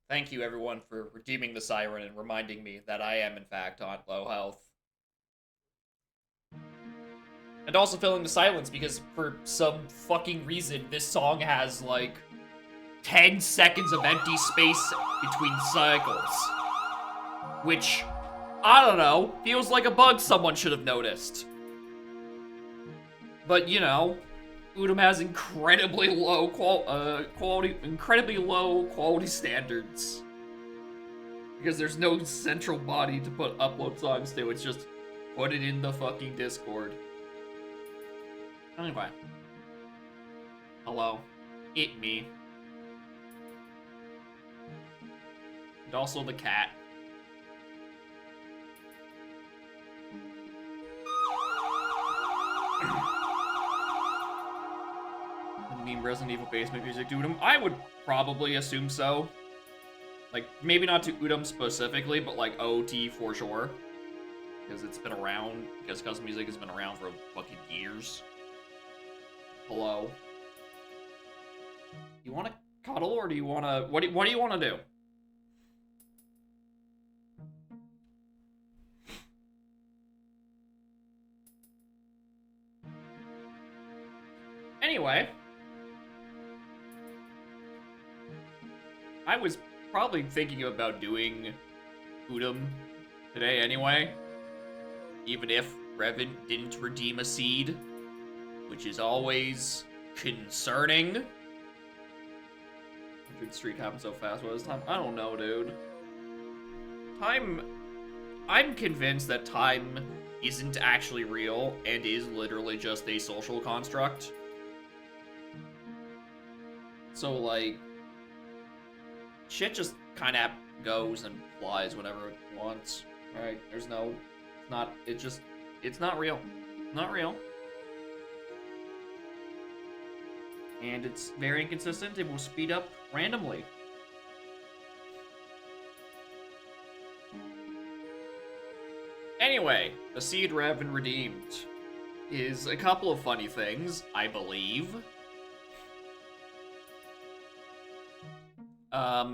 Thank you, everyone, for redeeming the siren and reminding me that I am, in fact, on low health. And also filling the silence because, for some fucking reason, this song has, like, 10 seconds of empty space between cycles. Which, I don't know, feels like a bug someone should have noticed. But, you know, Udom has incredibly low quality standards. Because there's no central body to put upload songs to, it's just put it in the fucking Discord. Anyway. Hello. It me. And also the cat. Meme Resident Evil basement music to Udom? I would probably assume so. Like, maybe not to Udom specifically, but like OT for sure. Because it's been around, because custom music has been around for fucking years. Hello. You want to cuddle, or do you want to... What do you want to do? Anyway. I was probably thinking about doing Udom today anyway. Even if Revan didn't redeem a seed. Which is always concerning. 100 streak happened so fast. What was time? I don't know, dude. I'm convinced that time isn't actually real and is literally just a social construct. So, like, shit just kind of goes and flies whenever it wants, right? There's no, it's not real. Not real. And it's very inconsistent. It will speed up randomly. Anyway, the seed Revan redeemed is a couple of funny things, I believe.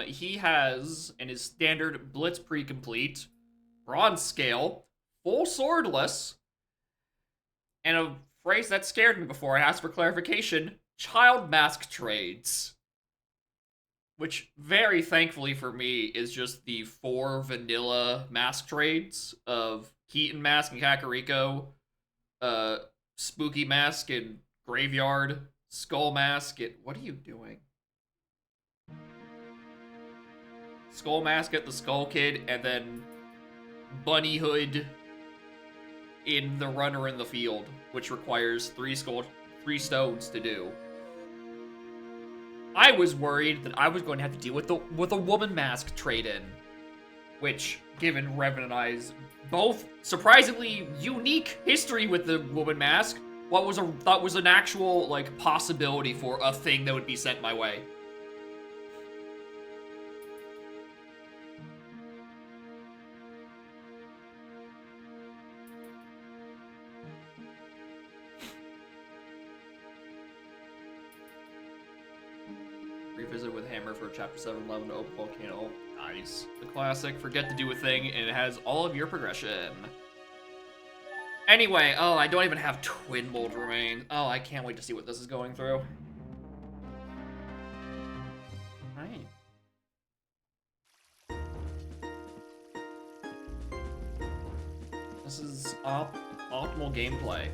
He has, in his standard Blitz pre-complete, bronze scale, full swordless, and a phrase that scared me before I asked for clarification, child mask trades. Which, very thankfully for me, is just the 4 vanilla mask trades of Keaton Mask and Kakariko, Spooky Mask and Graveyard, Skull Mask and... What are you doing? Skull Mask at the Skull Kid, and then Bunny Hood in the Runner in the Field, which requires 3 stones to do. I was worried that I was going to have to deal with a woman mask trade-in, which, given Revan and I's both surprisingly unique history with the woman mask, thought was an actual like possibility for a thing that would be sent my way. Revisit with Hammer for Chapter 711 to Open Volcano. Nice. The classic, forget to do a thing, and it has all of your progression. Anyway, oh, I don't even have Twin Mold remain. Oh, I can't wait to see what this is going through. Right. This is optimal gameplay,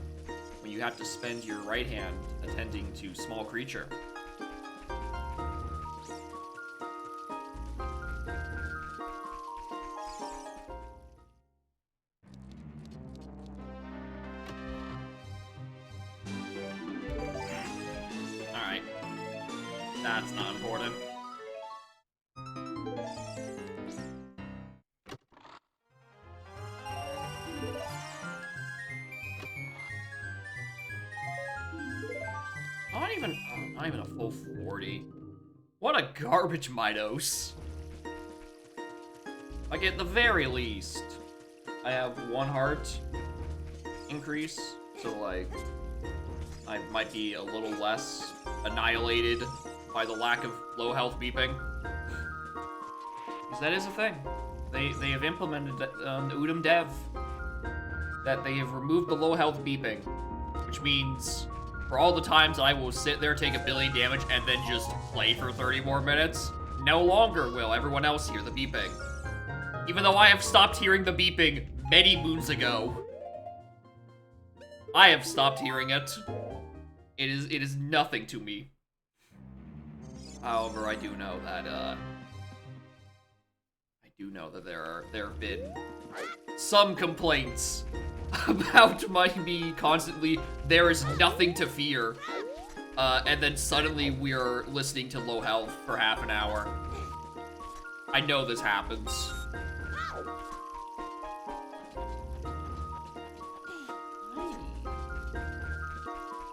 when you have to spend your right hand attending to small creature. That's not important. Not even a full 40. What a garbage Midos. Like, at the very least, I have 1 heart increase, so like, I might be a little less annihilated by the lack of low health beeping. Because that is a thing. They have implemented the Udom dev that they have removed the low health beeping, which means for all the times I will sit there, take 1 billion damage, and then just play for 30 more minutes, no longer will everyone else hear the beeping. Even though I have stopped hearing the beeping many moons ago. I have stopped hearing it. It is nothing to me. However, I do know that, I do know that there have been some complaints about me constantly, there is nothing to fear. And then suddenly we're listening to low health for half an hour. I know this happens.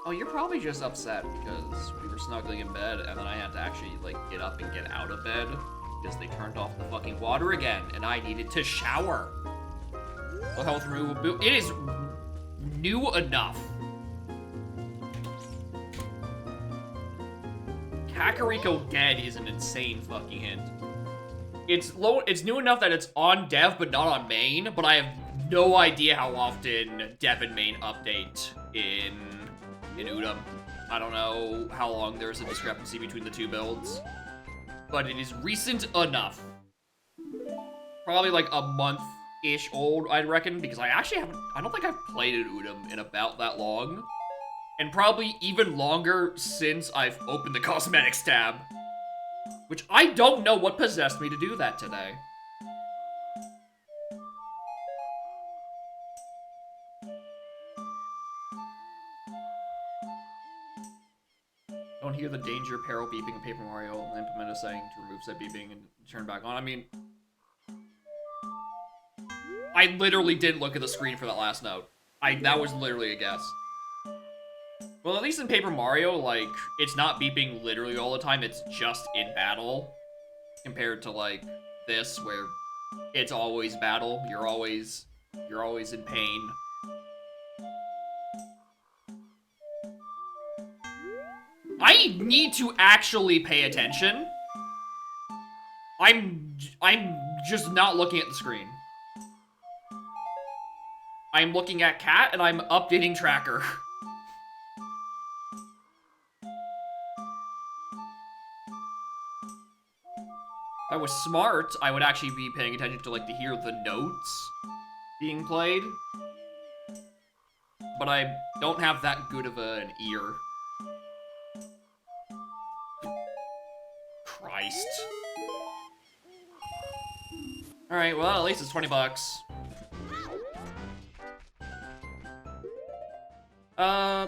Oh, you're probably just upset because we were snuggling in bed and then I had to actually, like, get up and get out of bed because they turned off the fucking water again and I needed to shower. Low health removal. It is new enough. Kakariko dead is an insane fucking hint. It's new enough that it's on dev but not on main, but I have no idea how often dev and main update in Udom. I don't know how long there's a discrepancy between the two builds, but it is recent enough. Probably like a month-ish old, I'd reckon, because I don't think I've played in Udom in about that long. And probably even longer since I've opened the cosmetics tab. Which I don't know what possessed me to do that today. Don't hear the danger peril beeping in Paper Mario and implement a setting to remove said beeping and turn back on. I mean, I literally didn't look at the screen for that last note. That was literally a guess. Well, at least in Paper Mario, like, it's not beeping literally all the time, it's just in battle. Compared to, like, this, where it's always battle, you're always in pain. I need to actually pay attention. I'm just not looking at the screen. I'm looking at Cat, and I'm updating tracker. If I was smart, I would actually be paying attention to, like, to hear the notes being played. But I don't have that good of an ear. Christ. Alright, well, at least it's 20 bucks.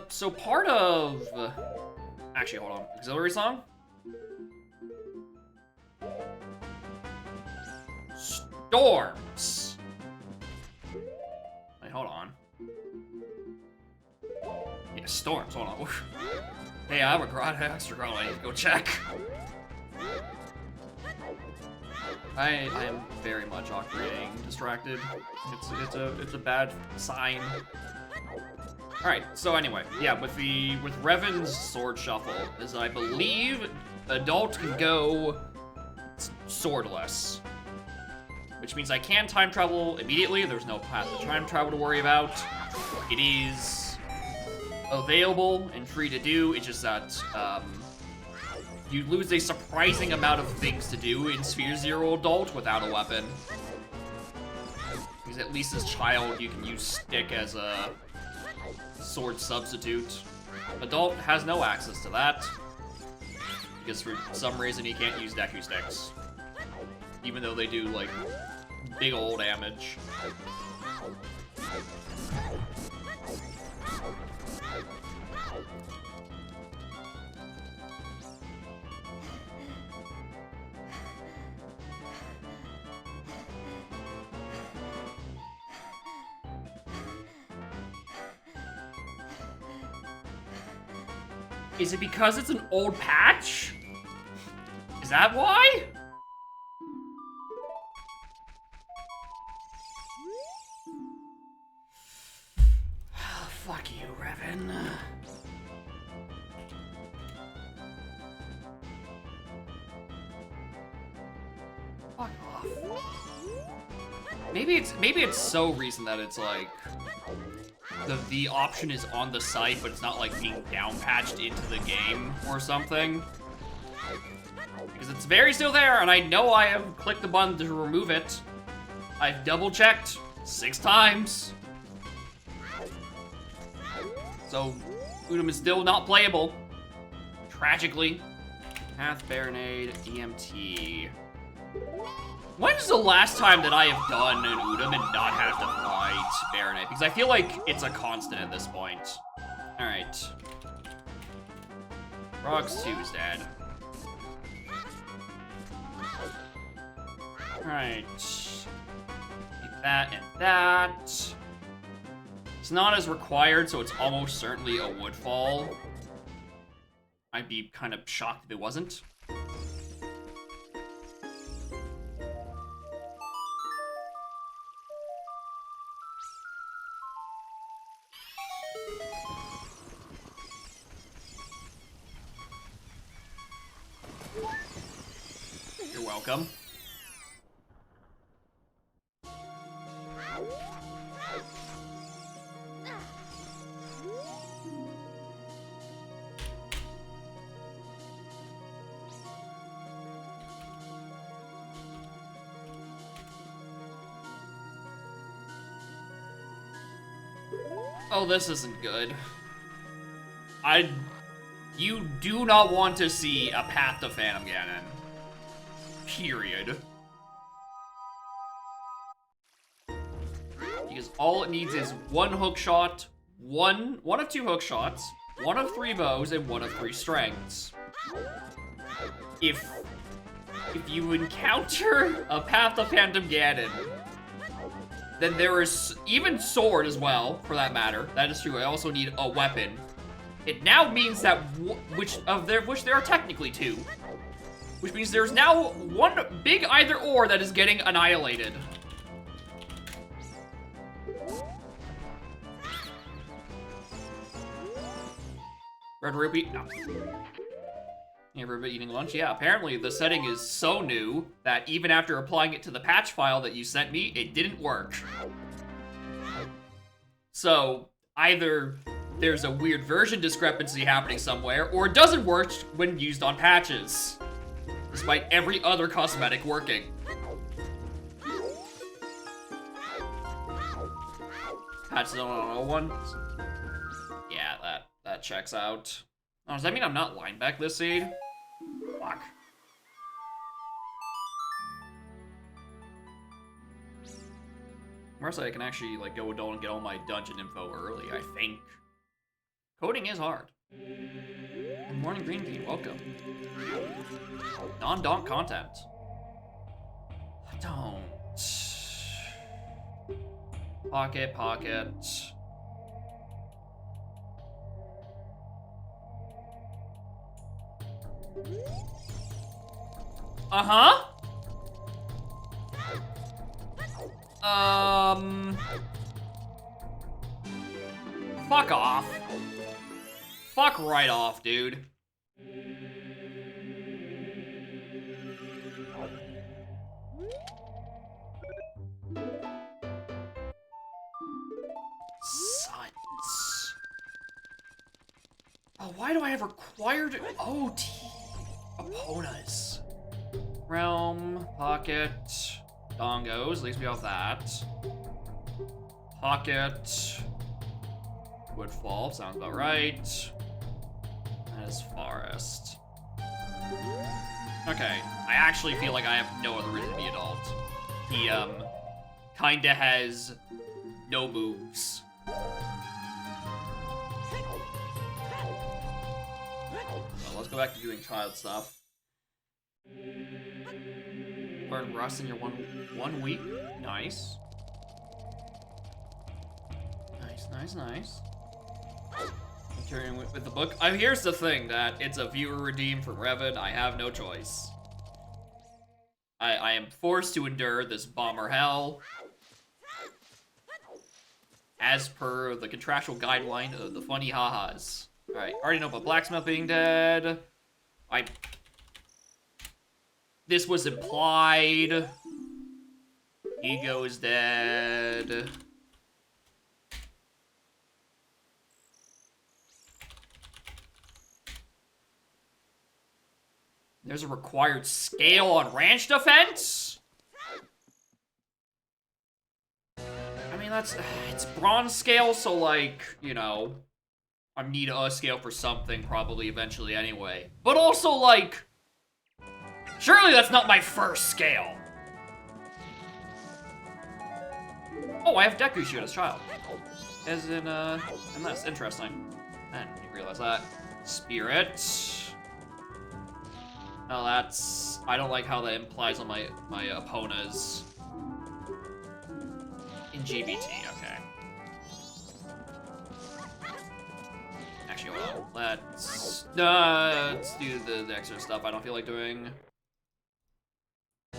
So part of... Actually, hold on. Auxiliary song? Storms. Wait, hold on. Yeah, storms, hold on. Hey, I have a extra girl I need to go check. I am very much operating distracted. It's a bad sign. Alright, so anyway, yeah, with Revan's sword shuffle, as I believe adult can go swordless. Which means I can time travel immediately. There's no path to time travel to worry about. It is available and free to do. It's just that you lose a surprising amount of things to do in Sphere Zero Adult without a weapon. Because at least as child, you can use stick as a sword substitute. Adult has no access to that. Because for some reason he can't use Deku sticks. Even though they do, like, big ol' damage. Is it because it's an old patch? Is that why? Fuck you, Revan. Fuck off. Maybe it's so recent that it's like the option is on the site, but it's not like being down patched into the game or something. Because it's very still there, and I know I have clicked the button to remove it. I've double checked 6 times. So, Udom is still not playable. Tragically. Path, Baronade, EMT. When's the last time that I have done an Udam and not have to fight Baronet? Because I feel like it's a constant at this point. Alright. Rox 2 is dead. Alright. Keep that and that. It's not as required, so it's almost certainly a Woodfall. I'd be kind of shocked if it wasn't. You're welcome. Oh, this isn't good. You do not want to see a Path to Phantom Ganon. Period. Because all it needs is one hook shot, one of two hook shots, one of three bows, and one of three strengths. If you encounter a Path to Phantom Ganon, then there is even sword as well, for that matter. That is true. I also need a weapon. It now means that which there are technically two, which means there's now one big either or that is getting annihilated. Red Rupee? No. You ever been eating lunch? Yeah, apparently the setting is so new that even after applying it to the patch file that you sent me, it didn't work. So, either there's a weird version discrepancy happening somewhere, or it doesn't work when used on patches, despite every other cosmetic working. Patch 0101. Yeah, that checks out. Oh, does that mean I'm not line back this seed? Fuck. Mercy, I can actually like go and get all my dungeon info early, I think. Coding is hard. Good morning, Green Bean, welcome. Non-donk content. Don't. Pocket. Uh-huh. Fuck off. Fuck right off, dude. Sons. Oh, why do I have required OT opponents? Realm, pocket, dongos, at least we have that. Pocket, Woodfall, sounds about right. That is Forest. Okay, I actually feel like I have no other reason to be adult. He, kinda has no moves. Well, let's go back to doing child stuff. Learn Rust in your one week. Nice. Nice. Turning with the book. Here's the thing, that it's a viewer redeem from Revan. I have no choice. I am forced to endure this bomber hell. As per the contractual guideline of the funny ha-has. Alright, already know about Blacksmith being dead. This was implied. Ego is dead. There's a required scale on ranch defense? I mean, it's bronze scale, so like, you know, I need a scale for something probably eventually anyway. But also like, surely that's not my first scale. I have Deku Shield as child. As in this. Interesting. I didn't realize that. Spirit. No, that's... I don't like how that implies on my Epona's in GBT, okay. Actually, hold on. Let's do the extra stuff I don't feel like doing. I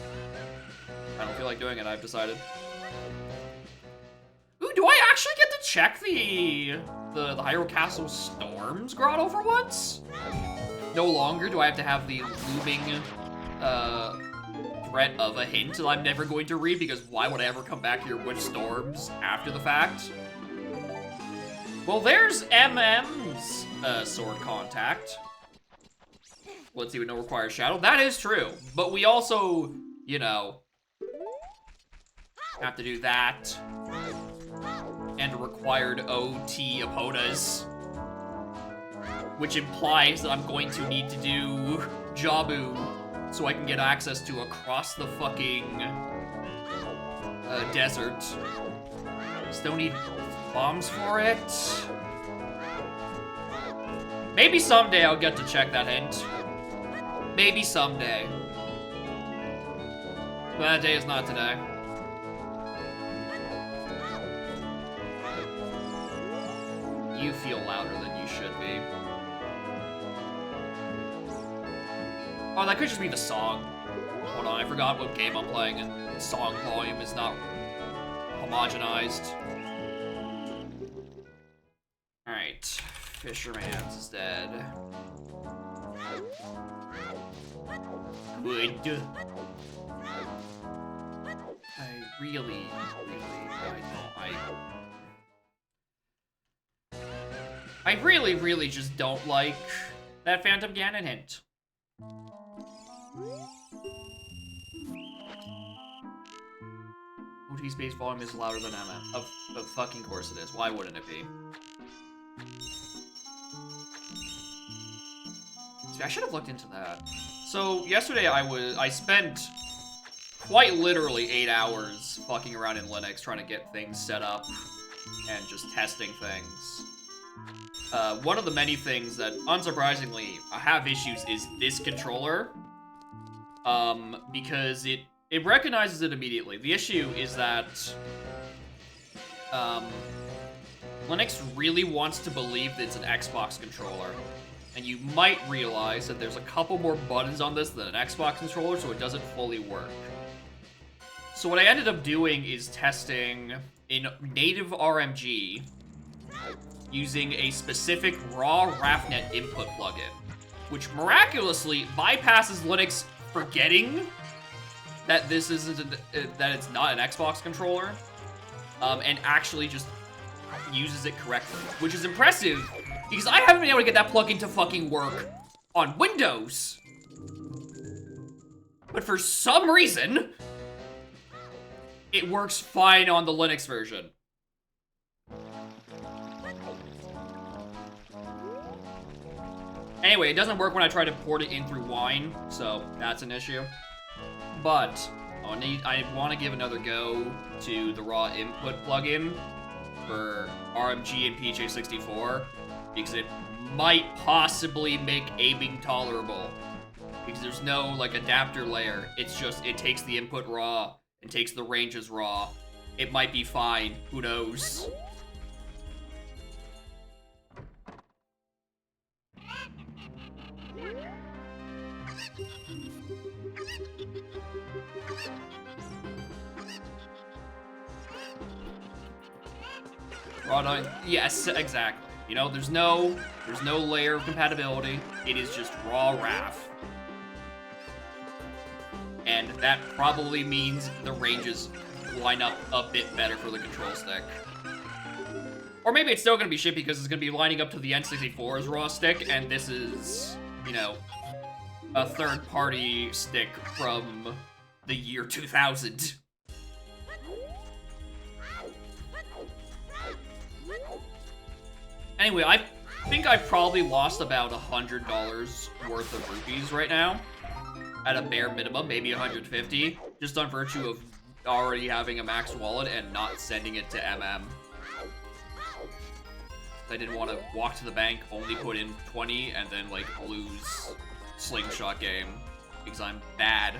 don't feel like doing it, I've decided. Ooh, do I actually get to check the Hyrule Castle Storms grotto for once? No longer do I have to have the looming threat of a hint that I'm never going to read, because why would I ever come back here with storms after the fact? Well, there's MM's sword contact. Let's see, with no required shadow. That is true, but we also, you know, have to do that. And required OT Eponas. Which implies that I'm going to need to do Jabu so I can get access to across the fucking desert. Still need bombs for it. Maybe someday I'll get to check that hint. Maybe someday. But that day is not today. You feel louder than you should be. Oh, that could just be the song. Hold on, I forgot what game I'm playing and song volume is not homogenized. Alright, Fisherman's is dead. Good. I really just don't like that Phantom Ganon hint. OT space volume is louder than MM. Of fucking course it is. Why wouldn't it be? See, I should have looked into that. So yesterday I spent quite literally 8 hours fucking around in Linux trying to get things set up and just testing things. One of the many things that, unsurprisingly, I have issues is this controller. Because it recognizes it immediately. The issue is that, Linux really wants to believe that it's an Xbox controller. And you might realize that there's a couple more buttons on this than an Xbox controller, so it doesn't fully work. So what I ended up doing is testing in native RMG using a specific raw RAFnet input plugin, which miraculously bypasses Linux forgetting that this isn't that it's not an Xbox controller, and actually just uses it correctly, which is impressive because I haven't been able to get that plugin to fucking work on Windows. But for some reason, it works fine on the Linux version. Anyway, it doesn't work when I try to port it in through Wine, so that's an issue. But I want to give another go to the raw input plugin for RMG and PJ64 because it might possibly make aiming tolerable because there's no like adapter layer. It's just it takes the input raw and takes the ranges raw. It might be fine. Who knows? Yes, exactly. You know, there's no layer of compatibility. It is just raw RAF. And that probably means the ranges line up a bit better for the control stick. Or maybe it's still gonna be shit because it's gonna be lining up to the N64's raw stick, and this is, you know, a third-party stick from the year 2000. Anyway, I think I've probably lost about $100 worth of rupees right now. At a bare minimum, maybe 150, just on virtue already having a max wallet and not sending it to MM. I didn't want to walk to the bank, only put in 20, and then, like, lose slingshot game. Because I'm bad.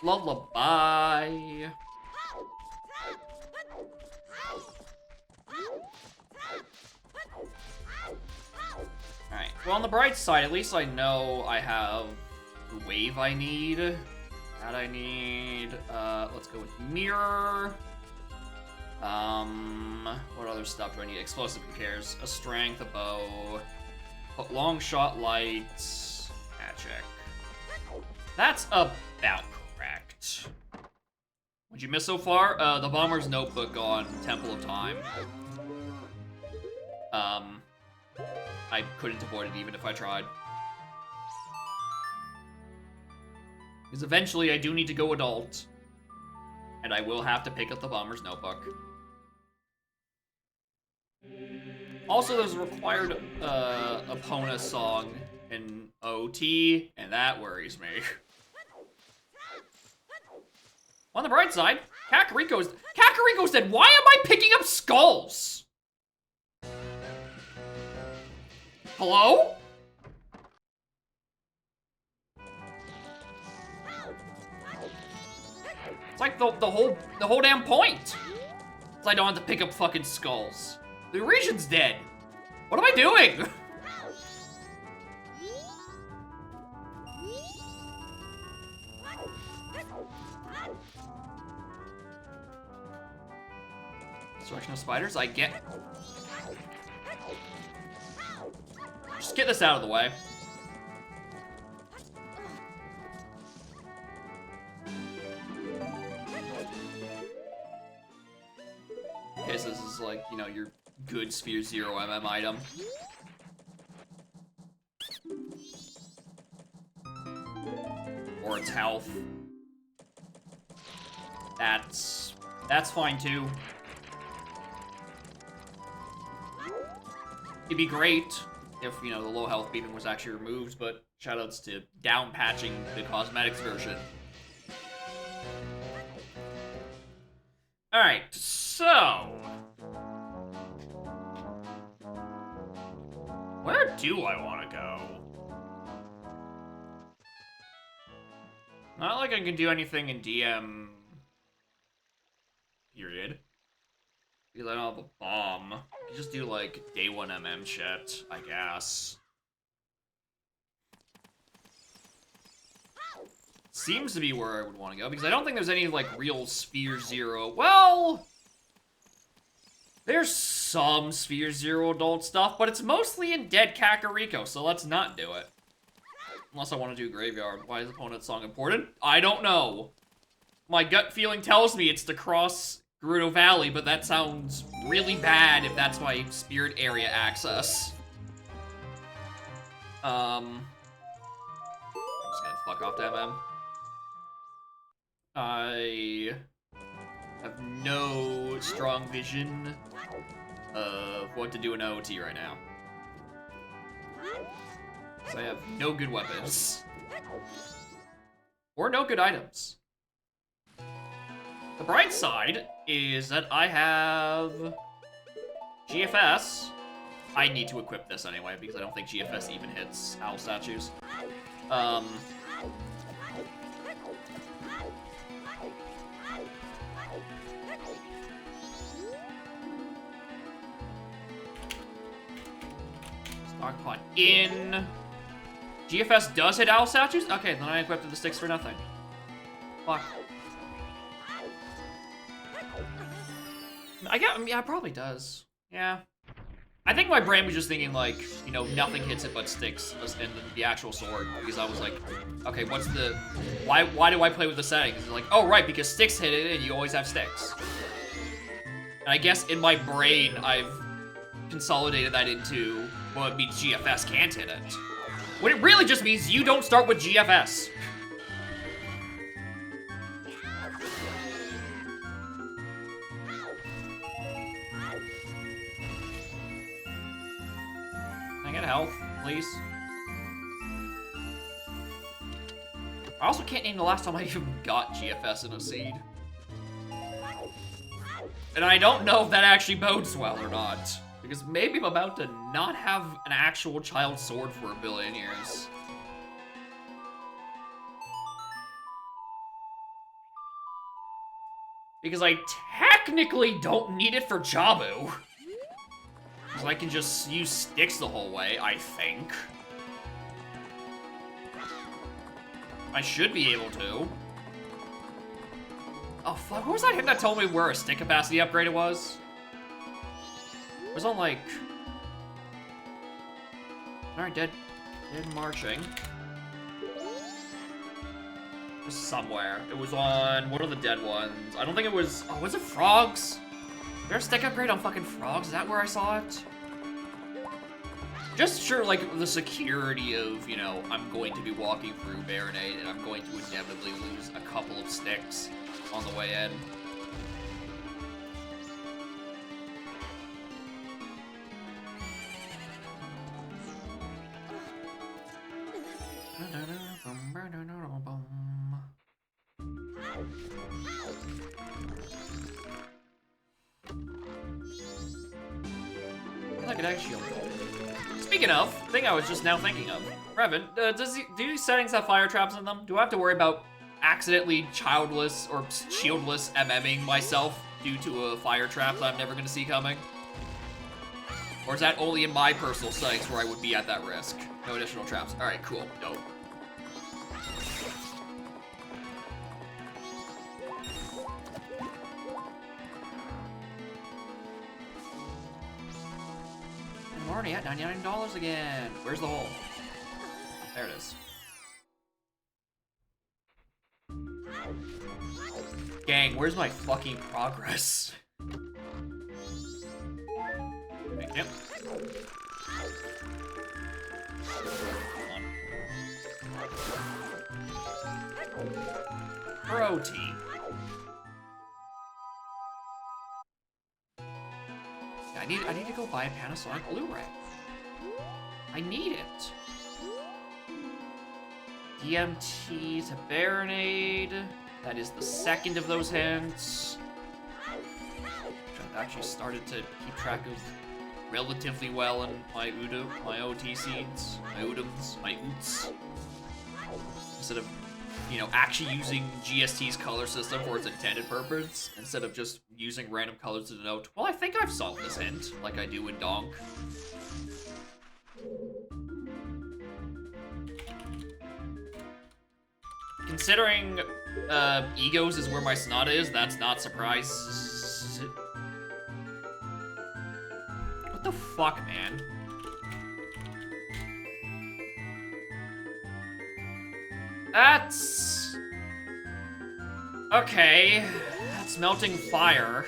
Lullaby. Alright, well, on the bright side, at least I know I have the wave I need. That I need. Let's go with mirror. What other stuff do I need? Explosive, who cares? A strength, a bow. Long shot lights. Magic. That's about correct. What'd you miss so far? The Bomber's Notebook on Temple of Time. I couldn't avoid it even if I tried. Because eventually I do need to go adult. And I will have to pick up the Bomber's Notebook. Also, there's a required Epona song in OT, and that worries me. On the bright side, Kakariko said, "Why am I picking up skulls?" Hello? It's like the whole damn point. So I don't have to pick up fucking skulls. The region's dead. What am I doing? Destruction of spiders, I get. Just get this out of the way. Okay, so this is like, you know, your good Sphere Zero MM item. Or its health. That's fine too. It'd be great if, you know, the low health beeping was actually removed, but shoutouts to down patching the cosmetics version. Alright, so where do I want to go? Not like I can do anything in DM. Period. Because I don't have a bomb. You just do, like, day 1 MM shit, I guess. Seems to be where I would want to go, because I don't think there's any, like, real Sphere Zero. Well, there's some Sphere Zero adult stuff, but it's mostly in Dead Kakariko, so let's not do it. Unless I want to do Graveyard. Why is Opponent's Song important? I don't know. My gut feeling tells me it's to cross Gerudo Valley, but that sounds really bad if that's my Spirit Area access. I'm just gonna fuck off to MM. I have no strong vision of what to do in OT right now. So I have no good weapons. Or no good items. The bright side is that I have GFS. I need to equip this anyway, because I don't think GFS even hits owl statues. Stockpot in. GFS does hit owl statues? Okay, then I equipped the sticks for nothing. Fuck. Yeah, it probably does. Yeah. I think my brain was just thinking, like, you know, nothing hits it but sticks and the actual sword. Because I was like, okay, what's the... Why do I play with the settings? It's like, oh, right, because sticks hit it and you always have sticks. And I guess in my brain, I've consolidated that into, well, it means GFS can't hit it. When it really just means you don't start with GFS. Can I get health, please? I also can't name the last time I even got GFS in a seed. And I don't know if that actually bodes well or not. Because maybe I'm about to not have an actual child sword for a billion years. Because I technically don't need it for Jabu. Because I can just use sticks the whole way, I think. I should be able to. Oh, fuck. What was that him that told me where a stick capacity upgrade it was? It was on, like... Alright, dead marching. Just somewhere. It was on one of the dead ones. I don't think it was... Oh, was it frogs? Is there a stick upgrade on fucking frogs? Is that where I saw it? Just sure, like, the security of, you know, I'm going to be walking through Baronade and I'm going to inevitably lose a couple of sticks on the way in. I could actually... Speaking of, the thing I was just now thinking of, Revan, do these settings have fire traps in them? Do I have to worry about accidentally childless or shieldless MMing myself due to a fire trap that I'm never gonna see coming? Or is that only in my personal settings where I would be at that risk? No additional traps. Alright, cool. Dope. I'm already at $99 again. Where's the hole? There it is. Gang, where's my fucking progress? Thank you. Protein. I need to go buy a Panasonic Blu-ray. I need it. DMT to Baronade. That is the second of those hints. I've actually started to keep track of relatively well in my OT seeds, my Udums, my Oots. Instead of, you know, actually using GST's color system for its intended purpose, instead of just using random colors to denote, well, I think I've solved this hint, like I do in Donk. Considering Egos is where my Sonata is, that's not surprise. What the fuck, man? That's... Okay. That's Melting Fire.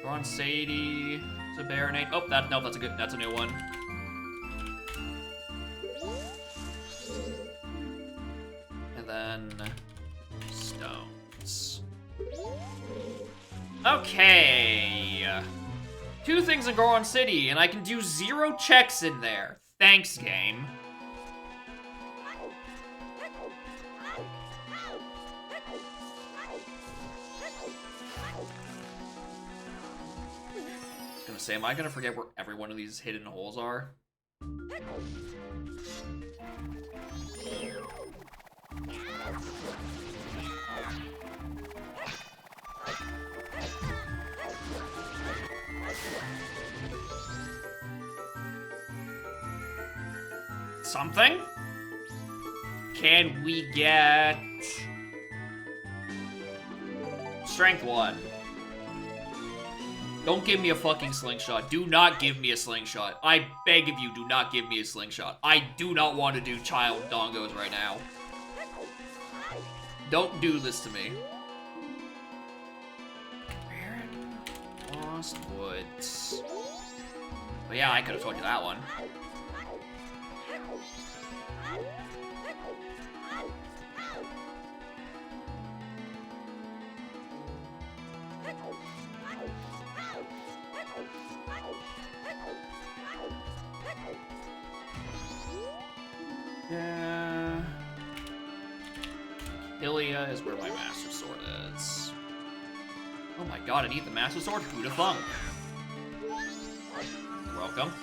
Ron Sadie to Baronade. Oh, that's a new one. And then stones. Okay. 2 things in Goron City, and I can do 0 checks in there. Thanks, game. I was gonna say, am I gonna forget where every one of these hidden holes are? Something? Can we get... Strength 1. Don't give me a fucking slingshot. Do not give me a slingshot. I beg of you, do not give me a slingshot. I do not want to do child dongos right now. Don't do this to me. Lost Woods. But yeah, I could have told you that one. Yeah. area is where my Master Sword is. Oh my god, I need the Master Sword? Who'da thunk? You're welcome.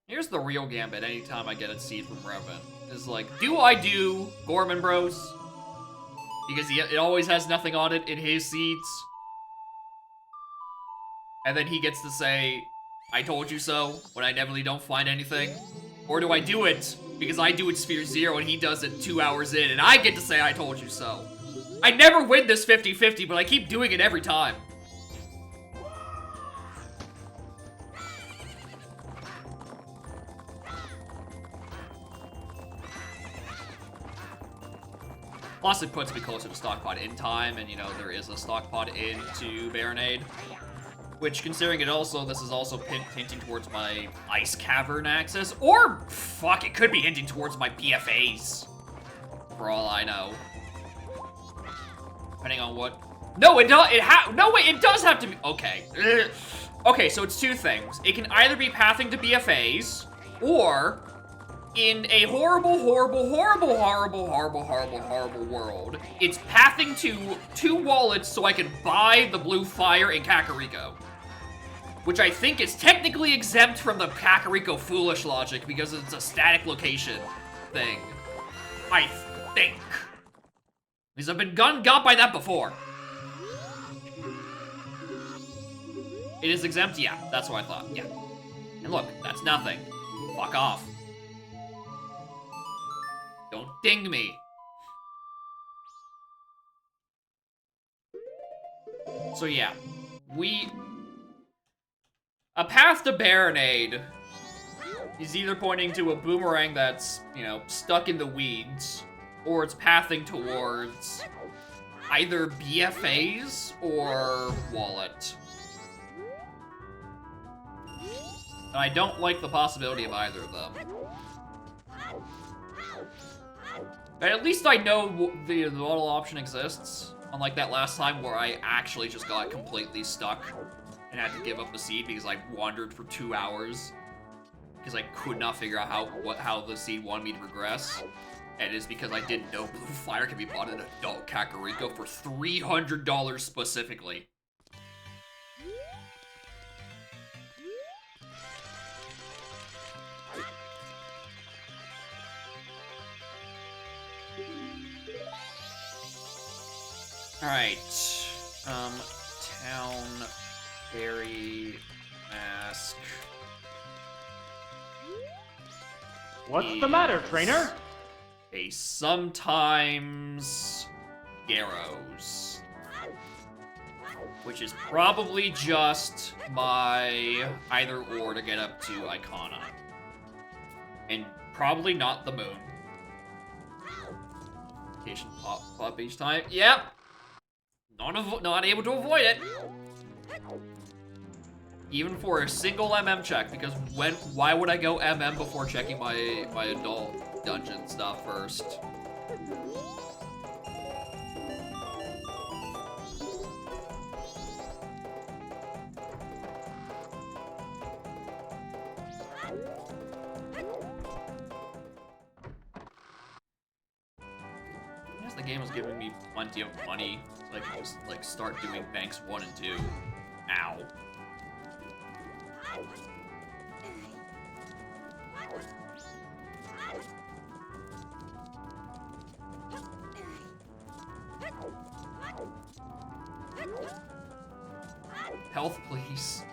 Here's the real gambit anytime I get a seed from Revan. Is like, do I do Gorman Bros? Because it always has nothing on it in his seeds. And then he gets to say, I told you so, when I definitely don't find anything. Or do I do it because I do it Sphere 0 and he does it 2 hours in and I get to say I told you so. I never win this 50-50, but I keep doing it every time. Plus, it puts me closer to Stockpot in time, and you know, there is a Stockpot into Baronade. Which, considering this is also hinting towards my Ice Cavern access. Or, fuck, it could be hinting towards my BFAs. For all I know. Depending on what... No, it does have to be... Okay. Okay, so it's two things. It can either be pathing to BFAs, or... in a horrible world, it's pathing to 2 wallets so I can buy the blue fire in Kakariko. Which I think is technically exempt from the Kakariko foolish logic because it's a static location thing. I think. Because I've been got by that before. It is exempt? Yeah, that's what I thought, yeah. And look, that's nothing. Fuck off. Don't ding me. So yeah, a path to Baronade is either pointing to a boomerang that's, you know, stuck in the weeds, or it's pathing towards either BFAs or Wallet. And I don't like the possibility of either of them. But at least I know the model option exists. Unlike that last time where I actually just got completely stuck and had to give up the seed because I wandered for 2 hours. Because I could not figure out how the seed wanted me to progress. And it is because I didn't know Blue Fire can be bought in adult Kakariko for $300 specifically. Alright, Town Fairy Mask. What's the matter, trainer? A sometimes Garrows. Which is probably just my either or to get up to Icona. And probably not the moon. Location pop each time. Yep. Not able to avoid it. Even for a single MM check, because why would I go MM before checking my adult dungeon stuff first? Yes, the game was giving me plenty of money, so I could just like start doing banks 1 and 2. Ow. Health, please.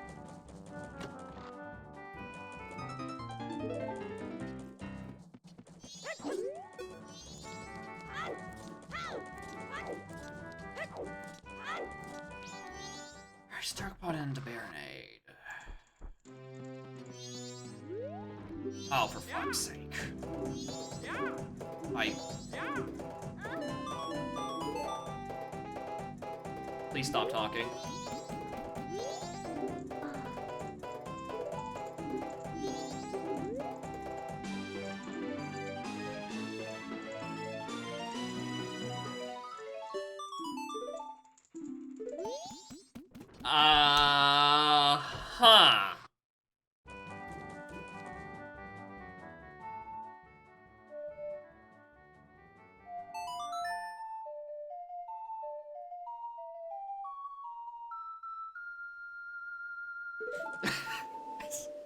Starkpot into Baronade. Oh, for fuck's sake. Please stop talking.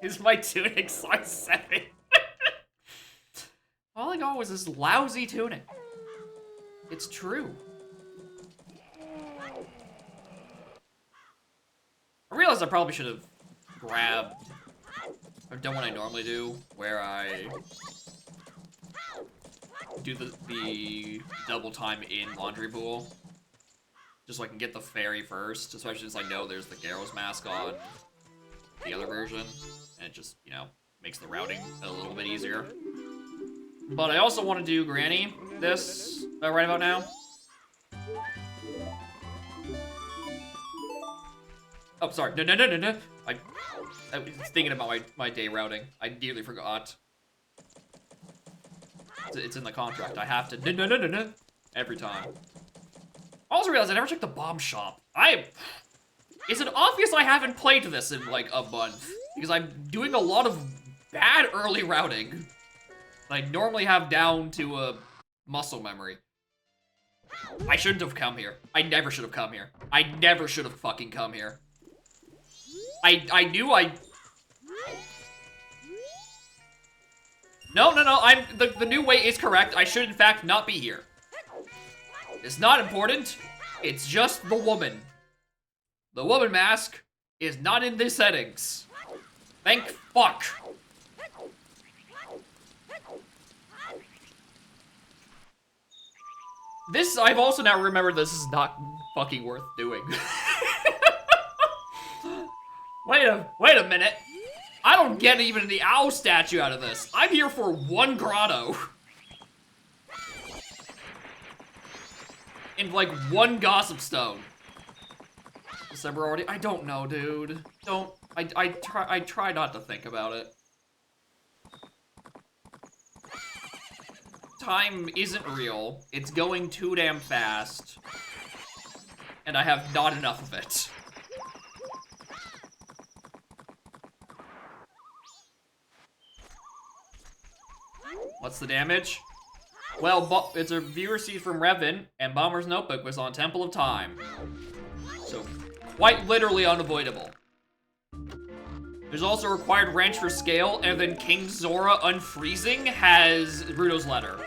Is my tunic size 7? All I got was this lousy tunic. It's true. I realized I probably should have grabbed or done what I normally do, where I do the double time in laundry pool. Just so I can get the fairy first, especially since I know there's the Garrow's mask on the other version. And it just, you know, makes the routing a little bit easier. But I also want to do Granny this right about now. Oh, sorry. No. I was thinking about my day routing. I nearly forgot. It's in the contract. I have to no every time. I also realized I never checked the bomb shop. Is it obvious I haven't played this in like a month? Because I'm doing a lot of bad early routing that I normally have down to a muscle memory. I shouldn't have come here. I never should have come here. I never should have fucking come here. I knew I... No, the new way is correct. I should, in fact, not be here. It's not important. It's just the woman. The woman mask is not in the settings. Thank fuck. This, I've also now remembered this is not fucking worth doing. Wait a minute. I don't get even the owl statue out of this. I'm here for one grotto. And like one gossip stone. December already? I don't know, dude. I try not to think about it. Time isn't real. It's going too damn fast. And I have not enough of it. What's the damage? Well, it's a view received from Revan, and Bomber's notebook was on Temple of Time. So, quite literally unavoidable. There's also a required wrench for scale, and then King Zora unfreezing has Ruto's letter.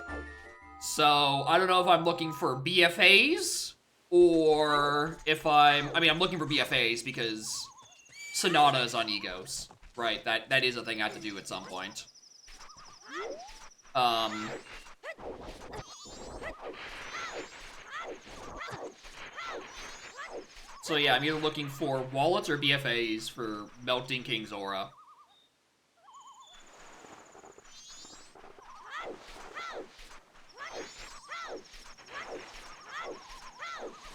So, I don't know if I'm looking for BFAs, or if I'm looking for BFAs because Sonata is on Egos. Right, that is a thing I have to do at some point. So yeah, I'm either looking for wallets or BFAs for melting King Zora.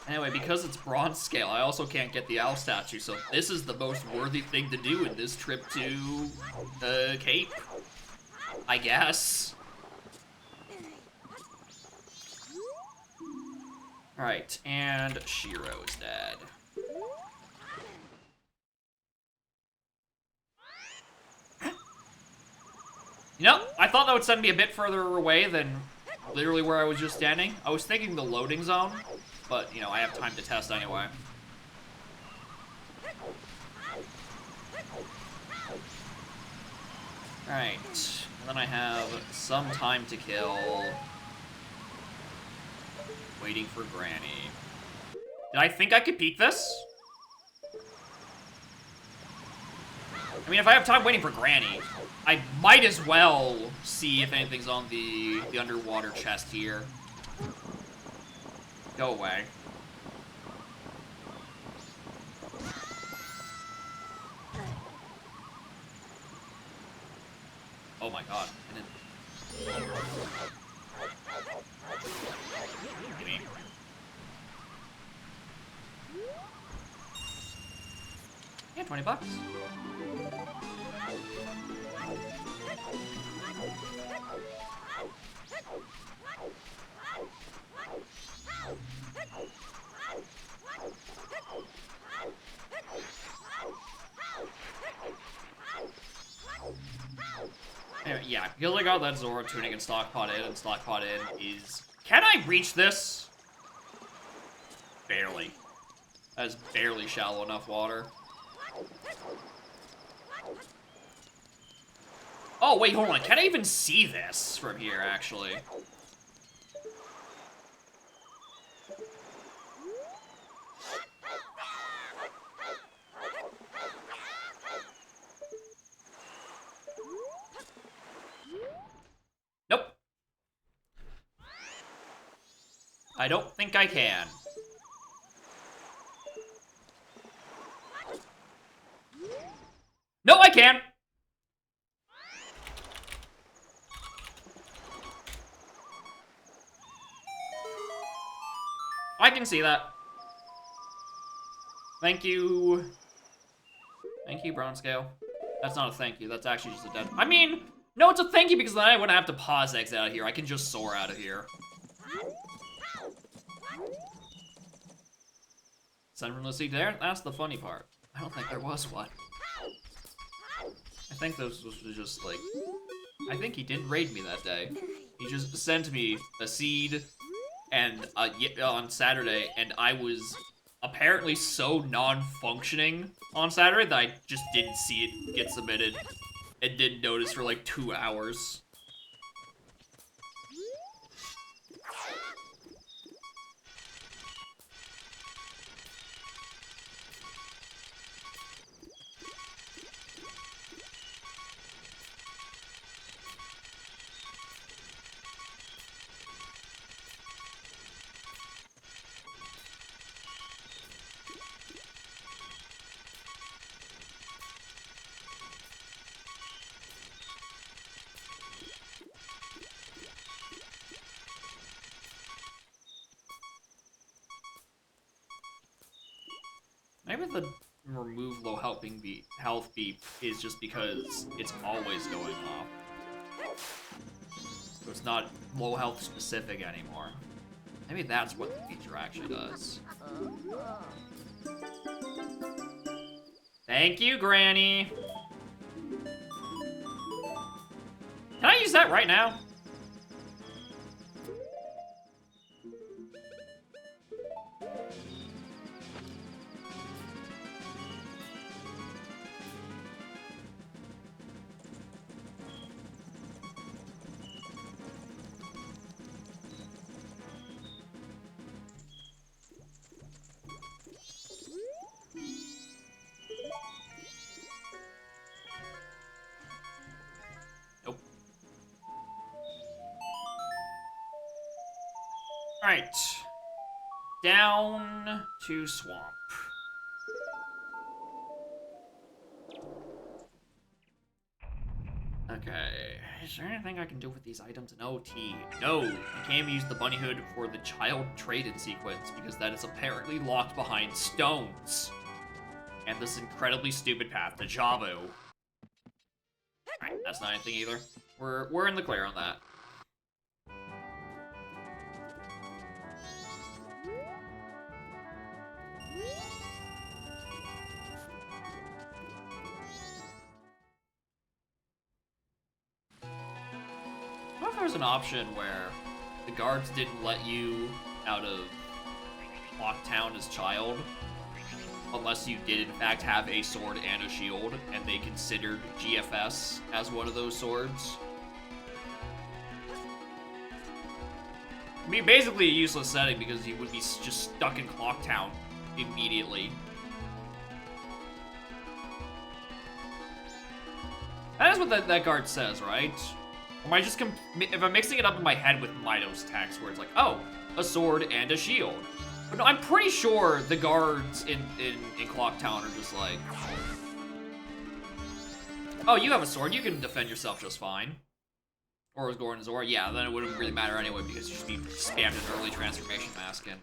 Anyway, because it's bronze scale, I also can't get the owl statue, so this is the most worthy thing to do in this trip to the Cape, I guess. Alright, and Shiro is dead. You know, I thought that would send me a bit further away than literally where I was just standing. I was thinking the loading zone, but, you know, I have time to test anyway. Alright, and then I have some time to kill. Waiting for Granny. Did I think I could peek this? I mean, if I have time waiting for Granny, I might as well see if anything's on the underwater chest here. Go away. Oh my god. Gimme. Yeah, 20 bucks. Anyway, yeah, because I got that Zora tuning and stockpot in, and stockpot in is... Can I reach this? Barely. That is barely shallow enough water. Oh, wait, hold on. Can I even see this from here, actually? Nope. I don't think I can. No, I can! I can see that. Thank you. Thank you, Bronze Scale. That's not a thank you, that's actually just a dead... I mean, no, it's a thank you because then I wouldn't have to pause exit out of here. I can just soar out of here. Send from the seat there? That's the funny part. I don't think there was one. I think this was just like... I think he didn't raid me that day. He just sent me a seed and on Saturday, and I was apparently so non-functioning on Saturday that I just didn't see it get submitted and didn't notice for like 2 hours. Maybe the remove low health beep is just because it's always going off. So it's not low health specific anymore. Maybe that's what the feature actually does. Thank you, Granny. Can I use that right now? Alright. Down to Swamp. Okay. Is there anything I can do with these items in OT? No. You can't use the bunny hood for the child trade-in sequence because that is apparently locked behind stones. And this incredibly stupid path to Javu. Alright, that's not anything either. We're in the clear on that. What if there was an option where the guards didn't let you out of Locktown as child unless you did in fact have a sword and a shield, and they considered GFS as one of those swords? I mean, basically a useless setting because you would be just stuck in Clocktown immediately. That is what that guard says, right? Or am I just if I'm mixing it up in my head with Mido's text, where it's like, oh, a sword and a shield. But no, I'm pretty sure the guards in Clocktown are just like, oh, you have a sword, you can defend yourself just fine. Or was Gordon Zora, yeah, then it wouldn't really matter anyway because you'd just be spammed an early transformation mask, and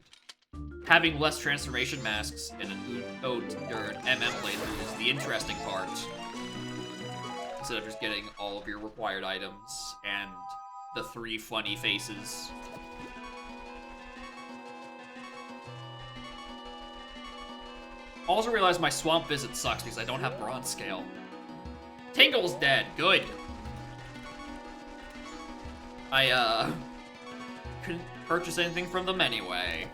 having less transformation masks in an OT or an MM playthrough is the interesting part. Instead of just getting all of your required items and the 3 funny faces. Also realized my swamp visit sucks because I don't have bronze scale. Tingle's dead, good. I couldn't purchase anything from them anyway.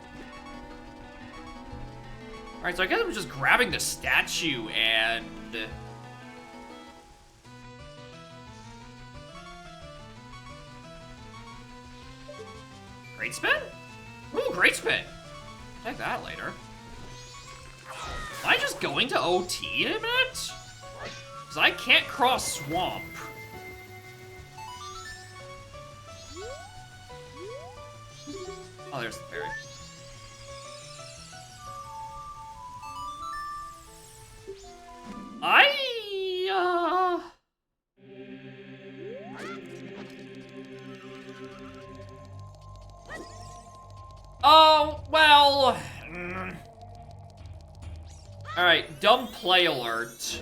Alright, so I guess I'm just grabbing the statue and Great spin? Ooh, great spin. Take that later. Am I just going to OT in a minute? Because I can't cross Swamp. Oh, there's the fairy. Oh, well... Alright, dumb play alert.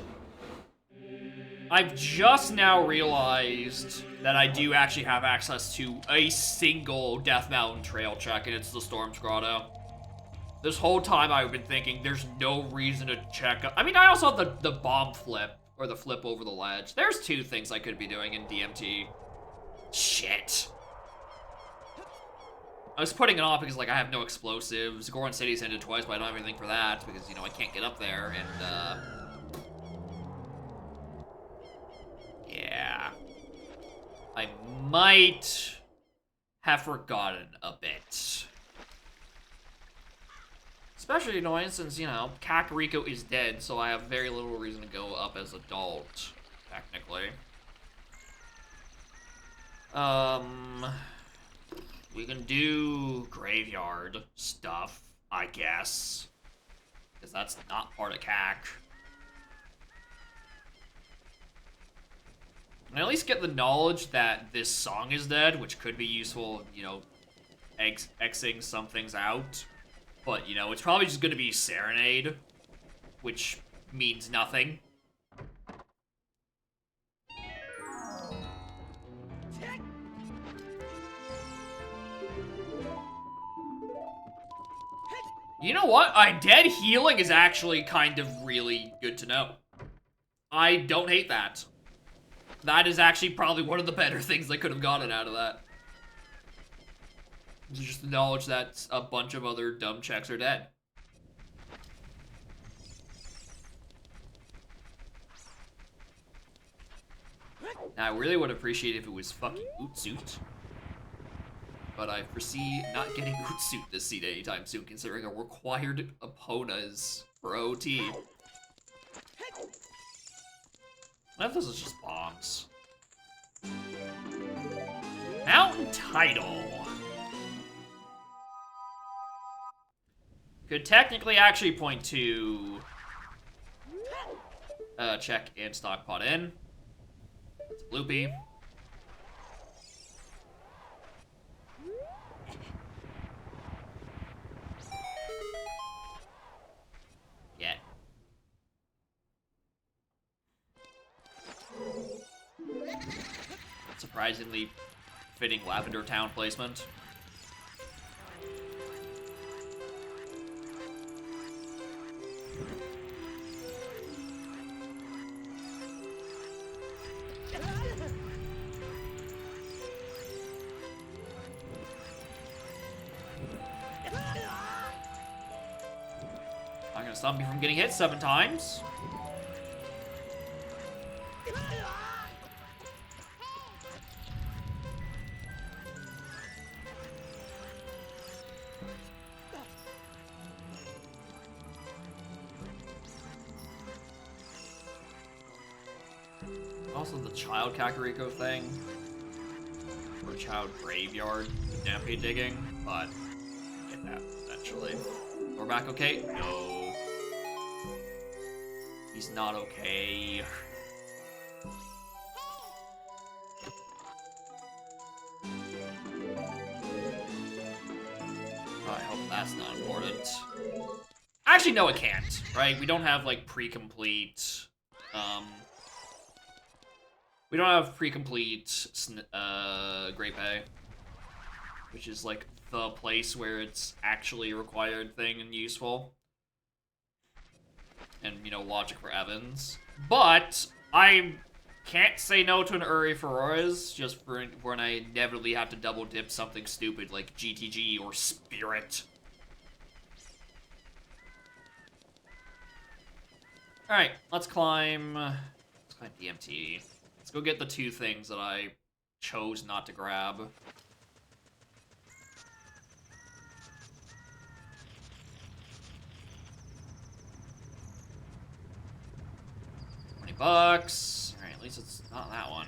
I've just now realized that I do actually have access to a single Death Mountain trail check, and it's the Storm's Grotto. This whole time I've been thinking there's no reason to check. I mean, I also have the bomb flip, or the flip over the ledge. There's two things I could be doing in DMT. Shit. I was putting it off because, like, I have no explosives. Goron City's ended twice, but I don't have anything for that because, you know, I can't get up there, and, yeah. I might have forgotten a bit. Especially annoying since, you know, Kakariko is dead, so I have very little reason to go up as adult, technically. We can do graveyard stuff, I guess. Because that's not part of CAC. And at least get the knowledge that this song is dead, which could be useful, you know, Xing some things out. But, you know, it's probably just gonna be Serenade, which means nothing. You know what? Dead healing is actually kind of really good to know. I don't hate that. That is actually probably one of the better things I could have gotten out of that. Just the knowledge that a bunch of other dumb checks are dead. Now, I really would appreciate if it was fucking Ootsuit. But I foresee not getting Ootsuit this seed anytime soon, considering a required Eponas for OT. What if this is just bombs? Mountain Title. Could technically actually point to check and stockpot in. It's loopy. Yeah. Surprisingly fitting Lavender Town placement. I'm gonna stop me from getting hit 7 times. Also the child Kakariko thing. Or child graveyard Dampé digging, but get that eventually. We're back okay? No. He's not okay. I hope that's not important. Actually, no, it can't, right? We don't have, like, pre-complete, we don't have pre-complete, Great Bay, which is, like, the place where it's actually a required thing and useful. And, you know, logic for Evans. But I can't say no to an Uri Ferroras just for when I inevitably have to double dip something stupid like GTG or Spirit. Alright, let's climb DMT. Let's go get the 2 things that I chose not to grab. Alright, at least it's not that one.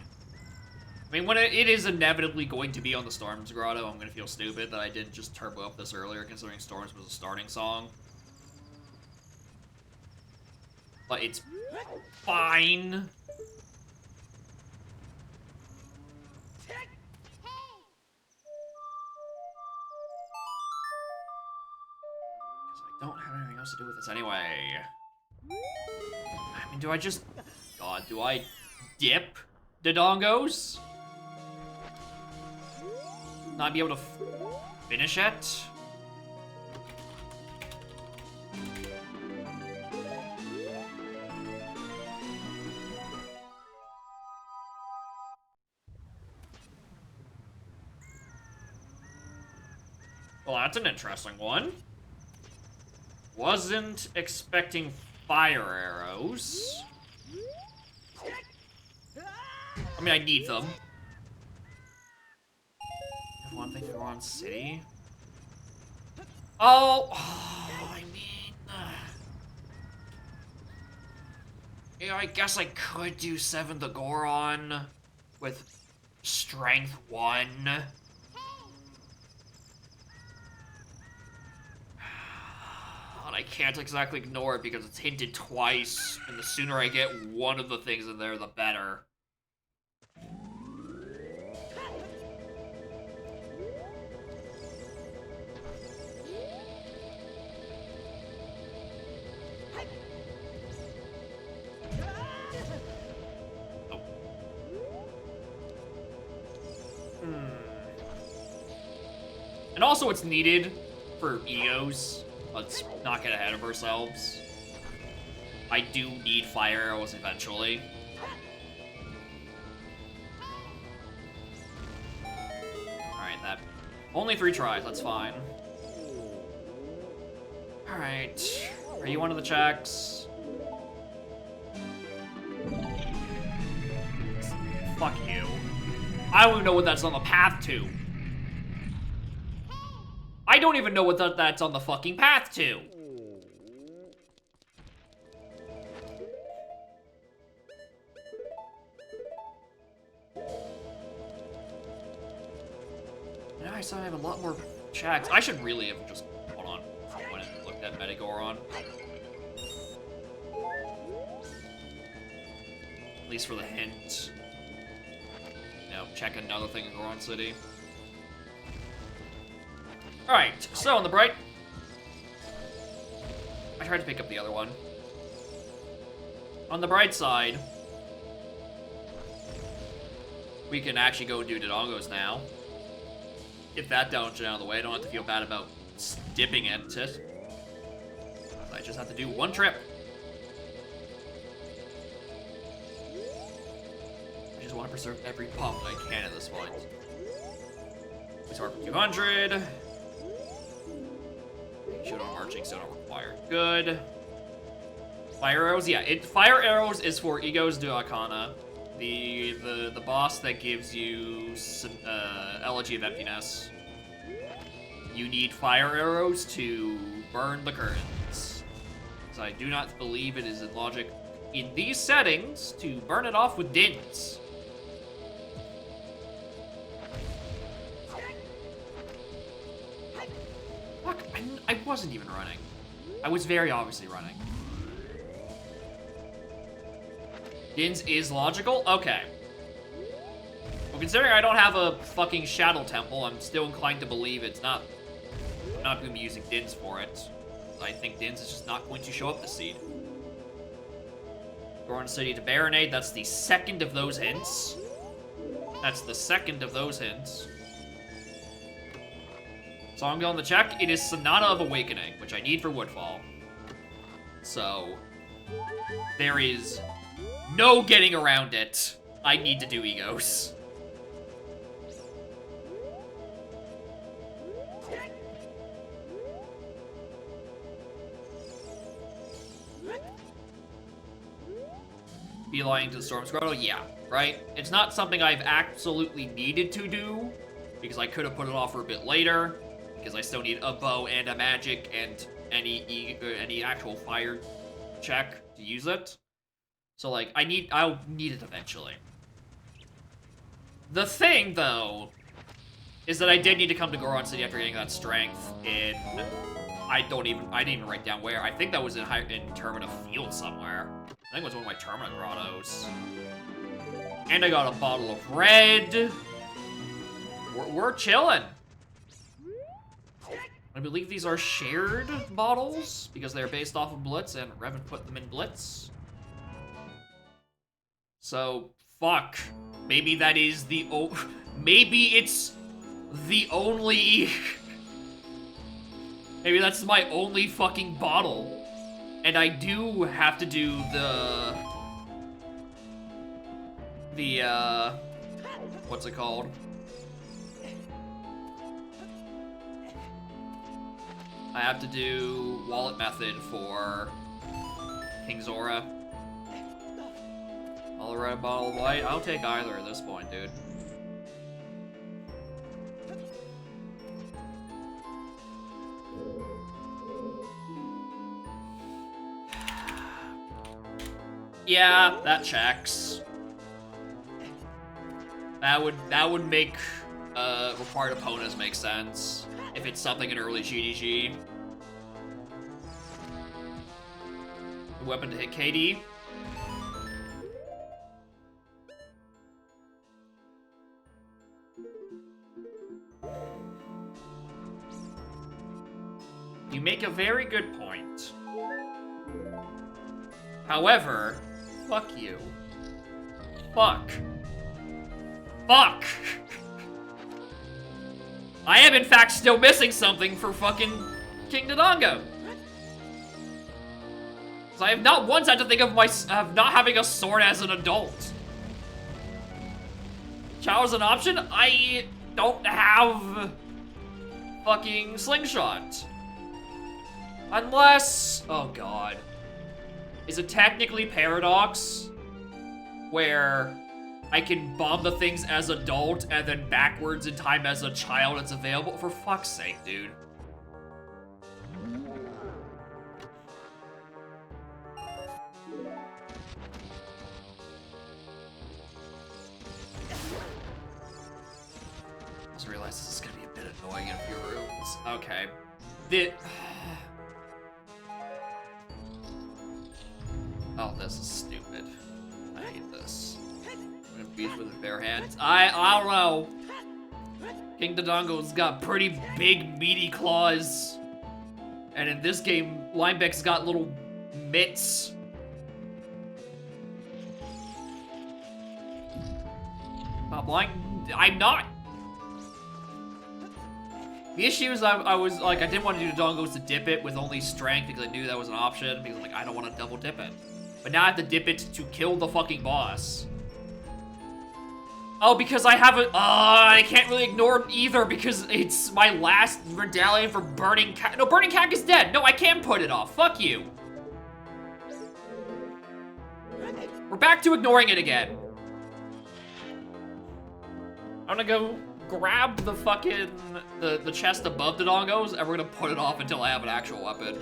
I mean, when it is inevitably going to be on the Storms Grotto, I'm gonna feel stupid that I didn't just turbo up this earlier, considering Storms was a starting song. But it's fine. I don't have anything else to do with this anyway. I mean, do I just... God, do I dip the dongos? Not be able to finish it? Well, that's an interesting one. Wasn't expecting fire arrows. I mean, I need them. One thing for Ron City. Oh, I mean... yeah, I guess I could do 7 the Goron with Strength 1. But I can't exactly ignore it because it's hinted twice, and the sooner I get one of the things in there, the better. And also it's needed for egos. Let's not get ahead of ourselves. I do need fire arrows eventually. Alright, that... Only 3 tries, that's fine. Alright. Are you one of the checks? Fuck you. I don't even know what that's on the path to. I don't even know what that's on the fucking path to. Now I saw I have a lot more checks. I should really have just, hold on, went and looked at Metagoron. At least for the hint. You know, check another thing in Goron City. Alright, so on the bright... I tried to pick up the other one. On the bright side, we can actually go do Dodongos now. Get that dungeon out of the way, I don't have to feel bad about dipping into it. I just have to do 1 trip. I just want to preserve every pump I can at this point. We start from 200. Shoot on marching, so don't require. Good. Fire arrows, yeah. Fire arrows is for Egos de Arcana, the boss that gives you Elegy of Emptiness. You need fire arrows to burn the curtains. So I do not believe it is in logic in these settings to burn it off with dins. Fuck, I wasn't even running. I was very obviously running. Dins is logical? Okay. Well, considering I don't have a fucking Shadow Temple, I'm still inclined to believe it's not... I'm not going to be using Dins for it. I think Dins is just not going to show up this seed. Goron City to Baronade, that's the second of those hints. That's the second of those hints. So I'm going to check. It is Sonata of Awakening, which I need for Woodfall. So, there is no getting around it. I need to do Egos. Beeline to the Storm's Grotto? Yeah, right? It's not something I've absolutely needed to do, because I could have put it off for a bit later, because I still need a bow and a magic and any actual fire check to use it. So, like, I'll need it eventually. The thing, though, is that I did need to come to Goron City after getting that strength in... I didn't even write down where. I think that was in Termina Field somewhere. I think it was one of my Termina grottos. And I got a bottle of red. We're chilling. I believe these are shared bottles because they're based off of Blitz and Revan put them in Blitz. So, fuck. Maybe that is the maybe it's the only... Maybe that's my only fucking bottle. And I do have to do the what's it called? I have to do wallet method for King Zora. I'll write a bottle of light. I'll take either at this point, dude. Yeah, that checks. That would make required opponents make sense if it's something in early GDG. Weapon to hit KD. You make a very good point. However, fuck you. Fuck. Fuck! I am in fact still missing something for fucking King Dodongo. So I have not once had to think of not having a sword as an adult. Chow is an option? I don't have fucking slingshot. Unless, oh god. Is it technically Paradox? Where I can bomb the things as adult and then backwards in time as a child it's available? For fuck's sake, dude. I just realized this is gonna be a bit annoying in a few rooms. Okay. Oh, this is stupid. I hate this. I'm gonna beat with his bare hands. I don't know. King Dodongo's got pretty big, meaty claws. And in this game, Linebeck's got little mitts. Not blind. I'm not. The issue is I was like, I didn't want to do Dodongos to dip it with only strength because I knew that was an option. Because like, I don't want to double dip it. But now I have to dip it to kill the fucking boss. Oh, because I have a... I can't really ignore it either because it's my last medallion for Burning Cat. No, Burning Cat is dead. No, I can't put it off. Fuck you. We're back to ignoring it again. I'm gonna go grab the fucking... the chest above the Dongos, and we're gonna put it off until I have an actual weapon.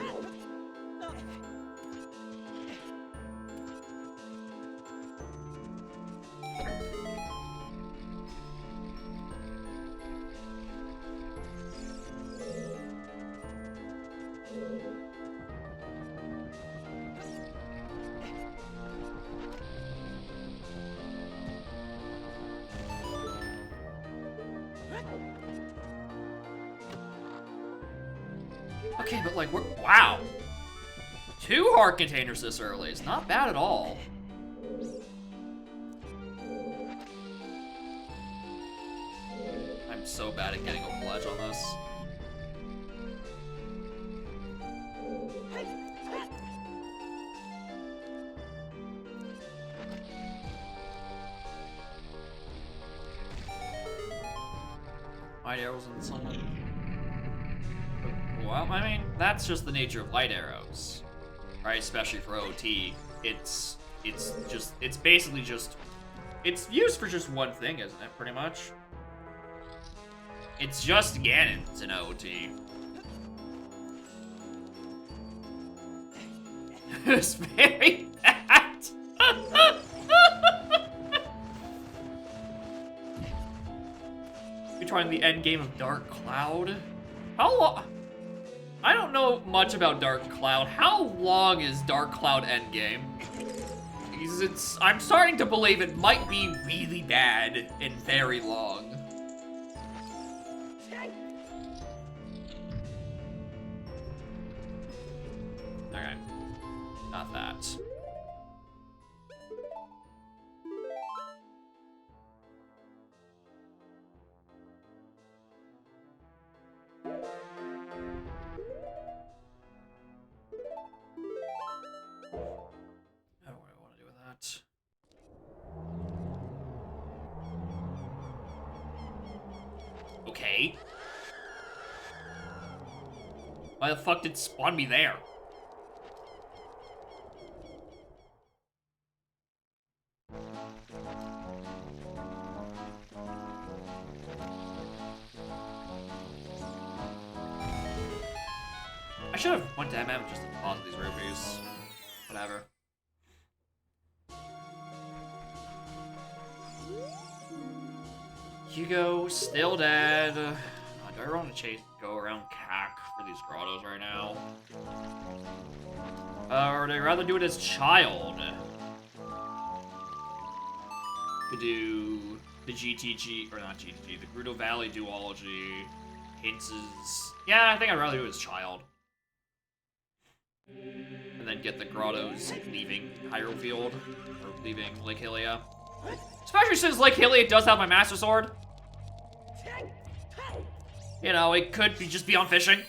Okay, but like, wow. 2 heart containers this early. It's not bad at all. I'm so bad at getting a pledge on this. Light arrows and sunlight. Well, I mean, that's just the nature of light arrows, right? Especially for OT. It's basically just, it's used for just one thing, isn't it, pretty much? It's just Ganon's in OT. It's very bad. You're trying the end game of Dark Cloud? How long? I don't know much about Dark Cloud. How long is Dark Cloud endgame? Because I'm starting to believe it might be really bad and very long. Okay. Not that. I don't really want to do with that. Okay. Why the fuck did it spawn me there? I should have went to MM just to deposit these rupees. Whatever. Hugo, still dead. Do I really want to go around CAC for these grottos right now? Or do I rather do it as child? To do the GTG, or not GTG, the Gerudo Valley duology, hints. Yeah, I think I'd rather do it as child. And then get the grottos leaving Hyrule Field, or leaving Lake Hylia. Especially since Lake Hylia does have my Master Sword. You know, it could just be on fishing.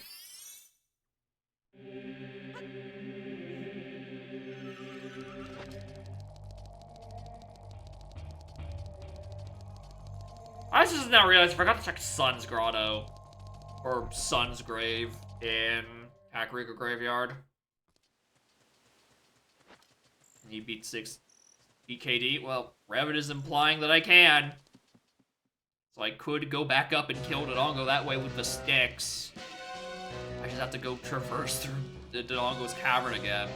I just now realized I forgot to check Sun's Grotto. Or Sun's Grave in Kakariko Graveyard. And you beat 6 BKD? Well, Revit is implying that I can. So I could go back up and kill Dodongo that way with the sticks. I just have to go traverse through the Dodongo's cavern again.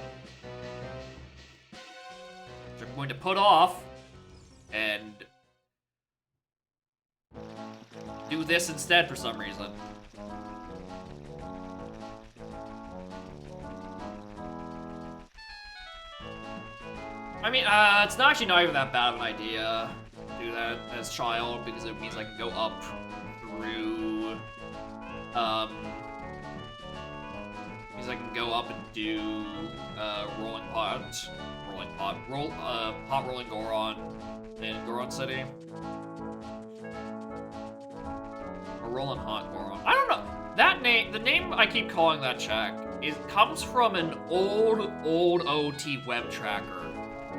Which I'm going to put off. And do this instead for some reason. I mean, it's actually not even that bad of an idea to do that as child, because it means I can go up through, means I can go up and do, pot rolling Goron in Goron City. Or rolling hot Goron. I don't know. That name, the name I keep calling that check, comes from an old OT web tracker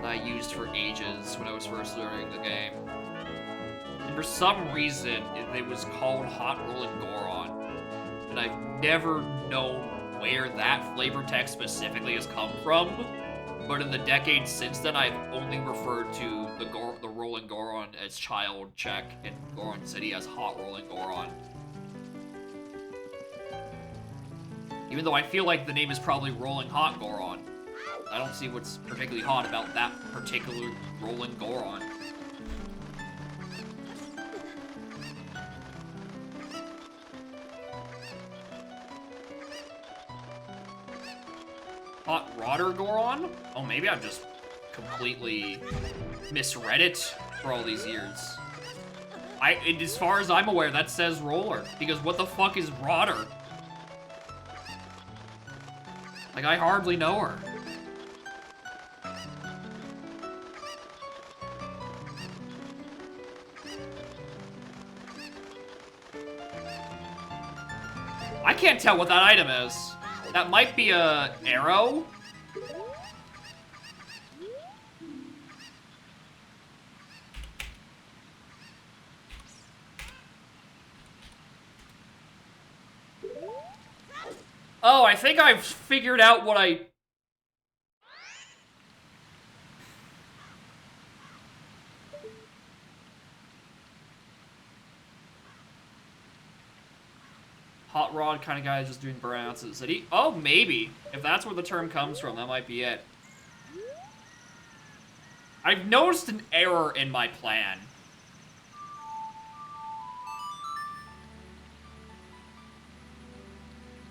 that I used for ages when I was first learning the game. And for some reason, it was called Hot Rolling Goron. And I've never known where that flavor text specifically has come from. But in the decades since then, I've only referred to the Rolling Goron as Child Check and Goron City as Hot Rolling Goron. Even though I feel like the name is probably Rolling Hot Goron. I don't see what's particularly hot about that particular Rolling Goron. Hot Rodder Goron? Oh, maybe I've just completely misread it for all these years. As far as I'm aware, that says roller. Because what the fuck is Rodder? Like, I hardly know her. I can't tell what that item is. That might be a arrow. Oh, I think I've figured out what I... Hot rod kind of guy just doing burnouts at the city. Oh, maybe. If that's where the term comes from, that might be it. I've noticed an error in my plan.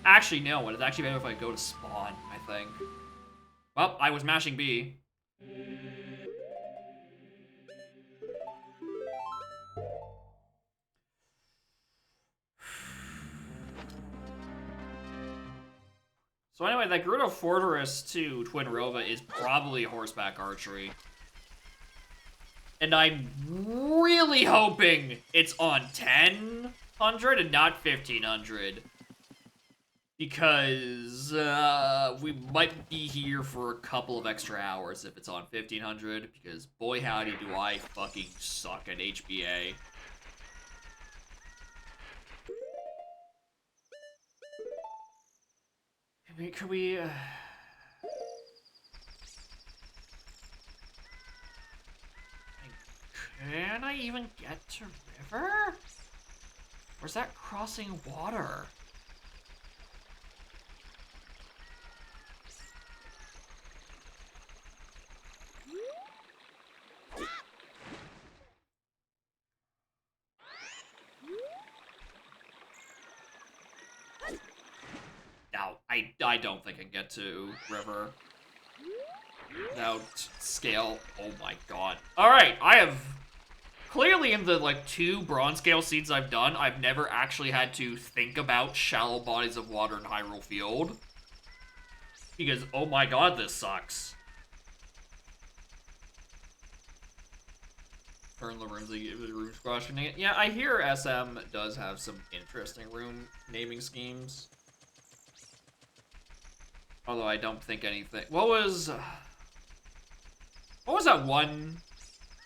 Actually, no. It's actually better if I go to spawn, I think. Well, I was mashing B. So anyway, that Gerudo Fortress to Twin Rova is probably horseback archery. And I'm really hoping it's on 1000 and not 1500. Because we might be here for a couple of extra hours if it's on 1500. Because boy howdy do I fucking suck at HBA. Could we can I even get to river? Or is that crossing water? No, I don't think I can get to river. Without scale. Oh my god. Alright, I have... Clearly in the, like, 2 bronze scale seeds I've done, I've never actually had to think about shallow bodies of water in Hyrule Field. Because, oh my god, this sucks. Turn the room questioning it. Yeah, I hear SM does have some interesting room naming schemes. Although I don't think anything... What was that one? I'm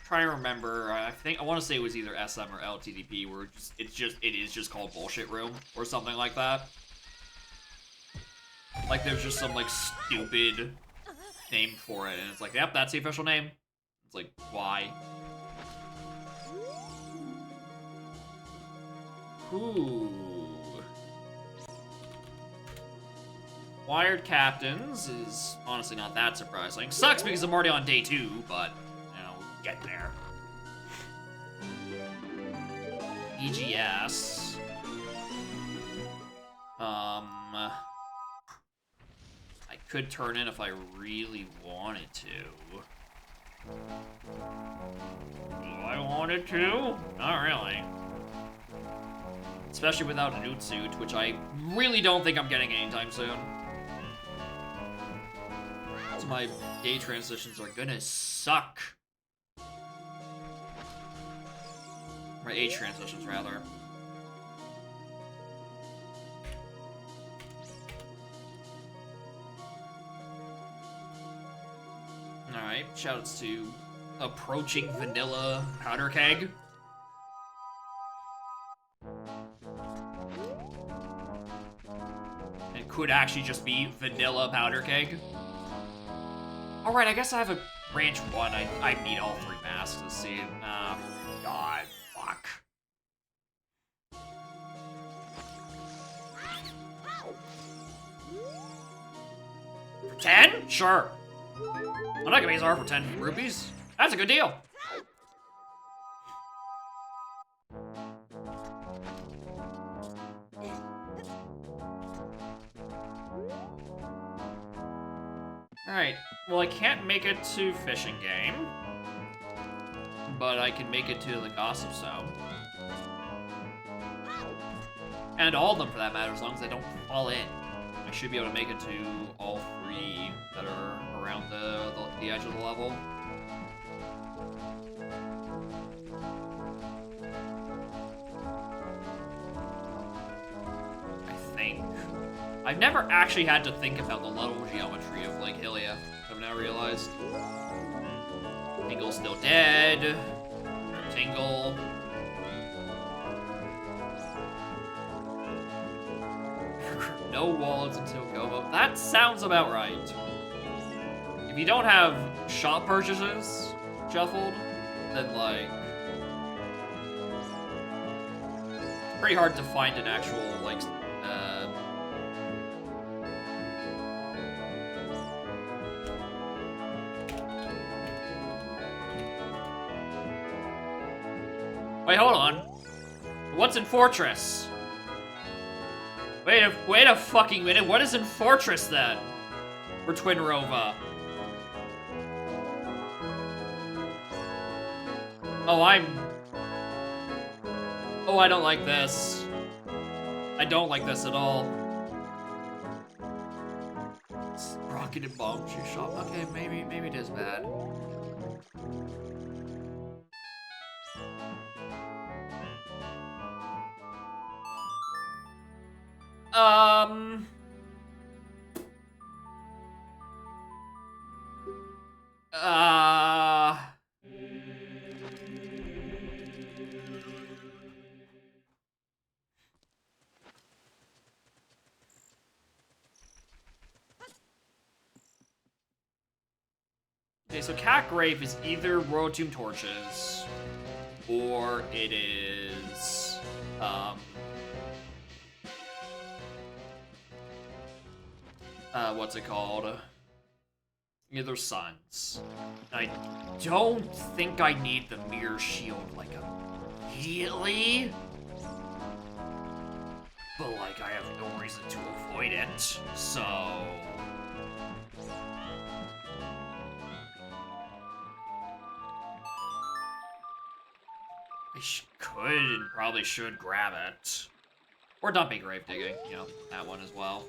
trying to remember. I want to say it was either SM or LTDP, where it is just called Bullshit Room or something like that. Like there's just some like stupid name for it, and it's like, yep, that's the official name. It's like, why? Ooh. Wired captains is honestly not that surprising. Sucks because I'm already on day 2, but, you know, get there. EGS. I could turn in if I really wanted to. Do I wanted to? Not really. Especially without a nude suit, which I really don't think I'm getting anytime soon. So my day transitions are gonna suck. My age transitions, rather. Alright, shoutouts to approaching vanilla powder keg. It could actually just be vanilla powder keg. Alright, I guess I have a branch 1. I need all 3 masks to see it. God, fuck. For 10? Sure. I'm not gonna be sorry for 10 rupees. That's a good deal. Alright, well I can't make it to Fishing Game, but I can make it to the Gossip Zone. And all of them for that matter, as long as I don't fall in. I should be able to make it to all 3 that are around the edge of the level. I think. I've never actually had to think about the level geometry of Lake Hylia, I've now realized. Tingle's still dead. Tingle. No wallets until Gobo. That sounds about right. If you don't have shop purchases shuffled, then like... it's pretty hard to find an actual, like, what's in Fortress? Wait a fucking minute. What is in Fortress then? For Twin Rova. Oh, I don't like this. I don't like this at all. Rocket and bomb shoe shop. Okay, maybe it is bad. Okay, so Cat Grave is either Royal Tomb Torches, or it is, what's it called? Either Suns. I don't think I need the Mirror Shield, like, immediately. But, like, I have no reason to avoid it, so... I could and probably should grab it. Or Dumpy Grave Digging, you know, that one as well.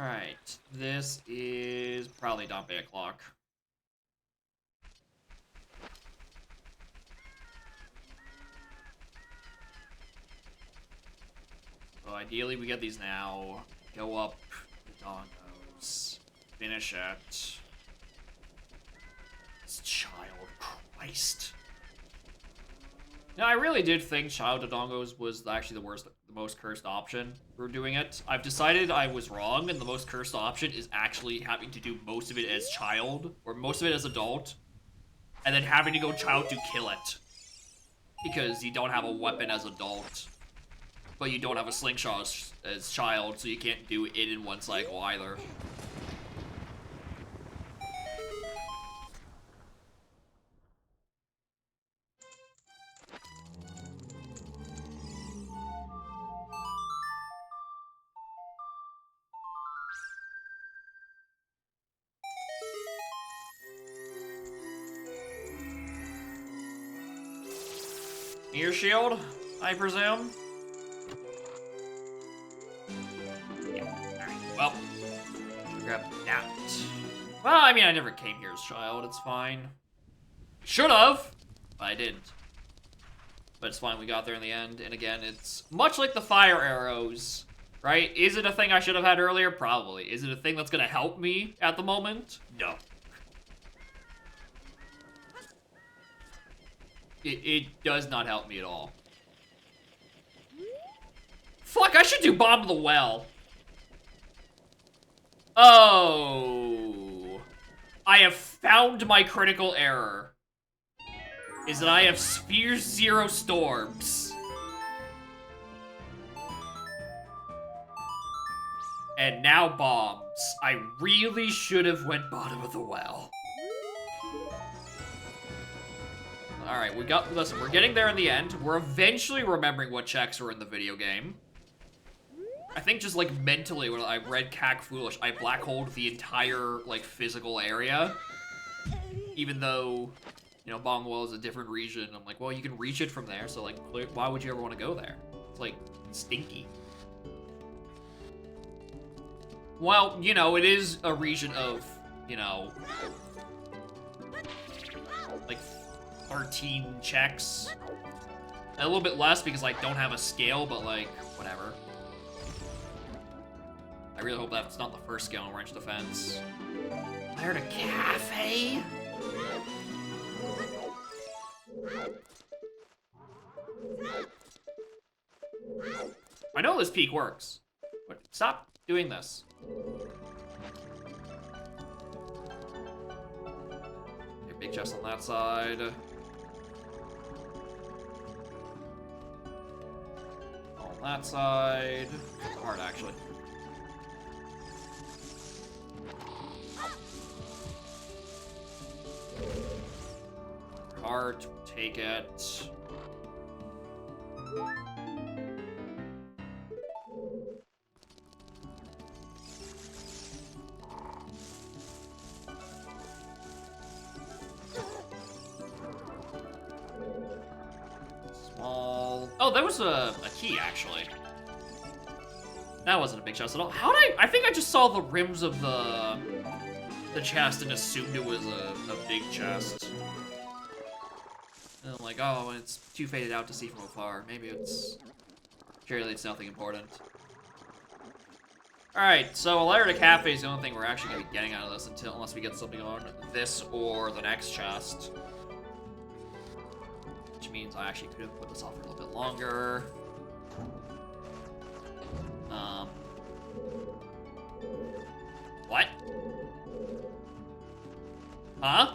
Alright, this is probably Dumpy O'Clock. So ideally we get these now, go up the dongos, finish it. This child, Christ. No, I really did think Child of Dongos was actually the most cursed option for doing it. I've decided I was wrong, and the most cursed option is actually having to do most of it as child, or most of it as adult, and then having to go child to kill it. Because you don't have a weapon as adult, but you don't have a slingshot as child, so you can't do it in one cycle either. Mirror Shield, I presume? Yeah, alright, well, grab that. Well, I mean, I never came here as child, it's fine. Should've, but I didn't. But it's fine, we got there in the end, and again, it's much like the fire arrows, right? Is it a thing I should have had earlier? Probably. Is it a thing that's gonna help me at the moment? No. It does not help me at all. Fuck, I should do Bomb of the Well. Oh. I have found my critical error. Is that I have Sphere Zero Storms. And now bombs. I really should have went Bottom of the Well. Alright, listen, we're getting there in the end. We're eventually remembering what checks were in the video game. I think just, like, mentally, when I read Cack Foolish, I black holed the entire, like, physical area. Even though, you know, Bomb Well is a different region. I'm like, well, you can reach it from there, so, like, why would you ever want to go there? It's, like, stinky. Well, you know, it is a region of, you know, like, 13 checks. A little bit less because I don't have a scale, but like, whatever. I really hope that's not the first scale in Range Defense. I heard a cafe? I know this peak works, but stop doing this. Okay, big chest on that side. On that side. Hard, actually. heart. We'll take it. Small. Oh, there was a key, actually. That wasn't a big chest at all. How did I think I just saw the rims of the chest and assumed it was a big chest. And I'm like, oh, it's too faded out to see from afar. Maybe surely it's nothing important. Alright, so a letter to cafe is the only thing we're actually going to be getting out of this unless we get something on this or the next chest. Which means I actually could have put this off for a little bit longer. What? Huh?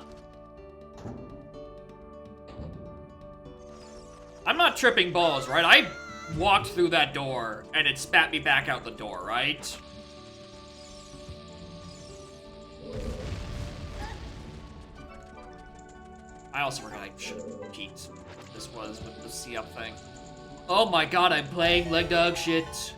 I'm not tripping balls, right? I walked through that door, and it spat me back out the door, right? I also forgot I should have peeked what this was with the C-up thing. Oh my god, I'm playing like dog shit.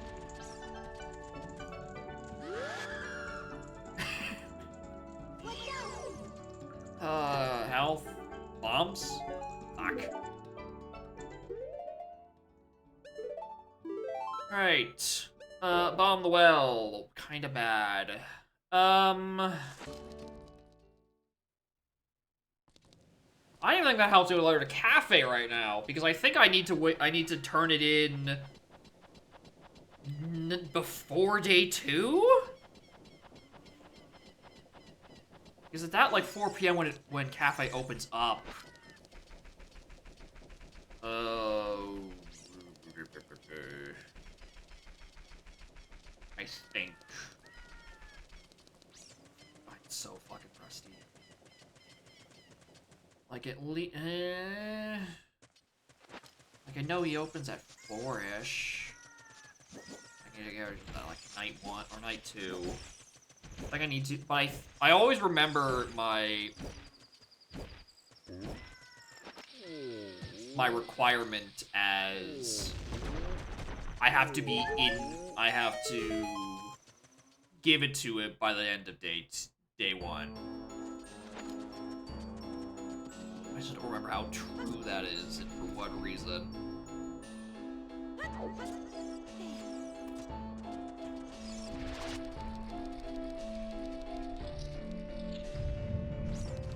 Health? Bombs? Fuck. Alright. Bomb the well. Kinda bad. I don't even think that helps with a letter to cafe right now, because I think I need to wait. I need to turn it in before day 2. Is it that like 4 p.m. when cafe opens up? Oh, I think. I'm so fucking crusty. Like at least, like I know he opens at 4-ish. I need to go to like night 1 or night 2. Like I need to, but I always remember my requirement as I have to give it to it by the end of day 1. I just don't remember how true that is and for what reason.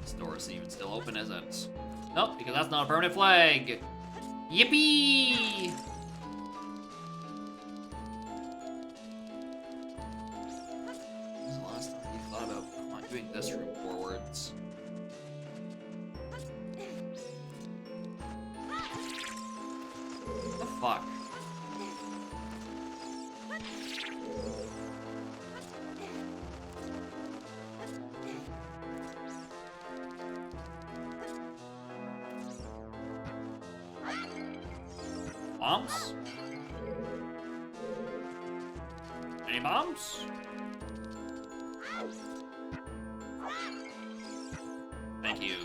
This door isn't even still open, is it? Nope, because that's not a permanent flag. Yippee! When was the last time you thought about doing this room forwards? What the fuck? Bombs? Any bombs? Thank you.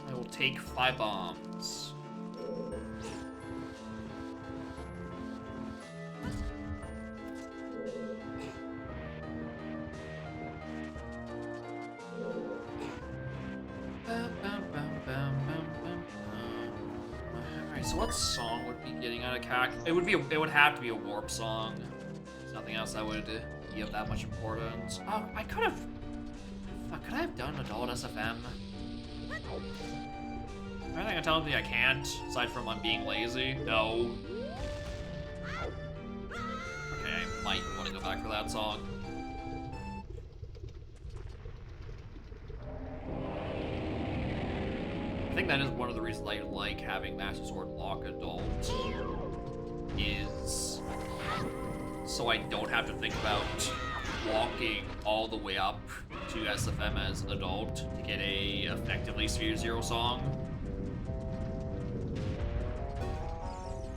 I will take 5 bombs. So what song would be getting out of CAC? It would have to be a warp song. There's nothing else that would be of that much importance. Oh, I could have. Could I have done adult SFM? Anything I'm telling me I can't, aside from I'm being lazy? No. Okay, I might want to go back for that song. I think that is one of the reasons I like having Master Sword lock adult, is so I don't have to think about walking all the way up to SFM as adult to get a effectively Sphere Zero song.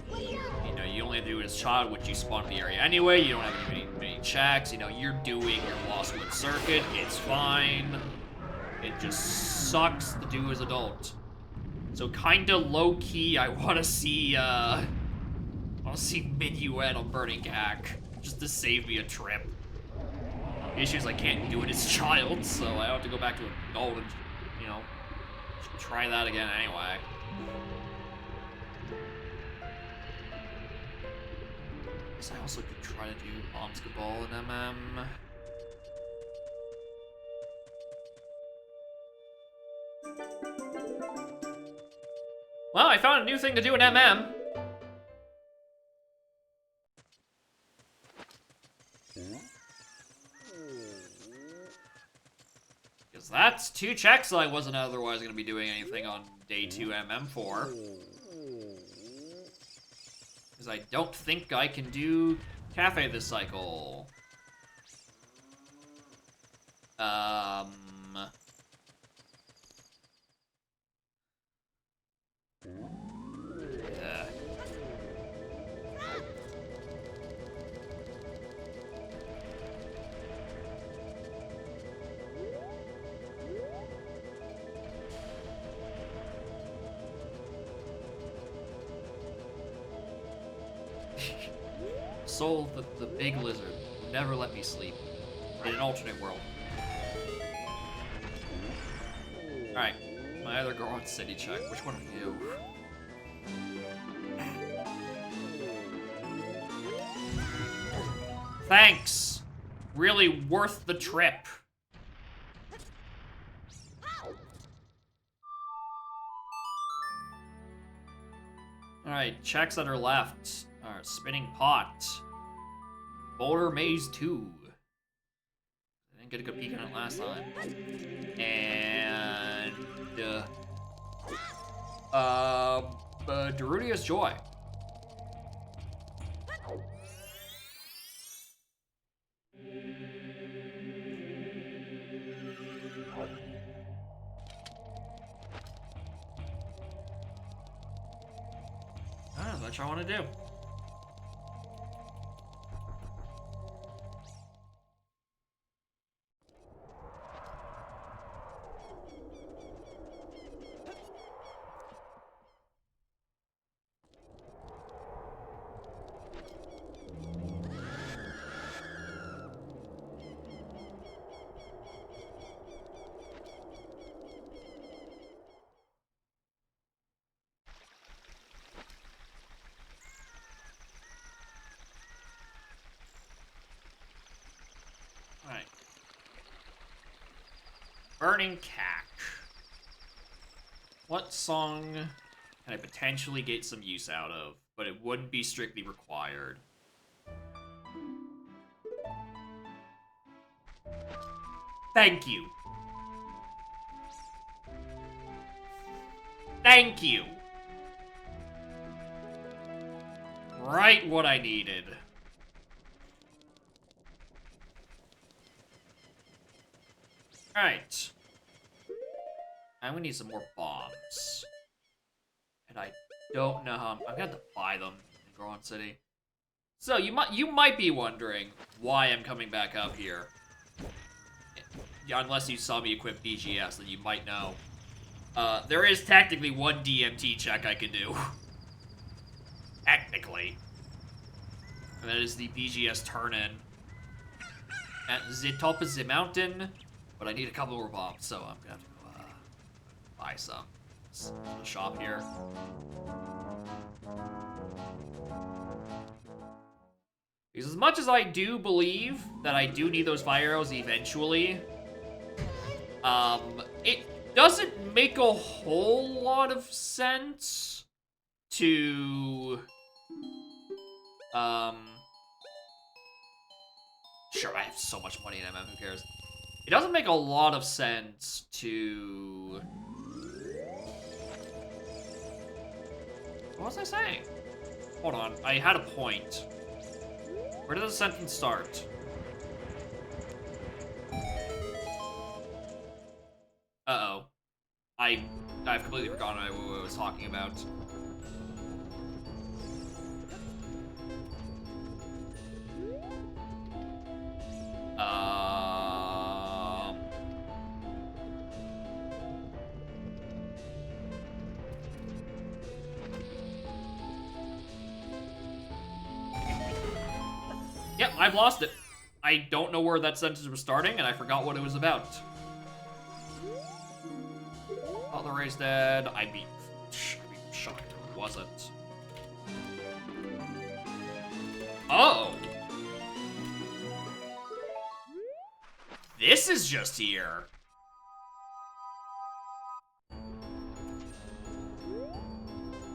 You know, you only have to do it as child, which you spawn in the area anyway. You don't have to do many checks. You know, you're doing your Lost Wood circuit. It's fine. It just sucks to do as adult. So kinda low-key, I wanna see Minuet on Burning Cack, just to save me a trip. The issue is I can't do it as a child, so I have to go back to an adult and, you know, try that again anyway. So I also could try to do Basketball and MM. Well, I found a new thing to do in MM. Because that's 2 checks I wasn't otherwise going to be doing anything on day 2 MM for. Because I don't think I can do Cafe this cycle. Yeah. Soul, the big lizard, would never let me sleep. In an alternate world. Alright, my other girl on city check. Which one are you? Thanks! Really worth the trip. Alright, checks that are left are Spinning Pot, Boulder Maze 2. I didn't get a good peek on it last time. And Darudia's Joy. That's what I want to do. Alright. Burning Cack. What song can I potentially get some use out of, but it wouldn't be strictly required? Thank you. Thank you. Right what I needed. Alright. I'm gonna need some more bombs. And I don't know how I'm gonna have to buy them in Goron City. So you might be wondering why I'm coming back up here. Yeah, unless you saw me equip BGS, then you might know. There is technically one DMT check I can do. Technically. And that is the BGS turn-in. At the top of the mountain. But I need a couple more bombs, so I'm gonna have to go, buy some. Let's go to the shop here. Because as much as I do believe that I do need those fire arrows eventually, it doesn't make a whole lot of sense to, sure, I have so much money in MM, who cares? It doesn't make a lot of sense to... What was I saying? Hold on, I had a point. Where did the sentence start? Uh-oh. I've completely forgotten what I was talking about. Yep, I've lost it. I don't know where that sentence was starting, and I forgot what it was about. Butler Ray's dead. I'd be shocked if it wasn't. Oh! This is just here.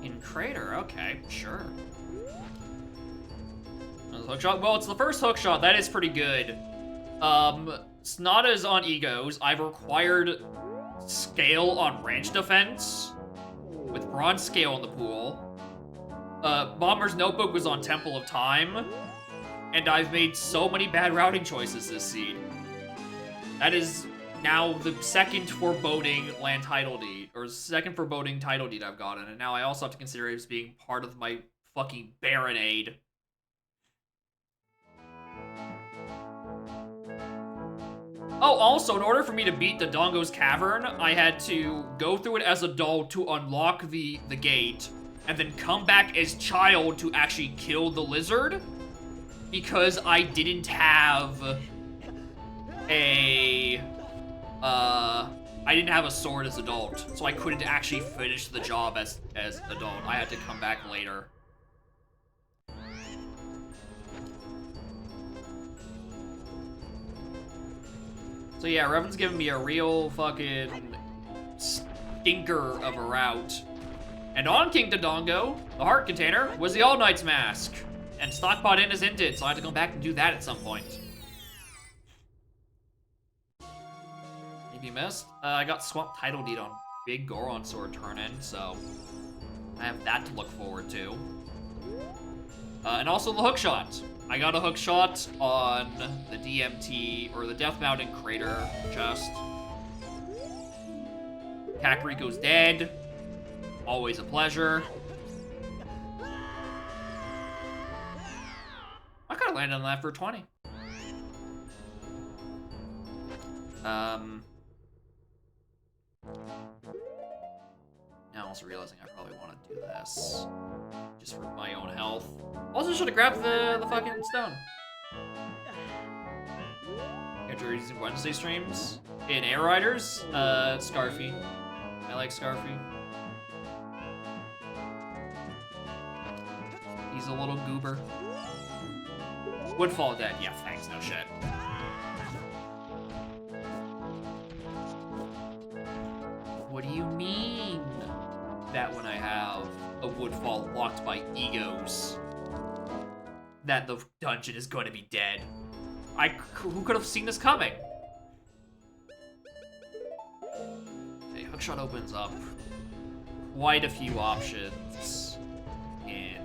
In Crater, okay, sure. Hookshot? Well, it's the first hookshot. That is pretty good. Snada's on Egos. I've required scale on range defense with bronze scale in the pool. Bomber's Notebook was on Temple of Time, and I've made so many bad routing choices this seed. That is now the second foreboding land title deed, or second foreboding title deed I've gotten, and now I also have to consider it as being part of my fucking Baronade. Oh, also, in order for me to beat the Dongo's Cavern, I had to go through it as adult to unlock the gate, and then come back as child to actually kill the lizard, because I didn't have a sword as adult, so I couldn't actually finish the job as adult. I had to come back later. So yeah, Revan's giving me a real fucking stinker of a route. And on King Dodongo, the heart container was the All Knight's Mask. And Stockpot Inn is ended, so I have to go back and do that at some point. Maybe missed? I got Swamp Title Deed on Big Goron Sword turn-in, so I have that to look forward to. And also the hookshot. I got a hookshot on the DMT, or the Death Mountain Crater chest. Kakariko's dead. Always a pleasure. I could've landed on that for 20. Now I'm also realizing I probably want to do this. Just for my own health. Also should have grabbed the fucking stone. After using Wednesday streams. In Air Riders, Scarfy. I like Scarfy. He's a little goober. Woodfall dead. Yeah, thanks, no shit. What do you mean that when I have a Woodfall locked by Egos, that the dungeon is going to be dead? Who could have seen this coming? Okay, Hookshot opens up quite a few options in...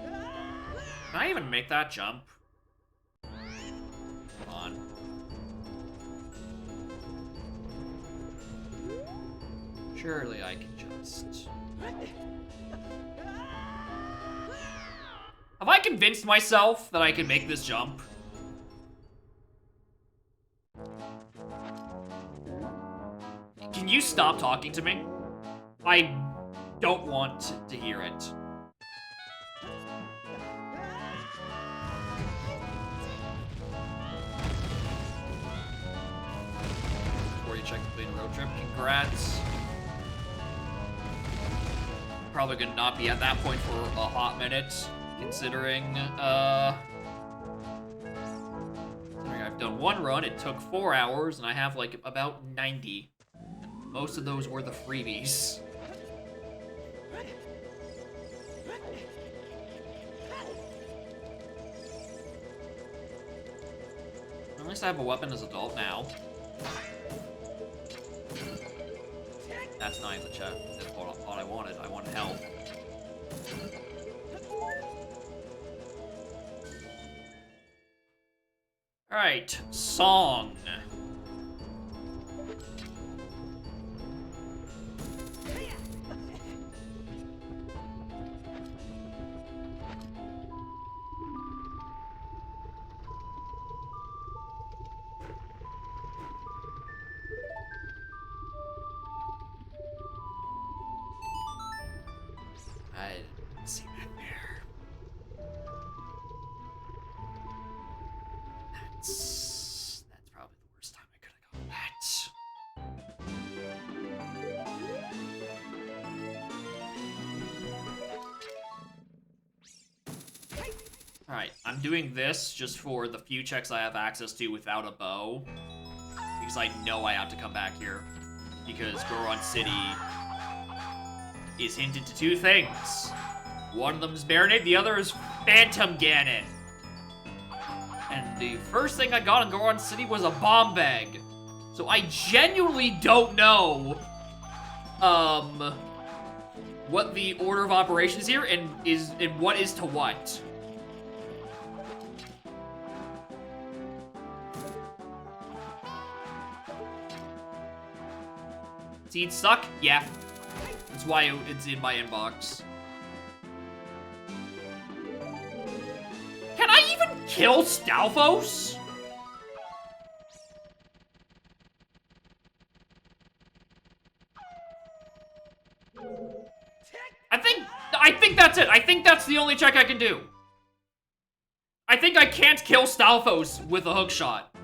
Can I even make that jump? Come on. Surely I can just... Have I convinced myself that I can make this jump? Can you stop talking to me? I don't want to hear it. Before you check the plane road trip, congrats. Probably gonna not be at that point for a hot minute, considering I've done one run, it took 4 hours, and I have like about 90. Most of those were the freebies. At least I have a weapon as adult now. That's not even the check. That's what I wanted. I wanted health. Alright, song. I didn't see that there. Alright, I'm doing this just for the few checks I have access to without a bow. Because I know I have to come back here. Because Goron City is hinted to two things. One of them is Baronade, the other is Phantom Ganon. And the first thing I got in Goron City was a bomb bag. So I genuinely don't know, what the order of operations here and what is to what. Seeds suck? Yeah. That's why it's in my inbox. Can I even kill Stalfos? I think that's it. I think that's the only check I can do. I think I can't kill Stalfos with a hook shot.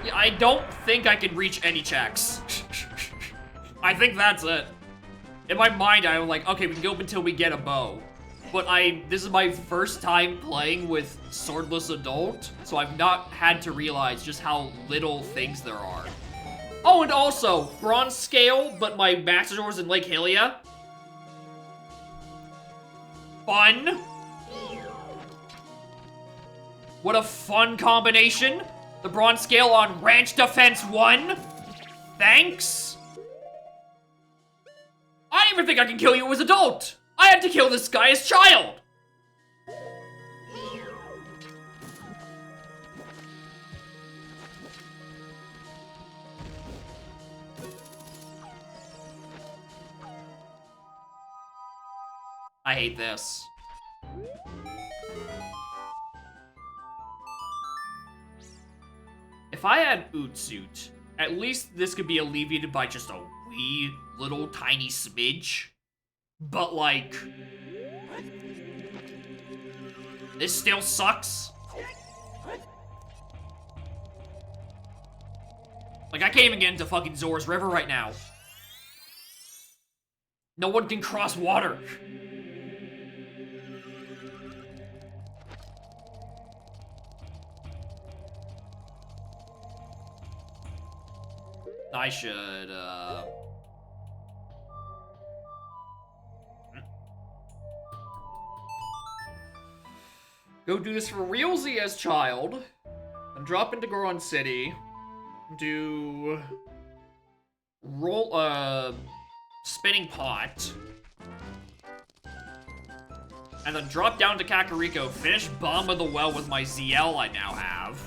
Yeah, I don't think I can reach any checks. I think that's it. In my mind, I'm like, okay, we can go up until we get a bow. But this is my first time playing with Swordless Adult, so I've not had to realize just how little things there are. Oh, and also, bronze scale, but my Master Sword's in Lake Hylia. Fun. What a fun combination. The bronze scale on Ranch Defense 1. Thanks. I don't even think I can kill you as adult. I had to kill this guy as child! I hate this. If I had Ootsuit, at least this could be alleviated by just a wee little tiny smidge. But, like, this still sucks. Like, I can't even get into fucking Zora's River right now. No one can cross water. I should, go do this for realsy as child, and drop into Goron City, do roll spinning pot, and then drop down to Kakariko, finish Bomb of the Well with my ZL I now have.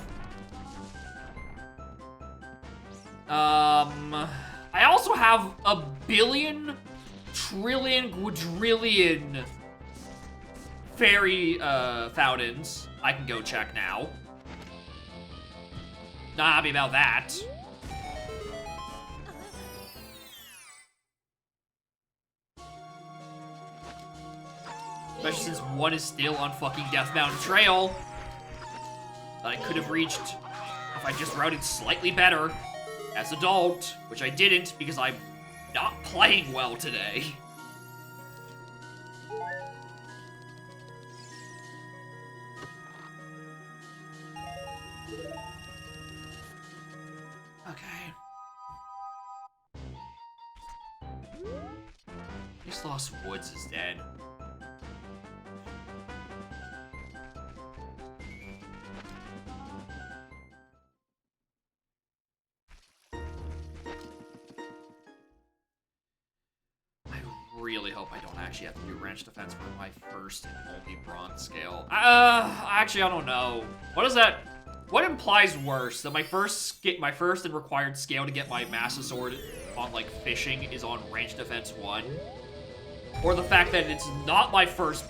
I also have a billion, trillion, quadrillion fairy fountains I can go check now. Not happy about that. Especially since one is still on fucking Death Mountain Trail that I could have reached if I just routed slightly better as adult, which I didn't because I'm not playing well today. Okay. East Lost Woods is dead. I really hope I don't actually have to do Ranch Defense for my first and only bronze scale. Actually, I don't know. What is that? What implies worse? That my first and required scale to get my Master Sword on, like, fishing is on Range Defense 1? Or the fact that it's not my first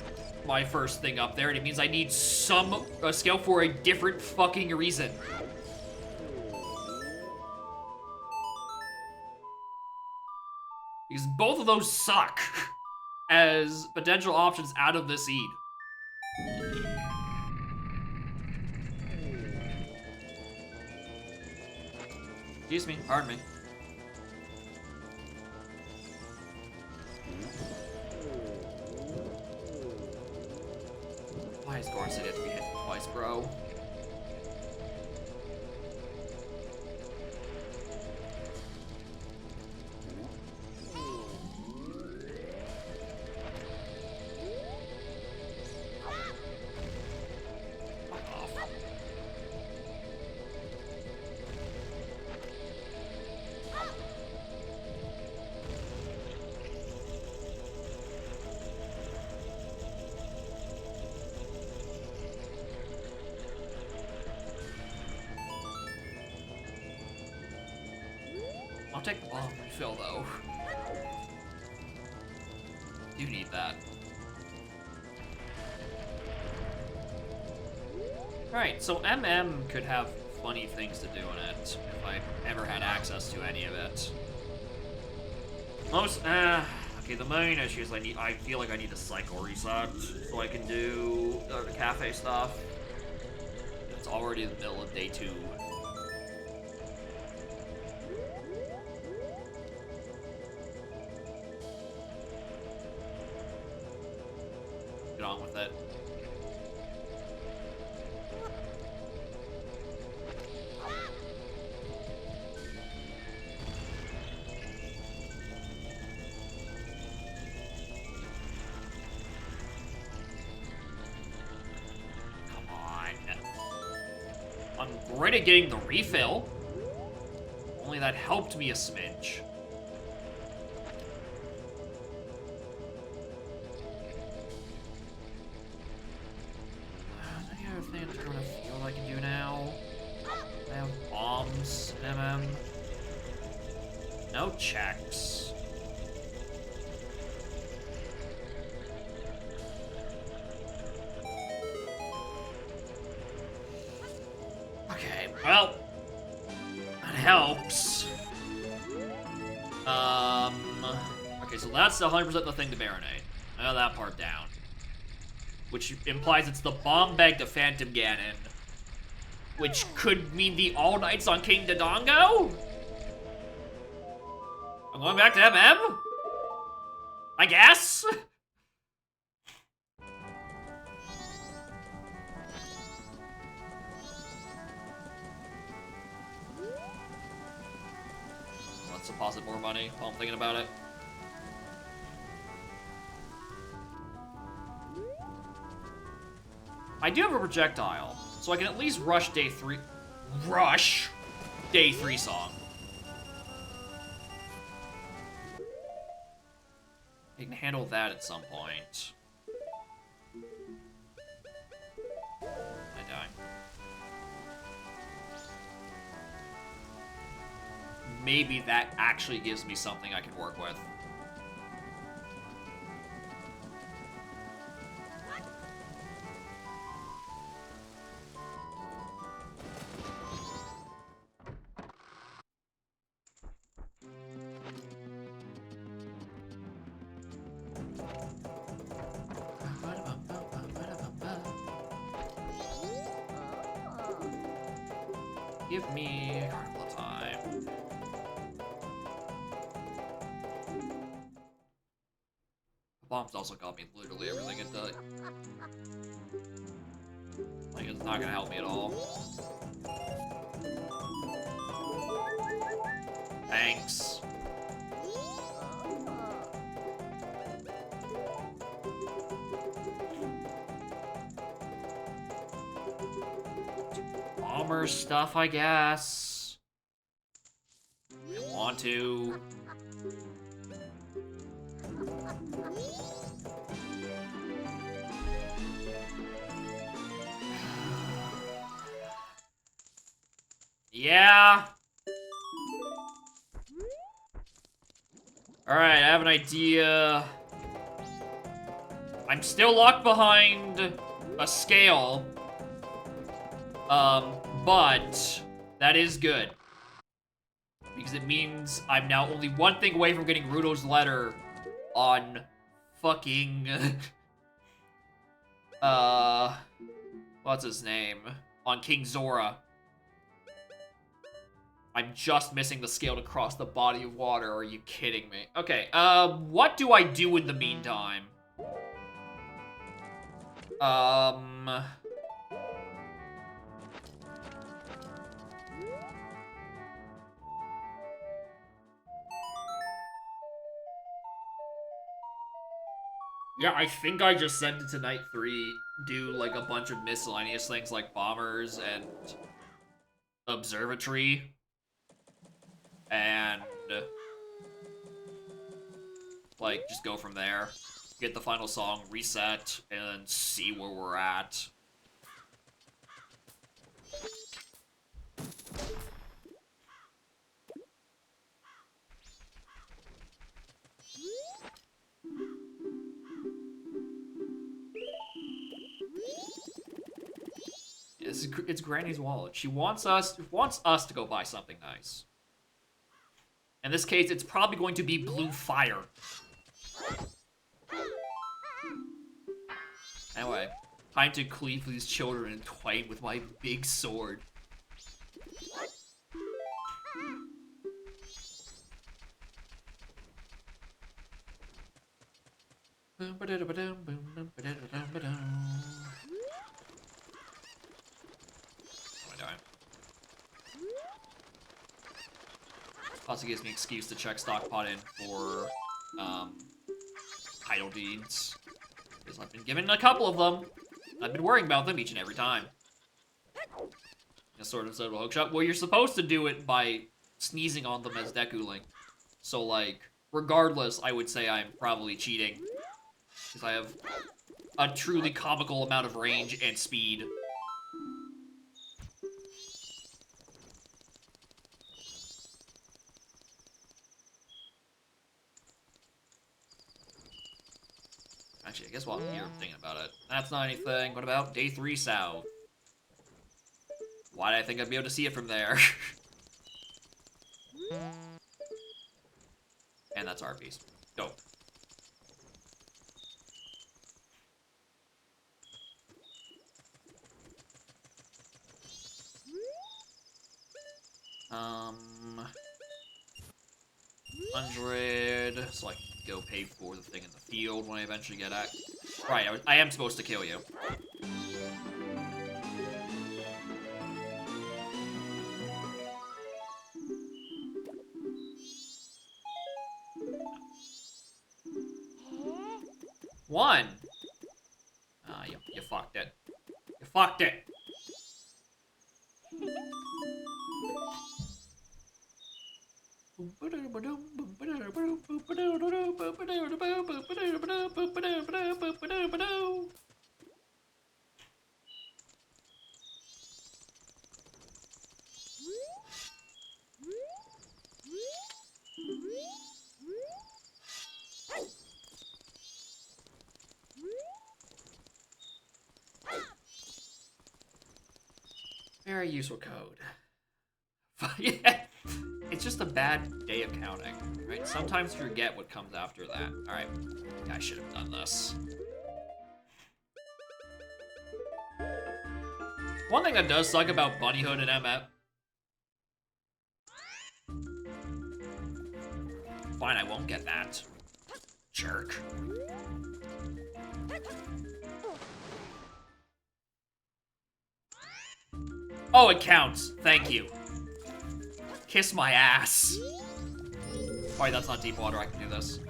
thing up there, and it means I need some scale for a different fucking reason. Because both of those suck as potential options out of the seed. Excuse me, pardon me. Why is Goron City have to be hit twice, bro? I'll take the bomb refill, though. Do need that. Alright, so MM could have funny things to do in it, if I ever had access to any of it. Okay, the main issue is I feel like I need a cycle reset, so I can do the cafe stuff. It's already the middle of day 2. Get on with it. Come on. I'm great at getting the refill. Only that helped me a smidge. I can do now. I have bombs, MM. No checks. Okay, well, that helps. Okay, so that's 100% the thing to marinate. I got that part down. Which implies it's the bomb bag to Phantom Ganon. Which could mean the All Knights on King Dodongo? I'm going back to MM? I guess? Let's deposit more money while I'm thinking about it. I do have a projectile, so I can at least rush day 3. Rush day 3 song. I can handle that at some point. I die. Maybe that actually gives me something I can work with. Give me a couple of time. The bomb's also got me literally everything it does. Like, it's not gonna help me at all. Thanks. Bomber stuff, I guess. I want to. Yeah. Alright, I have an idea. I'm still locked behind a scale. But that is good. Because it means I'm now only one thing away from getting Rudo's letter on fucking... what's his name? On King Zora. I'm just missing the scale to cross the body of water. Are you kidding me? Okay, what do I do in the meantime? Um... Yeah, I think I just sent it to Night 3, do, like, a bunch of miscellaneous things like bombers and observatory, and, like, just go from there. Get the final song, reset, and see where we're at. It's Granny's wallet. She wants us to go buy something nice. In this case, it's probably going to be blue fire. Anyway, time to cleave these children and twain with my big sword. Also gives me an excuse to check stockpot in for title deeds. Because I've been given a couple of them. I've been worrying about them each and every time. A sword instead of a hookshot. Well, you're supposed to do it by sneezing on them as Deku-Link. So, like, regardless, I would say I'm probably cheating. Because I have a truly comical amount of range and speed. Actually, I guess while I'm here, I'm thinking about it. That's not anything. What about Day 3 South? Why did I think I'd be able to see it from there? And that's our piece. Dope. Um... 100, so I can go pay for the thing in the field when I eventually get at. Right, I am supposed to kill you. One! Ah, you fucked it. You fucked it! Very useful code. Yeah. It's just a bad day of counting, right? Sometimes you forget what comes after that. Alright, I should have done this. One thing that does suck about Bunnyhood and MF. Fine, I won't get that. Jerk. Oh, it counts. Thank you. Kiss my ass. Alright, that's not deep water. I can do this.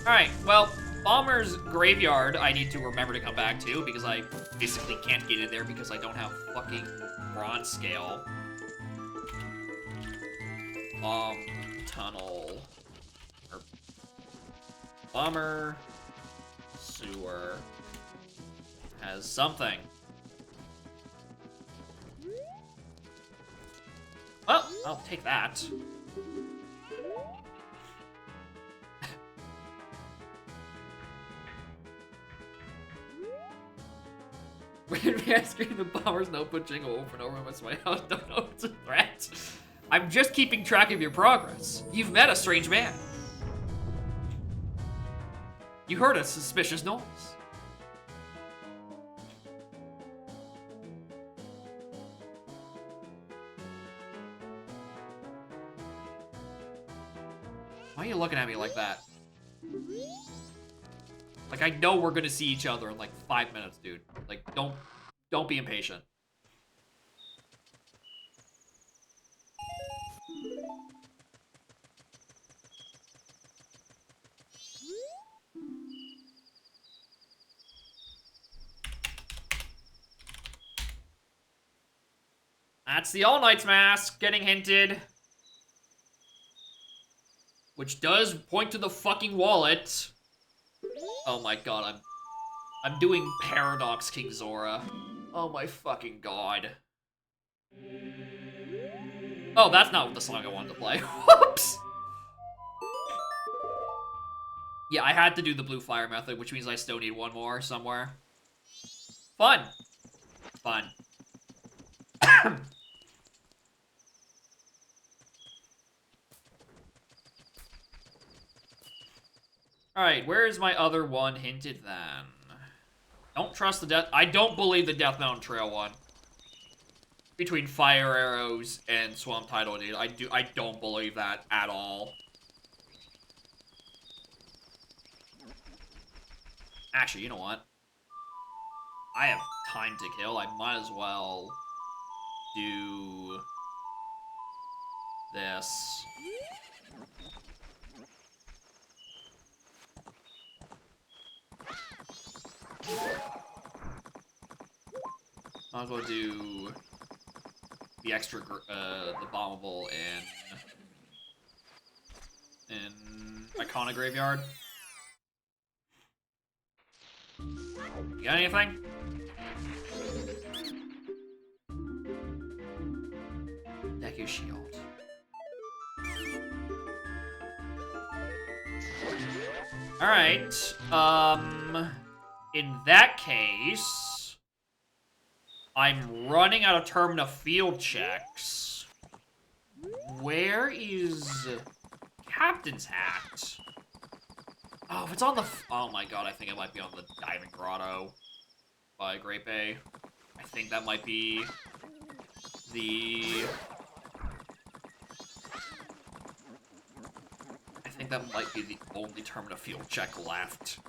Alright, well, Bomber's Graveyard I need to remember to come back to because I basically can't get in there because I don't have fucking bronze scale. Tunnel. Or Bomber Sewer has something. Well, I'll take that. When we screen the Bomber's notebook jingle over and over in my house, don't know it's a threat. I'm just keeping track of your progress. You've met a strange man. You heard a suspicious noise. Why are you looking at me like that? Like, I know we're gonna see each other in, like, 5 minutes, dude. Like, don't be impatient. That's the All Knight's mask getting hinted. Which does point to the fucking wallet. Oh my god, I'm doing Paradox King Zora. Oh my fucking god. Oh, that's not the song I wanted to play. Whoops! Yeah, I had to do the blue fire method, which means I still need one more somewhere. Fun. Fun. Alright, where's my other one hinted then? Don't trust the death. I don't believe the Death Mountain Trail one. Between fire arrows and swamp tidal, dude. I don't believe that at all. Actually, you know what? I have time to kill. I might as well do this. Might as well do the extra, the bombable in Icona Graveyard. You got anything? Deku Shield. Alright, in that case, I'm running out of Termina field checks. Where is Captain's Hat? Oh, if it's on the... Oh my god, I think it might be on the Diamond Grotto by Great Bay. I think that might be the... I think that might be the only Termina field check left.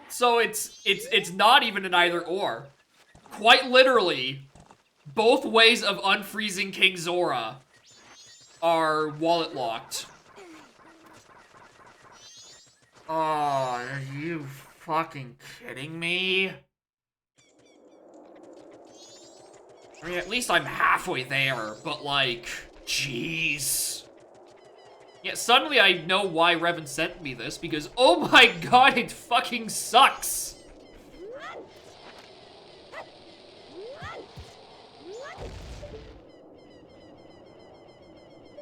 So it's not even an either or. Quite literally, both ways of unfreezing King Zora are wallet locked. Oh, are you fucking kidding me? I mean, at least I'm halfway there, but like, jeez. Yeah, suddenly I know why Revan sent me this, because oh my god, it fucking sucks!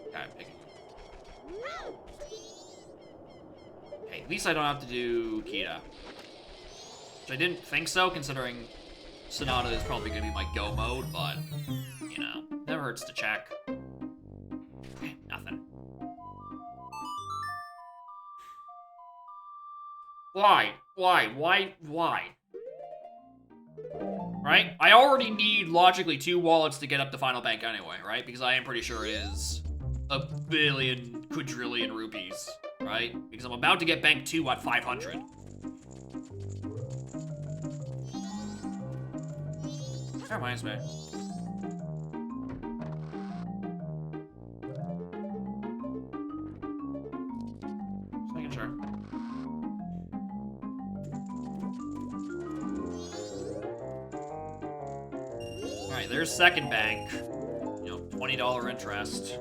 Okay, I'm picking. Okay, at least I don't have to do Kita. Which I didn't think so, considering Sonata is probably gonna be my go mode, but, you know, never hurts to check. Okay, nothing. Why? Right? I already need, logically, 2 wallets to get up to Final Bank anyway, right? Because I am pretty sure it is a billion, quadrillion rupees, right? Because I'm about to get Bank 2 at 500. That reminds me. Just making sure. Alright, there's second bank. You know, $20 interest.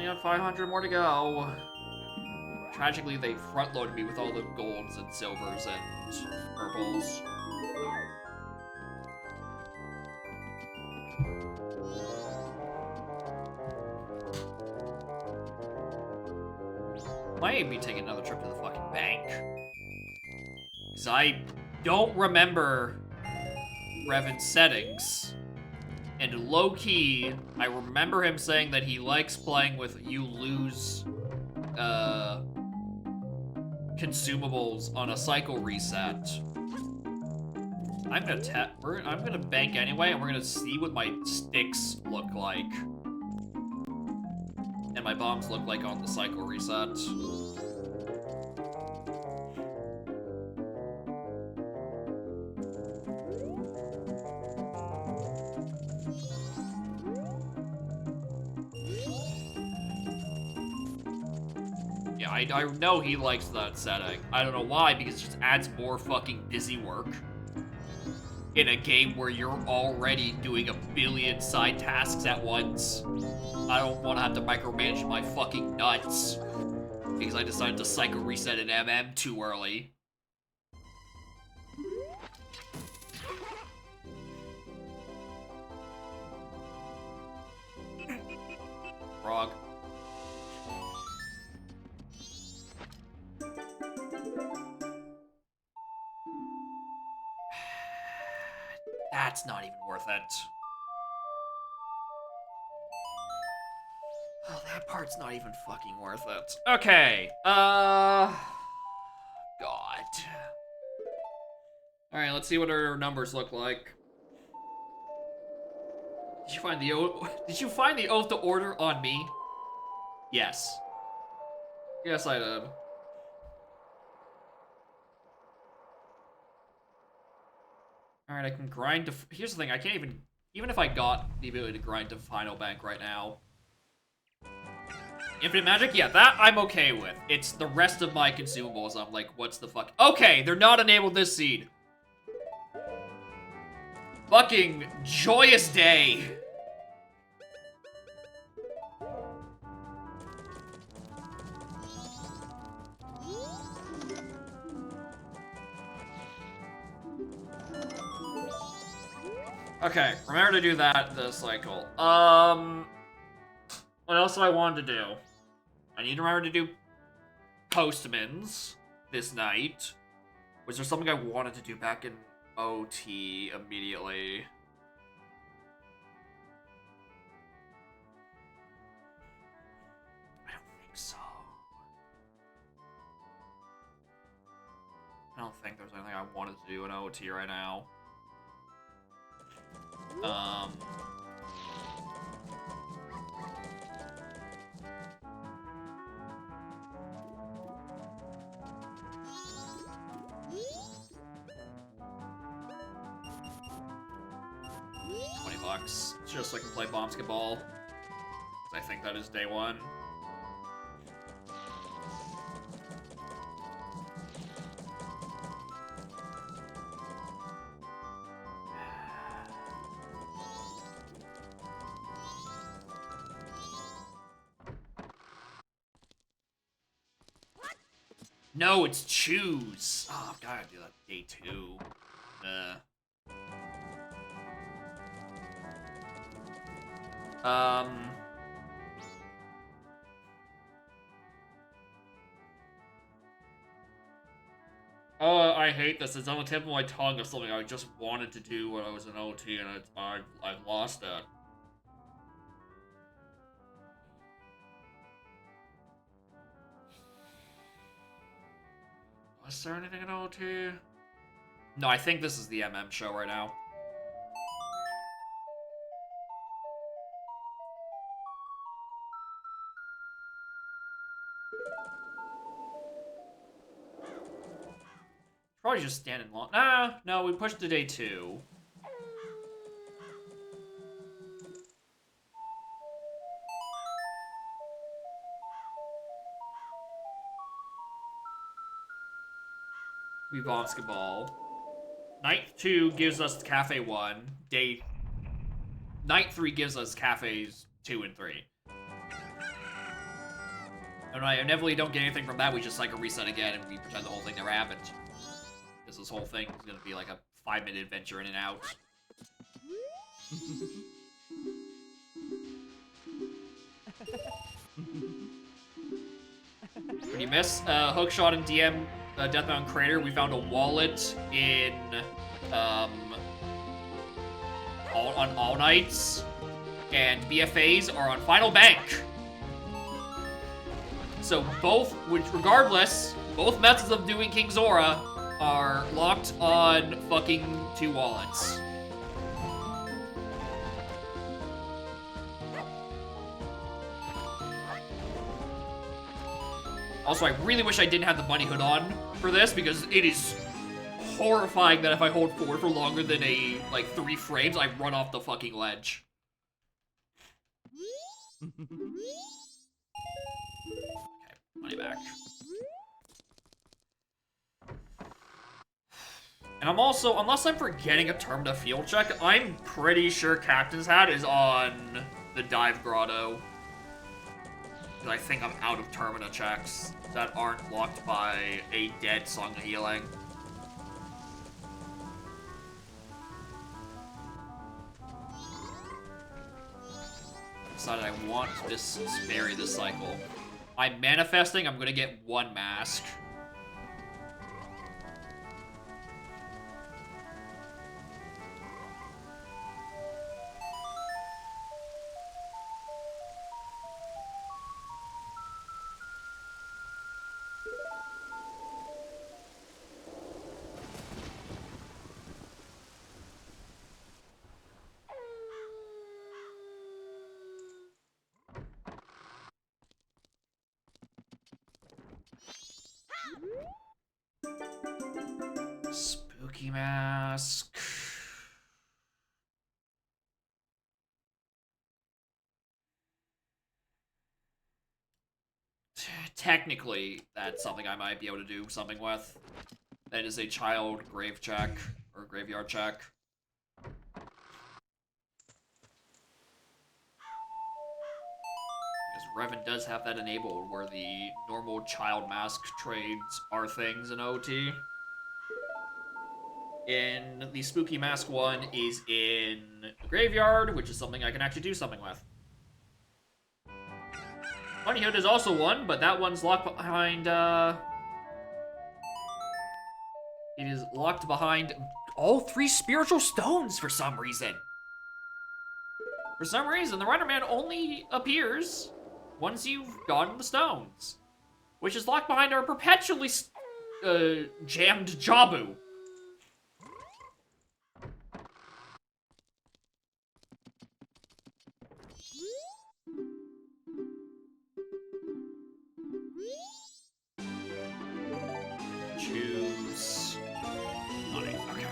got 500 more to go. Tragically, they front-loaded me with all the golds and silvers and purples. Might be taking another trip to the fucking bank. Because I don't remember Revan's settings. And low-key, I remember him saying that he likes playing with you lose consumables on a cycle reset. I'm gonna bank anyway, and we're gonna see what my sticks look like. And my bombs look like on the cycle reset. Yeah, I know he likes that setting. I don't know why, because it just adds more fucking busy work. In a game where you're already doing a billion side tasks at once. I don't want to have to micromanage my fucking nuts. Because I decided to cycle reset an MM too early. Frog. That's not even worth it. Oh, that part's not even fucking worth it. Okay, God. Alright, let's see what our numbers look like. Did you find the oath to order on me? Yes. Yes, I did. Alright, I can grind to... Here's the thing, I can't even if I got the ability to grind to Final Bank right now. Infinite Magic? Yeah, that I'm okay with. It's the rest of my consumables. I'm like, what's the fuck? Okay, they're not enabled this seed. Fucking joyous day. Okay, remember to do that this cycle. What else do I want to do? I need to remember to do Postman's this night. Was there something I wanted to do back in OT immediately? I don't think so. I don't think there's anything I wanted to do in OT right now. 20 bucks. Just so I can play basketball. I think that is day one. No, it's choose. Oh, I've gotta do that day two. Oh, I hate this. It's on the tip of my tongue of something I just wanted to do when I was in OT, and I've lost it. Was there anything in OT? No, I think this is the MM show right now. Probably just standing long. No, we pushed to day two. We basketball. Night 2 gives us Cafe 1. Night 3 gives us Cafes 2 and 3. And I inevitably don't get anything from that, we just cycle reset again and we pretend the whole thing never happened. Because this whole thing is gonna be like a 5-minute adventure in and out. When you miss Hookshot and DM Deathbound Crater, we found a wallet in on All Nights, and BFAs are on Final Bank. So both, regardless, both methods of doing King Zora are locked on fucking 2 wallets. Also, I really wish I didn't have the bunny hood on for this, because it is horrifying that if I hold forward for longer than like 3 frames, I run off the fucking ledge. Okay, money back. And I'm also, unless I'm forgetting a term to field check, I'm pretty sure Captain's Hat is on the Dive Grotto. Because I think I'm out of Termina checks that aren't locked by a dead Song of Healing. Decided I want to just bury this cycle. I'm manifesting I'm gonna get 1 mask. Spooky mask. Technically, that's something I might be able to do something with. That is a child grave check, or graveyard check. Because Revan does have that enabled, where the normal child mask trades are things in OT. In the Spooky Mask one is in the graveyard, which is something I can actually do something with. Bunny Hood is also one, but that one's locked behind, it is locked behind all 3 spiritual stones for some reason. For some reason, the Runner-Man only appears once you've gotten the stones, which is locked behind our perpetually jammed Jabu. Choose money. Okay.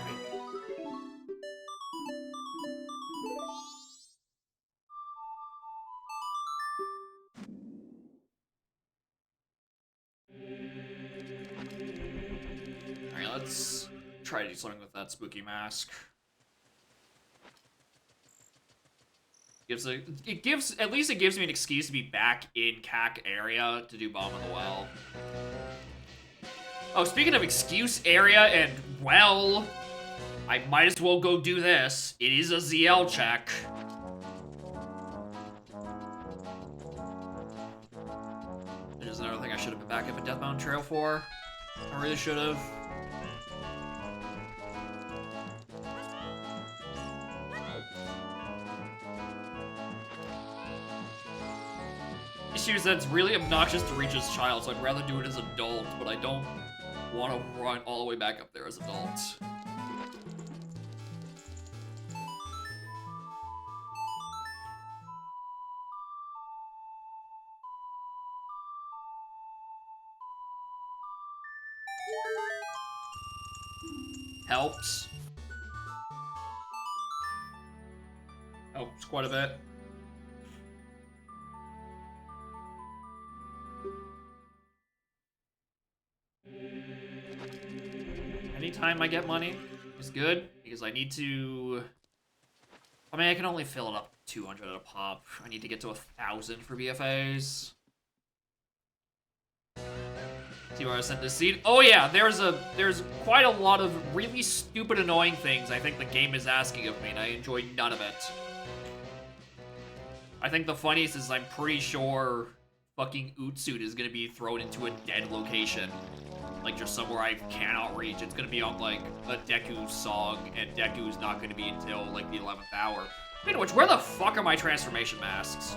Alright, let's try to do something with that spooky mask. At least it gives me an excuse to be back in CAC area to do Bomb in the Well. Oh, speaking of excuse area and well, I might as well go do this. It is a ZL check. There's another thing I should have been back up at Deathbound Trail for. I really should have. Issue is that it's really obnoxious to reach as child, so I'd rather do it as adult, but I don't want to run all the way back up there as adult. Helps. Helps quite a bit. Anytime I get money is good, because I need to... I mean, I can only fill it up 200 at a pop. I need to get to 1,000 for BFAs. See where I sent this seed? Oh yeah, there's quite a lot of really stupid, annoying things I think the game is asking of me, and I enjoy none of it. I think the funniest is I'm pretty sure fucking Ootsuit is gonna be thrown into a dead location. Like, just somewhere I cannot reach. It's gonna be on, like, a Deku song, and Deku's not gonna be until, like, the 11th hour. Speaking of which, where the fuck are my transformation masks?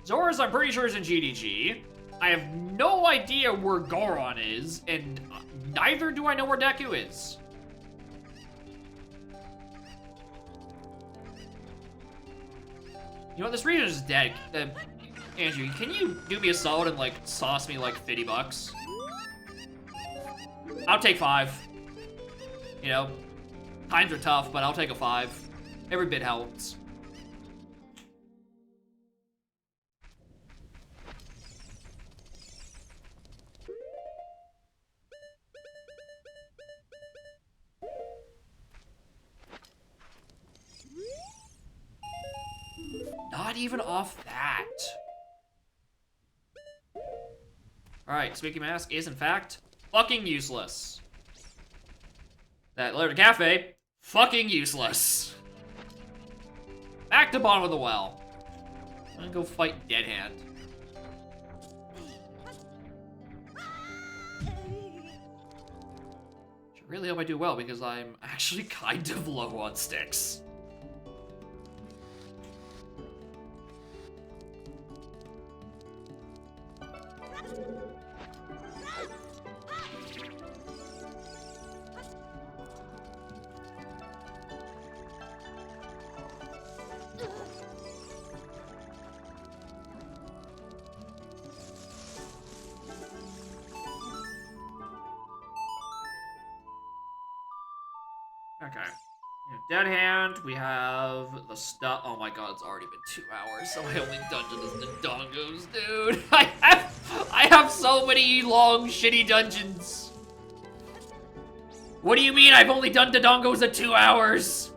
Zora's, I'm pretty sure, is in GDG. I have no idea where Goron is, and neither do I know where Deku is. You know what, this region is dead. Andrew, can you do me a solid and, like, sauce me, like, 50 bucks? I'll take 5. You know, times are tough, but I'll take a 5. Every bit helps. Not even off that. Alright, Squeaky Mask is, in fact, fucking useless. That letter to Cafe, fucking useless. Back to bottom of the well. I'm gonna go fight Dead Hand. I really hope I do well, because I'm actually kind of low on sticks. Okay. We have Dead Hand, we have the stuff. Oh my god, it's already been 2 hours, so my only dungeon is the Dongos, dude. I have so many long, shitty dungeons. What do you mean I've only done Dodongos at 2 hours?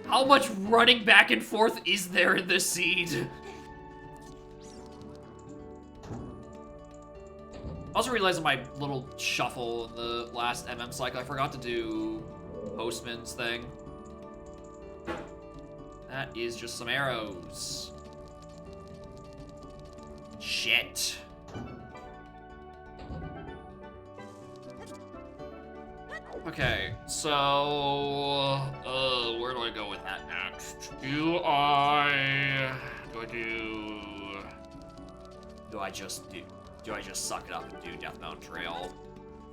How much running back and forth is there in this seed? I also realized in my little shuffle in the last MM cycle, I forgot to do Postman's thing. That is just some arrows. Shit. Okay, so where do I go with that next? Do I just suck it up and do Death Mountain Trail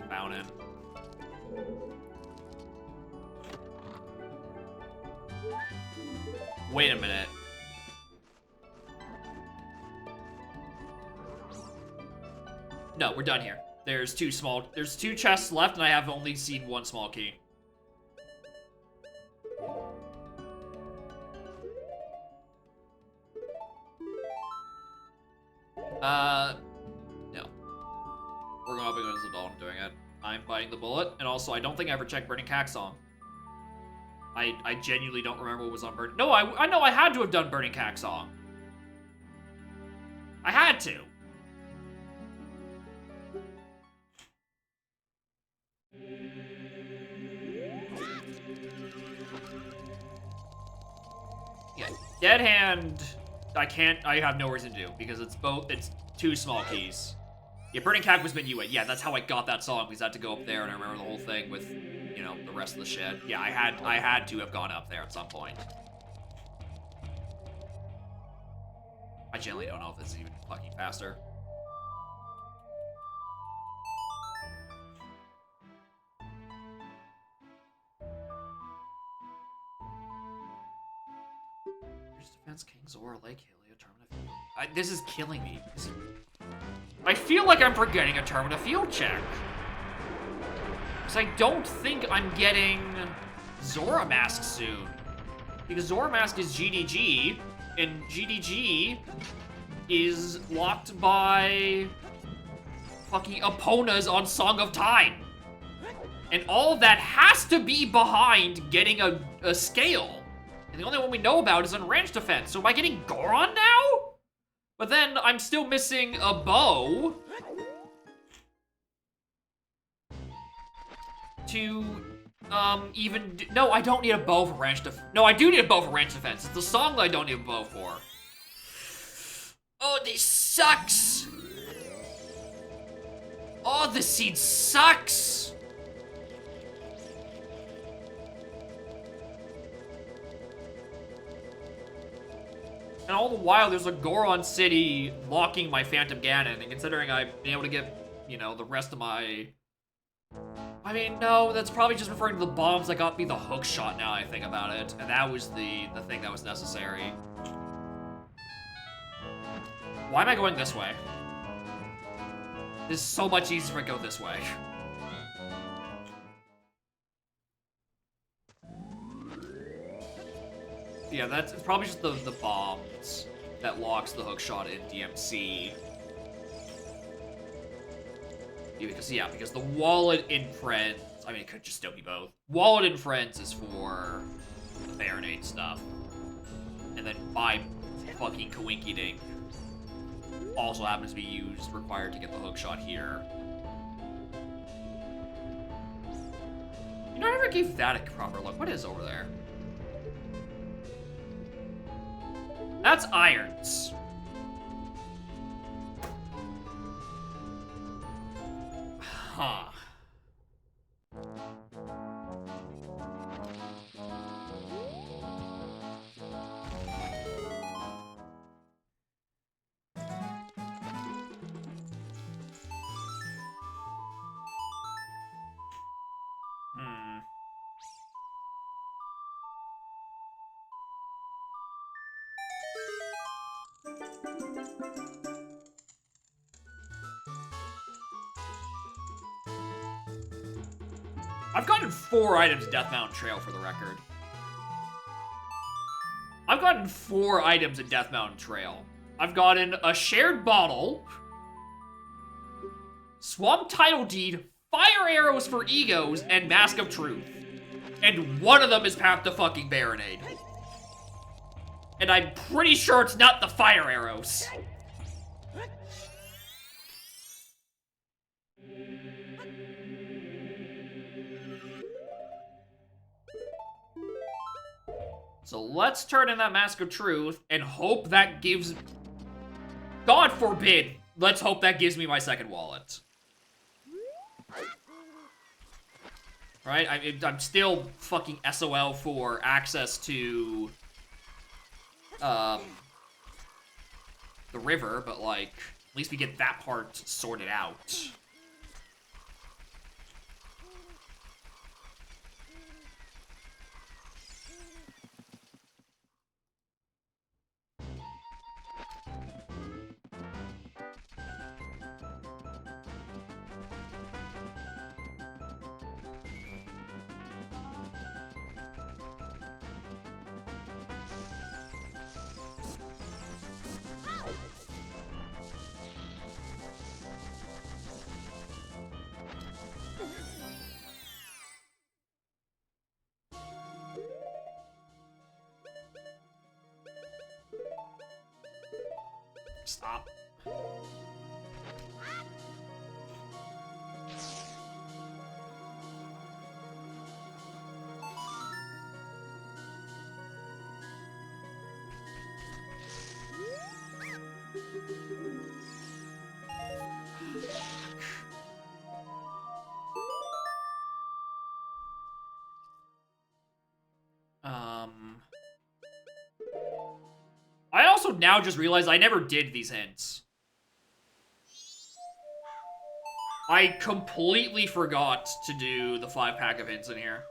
Mountain? Wait a minute. No, we're done here. There's two chests left, and I have only seen one small key. No. We're going up against the Dalton doing it. I'm biting the bullet, and also I don't think I ever checked Burning Cack song. I genuinely don't remember what was on Burning. No, I know I had to have done Burning Cack song. I had to. Yeah, Dead Hand, I have no reason to do, because it's two small keys. Yeah, Burning Cack was Minuet. Yeah, that's how I got that song, because I had to go up there, and I remember the whole thing with, you know, the rest of the shit. Yeah, I had to have gone up there at some point. I genuinely don't know if this is even fucking faster. Defense, King Zora, Lake Hylia, Termina Field. This is killing me. I feel like I'm forgetting a Termina Field check. Because I don't think I'm getting Zora Mask soon. Because Zora Mask is GDG, and GDG is locked by fucking Epona's on Song of Time. And all of that has to be behind getting a scale. And the only one we know about is on ranch defense. So am I getting Goron now? But then I'm still missing a bow. To, no, I don't need a bow for ranch defense. No, I do need a bow for ranch defense. It's the song that I don't need a bow for. Oh, this sucks. Oh, this seed sucks. And all the while, there's a Goron city blocking my Phantom Ganon, and considering I've been able to get, you know, the rest of my... I mean, no, that's probably just referring to the bombs that got me the hook shot now I think about it. And that was the thing that was necessary. Why am I going this way? This is so much easier if I go this way. Yeah, that's probably just the bombs that locks the hookshot in DMC. Yeah, because the wallet in Friends, I mean, it could just still be both. Wallet in Friends is for the Baronade stuff. And then by fucking Coinkydink also happens to be required to get the hookshot here. You know, I never gave that a proper look. What is over there? That's irons. Huh. I've gotten 4 items at Death Mountain Trail for the record. I've gotten 4 items at Death Mountain Trail. I've gotten a shared bottle, Swamp Title Deed, Fire Arrows for Egos, and Mask of Truth. And one of them is Path to fucking Baronade. And I'm pretty sure it's not the Fire Arrows. So let's turn in that Mask of Truth and hope that gives... God forbid, let's hope that gives me my second wallet. Right? I'm still fucking SOL for access to... the river, but like, at least we get that part sorted out. Stop. I also now just realized I never did these hints. I completely forgot to do the 5-pack of hints in here.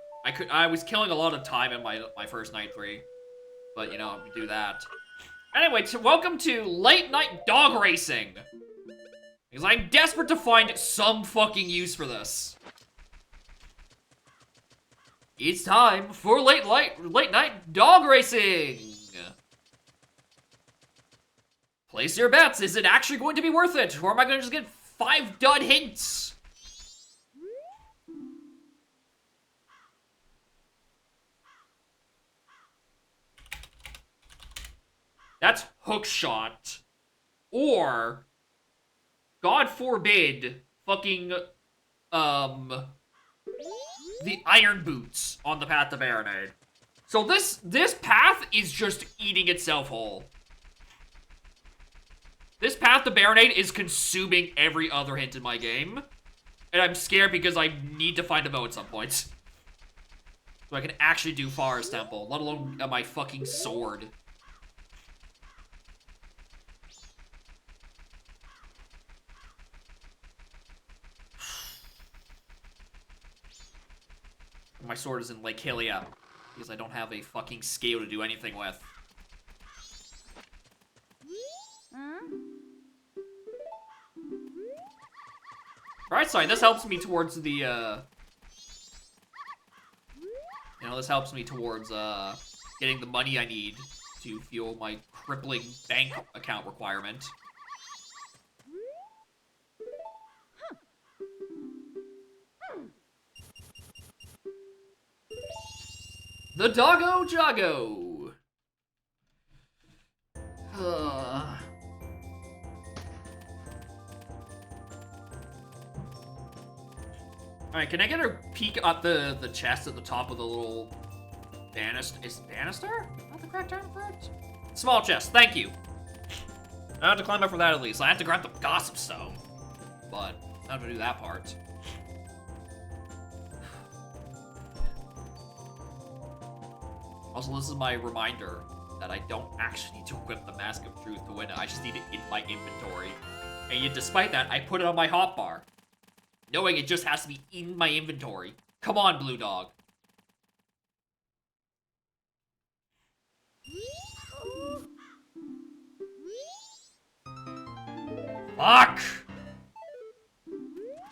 I was killing a lot of time in my first night 3. But, you know, we do that. Anyway, welcome to Late Night Dog Racing. Because I'm desperate to find some fucking use for this. It's time for Late Night Dog Racing. Place your bets. Is it actually going to be worth it? Or am I going to just get 5 dud hints? That's hookshot. Or, God forbid, fucking, the iron boots on the path to Baronade. So this path is just eating itself whole. This path to Baronade is consuming every other hint in my game. And I'm scared because I need to find a bow at some point. So I can actually do Forest Temple, let alone my fucking sword. My sword is in Lake Hylia, because I don't have a fucking scale to do anything with. Right side, this helps me towards the, this helps me towards, getting the money I need to fuel my crippling bank account requirement. The Doggo Joggo! Alright, can I get a peek at the chest at the top of the little banister? Is banister? Not the correct term for it? Small chest, thank you. I have to climb up for that at least. I have to grab the Gossip Stone, but I have to do that part. Also, this is my reminder that I don't actually need to equip the Mask of Truth to win it. I just need it in my inventory. And yet, despite that, I put it on my hotbar, knowing it just has to be in my inventory. Come on, Blue Dog. Fuck!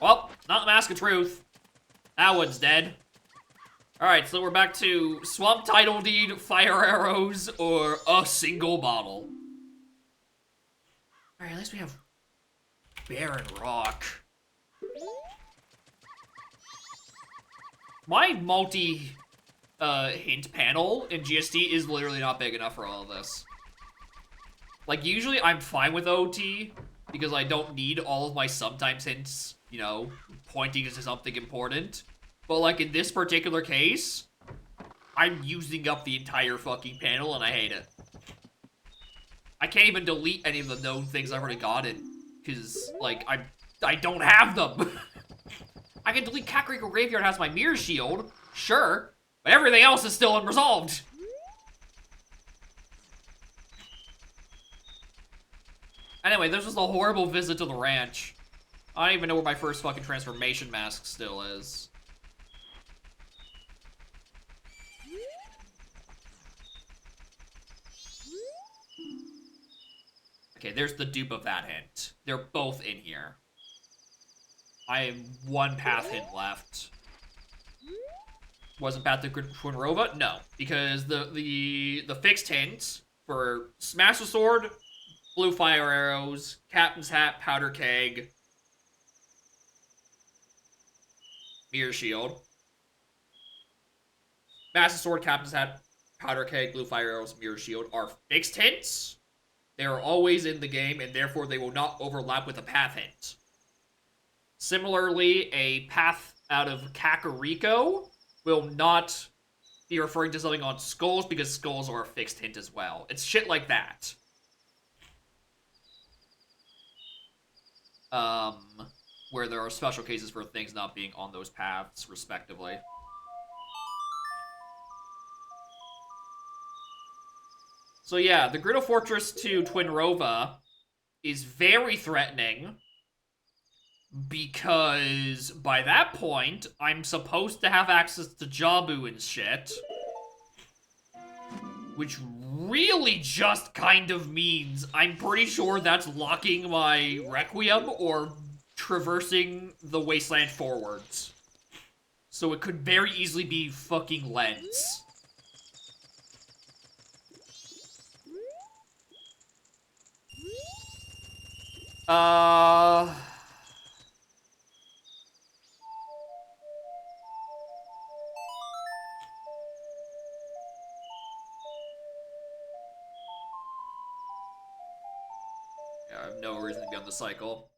Well, not the Mask of Truth. That one's dead. Alright, so we're back to Swamp Title Deed, Fire Arrows, or a single bottle. Alright, at least we have Barren Rock. My multi-hint panel in GST is literally not big enough for all of this. Like, usually I'm fine with OT, because I don't need all of my sometimes hints, you know, pointing to something important. But, like, in this particular case, I'm using up the entire fucking panel, and I hate it. I can't even delete any of the known things I've already gotten, because, like, I don't have them. I can delete Kakariko Graveyard has my Mirror Shield, sure, but everything else is still unresolved. Anyway, this was a horrible visit to the ranch. I don't even know where my first fucking transformation mask still is. Okay, there's the dupe of that hint. They're both in here. I have one path hint left. Wasn't Path to Twinrova? No, because the fixed hint for Smash the Sword, Blue Fire Arrows, Captain's Hat, Powder Keg, Mirror Shield. Master Sword, Captain's Hat, Powder Keg, Blue Fire Arrows, Mirror Shield are fixed hints. They are always in the game, and therefore they will not overlap with a path hint. Similarly, a path out of Kakariko will not be referring to something on Skulls, because Skulls are a fixed hint as well. It's shit like that. Where there are special cases for things not being on those paths, respectively. So yeah, the Griddle Fortress to Twinrova is very threatening, because by that point, I'm supposed to have access to Jabu and shit. Which really just kind of means I'm pretty sure that's locking my Requiem or traversing the wasteland forwards. So it could very easily be fucking Lens. the cycle.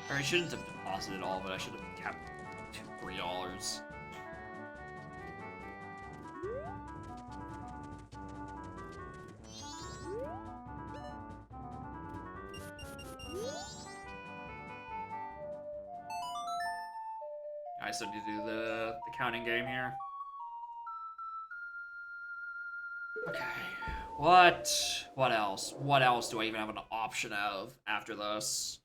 Or I shouldn't have deposited all of it. I should have kept $3. I still need to do the counting game here. Okay. What else? What else do I even have an option of after this?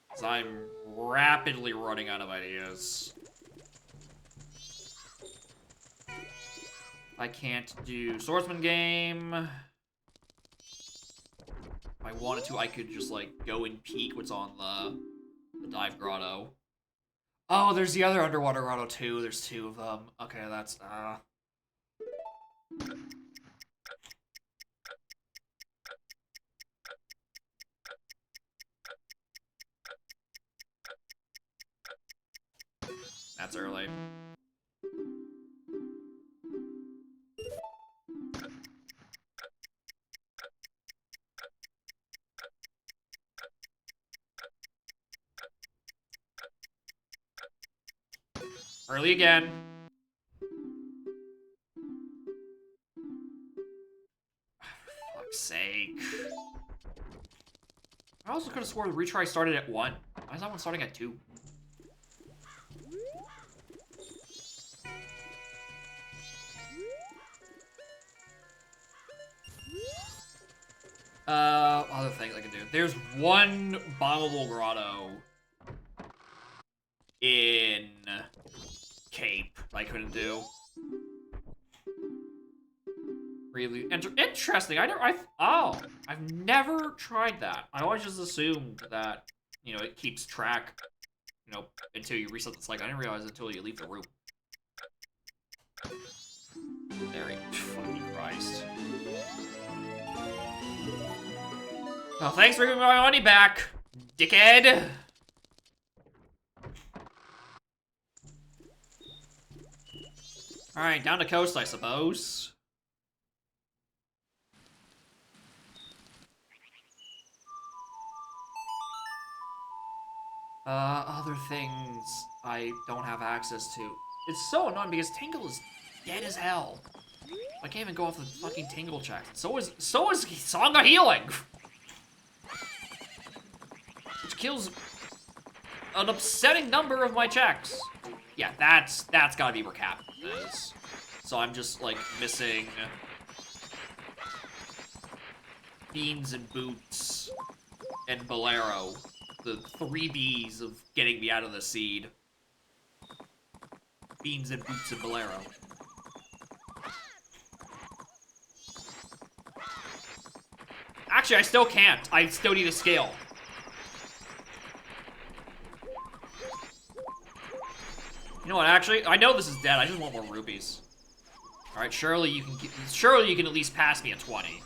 Because I'm rapidly running out of ideas. I can't do swordsman game. If I wanted to, I could just, like, go and peek what's on the dive grotto. Oh, there's the other underwater grotto, too. There's 2 of them. Okay, that's, That's early. Early again. For fuck's sake. I also could have sworn the retry started at 1. Why is that one starting at 2? Other things I can do. There's one bombable grotto in Cape I couldn't do. Really interesting. I've never tried that. I always just assumed that, you know, it keeps track, you know, until you reset the cycle. I didn't realize it until you leave the room. There, fucking Christ. Oh, thanks for giving my money back, dickhead. Alright, down the coast, I suppose. Other things I don't have access to. It's so annoying because Tingle is dead as hell. I can't even go off the fucking Tingle check. So is Song of Healing! Which kills an upsetting number of my checks. Yeah, that's gotta be where Cap is. So I'm just, like, missing Beans and Boots and Bolero. The 3 Bs of getting me out of the seed. Beans and Boots and Bolero. Actually, I still can't. I still need a scale. You know what, actually? I know this is dead. I just want more rupees. Alright, surely you can at least pass me a 20.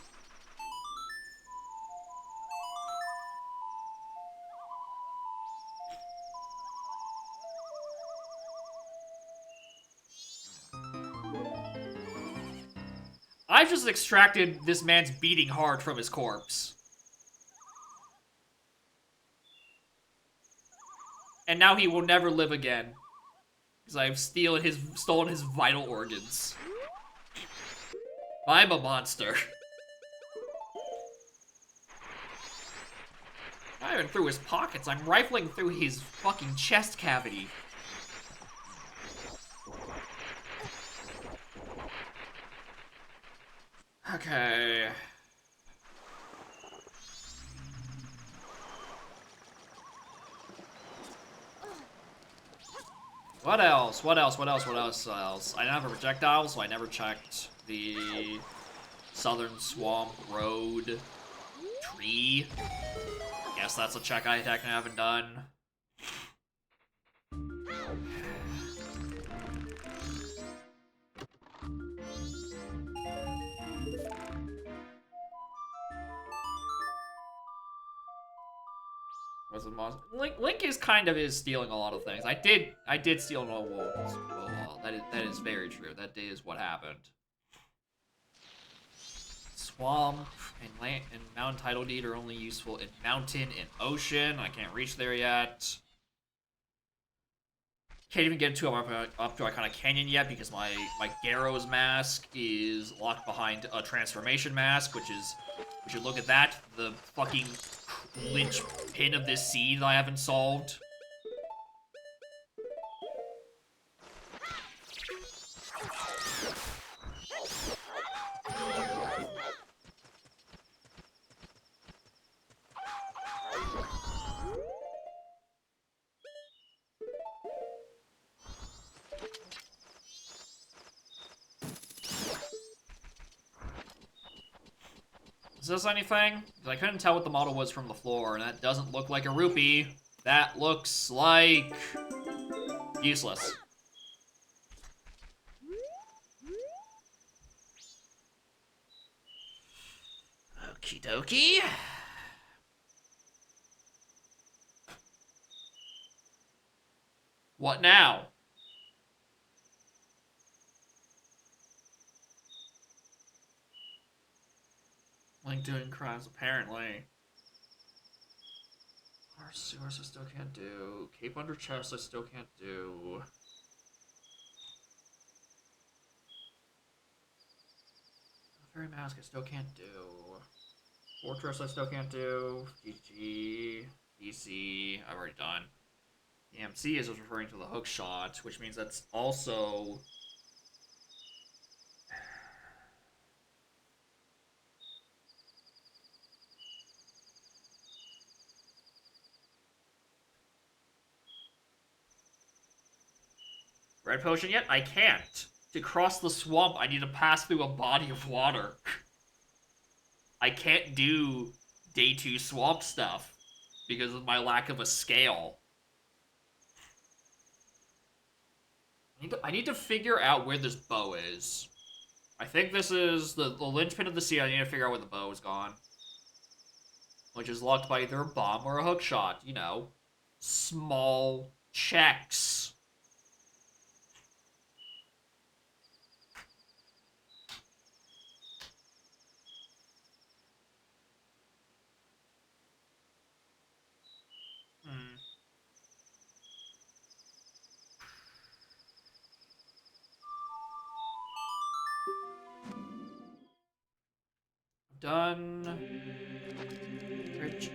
I've just extracted this man's beating heart from his corpse. And now he will never live again. Because I've stolen his vital organs. I'm a monster. Not even through his pockets, I'm rifling through his fucking chest cavity. Okay. What else? What else? What else? What else? I don't have a projectile, so I never checked the Southern Swamp Road tree. guess that's a check I technically haven't done. Was it monster? Link is kind of stealing a lot of things. I did steal no wolves. Well, that is very true. That is what happened. Swamp and land and mountain title deed are only useful in mountain and ocean. I can't reach there yet. Can't even get to up to Iconic Canyon yet because my Garrow's mask is locked behind a transformation mask, which is, we should look at that. The fucking linchpin of this seed I haven't solved. Is this anything? Because I couldn't tell what the model was from the floor, and that doesn't look like a rupee. That looks like... useless. Okie dokie. What now? Link doing crimes, apparently. Our sewers I still can't do. Cape under chest I still can't do. Fairy mask I still can't do. Fortress I still can't do. GG. DC I've already done. The MC is referring to the hook shot, which means that's also... Red potion yet? I can't. To cross the swamp, I need to pass through a body of water. I can't do day 2 swamp stuff because of my lack of a scale. I need to figure out where this bow is. I think this is the linchpin of the sea. I need to figure out where the bow is gone. Which is locked by either a bomb or a hook shot. You know, small checks. Done. Rich.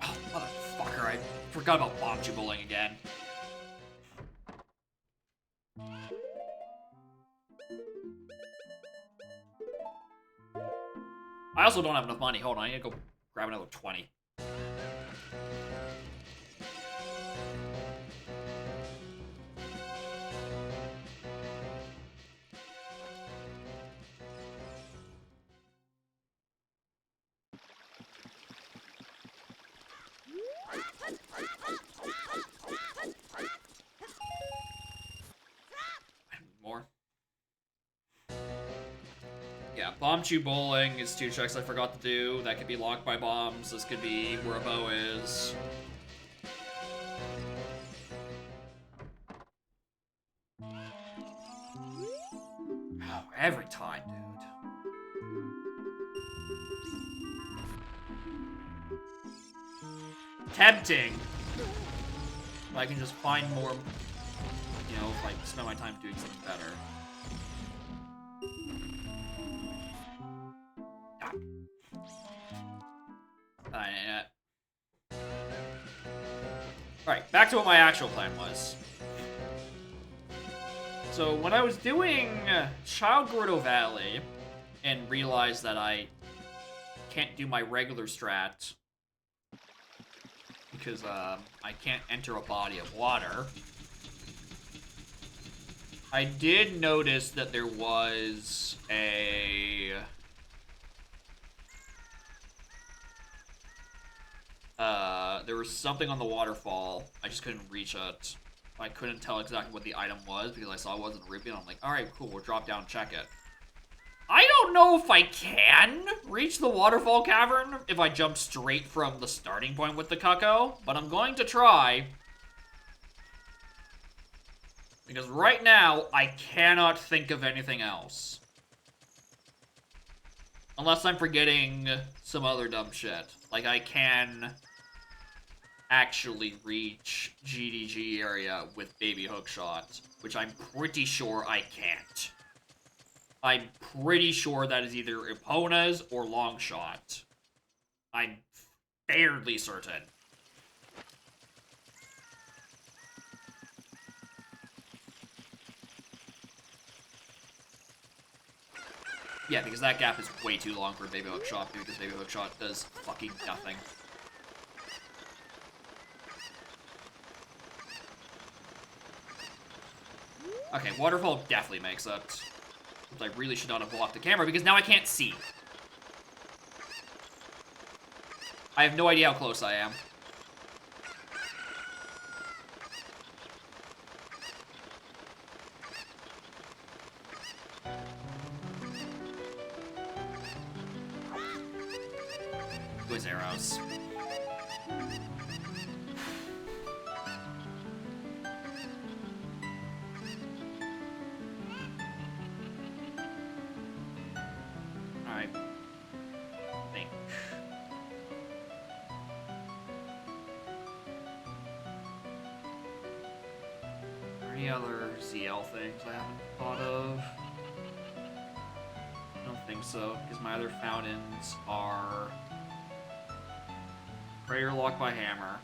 Oh, motherfucker, I forgot about bomb jubiling again. I also don't have enough money. Hold on, I need to go grab another 20. More. Yeah, bomb chew bowling is 2 checks I forgot to do. That could be locked by bombs. This could be where a bow is. Oh, every time, dude. Tempting. If I can just find more, you know, if I spend my time doing something better. Alright, back to what my actual plan was. So when I was doing Child Gordo Valley and realized that I can't do my regular strat because I can't enter a body of water, I did notice that there was there was something on the waterfall. I just couldn't reach it. I couldn't tell exactly what the item was because I saw it wasn't ripping. I'm like, alright, cool, we'll drop down and check it. I don't know if I can reach the waterfall cavern if I jump straight from the starting point with the Cucko, but I'm going to try. Because right now, I cannot think of anything else. Unless I'm forgetting some other dumb shit. Like, I can actually reach GDG area with Baby Hookshot, which I'm pretty sure I can't. I'm pretty sure that is either Epona's or Longshot. I'm fairly certain. Yeah, because that gap is way too long for Baby Hookshot, because Baby Hookshot does fucking nothing. Okay, Waterfall definitely makes it. I really should not have blocked the camera, because now I can't see. I have no idea how close I am. With arrows. I think. Are there any other ZL things I haven't thought of? I don't think so, because my other fountains are Prayer Locked by Hammer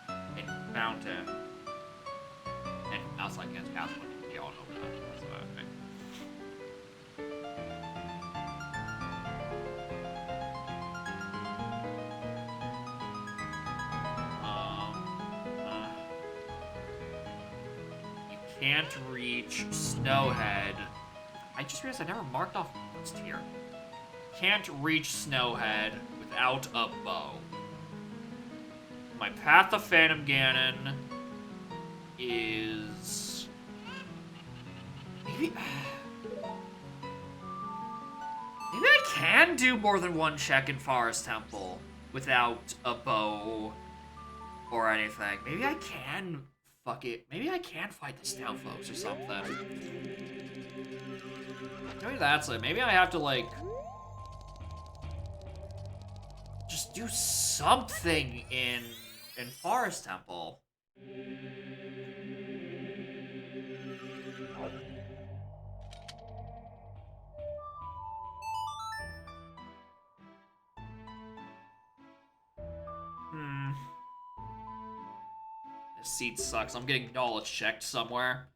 and Fountain and Outside Against Castle. We all know that. That's what I think. You can't reach Snowhead. I just realized I never marked off most here. Can't reach Snowhead without a bow. My Path of Phantom Ganon is... Maybe I can do more than one check in Forest Temple without a bow or anything. Maybe I can... Fuck it. Maybe I can fight the Stout Folks or something. Maybe that's it. Maybe I have to, like... just do something in Forest Temple. This seat sucks. I'm getting knowledge checked somewhere.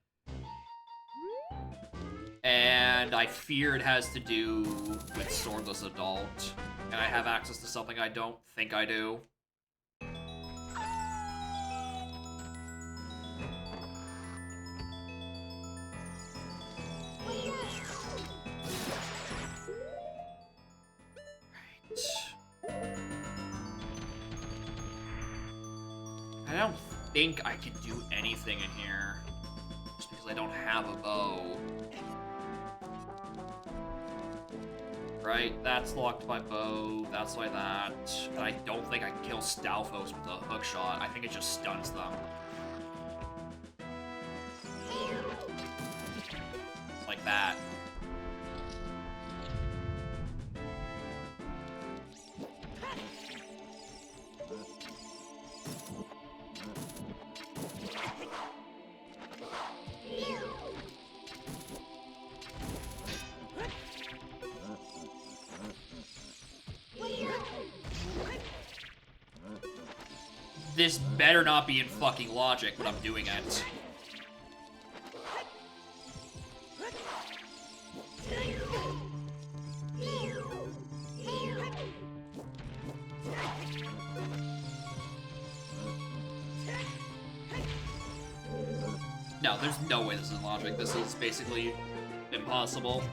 And I fear it has to do with Swordless Adult. And I have access to something I don't think I do. I don't think I can do anything in here. Just because I don't have a bow. Right? That's locked by bow. That's like that. And I don't think I can kill Stalfos with a hook shot. I think it just stuns them. Like that. This better not be in fucking logic when I'm doing it. No, there's no way this is logic. This is basically impossible.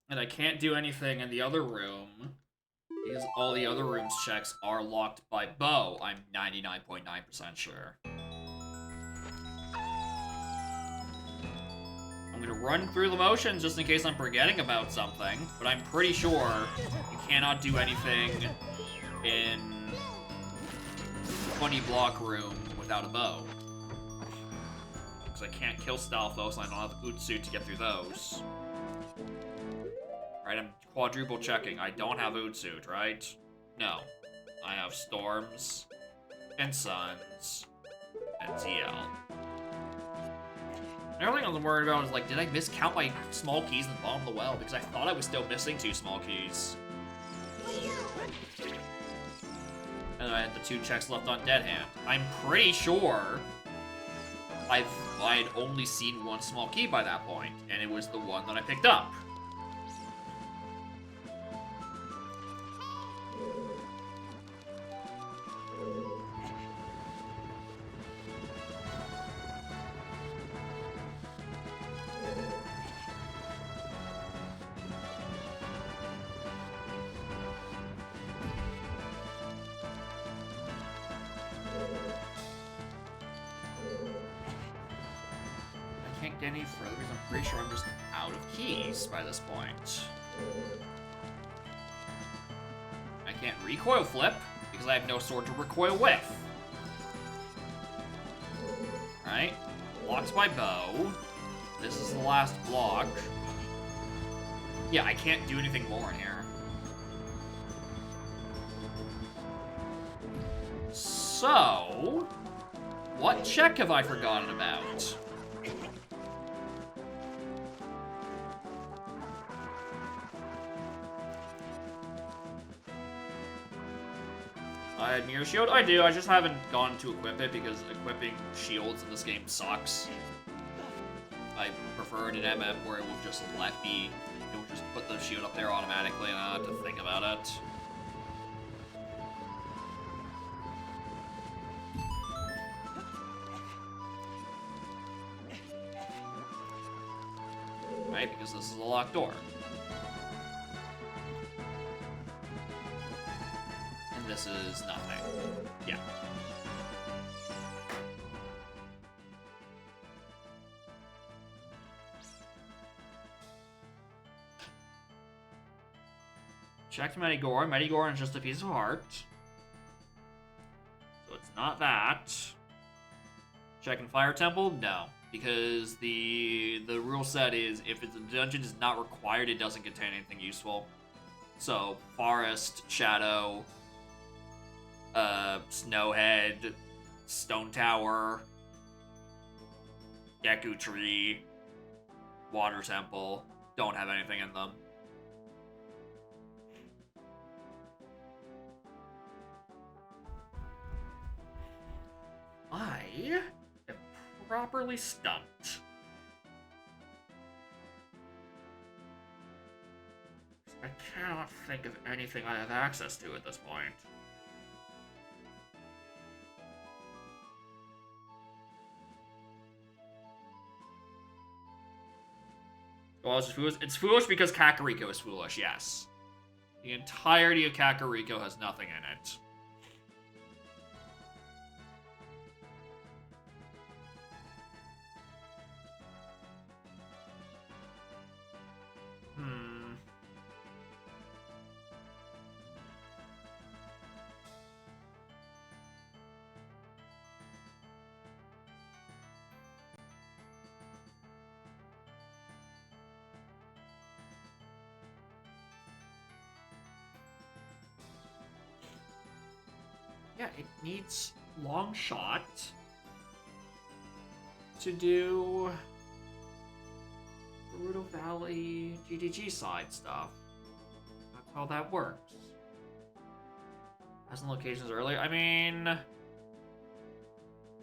And I can't do anything in the other room because all the other rooms' checks are locked by Bo. I'm 99.9% sure. I'm gonna run through the motions just in case I'm forgetting about something, but I'm pretty sure you cannot do anything in 20 block room without a bow. Because I can't kill Stalfos and I don't have Utsu to get through those. Right, I'm quadruple checking. I don't have Utsu, right? No. I have Storms, and Suns, and ZL. Everything I was worried about was like, did I miscount my small keys in the bottom of the well? Because I thought I was still missing 2 small keys. And then I had the 2 checks left on Dead Hand. I'm pretty sure I'd only seen 1 small key by that point, and it was the one that I picked up. Any further because I'm pretty sure I'm just out of keys by this point. I can't recoil flip because I have no sword to recoil with. Alright. Blocked by bow. This is the last block. Yeah, I can't do anything more in here. So, what check have I forgotten about? I had Mirror Shield? I do, I just haven't gone to equip it because equipping shields in this game sucks. I prefer it in MM where it will just it will just put the shield up there automatically and I don't have to think about it. Right, because this is a locked door. This is nothing. Yeah. Checked Medigore. Medigore is just a piece of heart. So it's not that. Checking Fire Temple? No. Because the rule set is if it's a dungeon is not required, it doesn't contain anything useful. So, Forest, Shadow, Snowhead, Stone Tower, Deku Tree, Water Temple don't have anything in them. I am properly stumped. I cannot think of anything I have access to at this point. Well, it's foolish because Kakariko is foolish, yes. The entirety of Kakariko has nothing in it. Yeah, it needs long shot to do Gerudo Valley GDG side stuff. That's how that works. As in locations earlier, I mean,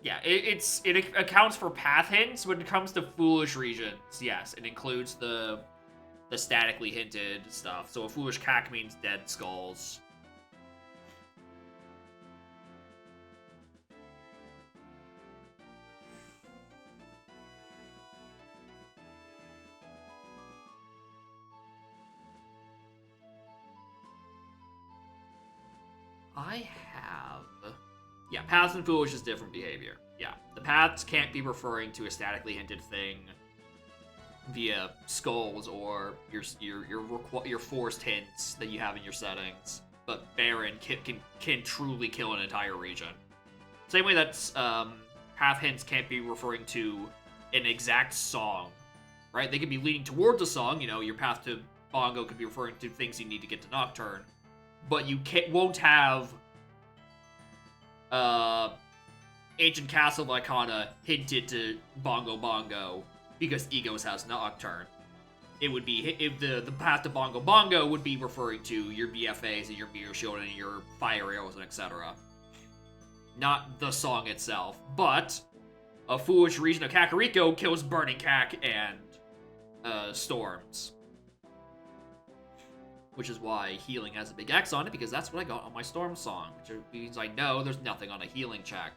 yeah, it accounts for path hints when it comes to foolish regions. Yes, it includes the statically hinted stuff. So a foolish cack means dead skulls. I have... Yeah, paths and foolish is different behavior. Yeah, the paths can't be referring to a statically hinted thing via skulls or your forced hints that you have in your settings. But Baron can truly kill an entire region. Same way that path hints can't be referring to an exact song, right? They could be leading towards a song. You know, your path to Bongo could be referring to things you need to get to Nocturne, but you won't have Ancient Castle of Icona hinted to Bongo Bongo because Egos has Nocturne. It would be the path to Bongo Bongo would be referring to your BFAs and your Mirror Shield and your Fire Arrows and etc. Not the song itself, but a foolish region of Kakariko kills Burning Cack and Storms. Which is why healing has a big X on it, because that's what I got on my Storm song, which means I know there's nothing on a healing check.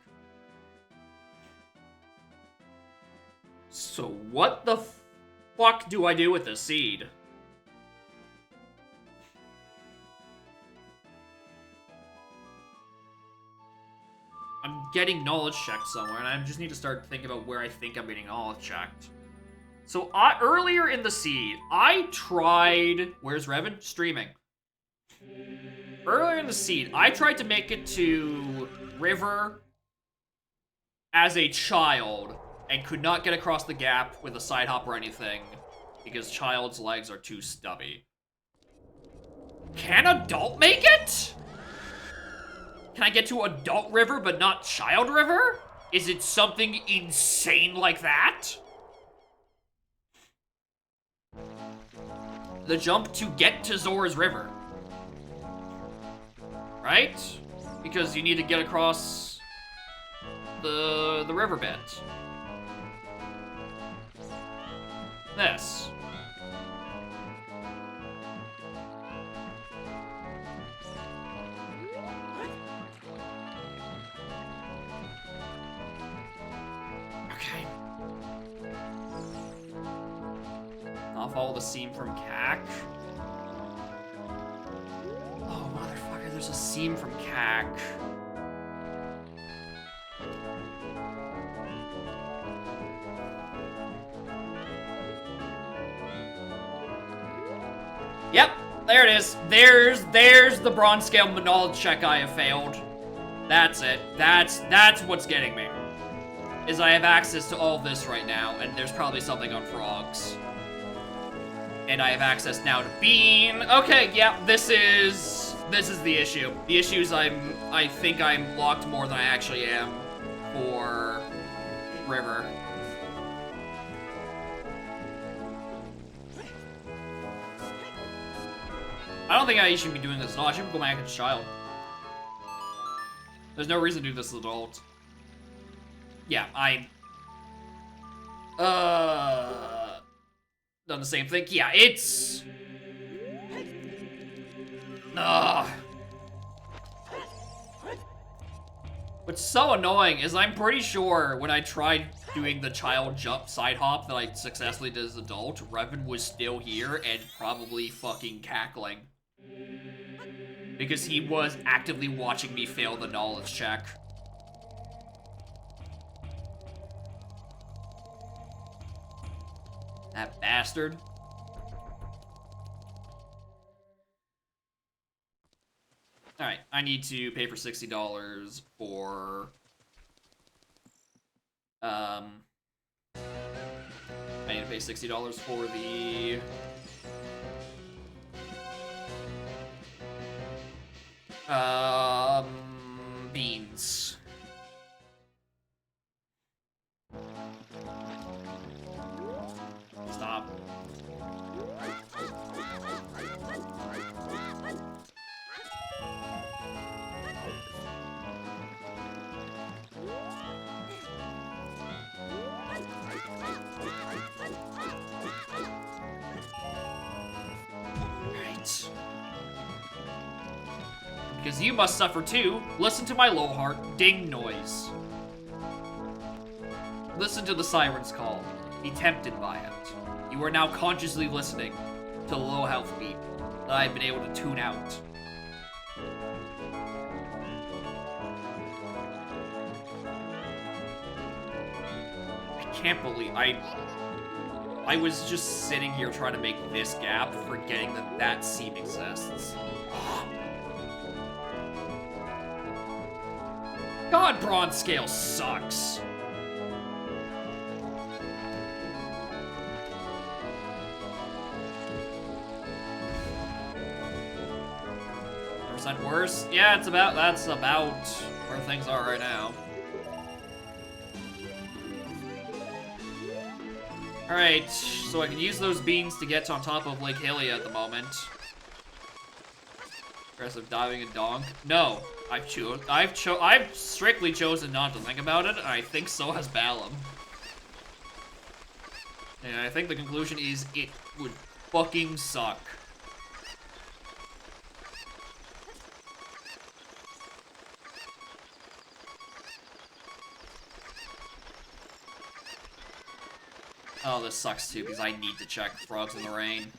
So what the fuck do I do with the seed? I'm getting knowledge checked somewhere, and I just need to start thinking about where I think I'm getting knowledge checked. So earlier in the seed, I tried... Where's Revan? Streaming. Earlier in the seed, I tried to make it to River as a child and could not get across the gap with a side hop or anything because child's legs are too stubby. Can adult make it? Can I get to adult River but not child River? Is it something insane like that? The jump to get to Zora's River. Right? Because you need to get across the river bit. This. Okay. I'll follow the seam from Cack. Oh, motherfucker, there's a seam from Cack. Yep, there it is. There's the bronze scale knowledge check I have failed. That's it. That's what's getting me. Is I have access to all of this right now, and there's probably something on frogs. And I have access now to Bean. Okay, yeah, this is the issue. The issue is I think I'm locked more than I actually am for River. I don't think I should be doing this at all. I should go back as a child. There's no reason to do this as an adult. Yeah, done the same thing. Yeah, it's... What's so annoying is I'm pretty sure when I tried doing the child jump side hop that I successfully did as an adult, Revan was still here and probably fucking cackling. Because he was actively watching me fail the knowledge check. That bastard. Alright, I need to pay for $60 for... I need to pay $60 for the... beans. Stop. Right. Because you must suffer too. Listen to my low heart ding noise. Listen to the siren's call. Be tempted by it. You are now consciously listening to the low health beat that I've been able to tune out. can't believe I was just sitting here trying to make this gap, forgetting that that seam exists. God, bronze scale sucks. Percent worse? Yeah, that's about where things are right now. Alright, so I can use those beans to get on top of Lake Hylia at the moment. Aggressive diving and donk. No, I've strictly chosen not to think about it, and I think so has Balam. And I think the conclusion is it would fucking suck. Oh, this sucks too, because I need to check Frogs in the Rain.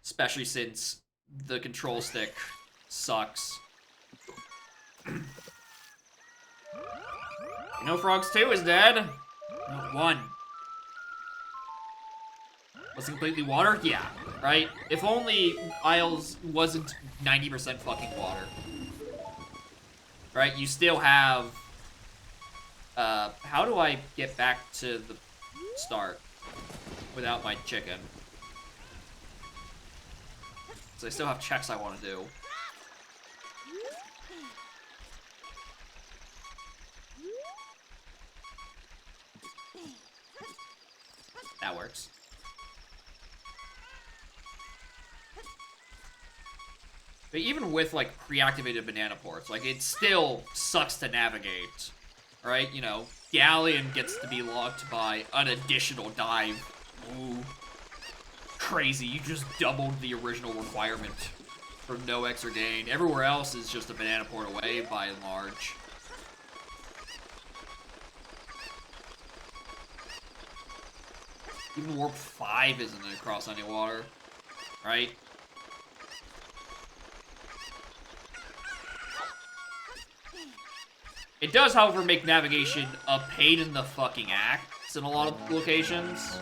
Especially since the control stick sucks. You know Frogs 2 is dead? No, 1. Was it completely water? Yeah, right? If only Isles wasn't 90% fucking water. Right, you still have... how do I get back to the start without my chicken? So I still have checks I want to do. That works. But even with, like, pre-activated banana ports, like, it still sucks to navigate. Right? You know, Galleon gets to be locked by an additional dive. Ooh. Crazy, you just doubled the original requirement for no extra gain. Everywhere else is just a banana port away, by and large. Even Warp 5 isn't across any water, right? It does, however, make navigation a pain in the fucking ass in a lot of locations.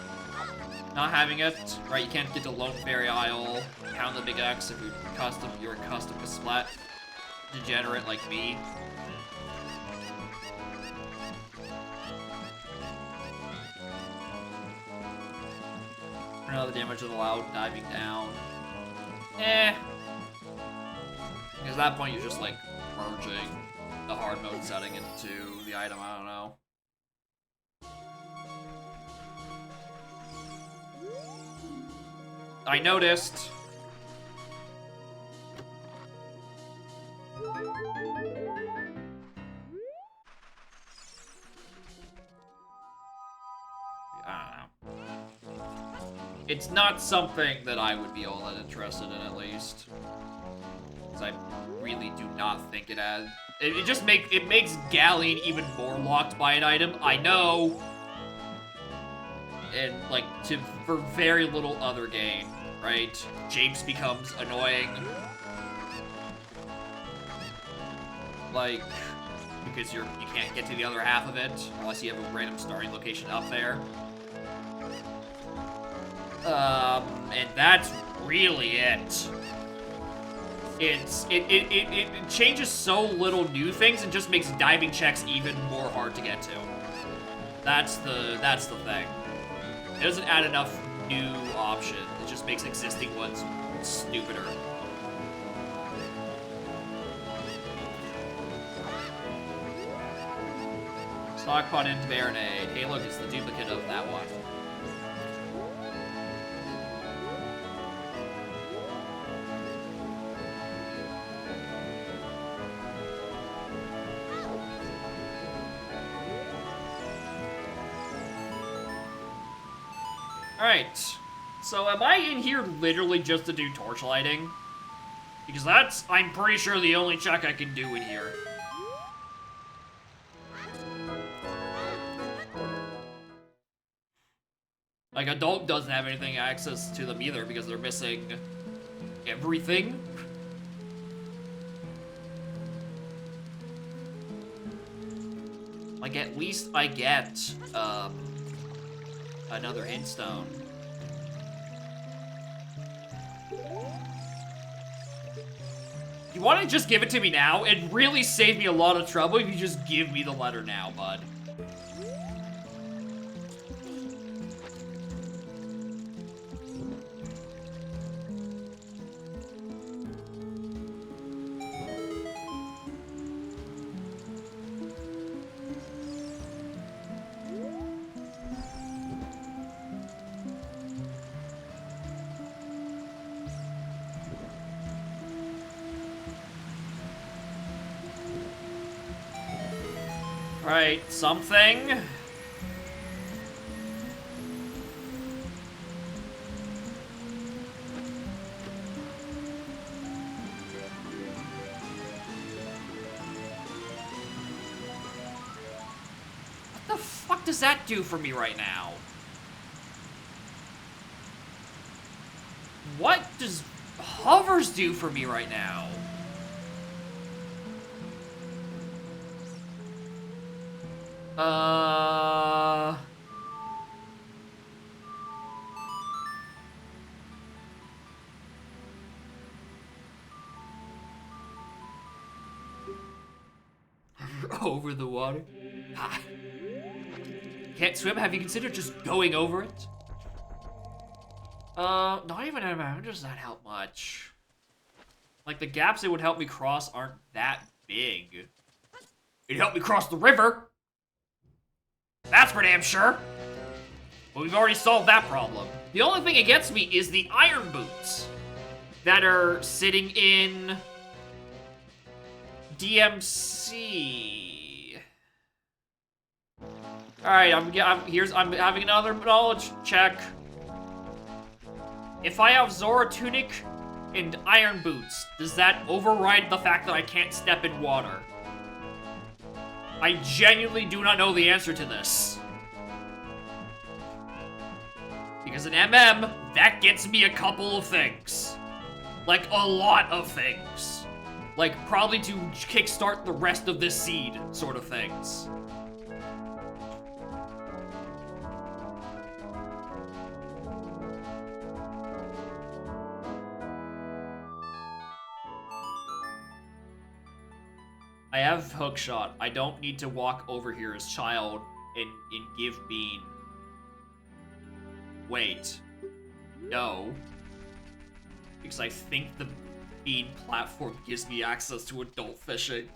Not having it, right? You can't get to Lone Fairy Isle, Pound the Big X if you're accustomed to Splat degenerate like me. Another damage is allowed diving down. Eh. Because at that point you're just like merging the hard mode setting into the item, I don't know. I noticed. I don't know. It's not something that I would be all that interested in, at least. Because I really do not think it has. It makes Galleon even more locked by an item. I know. And like for very little other gain, right? Japes becomes annoying. Like because you can't get to the other half of it unless you have a random starting location up there. And that's really it. It changes so little new things and just makes diving checks even more hard to get to. That's the thing. It doesn't add enough new options. It just makes existing ones stupider. Stockpot into Baronade. Hey look, it's the duplicate of that one. Alright, so am I in here literally just to do torch lighting? Because that's, I'm pretty sure, the only check I can do in here. Like, Adult doesn't have anything access to them either because they're missing everything. Like, at least I get, another hint stone. You want to just give it to me now? It'd really save me a lot of trouble if you just give me the letter now, bud. Right, something. What the fuck does that do for me right now? What does hovers do for me right now? Over the water? Ah. Can't swim? Have you considered just going over it? Not even how does that help much? Like, the gaps it would help me cross aren't that big. It'd help me cross the river! That's for damn sure! But we've already solved that problem. The only thing it gets me is the iron boots that are sitting in DMC. Alright, I'm having another knowledge check. If I have Zora Tunic and iron boots, does that override the fact that I can't step in water? I genuinely do not know the answer to this. Because in MM, that gets me a couple of things. Like, a lot of things. Like, probably to kickstart the rest of this seed, sort of things. I have hookshot. I don't need to walk over here as child and give bean. Wait. No. Because I think the bean platform gives me access to adult fishing.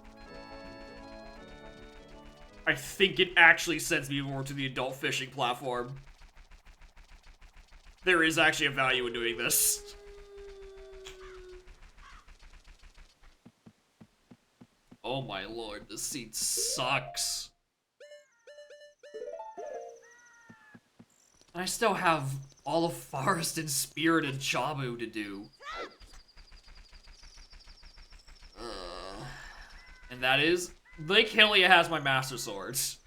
I think it actually sends me more to the adult fishing platform. There is actually a value in doing this. Oh my lord, this seed sucks. I still have all of Forest and Spirit and Chamu to do. And that is, Lake Hylia has my Master Swords.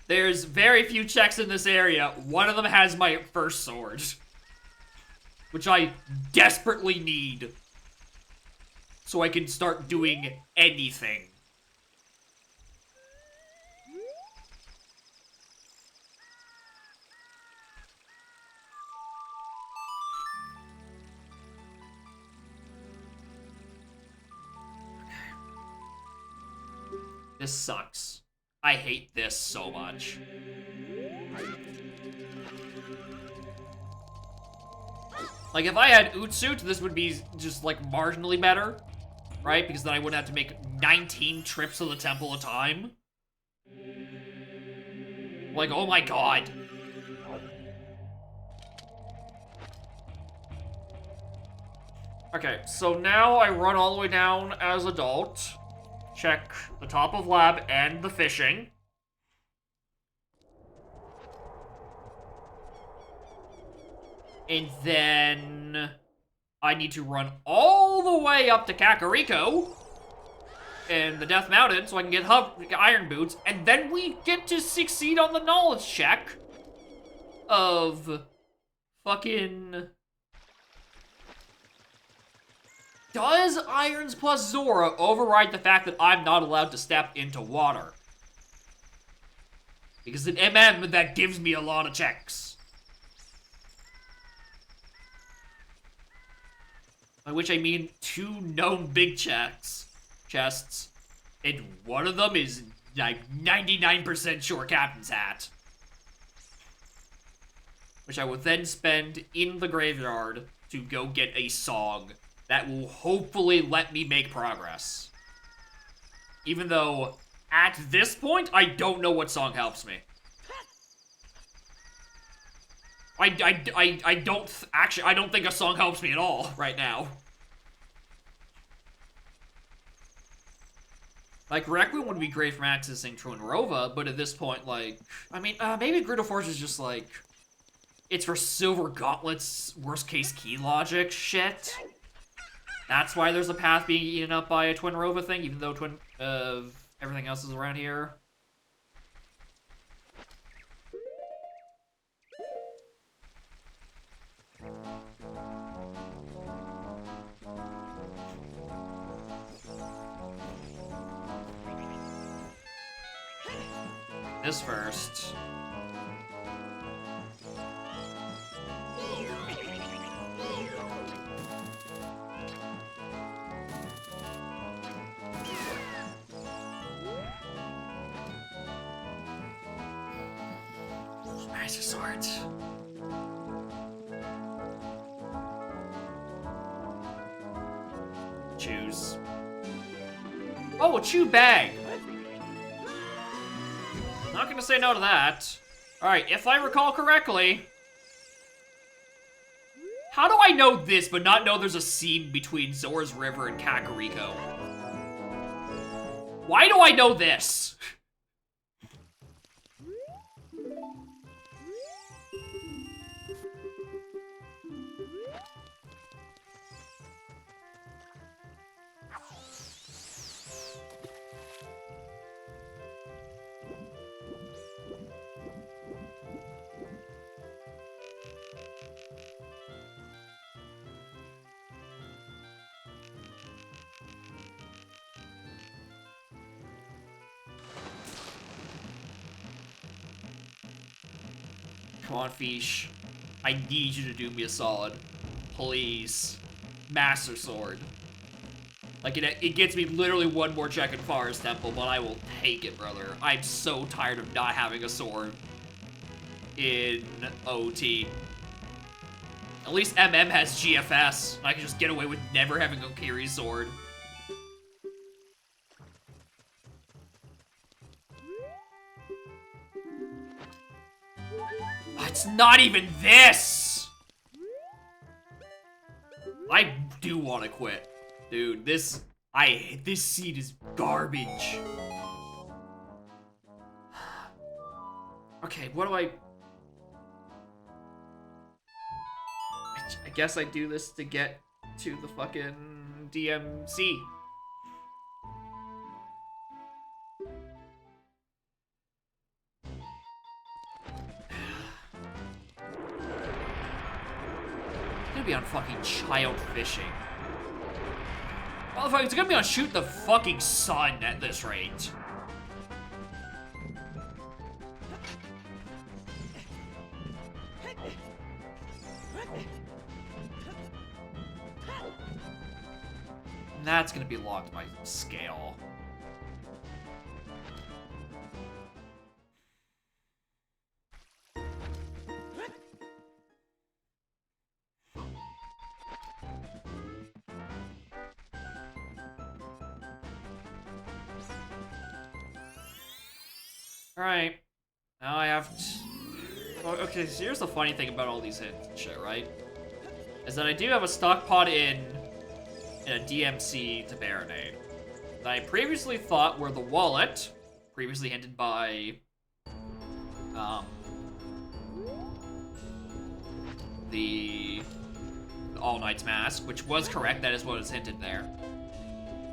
There's very few checks in this area. One of them has my first sword. Which I desperately need. So I can start doing anything. This sucks. I hate this so much. Like, if I had Utsuit, this would be just, like, marginally better. Right? Because then I wouldn't have to make 19 trips to the temple a time. Like, oh my god. Okay, so now I run all the way down as adult. Check the top of lab and the fishing. And then I need to run all the way up to Kakariko in the Death Mountain so I can get iron boots, and then we get to succeed on the knowledge check of fucking... Does Irons plus Zora override the fact that I'm not allowed to step into water? Because an MM, that gives me a lot of checks. By which I mean 2 known big chests, and one of them is like 99% sure Captain's Hat. Which I will then spend in the graveyard to go get a song that will hopefully let me make progress. Even though, at this point, I don't know what song helps me. I don't think a song helps me at all right now. Like, Requiem would be great from accessing Twinrova, but at this point, like, I mean, maybe Grid of Force is just, like, it's for Silver Gauntlet's worst-case key logic shit. That's why there's a path being eaten up by a Twinrova thing, even though everything else is around here. This first. Master Swords. Choose. Oh, a chew bag. Not gonna say no to that. Alright, if I recall correctly... How do I know this, but not know there's a scene between Zora's River and Kakariko? Why do I know this? Come on, Fish. I need you to do me a solid. Please. Master Sword. Like, it gets me literally one more check in Forest Temple, but I will take it, brother. I'm so tired of not having a sword in OT. At least MM has GFS. I can just get away with never having Okiri's sword. It's not even this! I do want to quit. Dude, this seed is garbage. Okay, what do I guess I do this to get to the fucking DMC. It's gonna be on fucking child fishing. Motherfucker, it's gonna be on shoot the fucking sun at this rate. And that's gonna be locked by scale. Alright. Now I have to... Oh, okay, so here's the funny thing about all these hints and shit, right? Is that I do have a stock pot in a DMC to Baronade. That I previously thought were the wallet, previously hinted by... the All Knight's Mask, which was correct, that is what is hinted there.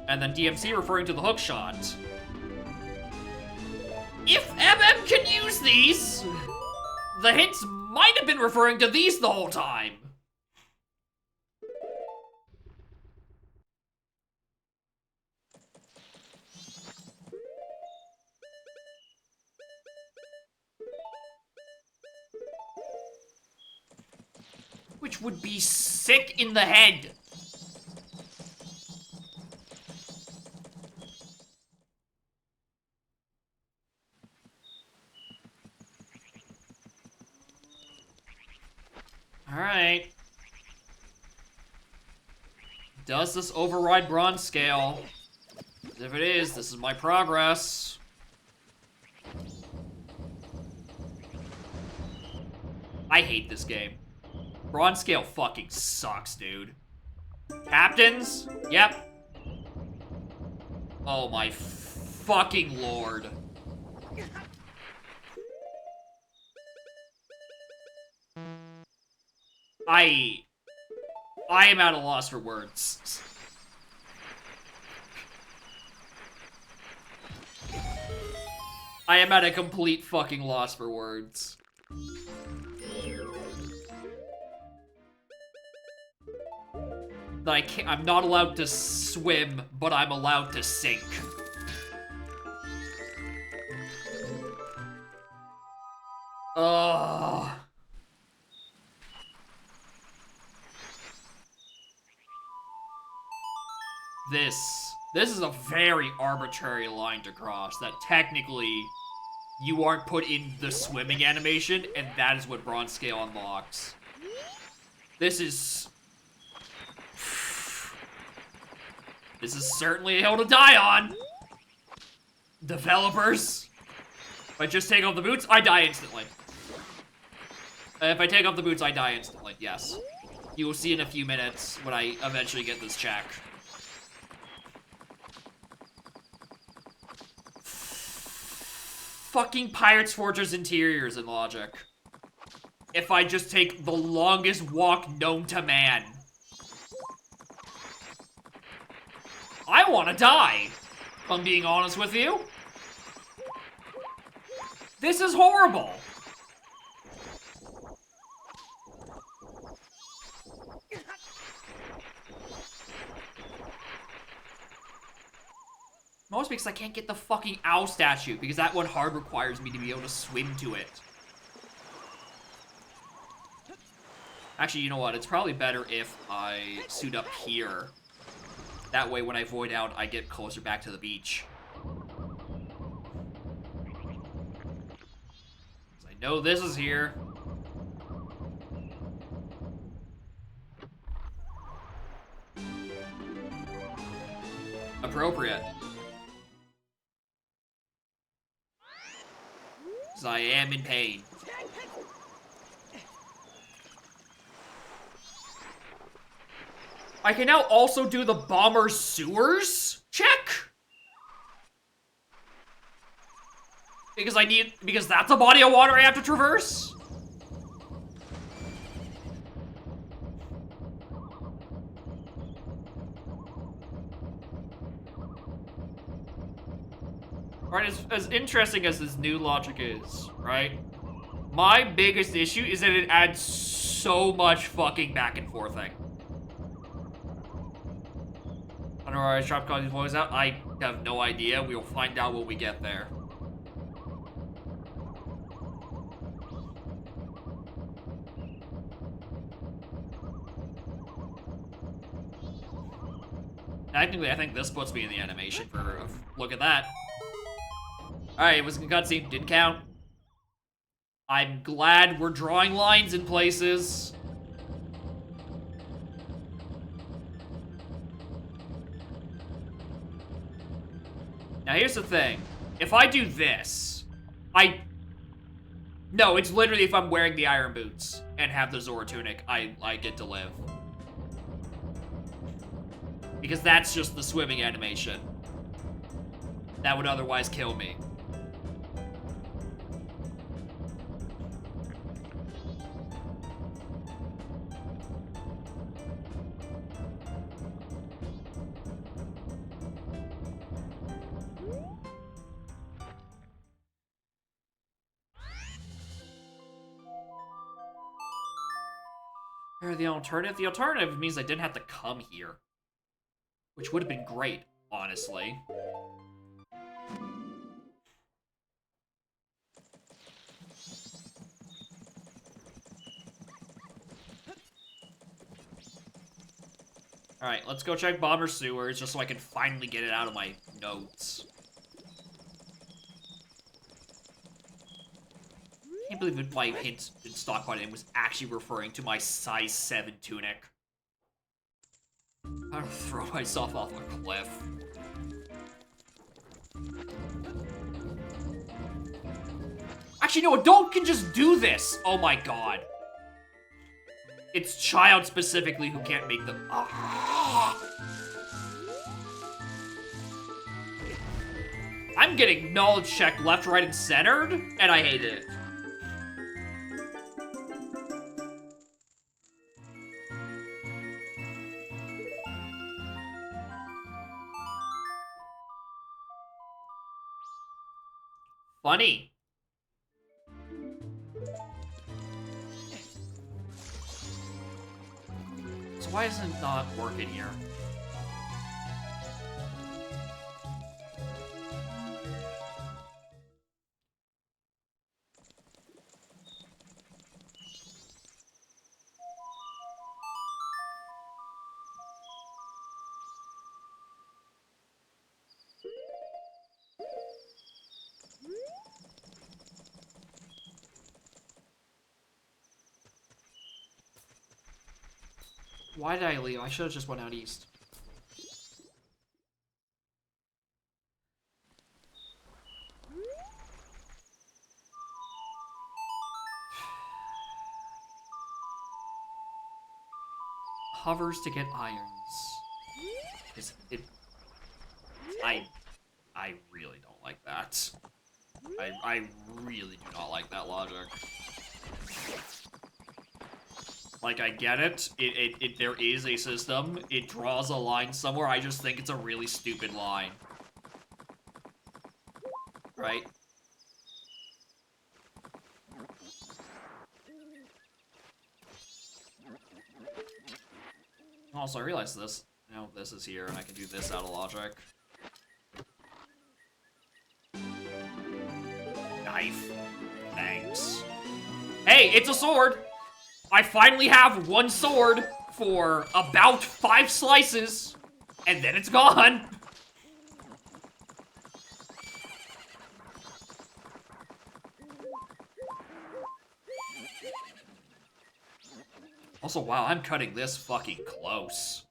And then DMC referring to the hookshot. If MM can use these, the hints might have been referring to these the whole time. Which would be sick in the head. Alright. Does this override bronze scale? If it is, this is my progress. I hate this game. Bronze scale fucking sucks, dude. Captains? Yep. Oh my fucking lord. I am at a loss for words. I am at a complete fucking loss for words. That I'm not allowed to swim, but I'm allowed to sink. Ugh. This is a very arbitrary line to cross, that technically you aren't put in the swimming animation, and that is what bronze scale unlocks. This is certainly a hill to die on. Developers. If I just take off the boots, I die instantly. If I take off the boots, I die instantly, yes. You will see in a few minutes when I eventually get this check. Fucking Pirates Fortress interiors in logic. If I just take the longest walk known to man. I want to die, if I'm being honest with you. This is horrible. Mostly because I can't get the fucking owl statue, because that one hard requires me to be able to swim to it. Actually, you know what? It's probably better if I suit up here. That way, when I void out, I get closer back to the beach. I know this is here. Appropriate. Because I am in pain. I can now also do the bomber sewers check? Because that's a body of water I have to traverse? Alright, as interesting as this new logic is, right? My biggest issue is that it adds so much fucking back and forthing. I don't know where I dropped all these boys out. I have no idea. We will find out when we get there. Technically, I think this puts me in the animation for a look at that. Alright, it was a cutscene. Didn't count. I'm glad we're drawing lines in places. Now, here's the thing. If I do this, No, it's literally if I'm wearing the iron boots and have the Zora tunic, I get to live. Because that's just the swimming animation. That would otherwise kill me. Or the alternative? The alternative means I didn't have to come here. Which would have been great, honestly. Alright, let's go check Bomber Sewers just so I can finally get it out of my notes. I can't believe that my hint in Stockpot Inn was actually referring to my size 7 tunic. I'm gonna throw myself off a cliff. Actually, no, adult can just do this! Oh my god. It's child specifically who can't make the... I'm getting knowledge checked left, right, and centered, and I hate it. Funny. So why is it not working here? Why did I leave? I should have just went out east. Hovers to get irons. Is it? I really don't like that. I really do not like that logic. Like, I get it. There is a system. It draws a line somewhere. I just think it's a really stupid line. Right? Also, I realized this. Now this is here, and I can do this out of logic. Knife. Thanks. Hey, it's a sword! I finally have one sword for about 5 slices, and then it's gone. Also, wow, I'm cutting this fucking close.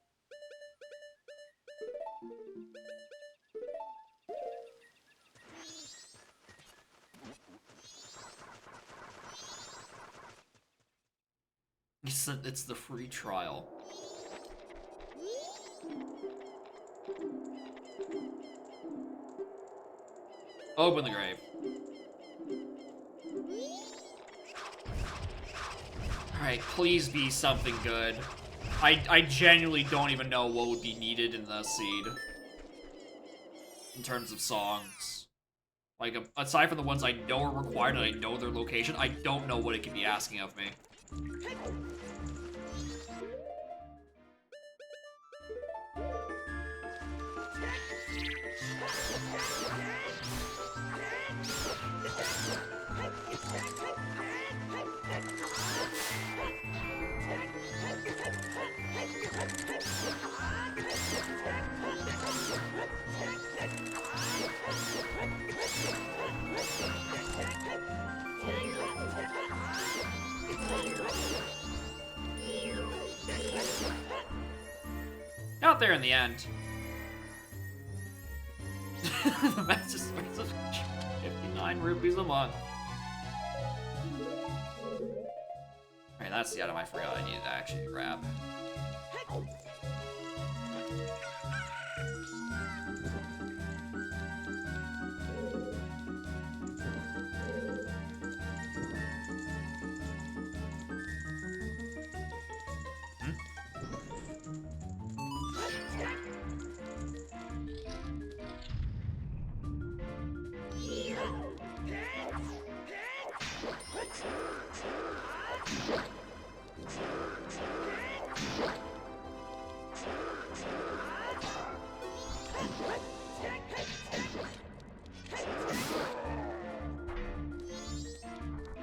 It's the free trial. Open the grave. Alright, please be something good. I genuinely don't even know what would be needed in the seed. In terms of songs. Like, aside from the ones I know are required and I know their location, I don't know what it can be asking of me. Out there in the end. The match is 59 rupees a month. Alright, that's the item I forgot I needed to actually grab.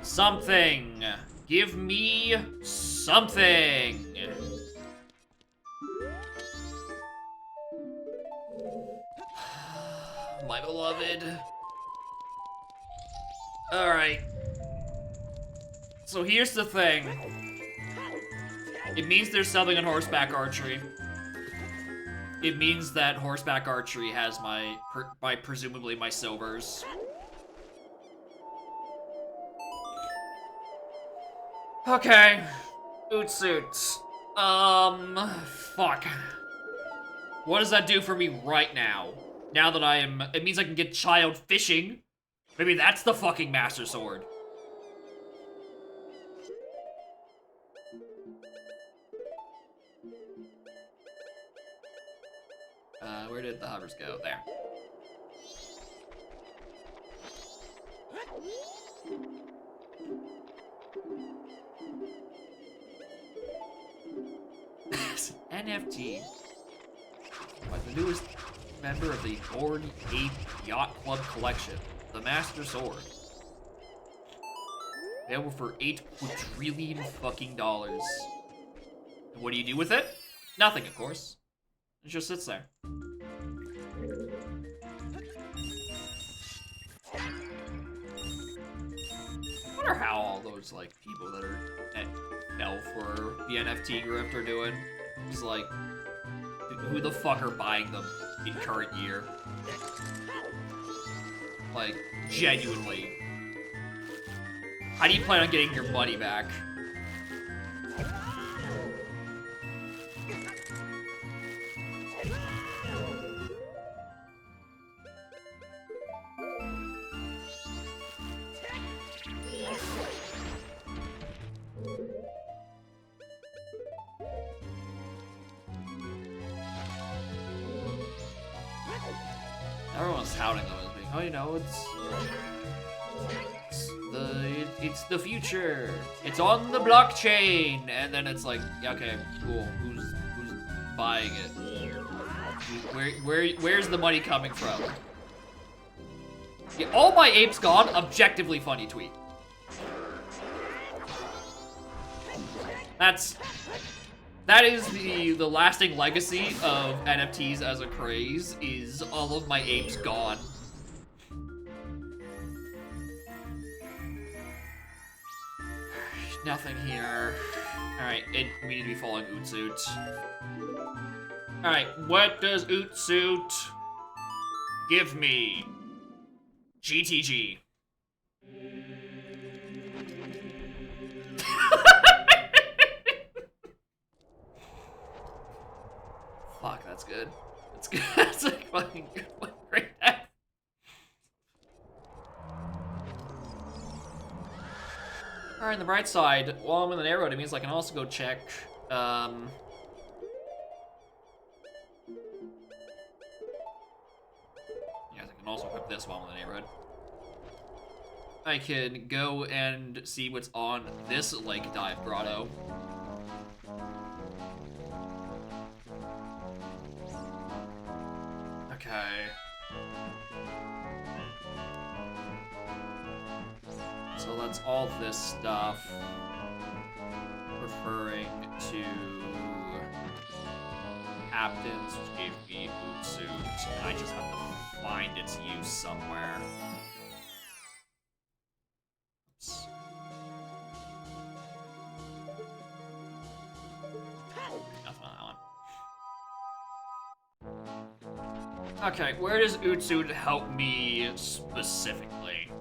Something! Give me something! beloved. Alright. So here's the thing. It means there's something in horseback archery. It means that horseback archery has presumably my silvers. Okay. Ootsuit. Fuck. What does that do for me right now? Now that it means I can get child fishing. Maybe that's the fucking Master Sword. Where did the hovers go? There. NFT. The newest member of the Bored Ape Yacht Club collection, the Master Sword. Available for $8 quadrillion fucking dollars. And what do you do with it? Nothing, of course. It just sits there. I wonder how all those, like, people that fell for the NFT grift are doing. It's like, who the fuck are buying them in current year? Like, genuinely. How do you plan on getting your money back? Everyone's touting them as being, oh, you know, it's the future. It's on the blockchain, and then it's like, yeah, okay, cool. Who's buying it? Where's the money coming from? Yeah, all my apes gone. Objectively funny tweet. That is the lasting legacy of NFTs as a craze, is all of my apes gone. Nothing here. Alright, we need to be following Ootsuit. Alright, what does Ootsuit give me? GTG. Fuck, that's good. That's good. That's a fucking good one right there. Alright, on the bright side, while I'm in the neighborhood, it means I can also go check, yes, I can also equip this while I'm in the neighborhood. I can go and see what's on this lake dive grotto. Okay. So that's all this stuff referring to captains, which gave me Ootsuit. I just have to find its use somewhere. Oops. Nothing on that one. Okay, where does Ootsuit help me specifically?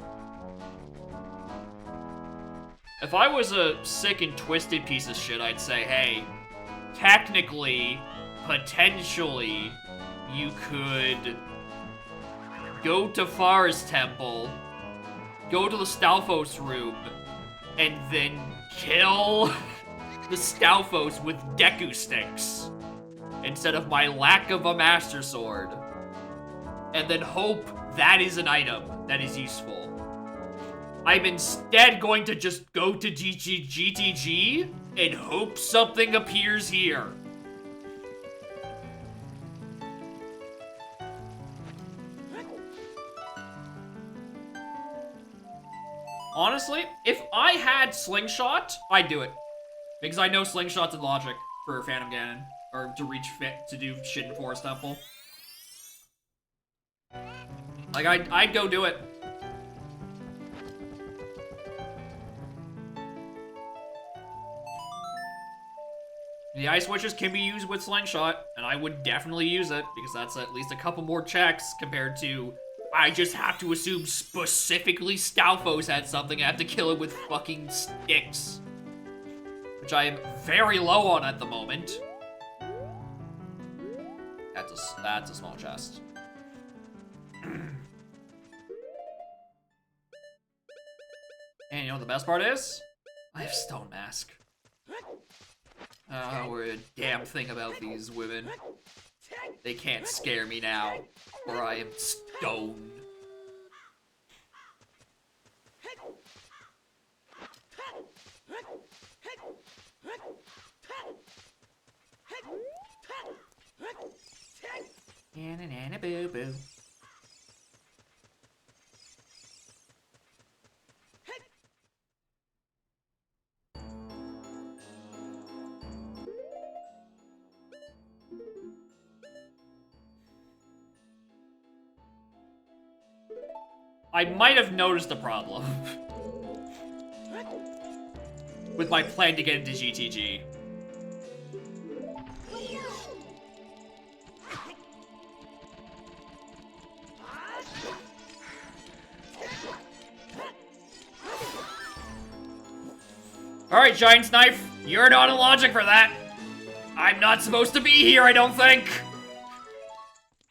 If I was a sick and twisted piece of shit, I'd say, hey, technically, potentially, you could go to Far's temple, go to the Stalfos room, and then kill the Stalfos with Deku sticks instead of my lack of a Master Sword. And then hope that is an item that is useful. I'm instead going to just go to GTG and hope something appears here. Honestly, if I had Slingshot, I'd do it. Because I know Slingshot's in logic for Phantom Ganon. Or to do shit in Forest Temple. Like, I'd go do it. The ice witches can be used with slingshot, and I would definitely use it, because that's at least a couple more checks compared to I just have to assume specifically Stalfos had something. I have to kill it with fucking sticks. Which I am very low on at the moment. That's a small chest. And you know what the best part is? I have Stone Mask. Oh, we're a damn thing about these women. They can't scare me now, for I am stoned. Na boo boo. I might have noticed a problem with my plan to get into GTG. Alright, Giant's Knife, you're not in logic for that. I'm not supposed to be here, I don't think.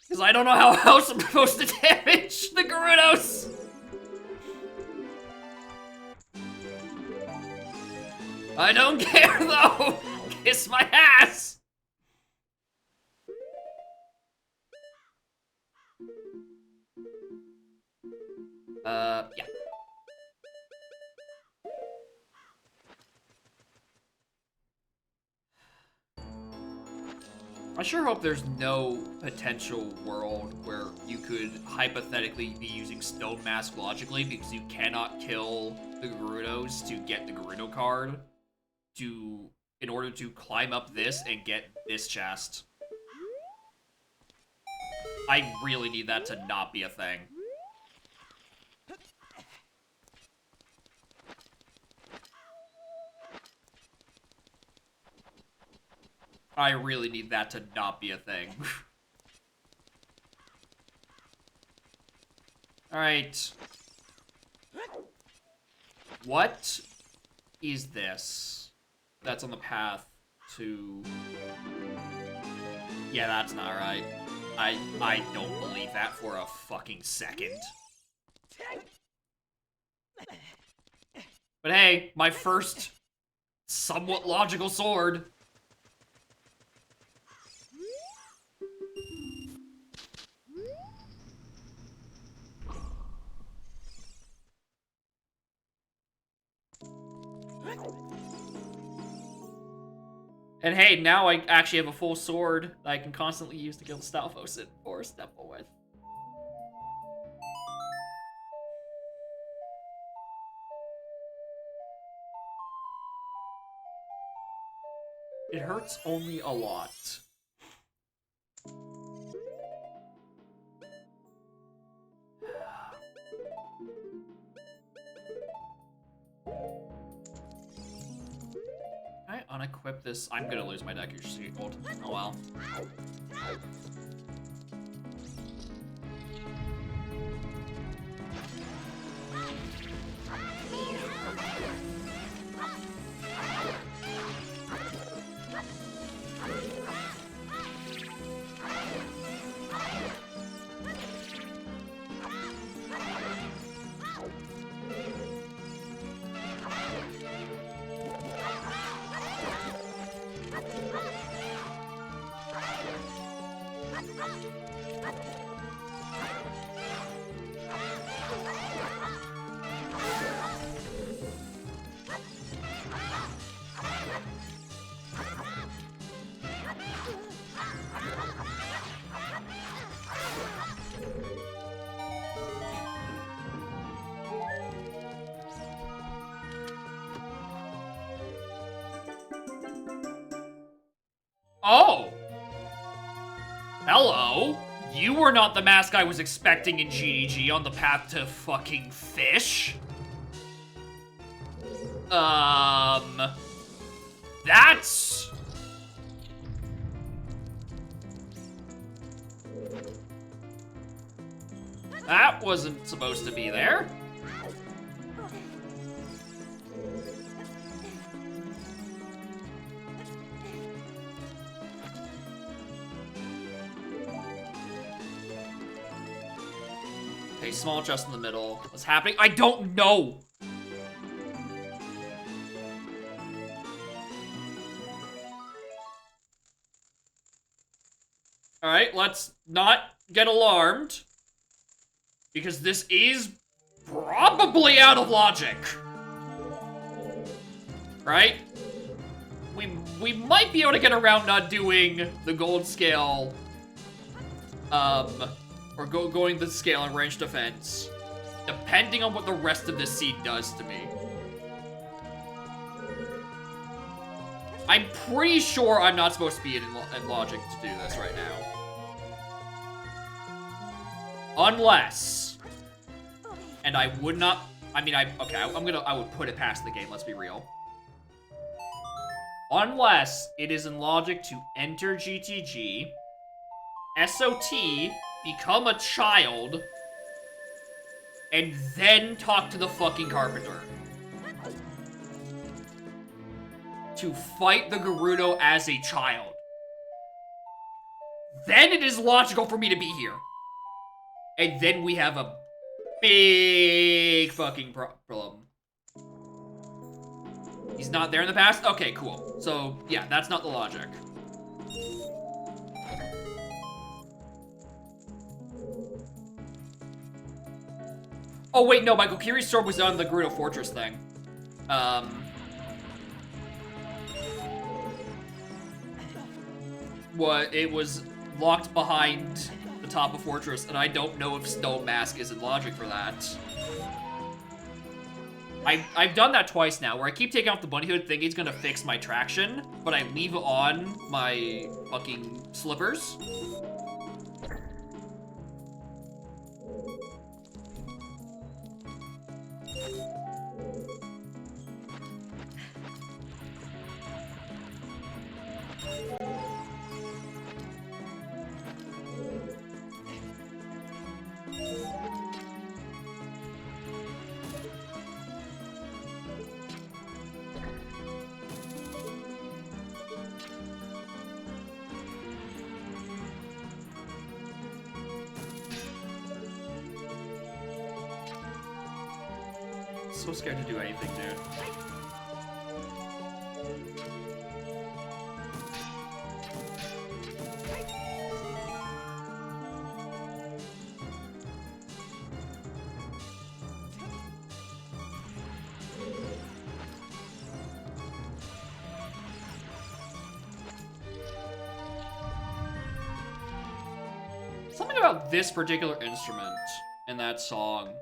Because I don't know how else I'm supposed to damage the Gerudos. I don't care, though. Kiss my ass. Yeah. I sure hope there's no potential world where you could hypothetically be using Stone Mask logically because you cannot kill the Gerudos to get the Gerudo card in order to climb up this and get this chest. I really need that to not be a thing. I really need that to not be a thing. Alright. What is this? That's on the path to... Yeah, that's not right. I don't believe that for a fucking second. But hey, my first somewhat logical sword. And hey, now I actually have a full sword that I can constantly use to kill Stalfos and Forest Temple with. It hurts only a lot. Can I unequip this? I'm gonna lose my deck shield. Oh well. Oh! Hello! You were not the mask I was expecting in GDG on the path to fucking fish. That's... That wasn't supposed to be there. Okay, small chest in the middle. What's happening? I don't know! Alright, let's not get alarmed. Because this is probably out of logic. Right? We might be able to get around not doing the gold scale, or going the scale in range defense, depending on what the rest of this seed does to me. I'm pretty sure I'm not supposed to be in logic to do this right now. Unless, and I would not, I mean, I would put it past the game, let's be real. Unless it is in logic to enter GTG, SOT, become a child, and then talk to the fucking carpenter. To fight the Gerudo as a child. Then it is logical for me to be here. And then we have a big fucking problem. He's not there in the past? Okay, cool. So, yeah, that's not the logic. Oh, wait, no, Michael Kiri's sword was on the Gerudo Fortress thing. What, it was locked behind the top of Fortress, and I don't know if Stone Mask is in logic for that. I've done that twice now, where I keep taking off the bunny hood thinking it's gonna fix my traction, but I leave on my fucking slippers. So scared to do anything, dude. Something about this particular instrument in that song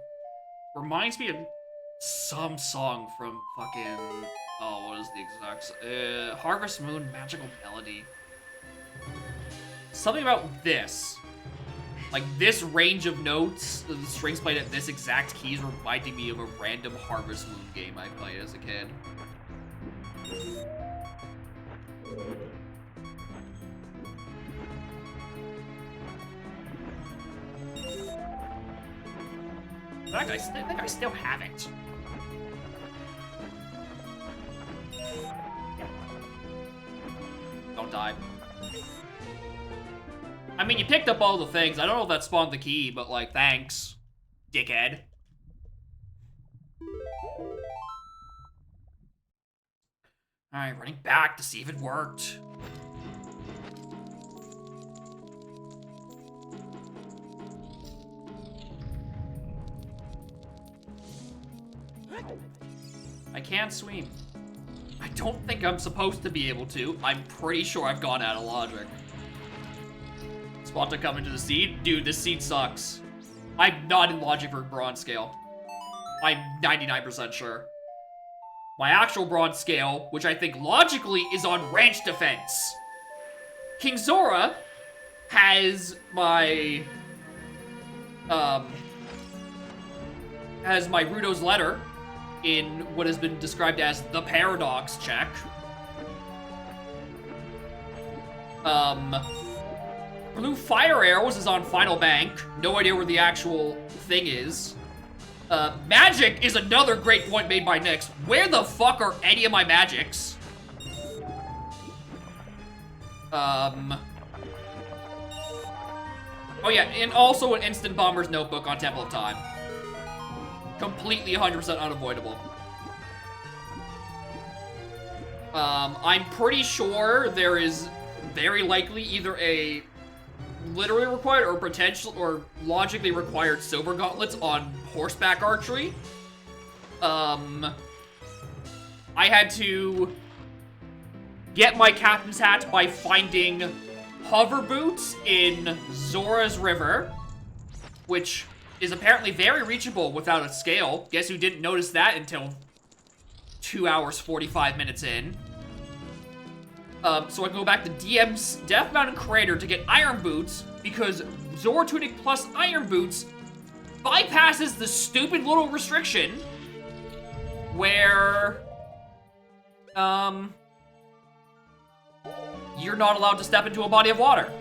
reminds me of some song from fucking, oh, what is the exact, Harvest Moon Magical Melody. Something about this. Like, this range of notes, the strings played at this exact key is reminding me of a random Harvest Moon game I played as a kid. In fact, I think I still have it. Don't die. I mean, you picked up all the things. I don't know if that spawned the key, but, like, thanks, dickhead. Alright, running back to see if it worked. I can't swim. I don't think I'm supposed to be able to. I'm pretty sure I've gone out of logic. Spot to come into the seed? Dude, this seed sucks. I'm not in logic for bronze scale. I'm 99% sure. My actual bronze scale, which I think logically is on ranch defense. King Zora has my Rudo's letter in what has been described as the paradox check. Blue fire arrows is on final bank. No idea where the actual thing is. Magic is another great point made by Nyx. Where the fuck are any of my magics? Oh yeah, and also an Instant Bomber's Notebook on Temple of Time. Completely 100% unavoidable. I'm pretty sure there is very likely either a literally required or potential or logically required silver gauntlets on horseback archery. I had to get my captain's hat by finding hover boots in Zora's River, which is apparently very reachable without a scale. Guess who didn't notice that until 2 hours, 45 minutes in. So I go back to DM's Death Mountain Crater to get iron boots, because Zora Tunic plus iron boots bypasses the stupid little restriction where, you're not allowed to step into a body of water.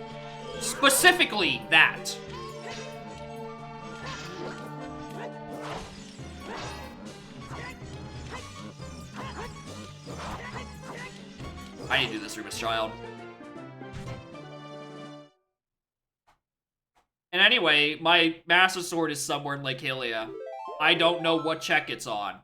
Specifically that. I need to do this, Rubus Child. And anyway, my Master Sword is somewhere in Lake Hylia. I don't know what check it's on.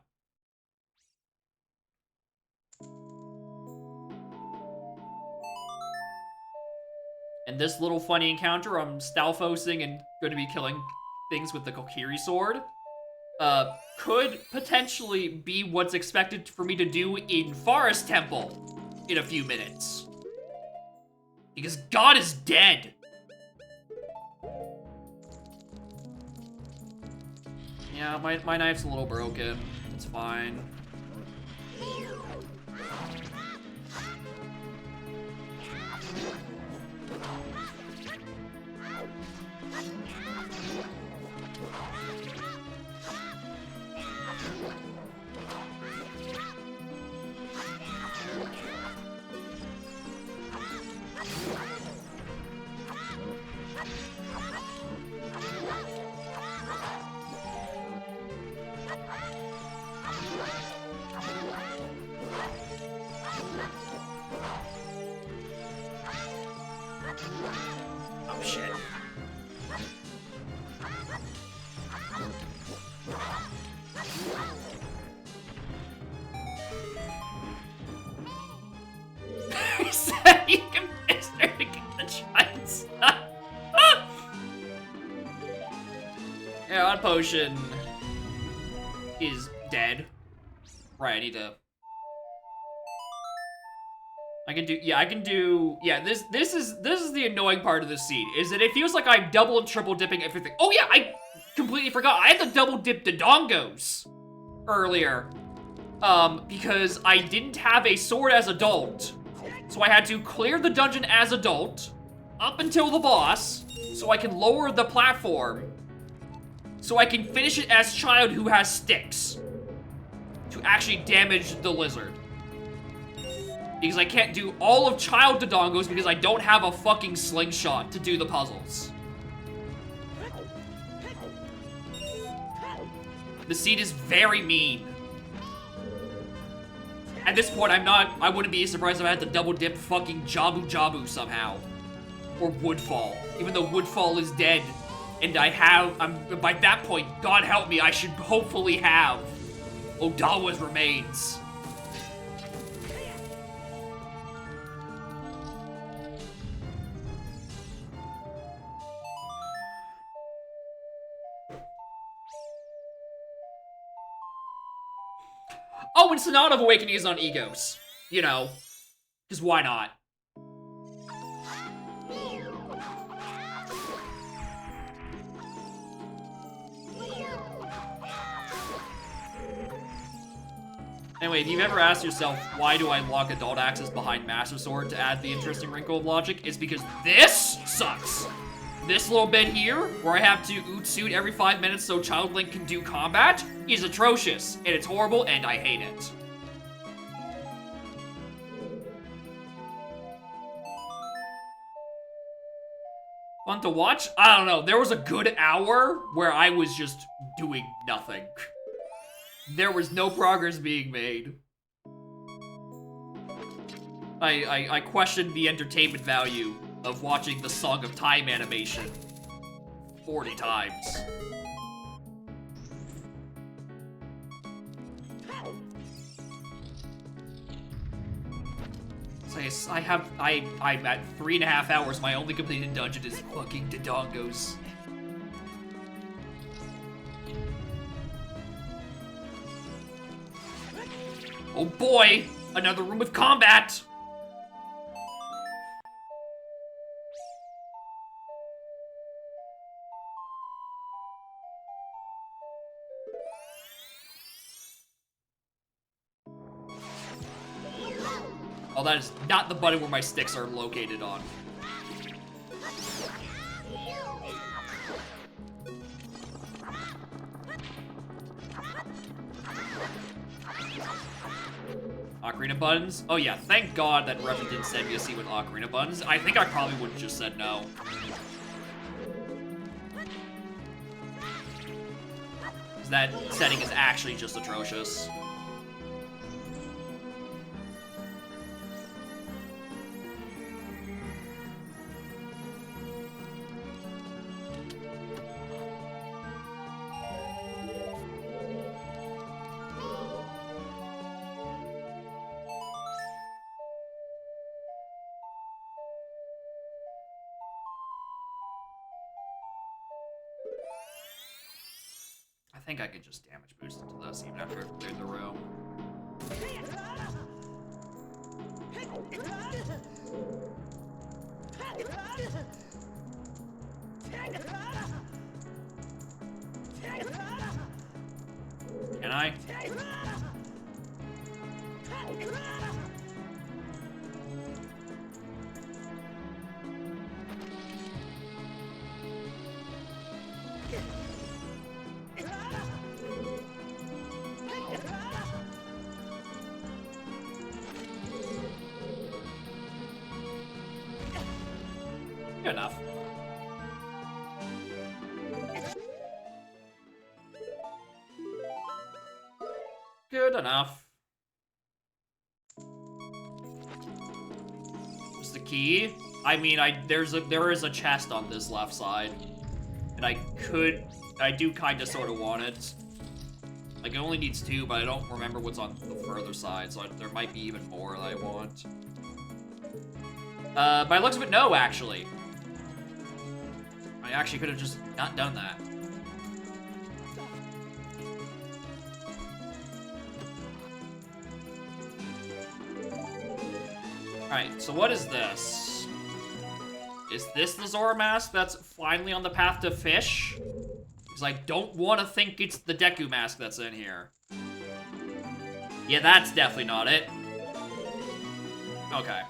And this little funny encounter, I'm Stalfosing and going to be killing things with the Kokiri sword, could potentially be what's expected for me to do in Forest Temple in a few minutes. Because God is dead. Yeah, my knife's a little broken. It's fine. Oh, shit. He said you can fix her to get the giant stuff. Yeah, on potion is dead. Right, I need to... I can do, yeah, this is the annoying part of this scene, is that it feels like I'm double and triple dipping everything. Oh yeah, I completely forgot, I had to double dip the dongos earlier, because I didn't have a sword as adult, so I had to clear the dungeon as adult, up until the boss, so I can lower the platform, so I can finish it as child who has sticks, to actually damage the lizard. Because I can't do all of Child Dodongos because I don't have a fucking slingshot to do the puzzles. The seed is very mean. At this point, I wouldn't be surprised if I had to double dip fucking Jabu Jabu somehow. Or Woodfall. Even though Woodfall is dead. And by that point, God help me, I should hopefully have Odawa's remains. Oh, and Sonata of Awakening is on Egos. You know, because why not? Anyway, if you've ever asked yourself, why do I lock adult access behind Master Sword to add the interesting wrinkle of logic, it's because this sucks. This little bit here, where I have to oot suit every 5 minutes so Child Link can do combat, is atrocious, and it's horrible, and I hate it. Fun to watch? I don't know, there was a good hour where I was just doing nothing. There was no progress being made. I questioned the entertainment value of watching the Song of Time animation 40 times. So I'm at 3.5 hours. My only completed dungeon is fucking Dodongos. Oh boy! Another room with combat! Oh, that is not the button where my sticks are located on. Ocarina buttons? Oh yeah, thank God that Revan didn't send me a scene with Ocarina buttons. I think I probably would have just said no. That setting is actually just atrocious. I think I could just damage boost into this even after I've cleared the room. Can I? Good enough. Good enough. Just the key? I mean, there is a chest on this left side. And I do kinda sorta want it. Like, it only needs 2, but I don't remember what's on the further side, so there might be even more that I want. By the looks of it, no, actually. I actually could have just not done that. Alright, so what is this? Is this the Zora mask that's finally on the path to fish? Because I don't want to think it's the Deku mask that's in here. Yeah, that's definitely not it. Okay.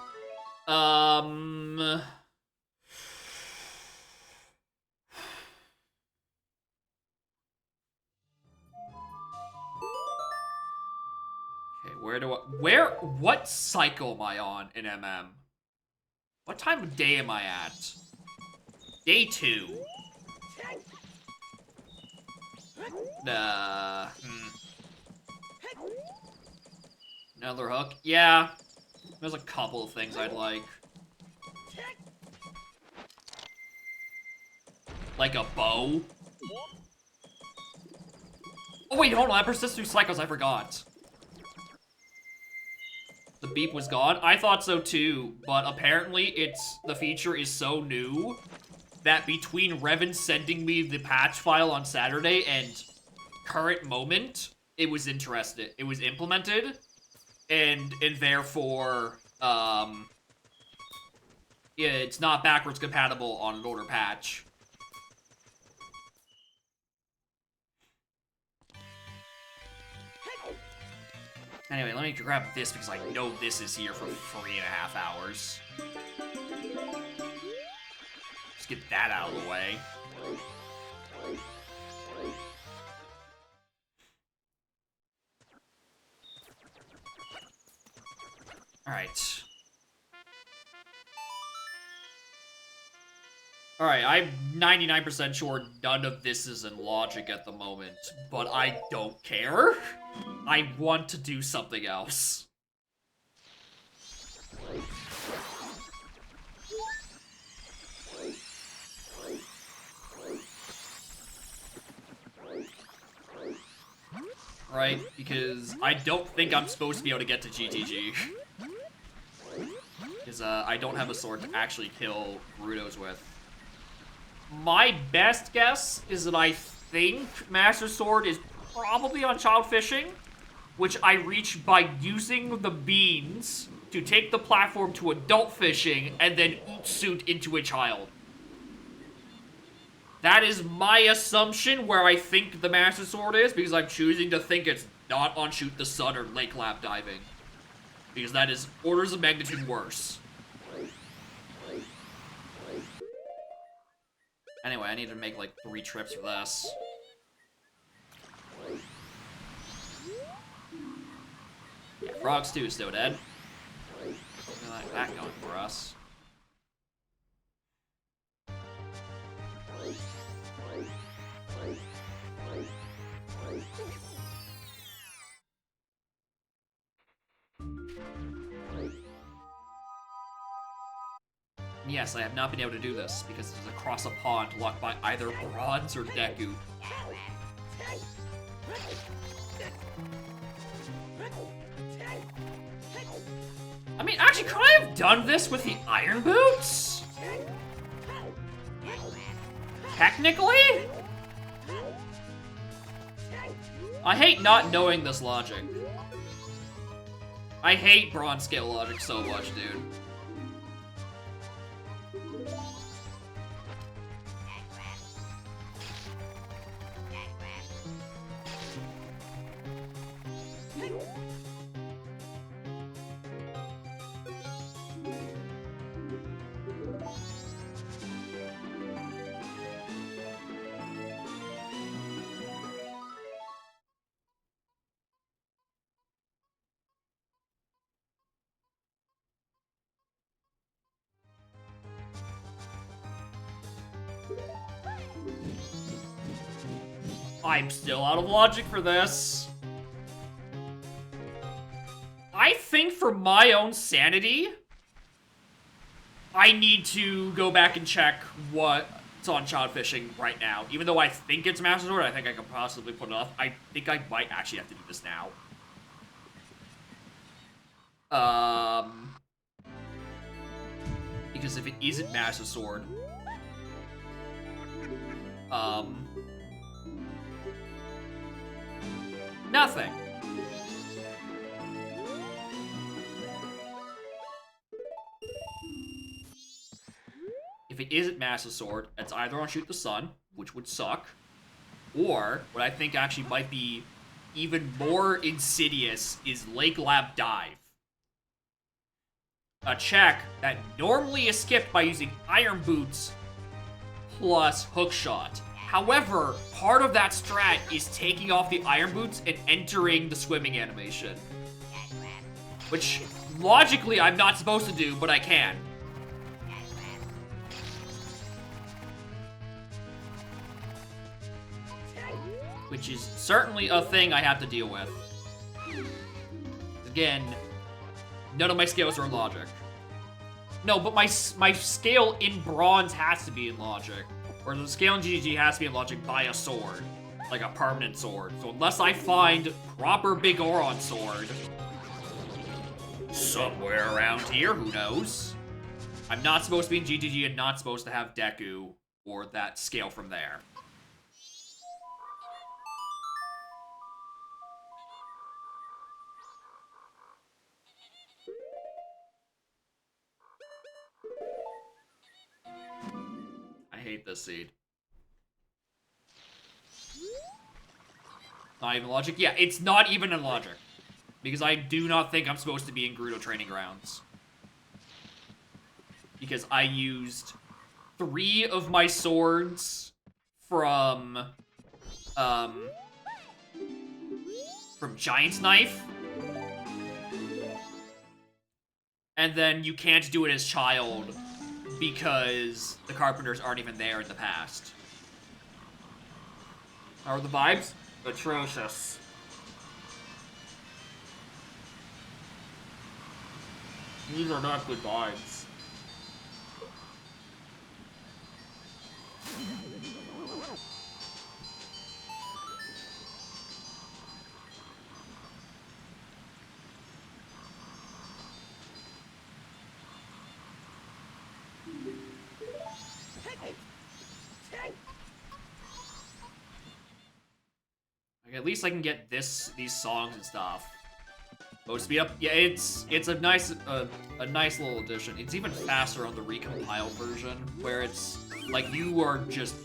Okay, what cycle am I on in MM? What time of day am I at? Day 2. Another hook? Yeah. There's a couple of things I'd like. Like a bow? Oh wait, hold on, that persists through cycles, I forgot. The beep was gone? I thought so too, but apparently the feature is so new that between Revan sending me the patch file on Saturday and current moment, it was implemented, and therefore, yeah, it's not backwards compatible on an older patch. Anyway, let me grab this because I know this is here for 3.5 hours. Just get that out of the way. Alright. Alright, I'm 99% sure none of this is in logic at the moment, but I don't care. I want to do something else. Right? Because I don't think I'm supposed to be able to get to GTG. Because I don't have a sword to actually kill Gerudos with. My best guess is that I think Master Sword is probably on Child Fishing, which I reach by using the beans to take the platform to Adult Fishing and then Ootsuit into a child. That is my assumption where I think the Master Sword is, because I'm choosing to think it's not on Shoot the Sun or Lake Lab Diving. Because that is orders of magnitude worse. Anyway, I need to make like 3 trips for this. Yeah, Frogs too, still dead. Something like that going for us. Yes, I have not been able to do this because it is across a pond locked by either Bronze or Deku. I mean, actually, could I have done this with the Iron Boots? Technically? I hate not knowing this logic. I hate bronze scale logic so much, dude. I'm still out of logic for this. I think for my own sanity, I need to go back and check what's on Child Fishing right now. Even though I think it's Master Sword, I think I could possibly put it off. I think I might actually have to do this now. Because if it isn't Master Sword, nothing. If it isn't Master Sword, it's either on Shoot the Sun, which would suck, or what I think actually might be even more insidious is Lake Lab Dive. A check that normally is skipped by using Iron Boots plus Hookshot. However, part of that strat is taking off the Iron Boots and entering the swimming animation. Which, logically, I'm not supposed to do, but I can. Which is certainly a thing I have to deal with. Again, none of my scales are in logic. No, but my scale in bronze has to be in logic. Or the scale in GG has to be in logic by a sword. Like a permanent sword. So unless I find proper Big Oron sword somewhere around here, who knows? I'm not supposed to be in GGG and not supposed to have Deku or that scale from there. I hate this seed. Not even logic? Yeah, it's not even in logic. Because I do not think I'm supposed to be in Gerudo Training Grounds. Because I used 3 of my swords from Giant's Knife. And then you can't do it as Child because the Carpenters aren't even there in the past. How are the vibes? Atrocious. These are not good vibes. Like, at least I can get these songs and stuff. Oh, speed up. Yeah, it's a nice little addition. It's even faster on the recompiled version, where it's like you are just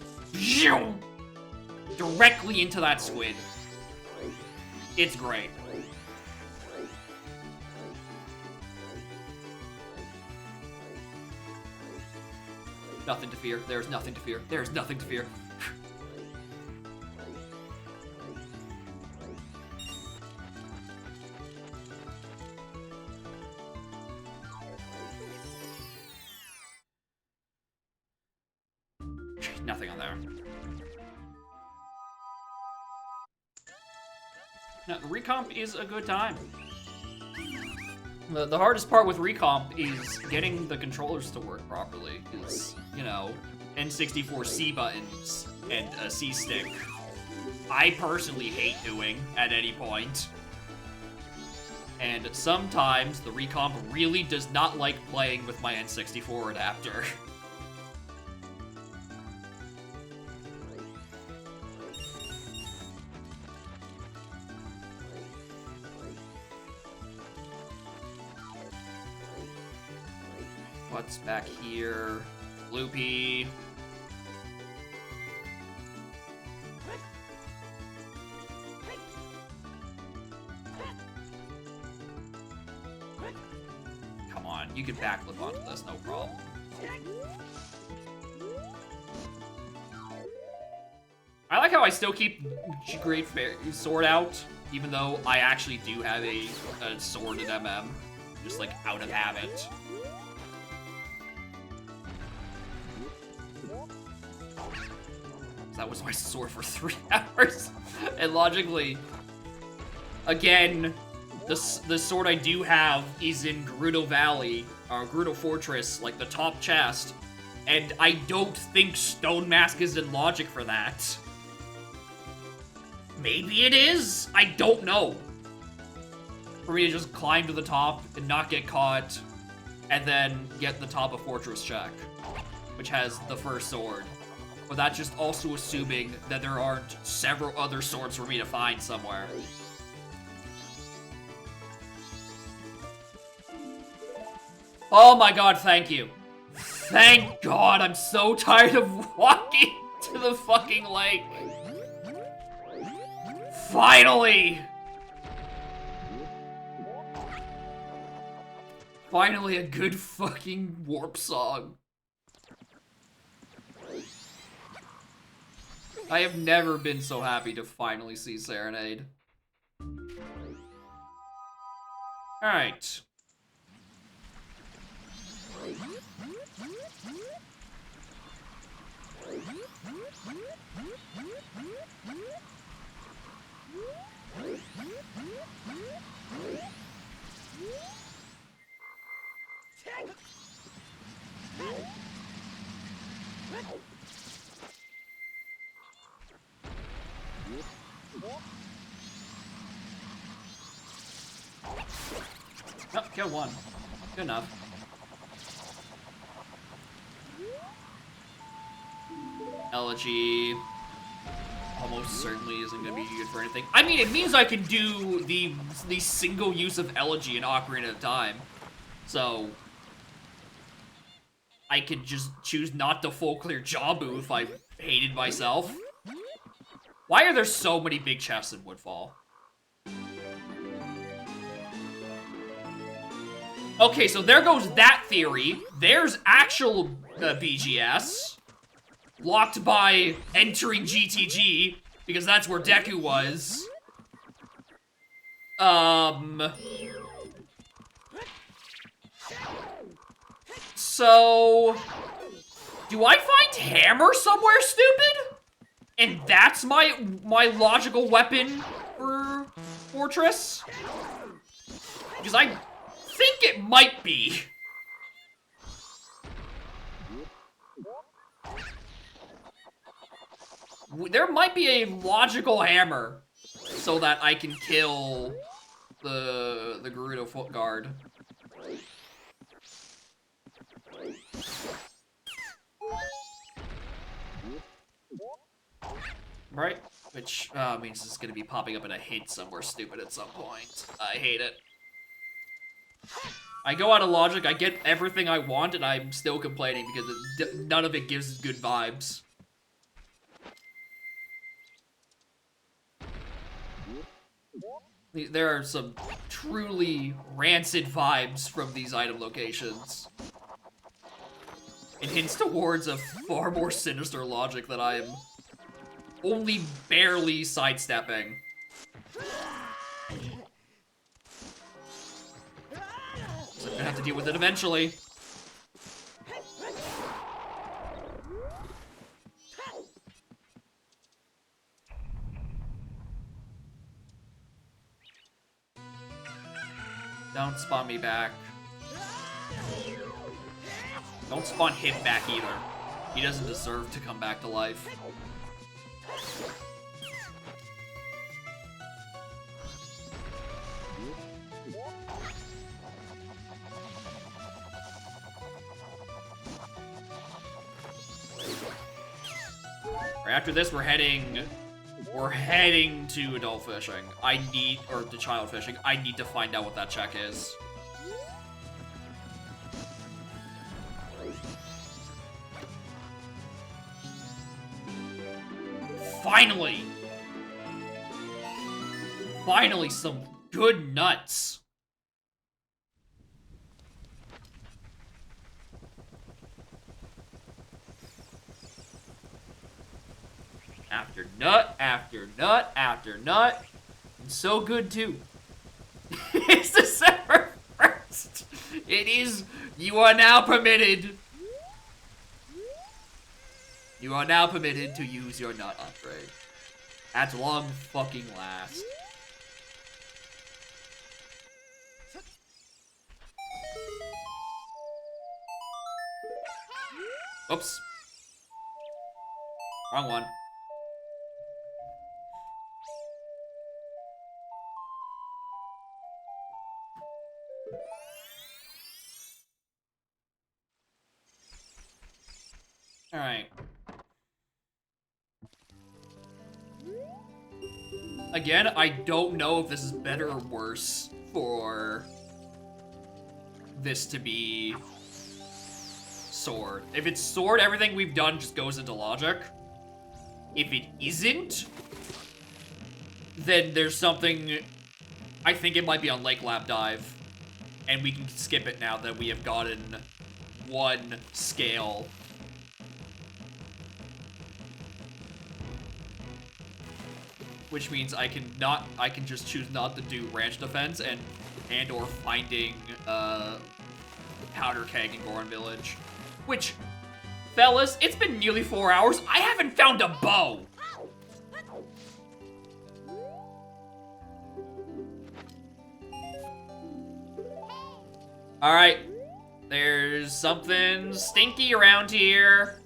directly into that squid. It's great. Nothing to fear. There's nothing to fear. There's nothing to fear. Nothing on there. No, recomp is a good time. The hardest part with recomp is getting the controllers to work properly, because, you know, N64 C buttons and a C stick, I personally hate doing at any point. And sometimes the recomp really does not like playing with my N64 adapter. What's back here? Loopy. Come on, you can backflip onto this, no problem. I like how I still keep Great Sword out, even though I actually do have a sword in MM, just like out of habit. That was my sword for 3 hours. And logically, again, the sword I do have is in Gerudo Valley, or Gerudo Fortress, like the top chest, and I don't think Stone Mask is in logic for that. Maybe it is? I don't know. For me to just climb to the top and not get caught, and then get the top of Fortress check, which has the first sword. But that's just also assuming that there aren't several other swords for me to find somewhere. Oh my god, thank you. Thank god, I'm so tired of walking to the fucking lake. Finally! Finally a good fucking warp song. I have never been so happy to finally see Serenade. Alright. Oh, kill one. Good enough. Elegy almost certainly isn't going to be good for anything. I mean, it means I can do the single use of Elegy in Ocarina of Time. So I could just choose not to full clear Jabu if I hated myself. Why are there so many big chests in Woodfall? Okay, so there goes that theory. There's actual BGS. Blocked by entering GTG, because that's where Deku was. So... do I find Hammer somewhere, stupid? And that's my logical weapon for Fortress? Because I think it might be. There might be a logical hammer so that I can kill the Gerudo Foot Guard. Right? Which means it's gonna be popping up in a hint somewhere stupid at some point. I hate it. I go out of logic, I get everything I want, and I'm still complaining because none of it gives good vibes. There are some truly rancid vibes from these item locations. It hints towards a far more sinister logic that I am only barely sidestepping. So I'm gonna have to deal with it eventually. Don't spawn me back. Don't spawn him back either. He doesn't deserve to come back to life. Right after this, we're heading to adult fishing. Or to child fishing. I need to find out what that check is. Finally! Finally, some good nuts. After nut, after nut, after nut. And so good, too. It's December 1st. It is. You are now permitted. You are now permitted to use your nut upgrade. At long fucking last. Oops. Wrong one. Alright. Again, I don't know if this is better or worse for this to be sword. If it's sword, everything we've done just goes into logic. If it isn't, then there's something... I think it might be on Lake Lab Dive. And we can skip it now that we have gotten one scale. Which means I can just choose not to do ranch defense and or finding powder keg in Goron Village. Which, fellas, it's been nearly 4 hours. I haven't found a bow. All right, there's something stinky around here.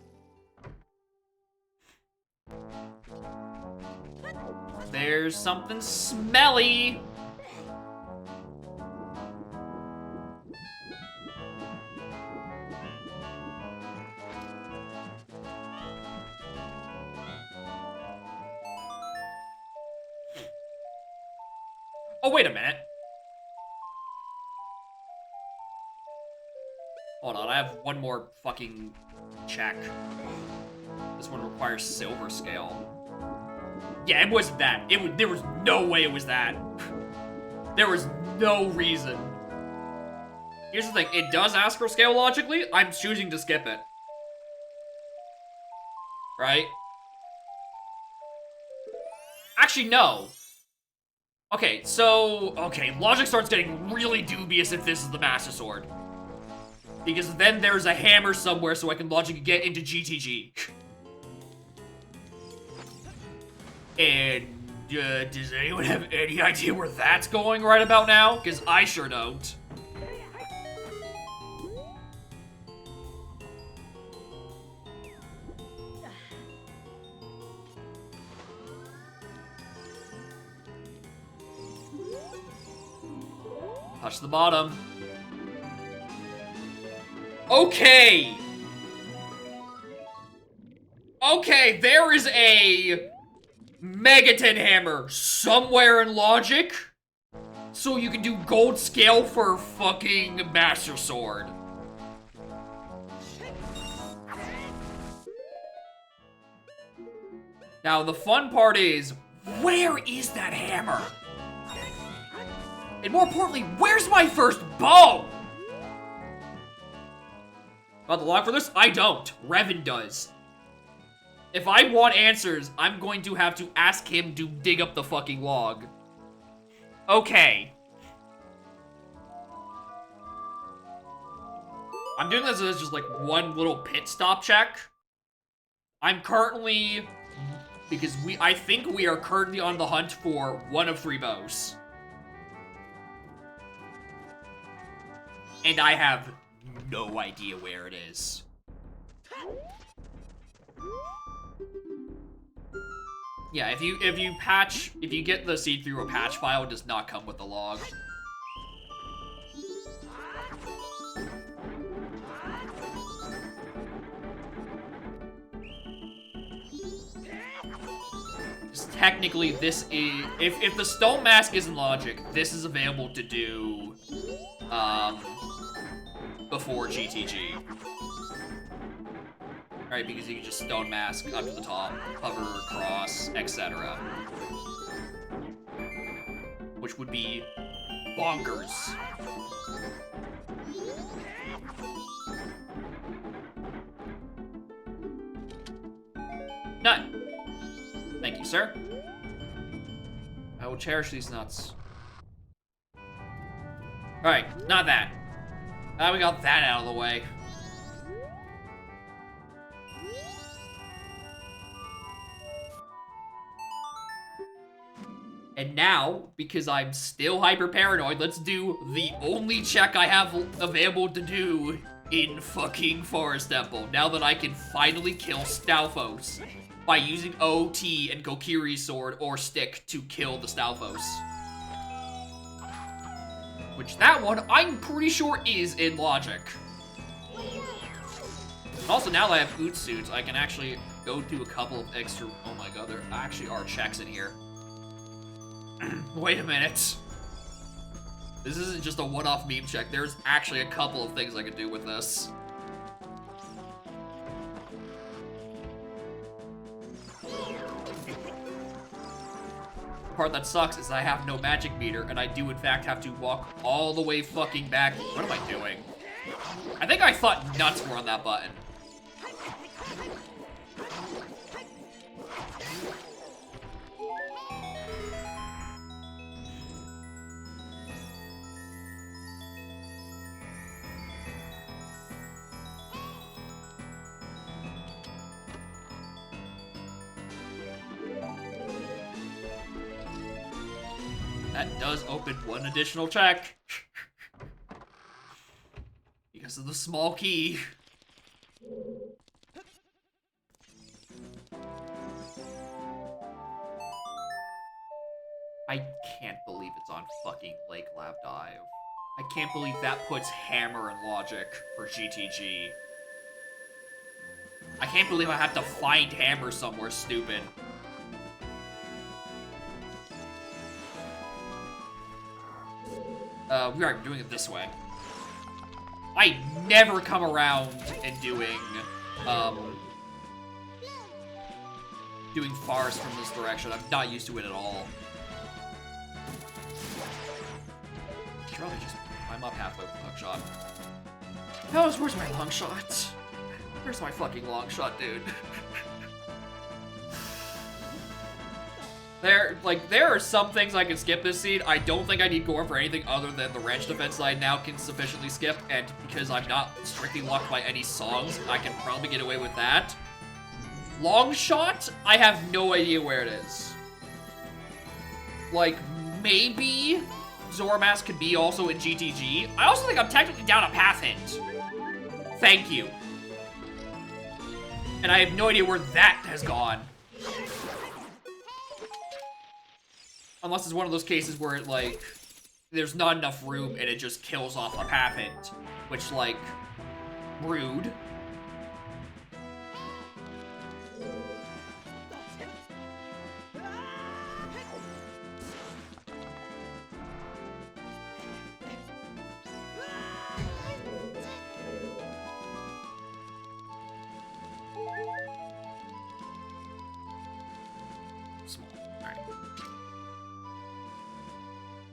There's something smelly. Oh, wait a minute. Hold on, I have one more fucking check. This one requires silver scale. Yeah, it wasn't that. There was no way it was that. There was no reason. Here's the thing, it does ask for scale logically, I'm choosing to skip it. Right? Actually, no. Okay, so... Okay, logic starts getting really dubious if this is the Master Sword. Because then there's a hammer somewhere so I can logically get into GTG. And, does anyone have any idea where that's going right about now? Because I sure don't. Touch the bottom. Okay! Okay, there is a Megaton hammer somewhere in logic. So you can do gold scale for fucking Master Sword. Now, the fun part is, where is that hammer? And more importantly, where's my first bow? About the log for this? I don't. Revan does. If I want answers, I'm going to have to ask him to dig up the fucking log. Okay. I'm doing this as just like one little pit stop check. I'm currently, because I think we are currently on the hunt for one of 3 bows. And I have no idea where it is. Yeah, if you get the seed through a patch file, it does not come with the log. Technically, this is if the stone mask isn't logic, this is available to do before GTG. Right, because you can just stone mask up to the top, hover across, etc. Which would be bonkers. Nut. Thank you, sir. I will cherish these nuts. Alright, not that. Now we got that out of the way. And now, because I'm still hyper paranoid, let's do the only check I have available to do in fucking Forest Temple. Now that I can finally kill Stalfos by using OT and Kokiri's sword or stick to kill the Stalfos. Which that one, I'm pretty sure is in logic. And also, now that I have Ootsuits, I can actually go through a couple of extra... Oh my god, there actually are checks in here. Wait a minute. This isn't just a one-off meme check. There's actually a couple of things I could do with this. The part that sucks is I have no magic meter, and I do in fact have to walk all the way fucking back. What am I doing? I think I thought nuts were on that button. That does open one additional check. Because of the small key. I can't believe it's on fucking Lake Lab Dive. I can't believe that puts Hammer in logic for GTG. I can't believe I have to find Hammer somewhere stupid. We are doing it this way. I never come around and doing forest from this direction. I'm not used to it at all. Should probably just... I'm up halfway with the hook shot. Where's my long shot? Where's my fucking long shot, dude? There are some things I can skip this scene. I don't think I need Gore for anything other than the wrench defense that I now can sufficiently skip, and because I'm not strictly locked by any songs, I can probably get away with that. Long shot, I have no idea where it is. Like, maybe Zoramask could be also in GTG. I also think I'm technically down a path hint. Thank you. And I have no idea where that has gone. Unless it's one of those cases where it, like, there's not enough room and it just kills off a path hint. Which, like, rude.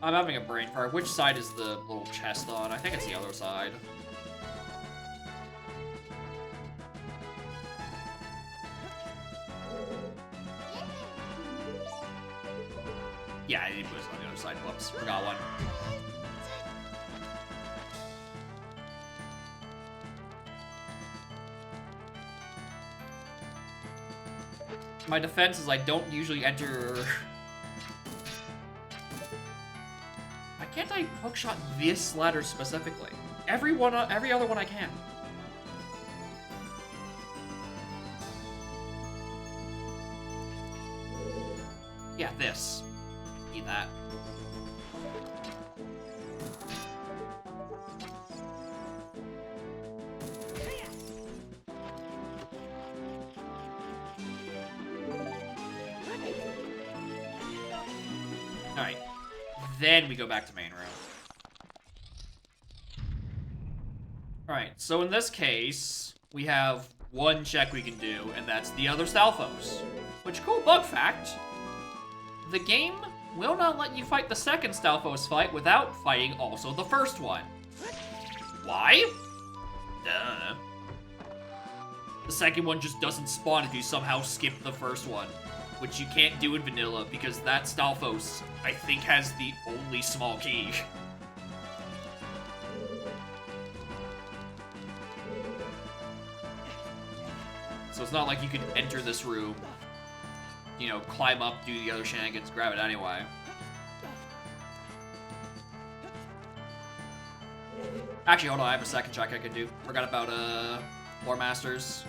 I'm having a brain fart. Which side is the little chest on? I think it's the other side. Yeah, it was on the other side. Whoops, forgot one. My defense is I don't usually enter... Why can't I hookshot this ladder specifically? Every other one I can. Yeah, this. Eat that. Alright. Then we go back to main room. Alright, so in this case, we have one check we can do, and that's the other Stalfos. Which, cool bug fact, the game will not let you fight the second Stalfos fight without fighting also the first one. Why? Duh. The second one just doesn't spawn if you somehow skip the first one, which you can't do in vanilla because that Stalfos, I think, has the only small key. So it's not like you could enter this room, you know, climb up, do the other shenanigans, grab it anyway. Actually, hold on, I have a second check I could do. Forgot about, Lore Masters.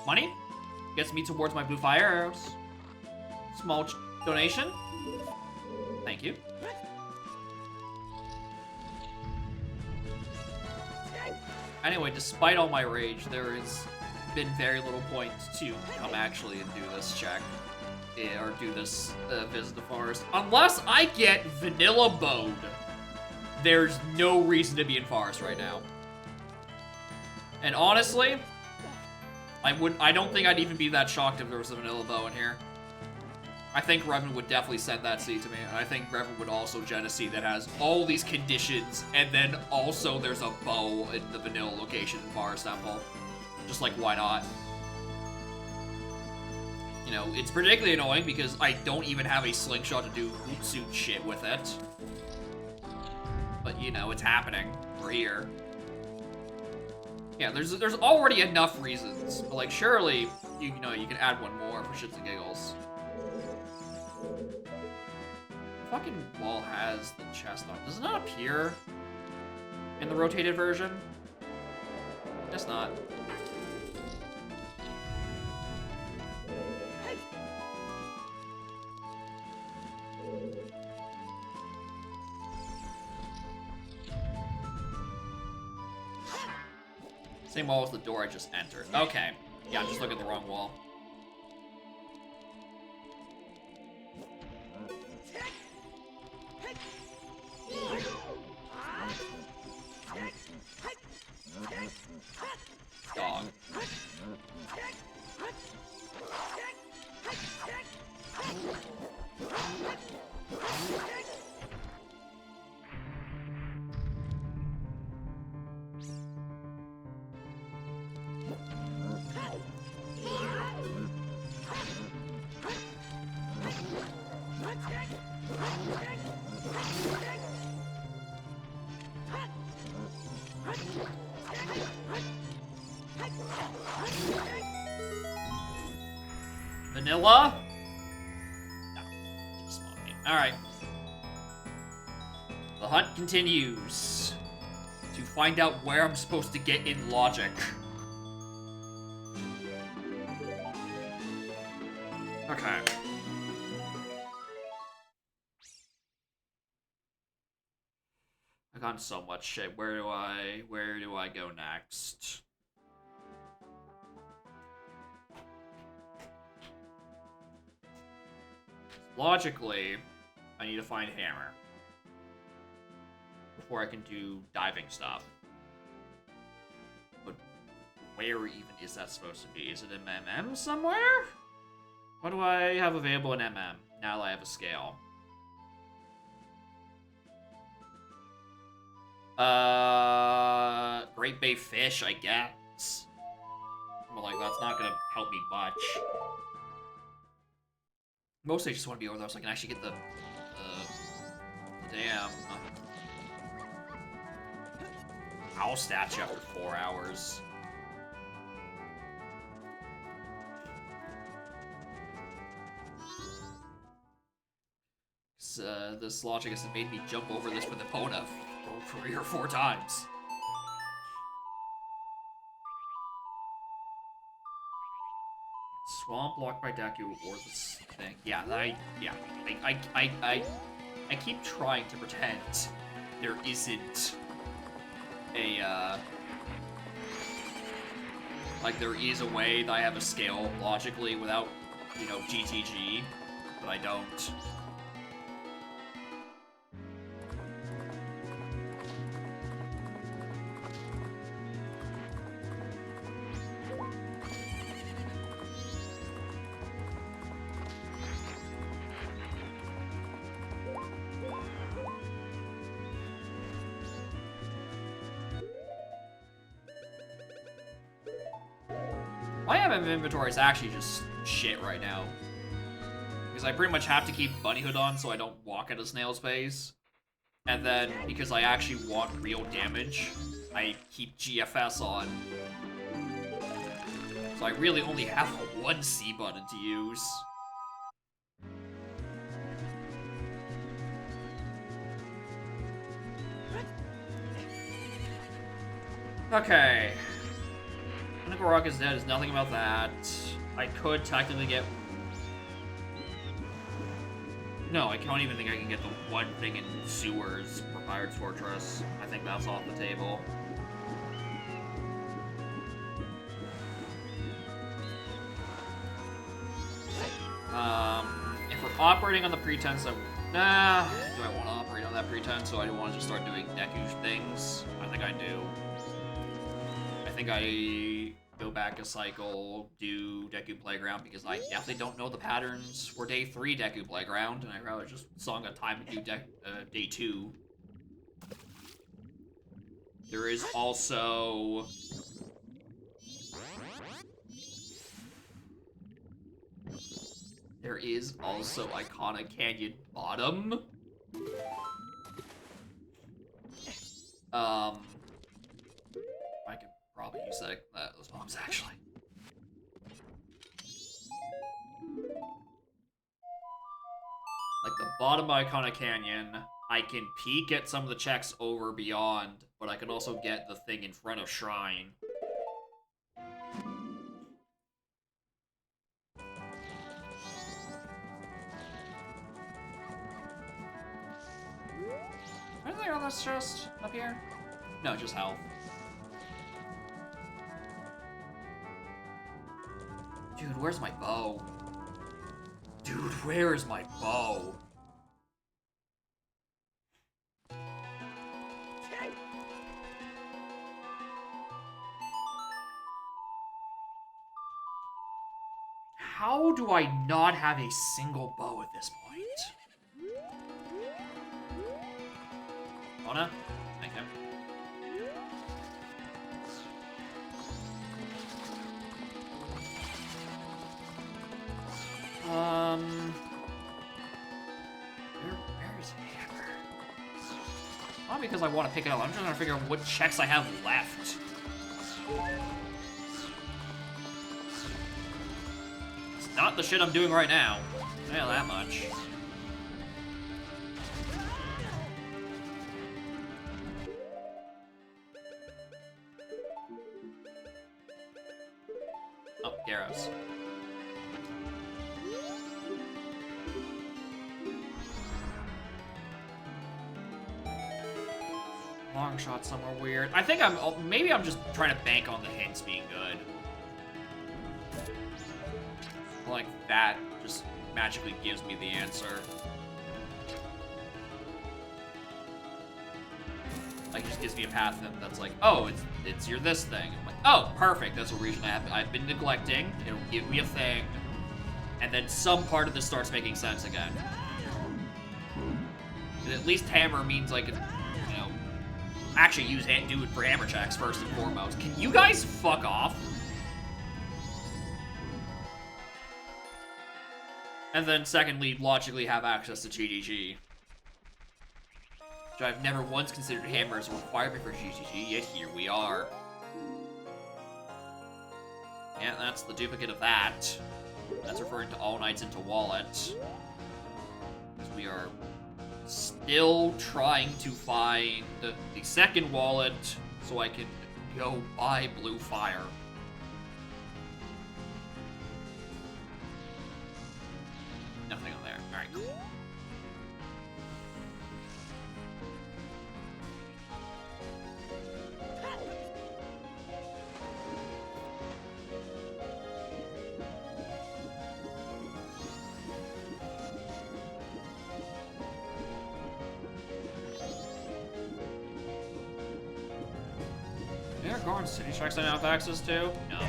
Money gets me towards my blue fire arrows. Small donation. Thank you. Anyway, despite all my rage, there has been very little point to come actually and do this check. Or do this visit the forest. Unless I get vanilla bowed, there's no reason to be in forest right now. And honestly, I don't think I'd even be that shocked if there was a vanilla bow in here. I think Revan would definitely send that seed to me, and I think Revan would also gen a seed that has all these conditions, and then also there's a bow in the vanilla location in Forest Temple. Just like, why not? You know, it's particularly annoying because I don't even have a slingshot to do Hootsuit shit with it. But, you know, it's happening. We're here. Yeah, there's already enough reasons. But, like, surely, you know, you can add one more for shits and giggles. The fucking wall has the chest on. Does it not appear in the rotated version? Guess not. Same wall as the door I just entered. Okay. Yeah, I'm just looking at the wrong wall. Dog. Vanilla? No. Just smoking. Alright. The hunt continues. To find out where I'm supposed to get in logic. Okay. I've gotten so much shit. Where do I go next? Logically, I need to find Hammer before I can do diving stuff. But where even is that supposed to be? Is it in MM somewhere? What do I have available in MM now that I have a scale? Great Bay Fish, I guess. But like, that's not gonna help me much. Mostly I just want to be over there so I can actually get the damn owl statue after 4 hours. This logic has made me jump over this with Epona 3 or 4 times. Swamp blocked by Deku or this thing. Yeah, I keep trying to pretend there isn't a like there is a way that I have a scale logically without, you know, GTG, but I don't. My MM inventory is actually just shit right now. Because I pretty much have to keep Bunny Hood on so I don't walk at a snail's pace. And then, because I actually want real damage, I keep GFS on. So I really only have one C button to use. Okay. Rock is dead, there's nothing about that. I could technically get... No, I don't even think I can get the one thing in Sewers for Pirate's Fortress. I think that's off the table. If we're operating on the pretense of... Nah, do I want to operate on that pretense, so I don't want to just start doing Deku things? I think I do. I think I go back a cycle, do Deku Playground, because I definitely don't know the patterns for Day 3 Deku Playground, and I'd rather just song a time to do Day 2. There is also... There is also Iconic Canyon Bottom. I could probably use those bombs, actually. Like, the bottom of Iconic Canyon, I can peek at some of the checks over beyond, but I can also get the thing in front of Shrine. this chest up here? No, just health. Dude, where's my bow? Dude, where is my bow? How do I not have a single bow at this point? Mona? Thank you. Where is Hammer? Not because I want to pick it up. I'm just trying to figure out what checks I have left. It's not the shit I'm doing right now. Yeah, that much. Oh, Garros. Long shot somewhere weird. I think maybe I'm just trying to bank on the hints being good. Like that just magically gives me the answer. Like, it just gives me a path that's like, oh, it's your this thing. I'm like, oh, perfect. That's a region I've been neglecting. It'll give me a thing, and then some part of this starts making sense again. And at least hammer means like, you know, actually do it for hammer checks first and foremost. Can you guys fuck off? And then secondly, logically have access to GDG. Which I've never once considered hammer as a requirement for GGG, yet here we are. Yeah, that's the duplicate of that. That's referring to All Knights into Wallet. Because we are still trying to find the second wallet so I can go buy Blue Fire. Nothing on there. Alright, cool. Are Garden City tracks I now have access to? No.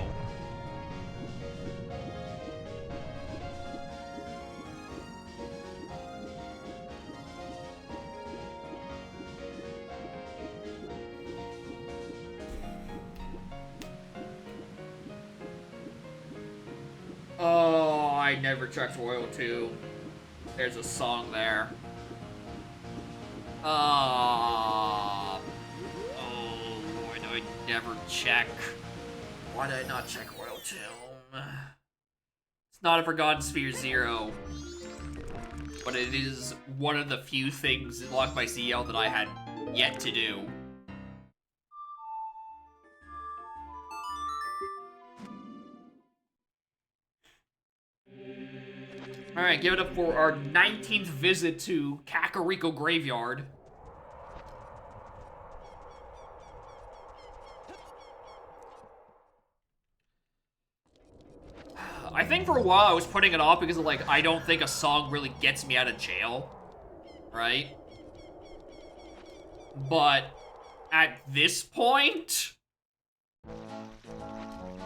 Oh, I never checked Royal 2. There's a song there. Never check. Why did I not check Royal Tomb? It's not a Forgotten Sphere 0, but it is one of the few things in Locked by CL that I had yet to do. Alright, give it up for our 19th visit to Kakariko Graveyard. I think for a while I was putting it off because of, like, I don't think a song really gets me out of jail, right? But at this point,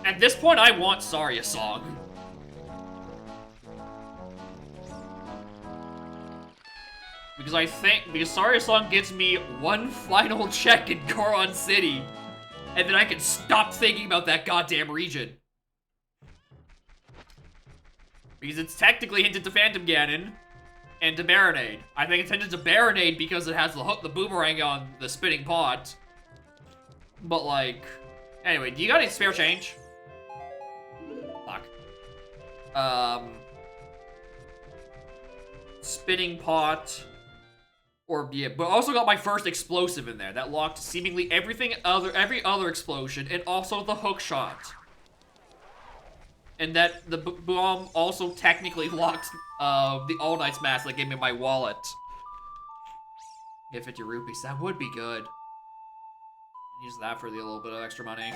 I want Saria song. Because Saria song gets me one final check in Goron City, and then I can stop thinking about that goddamn region. Because it's technically hinted to Phantom Ganon and to Baronade. I think it's hinted to Baronade because it has the boomerang on the spinning pot. But, like, anyway, do you got any spare change? Fuck. Spinning pot. Or, yeah, but also got my first explosive in there. That locked seemingly every other explosion, and also the hook shot. And that the bomb also technically locked the All Knights mask that gave me my wallet. Get 50 rupees. That would be good. Use that for the little bit of extra money.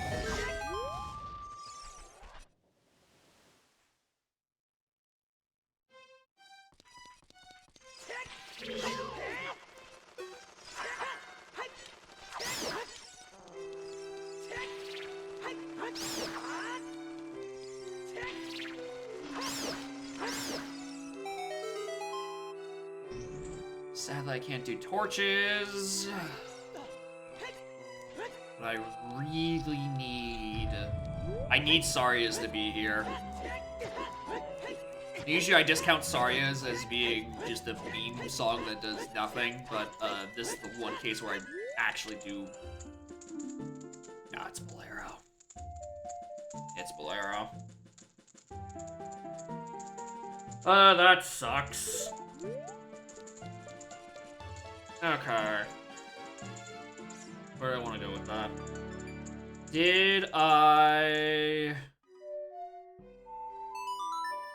Sadly, I can't do torches. But I really need... I need Sarias to be here. Usually I discount Sarias as being just a meme song that does nothing, but this is the one case where I actually do... Nah, it's Bolero. It's Bolero. That sucks. Okay. Where do I want to go with that? Did I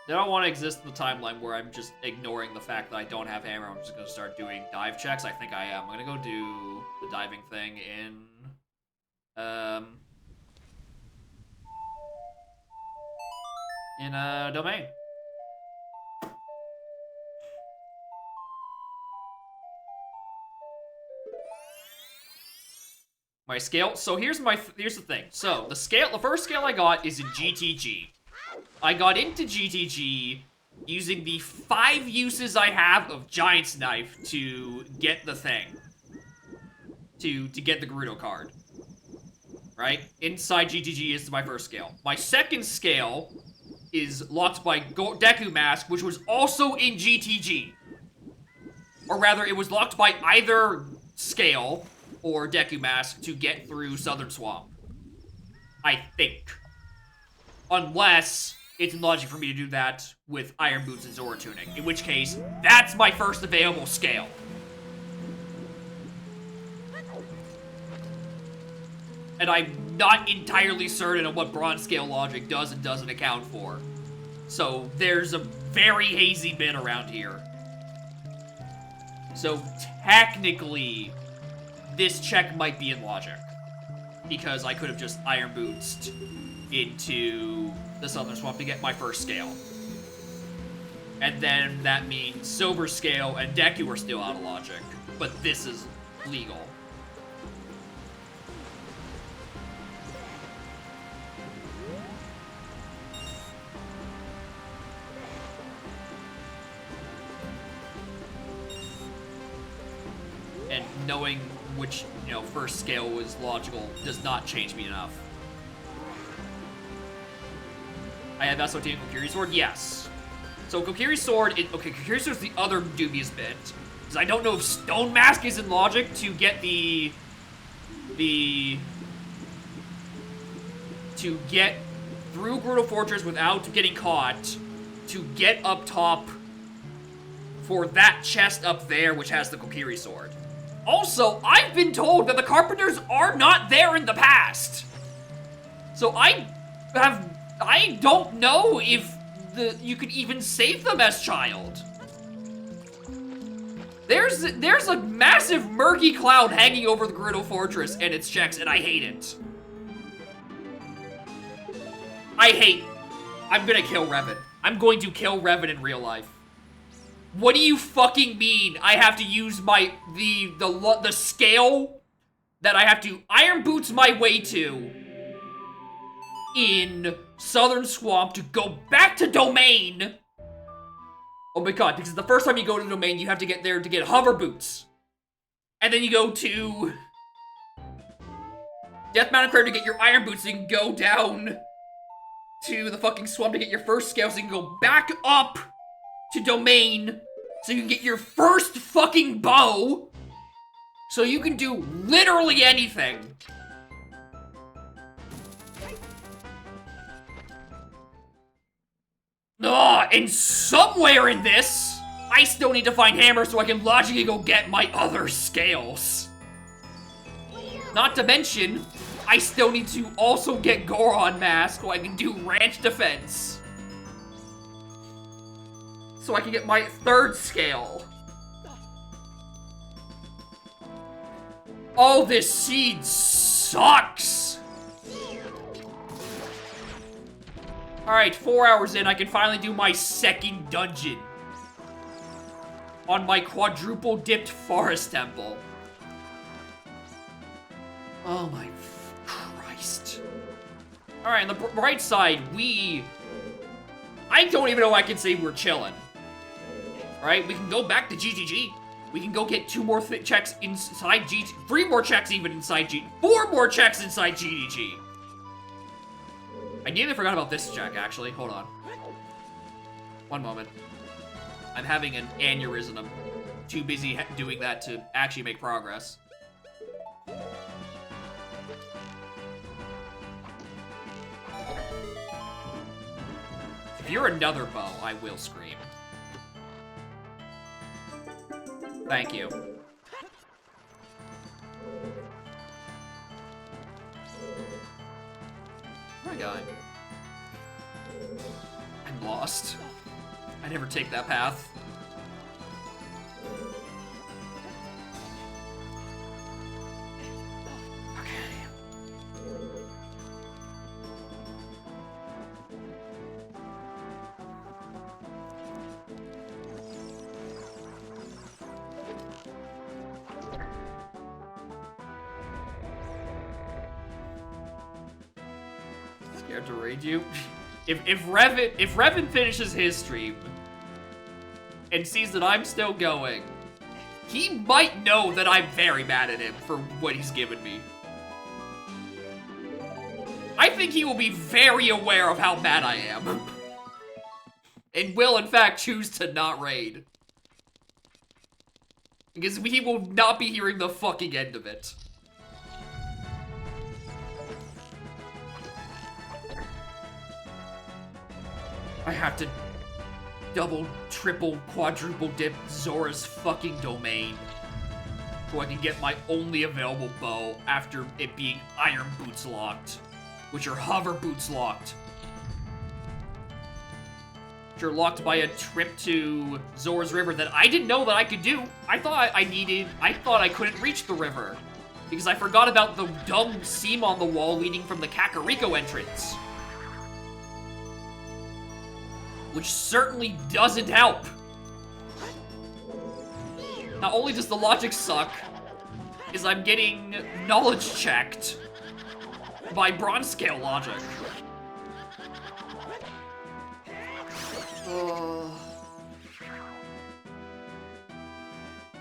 want to exist in the timeline where I'm just ignoring the fact that I don't have hammer? I'm just going to start doing dive checks? I think I am. I'm going to go do the diving thing in domain. My scale, so here's the thing. So, the first scale I got is in GTG. I got into GTG using the 5 uses I have of Giant's Knife to get the thing. To get the Gerudo card. Right? Inside GTG is my first scale. My second scale is locked by Deku Mask, which was also in GTG. Or rather, it was locked by either scale or Deku Mask to get through Southern Swamp. I think. Unless it's in logic for me to do that with Iron Boots and Zora Tunic. In which case, that's my first available scale. And I'm not entirely certain of what bronze scale logic does and doesn't account for. So there's a very hazy bit around here. So technically, this check might be in logic. Because I could have just Iron Bootsed into the Southern Swamp to get my first scale. And then that means Silver Scale and Deku are still out of logic. But this is legal. And knowing which, first scale was logical does not change me enough. I have SOT and Kokiri Sword? Yes. So Kokiri Sword, Kokiri Sword is the other dubious bit. Because I don't know if Stone Mask is in logic to get to get through Gerudo Fortress without getting caught, to get up top for that chest up there, which has the Kokiri Sword. Also, I've been told that the Carpenters are not there in the past. So I don't know if you could even save them as child. There's a massive murky cloud hanging over the Gerudo Fortress and its checks, and I hate it. I'm gonna kill Revan. I'm going to kill Revan in real life. What do you fucking mean I have to use the scale that I have to Iron Boots my way to in Southern Swamp to go back to Domain? Oh my god, because the first time you go to Domain, you have to get there to get Hover Boots. And then you go to Death Mountain Crater to get your Iron Boots, so you can go down to the fucking swamp to get your first scale, so you can go back up to Domain, so you can get your first fucking bow, so you can do literally anything. And somewhere in this, I still need to find Hammer so I can logically go get my other scales. Not to mention, I still need to also get Goron Mask so I can do Ranch Defense. So I can get my third scale. Oh, this seed sucks! Alright, 4 hours in, I can finally do my second dungeon. On my quadruple dipped forest temple. Oh my Christ. Alright, on the bright side, I don't even know I can say we're chilling. Alright, we can go back to GGG. We can go get 2 more checks inside GG. 3 more checks even inside GG. 4 more checks inside GGG. I nearly forgot about this check, actually. Hold on. One moment. I'm having an aneurysm. I'm too busy doing that to actually make progress. If you're another bow, I will scream. Thank you. My God. I'm lost. I never take that path. Scared to raid you? If Revan finishes his stream and sees that I'm still going, he might know that I'm very mad at him for what he's given me. I think he will be very aware of how mad I am. And will, in fact, choose to not raid. Because he will not be hearing the fucking end of it. I have to double, triple, quadruple dip Zora's fucking domain so I can get my only available bow after it being iron boots locked, which are hover boots locked. Which are locked by a trip to Zora's River that I didn't know that I could do. I thought I couldn't reach the river because I forgot about the dumb seam on the wall leading from the Kakariko entrance. Which certainly doesn't help. Not only does the logic suck, is I'm getting knowledge checked by bronze scale logic.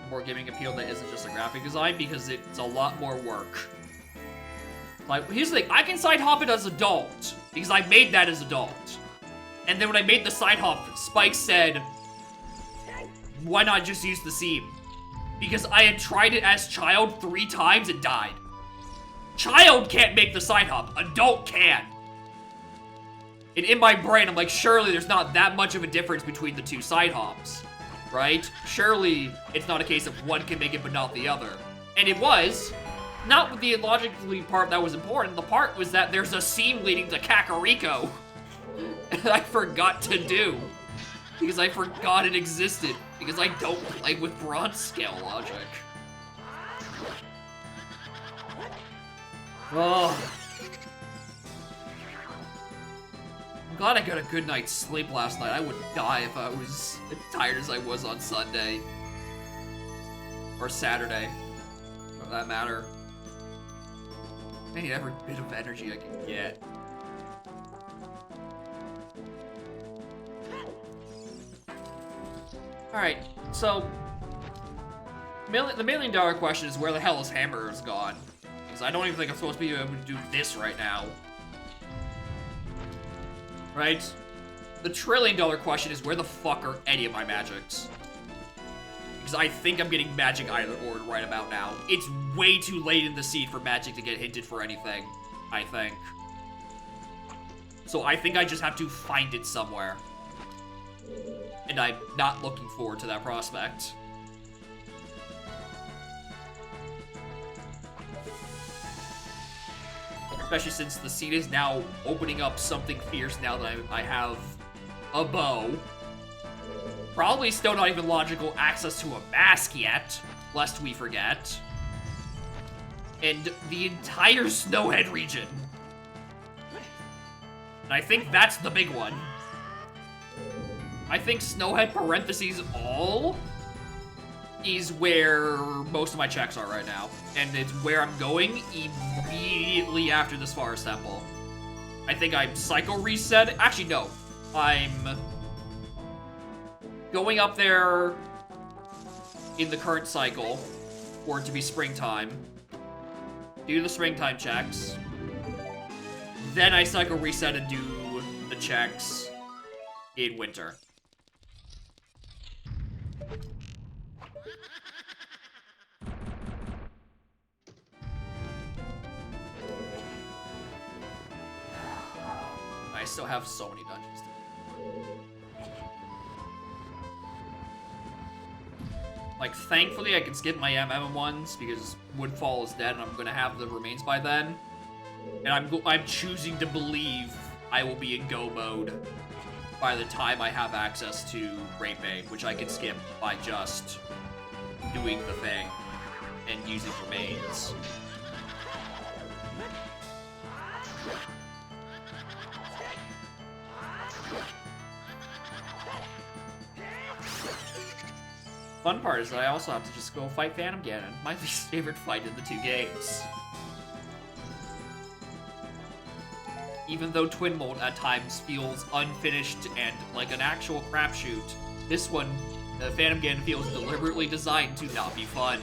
More gaming appeal that isn't just a graphic design because it's a lot more work. Like, here's the thing, I can side hop it as adult because I made that as adult. And then when I made the side hop, Spike said, why not just use the seam? Because I had tried it as child 3 times and died. Child can't make the side hop, adult can. And in my brain, I'm like, surely there's not that much of a difference between the 2 side hops, right? Surely it's not a case of one can make it but not the other. And it was. Not the logically part that was important, the part was that there's a seam leading to Kakariko. And I forgot to do. Because I forgot it existed. Because I don't play with bronze scale logic. Oh. I'm glad I got a good night's sleep last night. I would die if I was as tired as I was on Sunday. Or Saturday. For that matter. I need every bit of energy I can get. Alright, so the million-dollar question is where the hell is Hammer's gone? Because I don't even think I'm supposed to be able to do this right now. Right? The trillion-dollar question is where the fuck are any of my magics? Because I think I'm getting magic island ordered right about now. It's way too late in the seed for magic to get hinted for anything, I think. So I think I just have to find it somewhere. And I'm not looking forward to that prospect. Especially since the seed is now opening up something fierce now that I have a bow. Probably still not even logical access to a mask yet, lest we forget. and the entire Snowhead region. And I think that's the big one. I think Snowhead parentheses all is where most of my checks are right now. And it's where I'm going immediately after this Forest Temple. I think I'm Psycho Reset. Actually, no. I'm going up there in the current cycle for it to be springtime. Do the springtime checks. Then I Psycho Reset and do the checks in winter. I still have so many dungeons to do. Like, thankfully I can skip my MM ones because Woodfall is dead and I'm gonna have the remains by then. And I'm choosing to believe I will be in go mode by the time I have access to Great Bane, which I can skip by just doing the thing and using remains. Fun part is that I also have to just go fight Phantom Ganon, my least favorite fight in the two games. Even though Twin Mold at times feels unfinished and like an actual crapshoot, this one, Phantom Ganon feels deliberately designed to not be fun.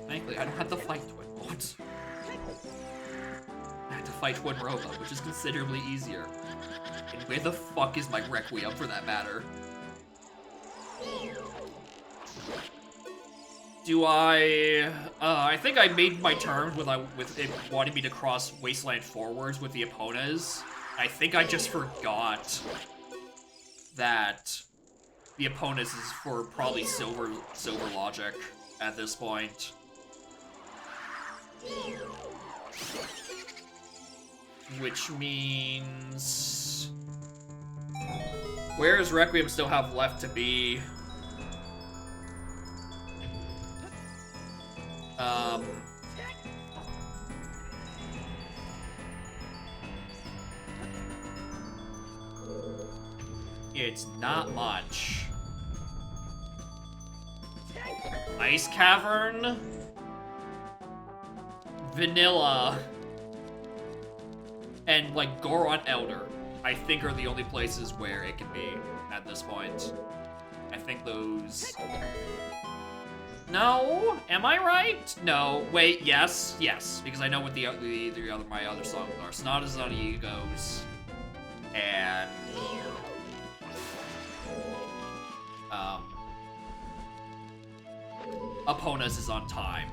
Thankfully, I don't have to fight Twin Mold. I have to fight Twin Roba, which is considerably easier. And where the fuck is my Requiem, for that matter? Do I think I made my terms with it wanting me to cross Wasteland forwards with the Eponas. I think I just forgot that the Eponas is for probably silver logic at this point. Which means... Where does Requiem still have left to be? It's not much. Ice Cavern, Vanilla, and like Goron Elder, I think are the only places where it can be at this point. I think those... No? Am I right? No. Wait, yes. Yes. Because I know what my other songs are. Sonata's on Egos. And... Epona's is on Time.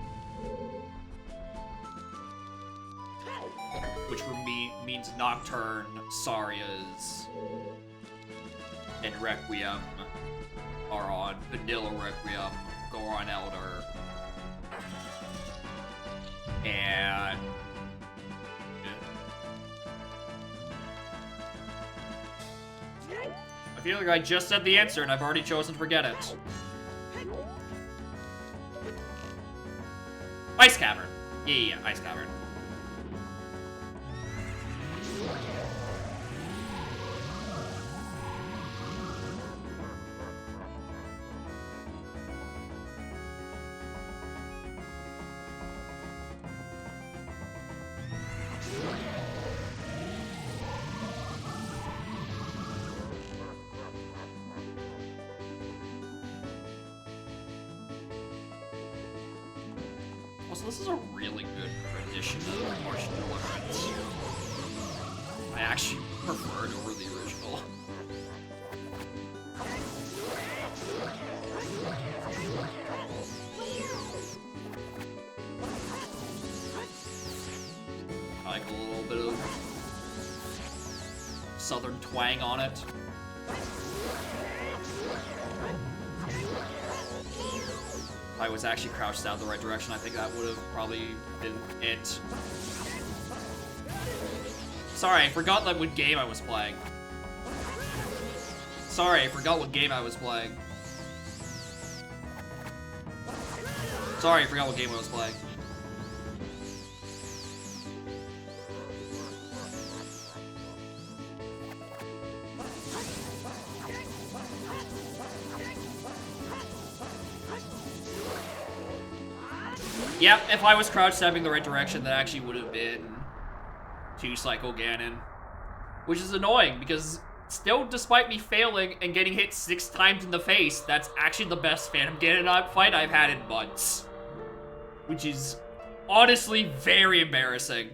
Which means Nocturne, Saria's, and Requiem are on Vanilla Requiem, Goron Elder, and... I feel like I just said the answer and I've already chosen to forget it. Ice Cavern. Yeah, Ice Cavern. Also, this is a really good rendition of Martian Deliverance. I actually prefer it over the original. I like a little bit of southern twang on it. If I was actually crouched down the right direction, I think that would have probably been it. Sorry, I forgot that what game I was playing. Sorry, I forgot what game I was playing. Sorry, I forgot what game I was playing. Yep, if I was crouch stepping the right direction, that actually would have been 2-cycle Ganon. Which is annoying, because still, despite me failing and getting hit 6 times in the face, that's actually the best Phantom Ganon fight I've had in months. Which is honestly very embarrassing.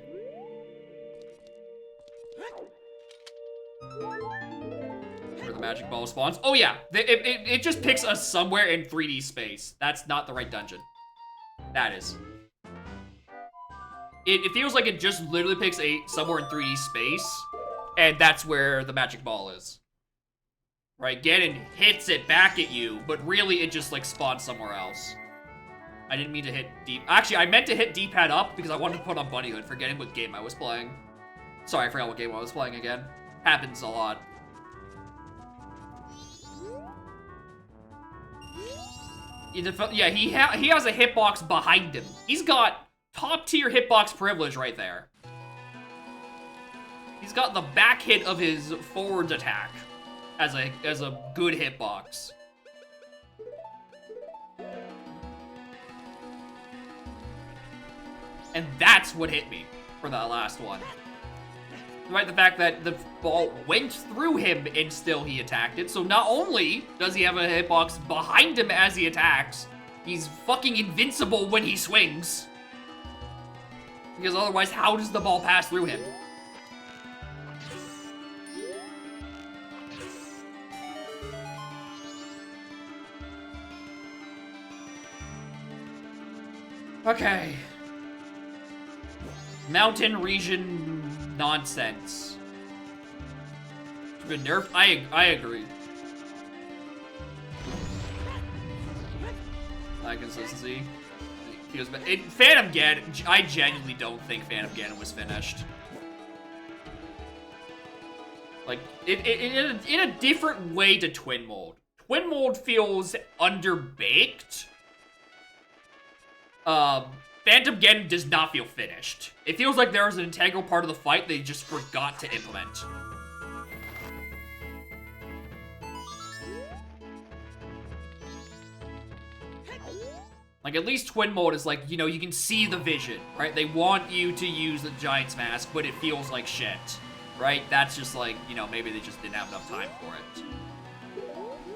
Where the magic ball spawns. Oh yeah, it just picks us somewhere in 3D space. That's not the right dungeon. That is. It feels like it just literally picks somewhere in 3D space, and that's where the magic ball is. Right, Ganon hits it back at you, but really it just like spawns somewhere else. I didn't mean to hit D. Actually, I meant to hit D-pad up because I wanted to put on Bunnyhood, forgetting what game I was playing. Sorry, I forgot what game I was playing again. Happens a lot. Yeah, he has a hitbox behind him. He's got top-tier hitbox privilege right there. He's got the back hit of his forward attack as a good hitbox. And that's what hit me for that last one. Right, the fact that the ball went through him and still he attacked it. So not only does he have a hitbox behind him as he attacks, he's fucking invincible when he swings. Because otherwise, how does the ball pass through him? Okay. Mountain region nonsense. Good nerf. I agree. High consistency. Phantom Ganon. I genuinely don't think Phantom Ganon was finished. Like in a different way to Twin Mold. Twin Mold feels underbaked. Phantom Ganon does not feel finished. It feels like there was an integral part of the fight they just forgot to implement. Like, at least Twin Mode is like, you know, you can see the vision, right? They want you to use the Giant's Mask, but it feels like shit, right? That's just like, you know, maybe they just didn't have enough time for it.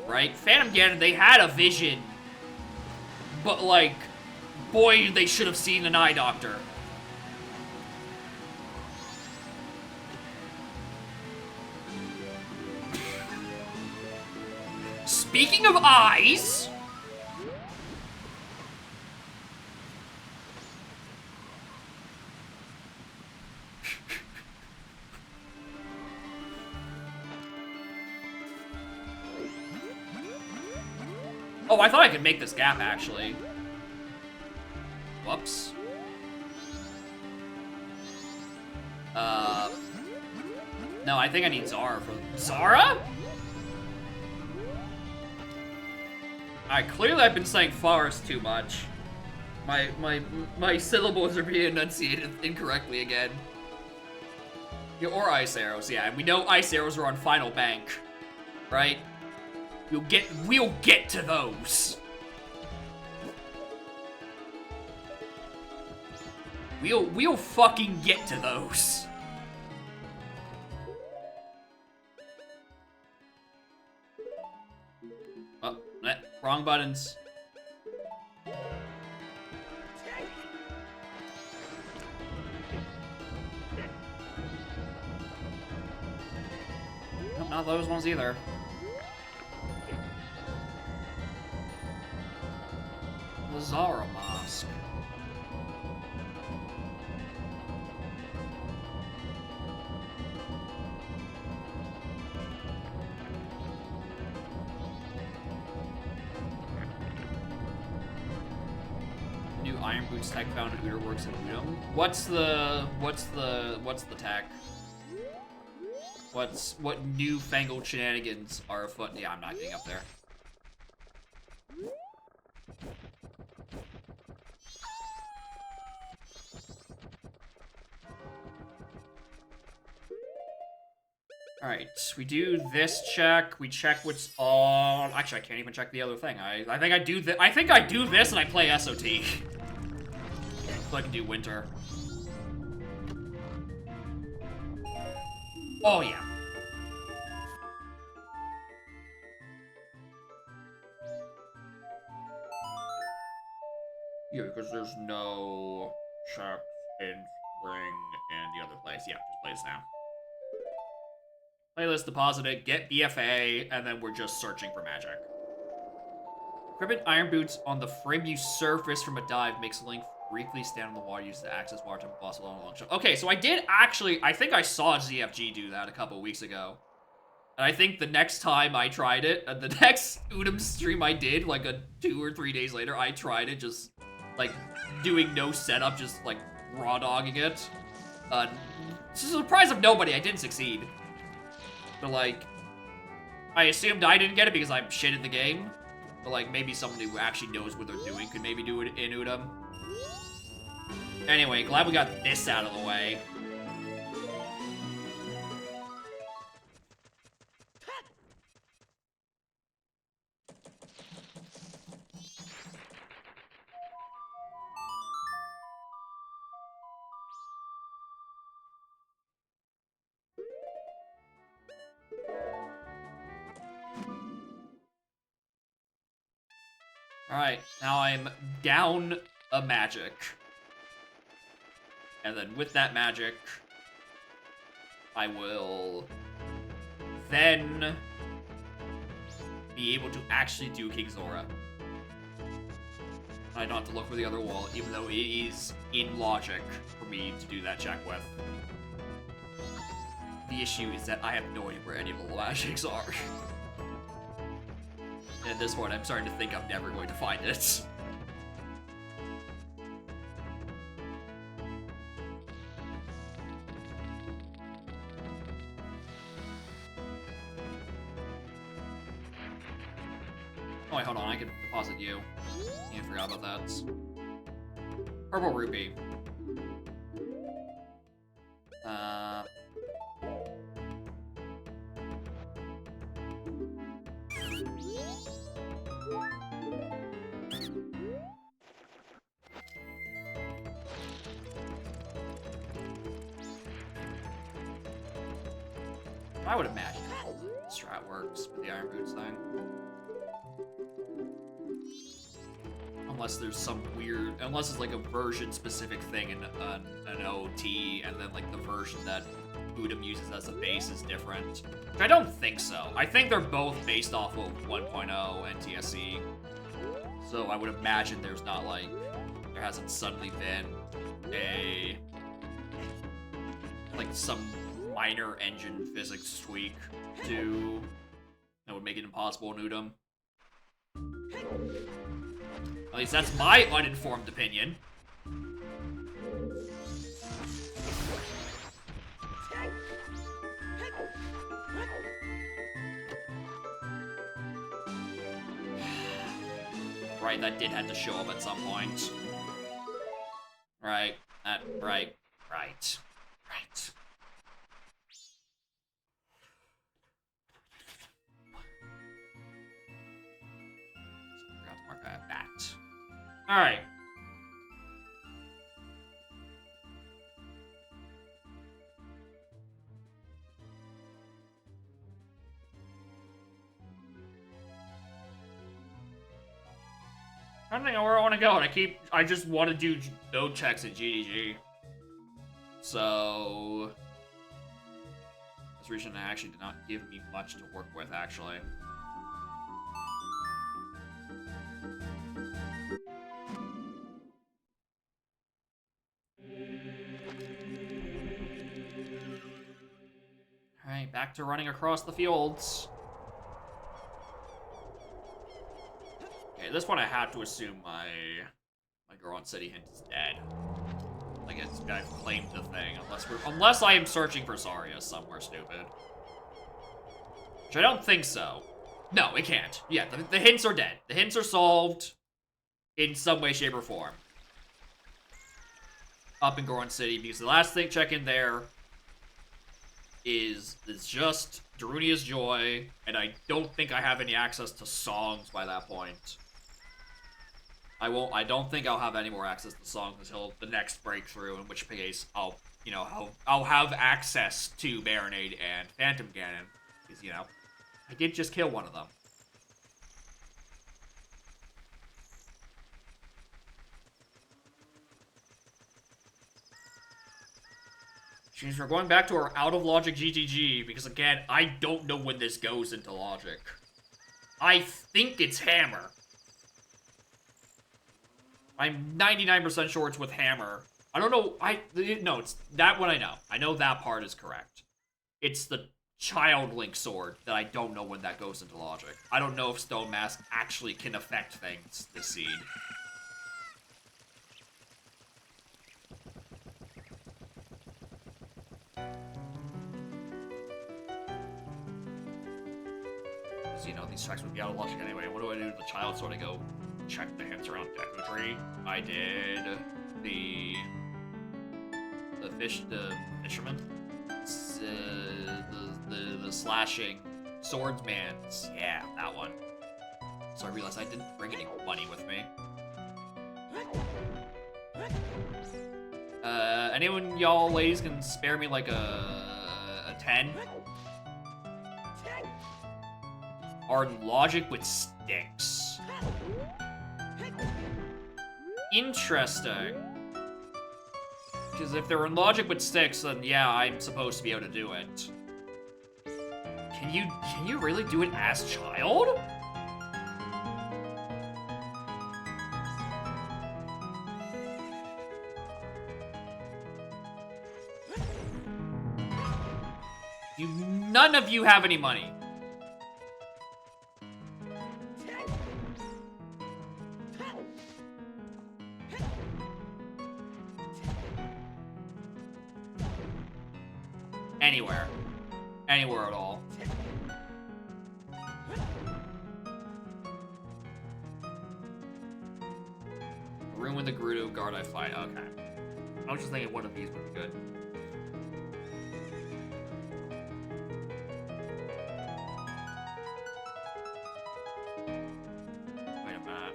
Right? Phantom Ganon, they had a vision, but like, boy, they should have seen an eye doctor. Speaking of eyes... Oh, I thought I could make this gap, actually. Whoops. No, I think I need Zara for... Zara? Alright, clearly I've been saying forest too much. My syllables are being enunciated incorrectly again. Yeah, or ice arrows, yeah. And we know ice arrows are on Final Bank, right? We'll get to those. We'll fucking get to those. Oh, wrong buttons. Nope, not those ones either. The Zara Mosque. New Iron Boots tech found in Uter works in Udom. What's the tech? What newfangled shenanigans are afoot? Yeah, I'm not getting up there. Alright, we do this check, we check what's on... Actually, I can't even check the other thing. I think I do this and I play SOT. So I can do winter. Oh, yeah. Yeah, because there's no check in spring and the other place. Yeah, just plays now. Playlist deposited, get BFA, and then we're just searching for magic. Equipment iron boots on the frame you surface from a dive makes Link briefly stand on the water, use to access water to boss along a long shot. Okay, so I did actually, I think I saw ZFG do that a couple weeks ago. And I think the next time I tried it, the next Udom stream I did, like 2 or 3 days later, I tried it just, like, doing no setup, just, like, raw dogging it. To the surprise of nobody, I didn't succeed. But, like, I assumed I didn't get it because I'm shit at the game. But, like, maybe somebody who actually knows what they're doing could maybe do it in Udom. Anyway, glad we got this out of the way. Alright, now I'm down a magic. And then with that magic, I will then be able to actually do King Zora. I don't have to look for the other wall, even though it is in logic for me to do that check with. The issue is that I have no idea where any of the magics are. And at this point, I'm starting to think I'm never going to find it. Oh wait, hold on, I can deposit you. Yeah, I forgot about that. Purple rupee. I would imagine how strat works with the Iron Boots thing. Unless there's some weird, unless it's like a version specific thing in an OT, and then like the version that Udom uses as a base is different. Which I don't think so. I think they're both based off of 1.0 NTSC. So I would imagine there's not like, there hasn't suddenly been a, like some minor engine physics tweak to, that would make it impossible in Udom. At least that's my uninformed opinion. Right, that did have to show up at some point. Right, right. Forgot to mark that. Alright. I don't know where I want to go, and I just want to do node checks at GDG. So, this region actually did not give me much to work with, actually. Alright, back to running across the fields. Okay, this one I have to assume my Goron City hint is dead. Like I've claimed the thing, unless I am searching for Saria somewhere stupid. Which I don't think so. No, it can't. Yeah, the hints are dead. The hints are solved in some way, shape, or form. Up in Goron City, because the last thing check in there is just Darunia's Joy, and I don't think I have any access to songs by that point. I don't think I'll have any more access to songs until the next breakthrough, in which case I'll have access to Marinade and Phantom Ganon, because, you know, I did just kill one of them. Which means we're going back to our out-of-logic GTG, because, again, I don't know when this goes into logic. I think it's Hammer. I'm 99% sure it's with Hammer. I don't know, no, it's that one I know. I know that part is correct. It's the Child Link sword that I don't know when that goes into logic. I don't know if Stone Mask actually can affect things this seed. Because, you know, these tracks would be out of logic anyway. What do I do with the Child Sword? I go check the hints around Deku Tree. I did the fisherman. The slashing swordsman's. Yeah, that one. So I realized I didn't bring any money with me. Anyone y'all ladies can spare me like a 10? Are in logic with sticks. Interesting. Because if they're in logic with sticks, then yeah, I'm supposed to be able to do it. Can you really do it as Child? None of you have any money. Anywhere at all. Ruin the Gerudo guard I fight. Okay. I was just thinking one of these would be good. Wait a minute.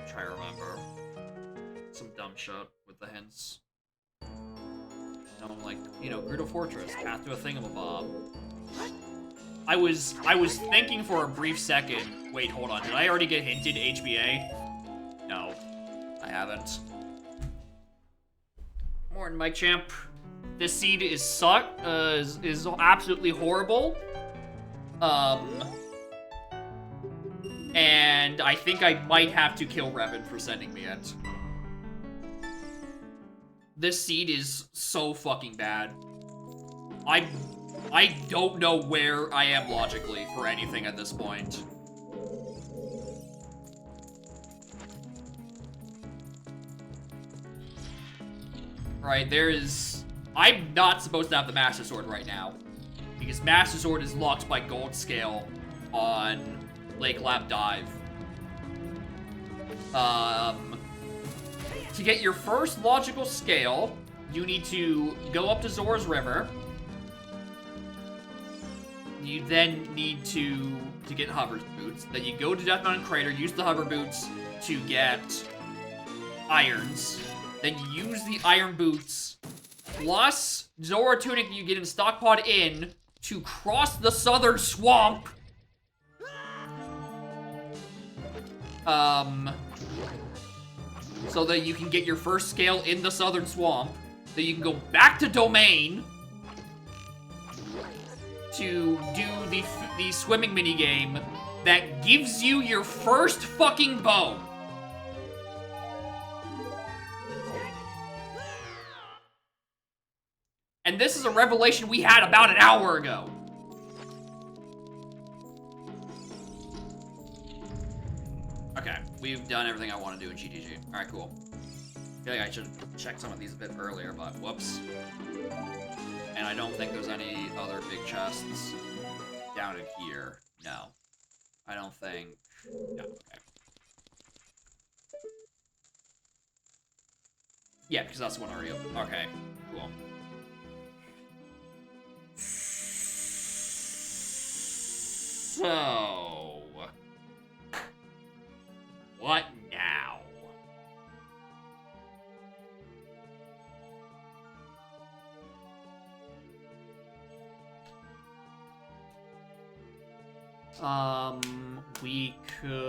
Try to remember some dumb shit with the hints. And I'm like, you know, Gerudo Fortress, path to a thingamabob. I was thinking for a brief second. Wait, hold on. Did I already get hinted HBA? No, I haven't. Morton, Mike Champ. This seed is is absolutely horrible. And I think I might have to kill Revan for sending me it. This seed is so fucking bad. I don't know where I am logically for anything at this point. Right, I'm not supposed to have the Master Sword right now. Because Master Sword is locked by Gold Scale on Lake Lab Dive. To get your first logical scale, you need to go up to Zora's River. You then need to get hover boots. Then you go to Death Mountain Crater, use the hover boots to get irons. Then you use the iron boots plus Zora Tunic that you get in Stockpod Inn to cross the Southern Swamp. So that you can get your first scale in the Southern Swamp. Then you can go back to Domain to do the swimming minigame that gives you your first fucking bow. And this is a revelation we had about an hour ago. Okay, we've done everything I want to do in GTG. Alright, cool. I feel like I should check some of these a bit earlier, but whoops. And I don't think there's any other big chests down in here. No. I don't think... No, okay. Yeah, because that's the one already open. Okay, cool. So... What now? We could...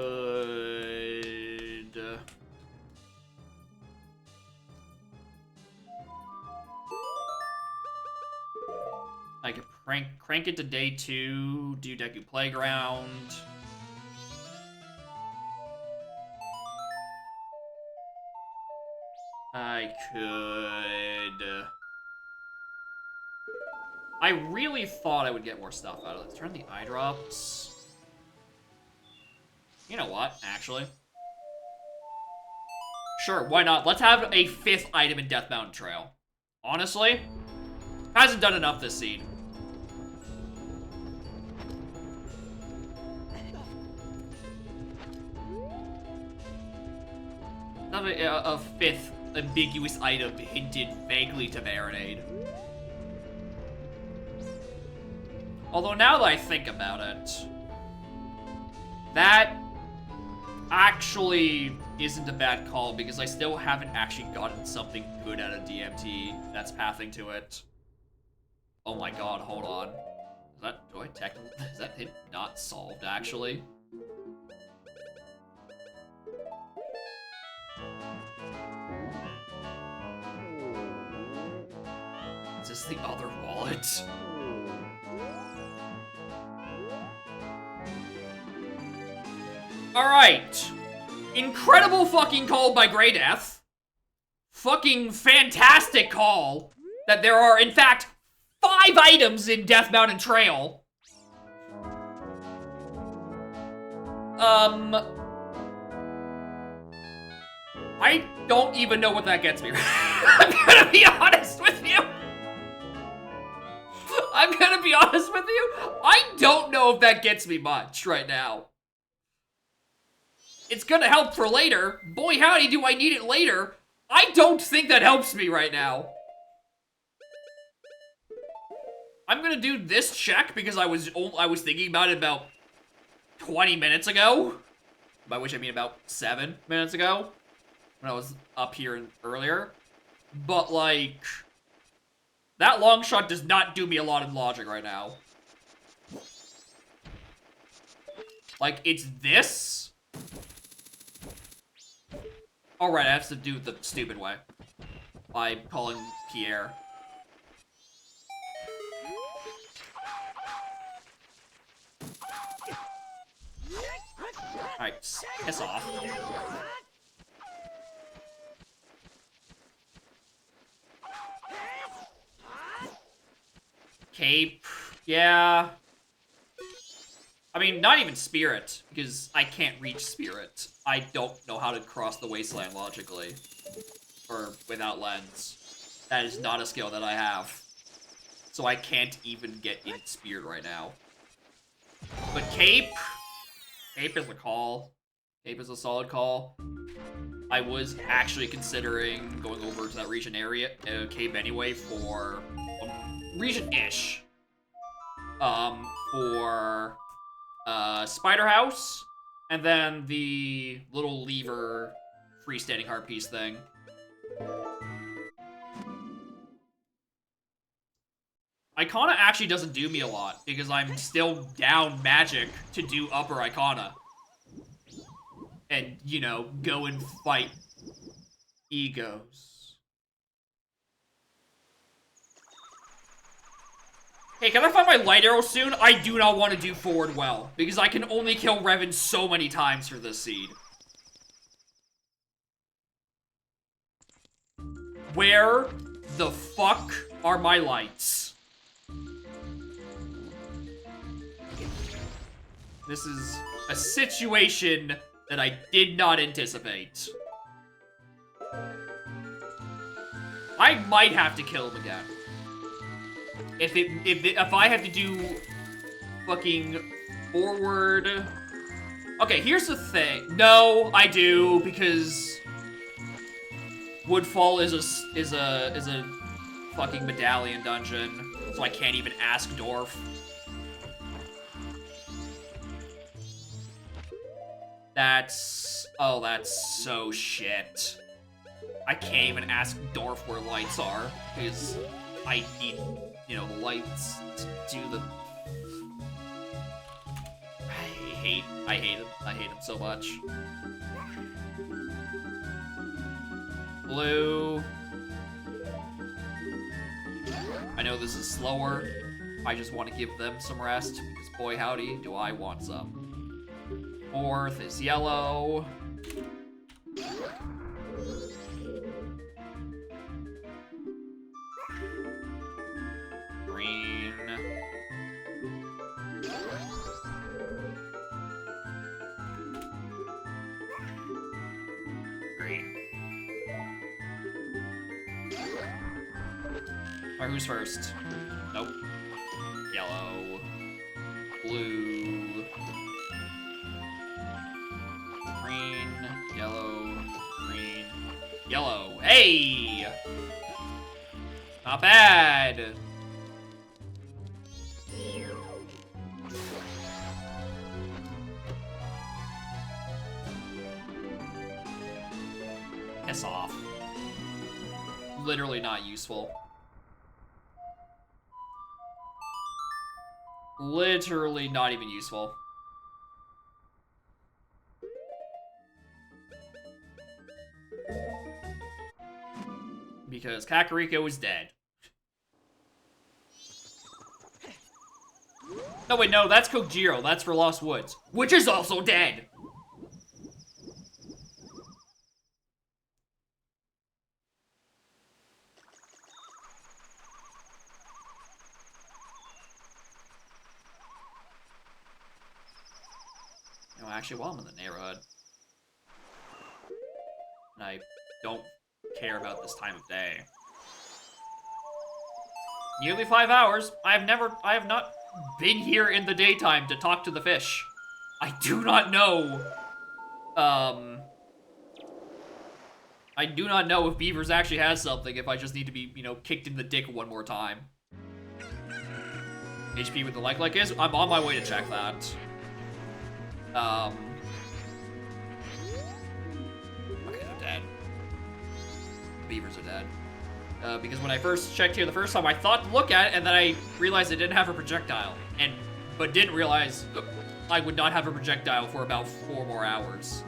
I could crank it to day 2, do Deku Playground. I could... I really thought I would get more stuff out of it. Turn the eye drops. You know what, actually? Sure, why not? Let's have a 5th item in Death Mountain Trail. Honestly, hasn't done enough this seed. Have a 5th ambiguous item hinted vaguely to Marinade. Although now that I think about it, that actually isn't a bad call because I still haven't actually gotten something good out of DMT that's pathing to it. Oh my god, hold on. Is that hit not solved actually? Is this the other wallet? Alright. Incredible fucking call by Grey Death. Fucking fantastic call that there are, in fact, 5 items in Death Mountain Trail. I don't even know what that gets me. I'm gonna be honest with you. I don't know if that gets me much right now. It's gonna help for later. Boy, howdy, do I need it later. I don't think that helps me right now. I'm gonna do this check because I was thinking about it about 20 minutes ago. By which I mean about 7 minutes ago. When I was up here earlier. But, like... that long shot does not do me a lot of logic right now. Like, it's this... Alright, I have to do it the stupid way. By calling Pierre. Alright, piss off. Cape, yeah. I mean, not even Spirit, because I can't reach Spirit. I don't know how to cross the wasteland logically. Or without lens. That is not a skill that I have. So I can't even get in Spirit right now. But Cape is a call. Cape is a solid call. I was actually considering going over to that region area, Cape anyway, for region-ish. For Spider House, and then the little lever freestanding heart piece thing. Icona actually doesn't do me a lot, because I'm still down magic to do upper Icona. And, you know, go and fight egos. Hey, can I find my light arrow soon? I do not want to do forward well, because I can only kill Revan so many times for this seed. Where the fuck are my lights? This is a situation that I did not anticipate. I might have to kill him again. If I have to do fucking Forward. Okay, here's the thing. No, I do, because Woodfall is a fucking medallion dungeon, so I can't even ask Dwarf. That's so shit. I can't even ask Dwarf where lights are, because I need, you know, the lights to do the... I hate him so much. Blue. I know this is slower. I just want to give them some rest, because boy howdy, do I want some. Fourth is yellow. Green. Green. Alright, who's first? Nope. Yellow. Blue. Green. Yellow. Green. Yellow. Hey! Not bad! Piss off. Literally not useful. Literally not even useful. Because Kakariko is dead. No, wait, no, that's Kojiro. That's for Lost Woods. Which is also dead! No, actually, while I'm in the neighborhood, and I don't care about this time of day. Nearly 5 hours. I have not been here in the daytime to talk to the fish. I do not know, I do not know if Beavers actually has something, if I just need to be, you know, kicked in the dick one more time. HP with the like is? I'm on my way to check that. Okay, they're dead. Beavers are dead. Because when I first checked here the first time, I thought to look at it, and then I realized it didn't have a projectile. But didn't realize I would not have a projectile for about 4 more hours.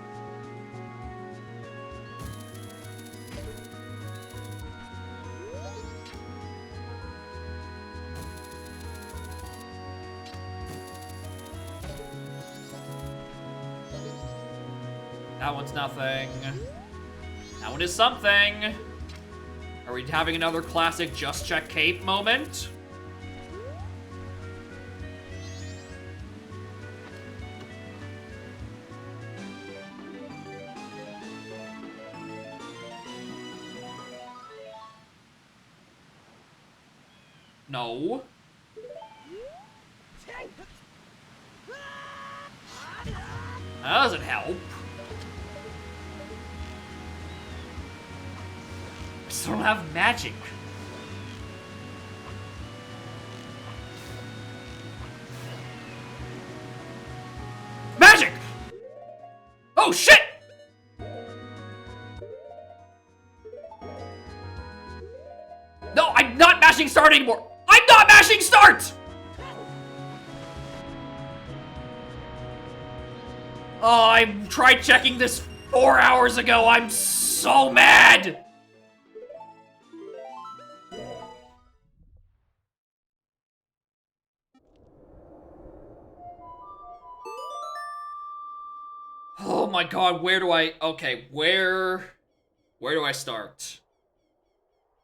That one's nothing. That one is something. Are we having another classic Just Check Cape moment? No. That doesn't help. I still don't have magic. Magic! Oh shit! No, I'm not mashing start anymore! I'm not mashing start! Oh, I tried checking this 4 hours ago. I'm so mad! Oh my god, where do I... Okay, where do I start?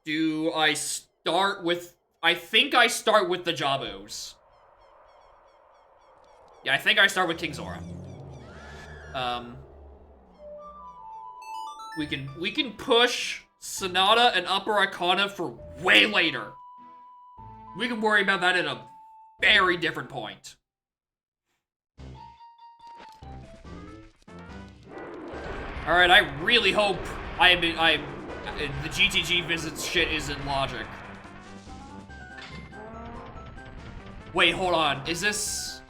Do I start with... I think I start with the Jabos. Yeah, I think I start with King Zora. We can push Sonata and Upper Arcana for way later. We can worry about that at a very different point. All right, I really hope the GTG visits shit isn't logic. Wait, hold on. Is this?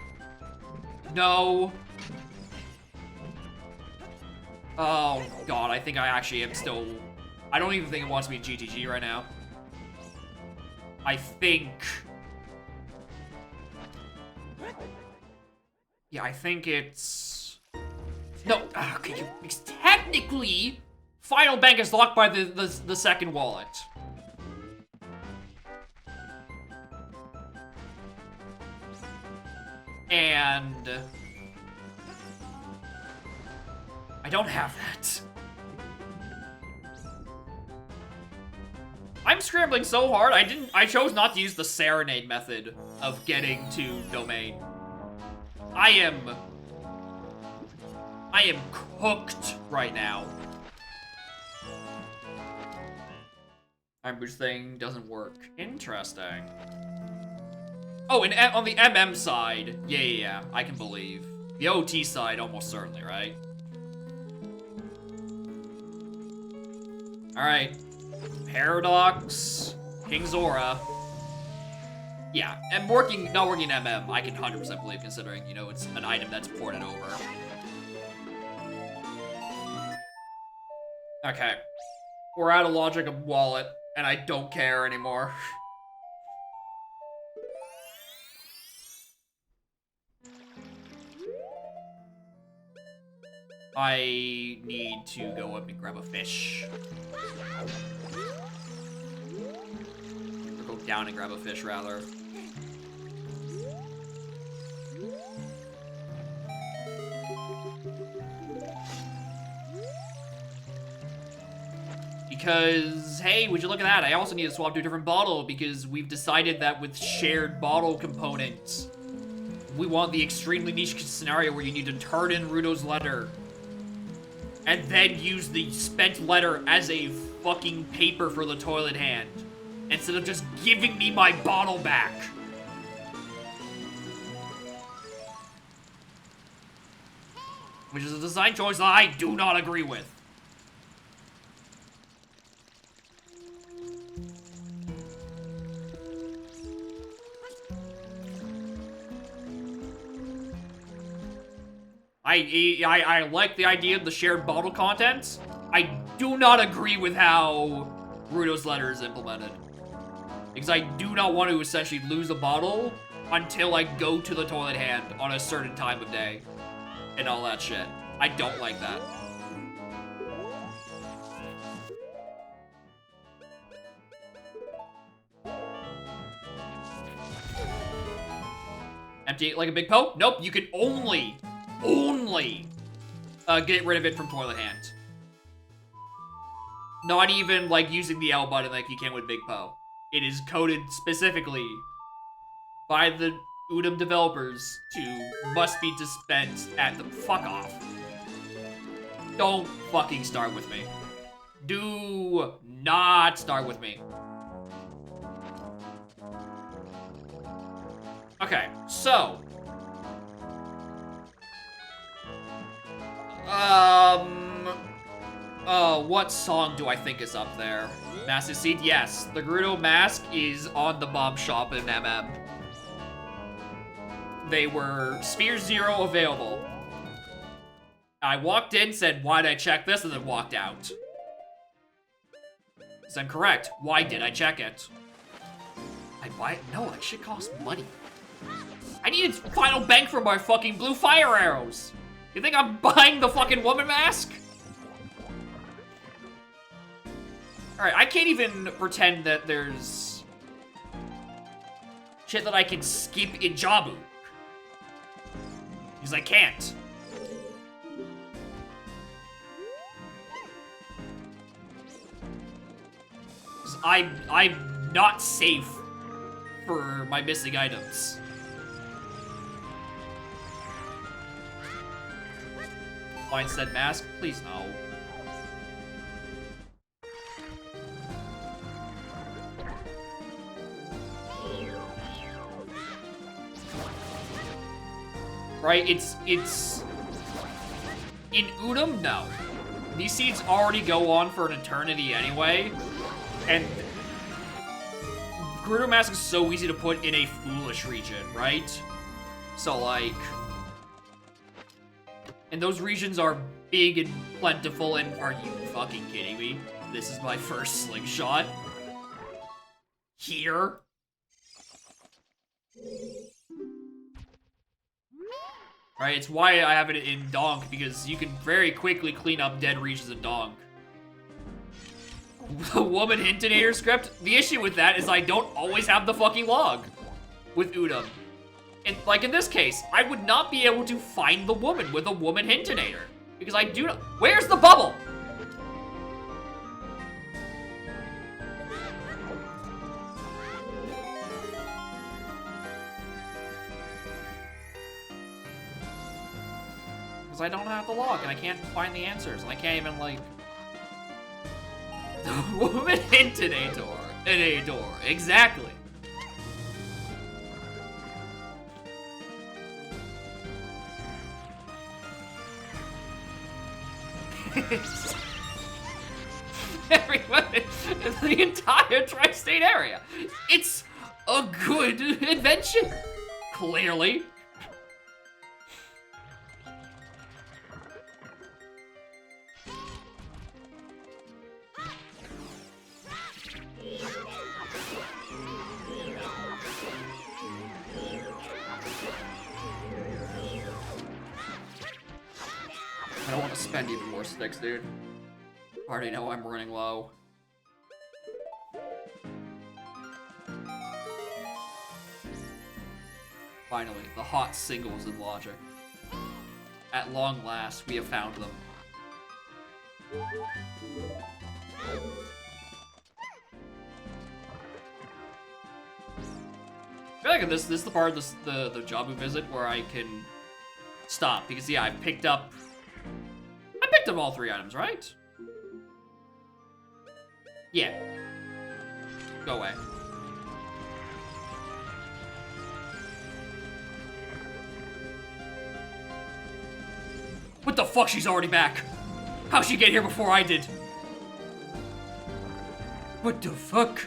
No. Oh god, I think I actually am still. I don't even think it wants me in GTG right now. I think. Yeah, I think it's. No, okay, because technically, Final Bank is locked by the second wallet. And I don't have that. I'm scrambling so hard. I chose not to use the serenade method of getting to domain. I am cooked right now. Ambush thing doesn't work. Interesting. Oh, and on the MM side, yeah, I can believe. The OT side, almost certainly, right? Alright. Paradox, King Zora. Yeah, and not working MM, I can 100% believe, considering, you know, it's an item that's ported over. Okay. We're out of logic of wallet, and I don't care anymore. I need to go up and grab a fish. Or go down and grab a fish, rather. Because, hey, would you look at that? I also need to swap to a different bottle because we've decided that with shared bottle components, we want the extremely niche scenario where you need to turn in Rudo's letter and then use the spent letter as a fucking paper for the toilet hand, instead of just giving me my bottle back. Which is a design choice that I do not agree with. I like the idea of the shared bottle contents. I do not agree with how Rudo's letter is implemented. Because I do not want to essentially lose a bottle until I go to the toilet hand on a certain time of day. And all that shit. I don't like that. Empty it like a big Poe? Nope, you can only get rid of it from toilet hand. Not even like using the L button like you can with Big Poe. It is coded specifically by the Udom developers to must be dispensed at the fuck off. Don't fucking start with me. Do not start with me. Okay, so what song do I think is up there? Master Seed? Yes. The Gerudo mask is on the bomb shop in MM. They were Sphere 0 available. I walked in, said, why did I check this? And then walked out. Is that correct? Why did I check it? No, that shit costs money. I needed Final Bank for my fucking blue fire arrows. You think I'm buying the fucking woman mask? Alright, I can't even pretend that there's shit that I can skip in Jabu. Because I can't. Because I'm not safe for my missing items. Find said mask? Please no. Right? It's in Udom? No. these seeds already go on for an eternity anyway, and Gerudo Mask is so easy to put in a foolish region, right? So, like... And those regions are big and plentiful, and are you fucking kidding me? This is my first slingshot. Here? Right, it's why I have it in Donk, because you can very quickly clean up dead regions in Donk. The Woman Hintonator script? The issue with that is I don't always have the fucking log with Udam. And, like in this case, I would not be able to find the woman with a Woman Hintonator. Because I do not- Where's the bubble? Because I don't have the log, and I can't find the answers, and I can't even, like... The Woman Hintonator. Exactly. Everyone in the entire tri-state area. It's a good invention. Clearly. I don't want to spend even more sticks, dude. I already know I'm running low. Finally, the hot singles in Logic. At long last, we have found them. I feel like this is the part of the Jabu visit where I can stop, because yeah, I picked up all 3 items, right? Yeah. Go away. What the fuck? She's already back. How'd she get here before I did? What the fuck?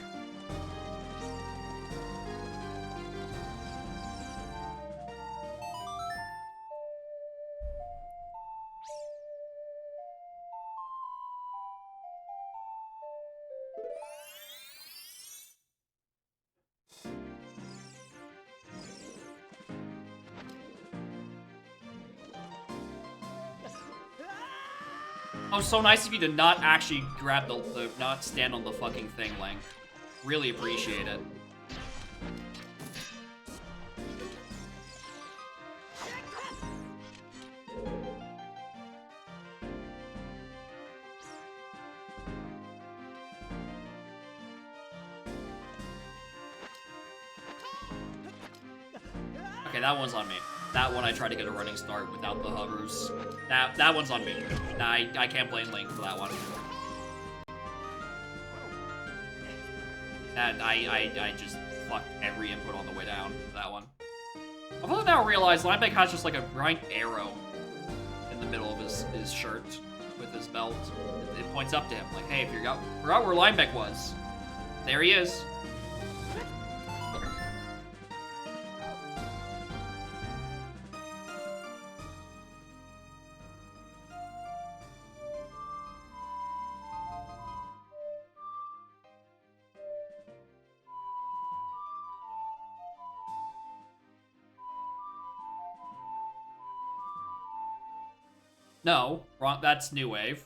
Oh, so nice of you to not actually grab the not stand on the fucking thing, Link. Really appreciate it. Okay, that one's on me. That one I tried to get a running start without the hovers. That one's on me. I can't blame Link for that one. And I just fucked every input on the way down for that one. I've also now realized Lineback has just like a bright arrow in the middle of his shirt with his belt. It points up to him, like, hey, if you forgot where Lineback was, there he is. No, wrong. That's New Wave.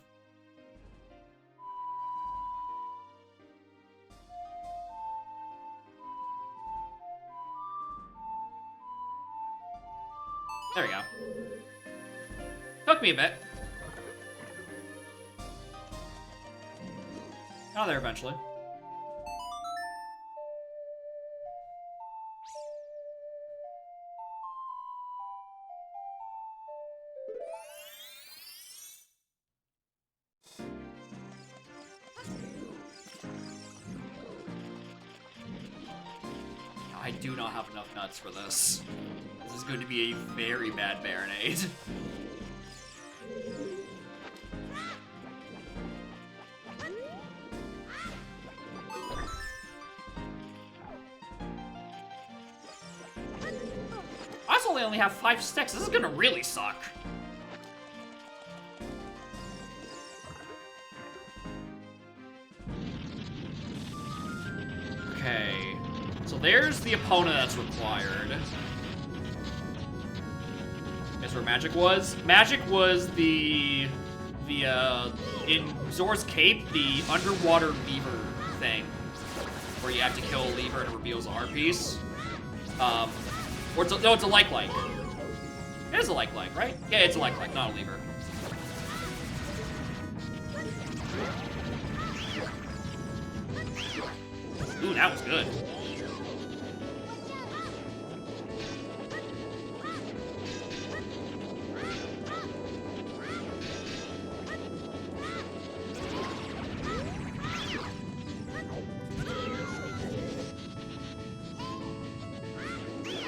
There we go. Took me a bit. Got there eventually. I do not have enough nuts for this. This is going to be a very bad marinade. only have 5 sticks. This is gonna really suck. Okay. So there's the opponent that's required. Guess where magic was? Magic was in Zora's Cape, the underwater lever thing. Where you have to kill a lever and it reveals the art piece. Or it's a like-like. It is a like-like, right? Yeah, it's a like-like, not a lever. Ooh, that was good.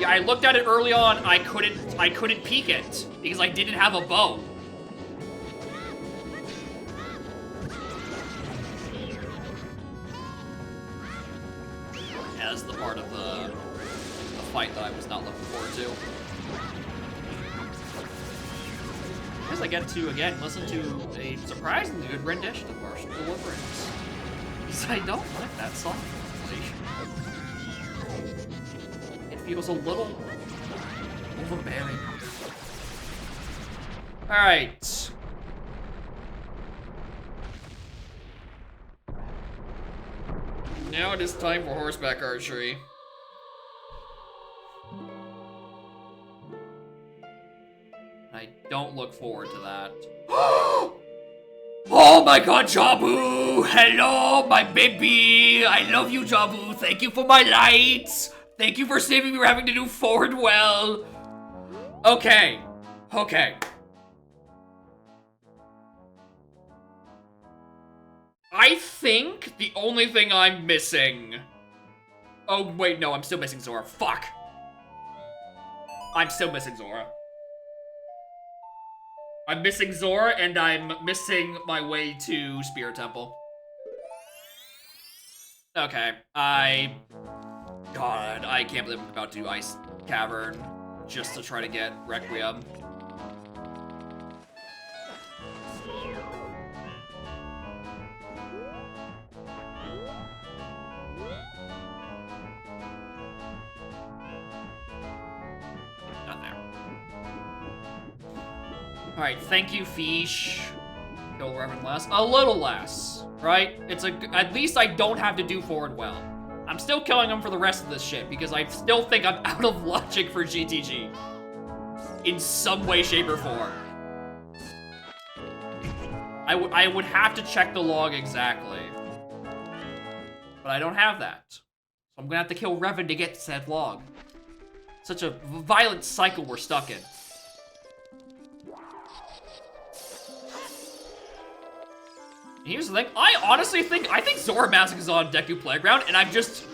Yeah, I looked at it early on. I couldn't peek it because I didn't have a bow. Yeah, that's the part of the fight that I was not looking forward to. I guess I get to again listen to a surprisingly good rendition of Martial Deliverance. Because I don't like that song. Feels a little overbearing. Alright. Now it is time for horseback archery. I don't look forward to that. Oh my god, Jabu! Hello, my baby! I love you, Jabu. Thank you for my lights! Thank you for saving me from having to do forward well. Okay. Okay. I think the only thing I'm missing... Oh, wait, no, I'm still missing Zora. Fuck. I'm still missing Zora. I'm missing Zora, and I'm missing my way to Spirit Temple. Okay, God, I can't believe I'm about to do Ice Cavern just to try to get Requiem. Not there. Alright, thank you, Fish. Kill Reverend less. A little less, right? At least I don't have to do forward well. I'm still killing him for the rest of this shit because I still think I'm out of logic for GTG. In some way, shape, or form. I would have to check the log exactly. But I don't have that. So I'm gonna have to kill Revan to get said log. Such a violent cycle we're stuck in. Here's the thing, I think Zora Mask is on Deku Playground, and I've just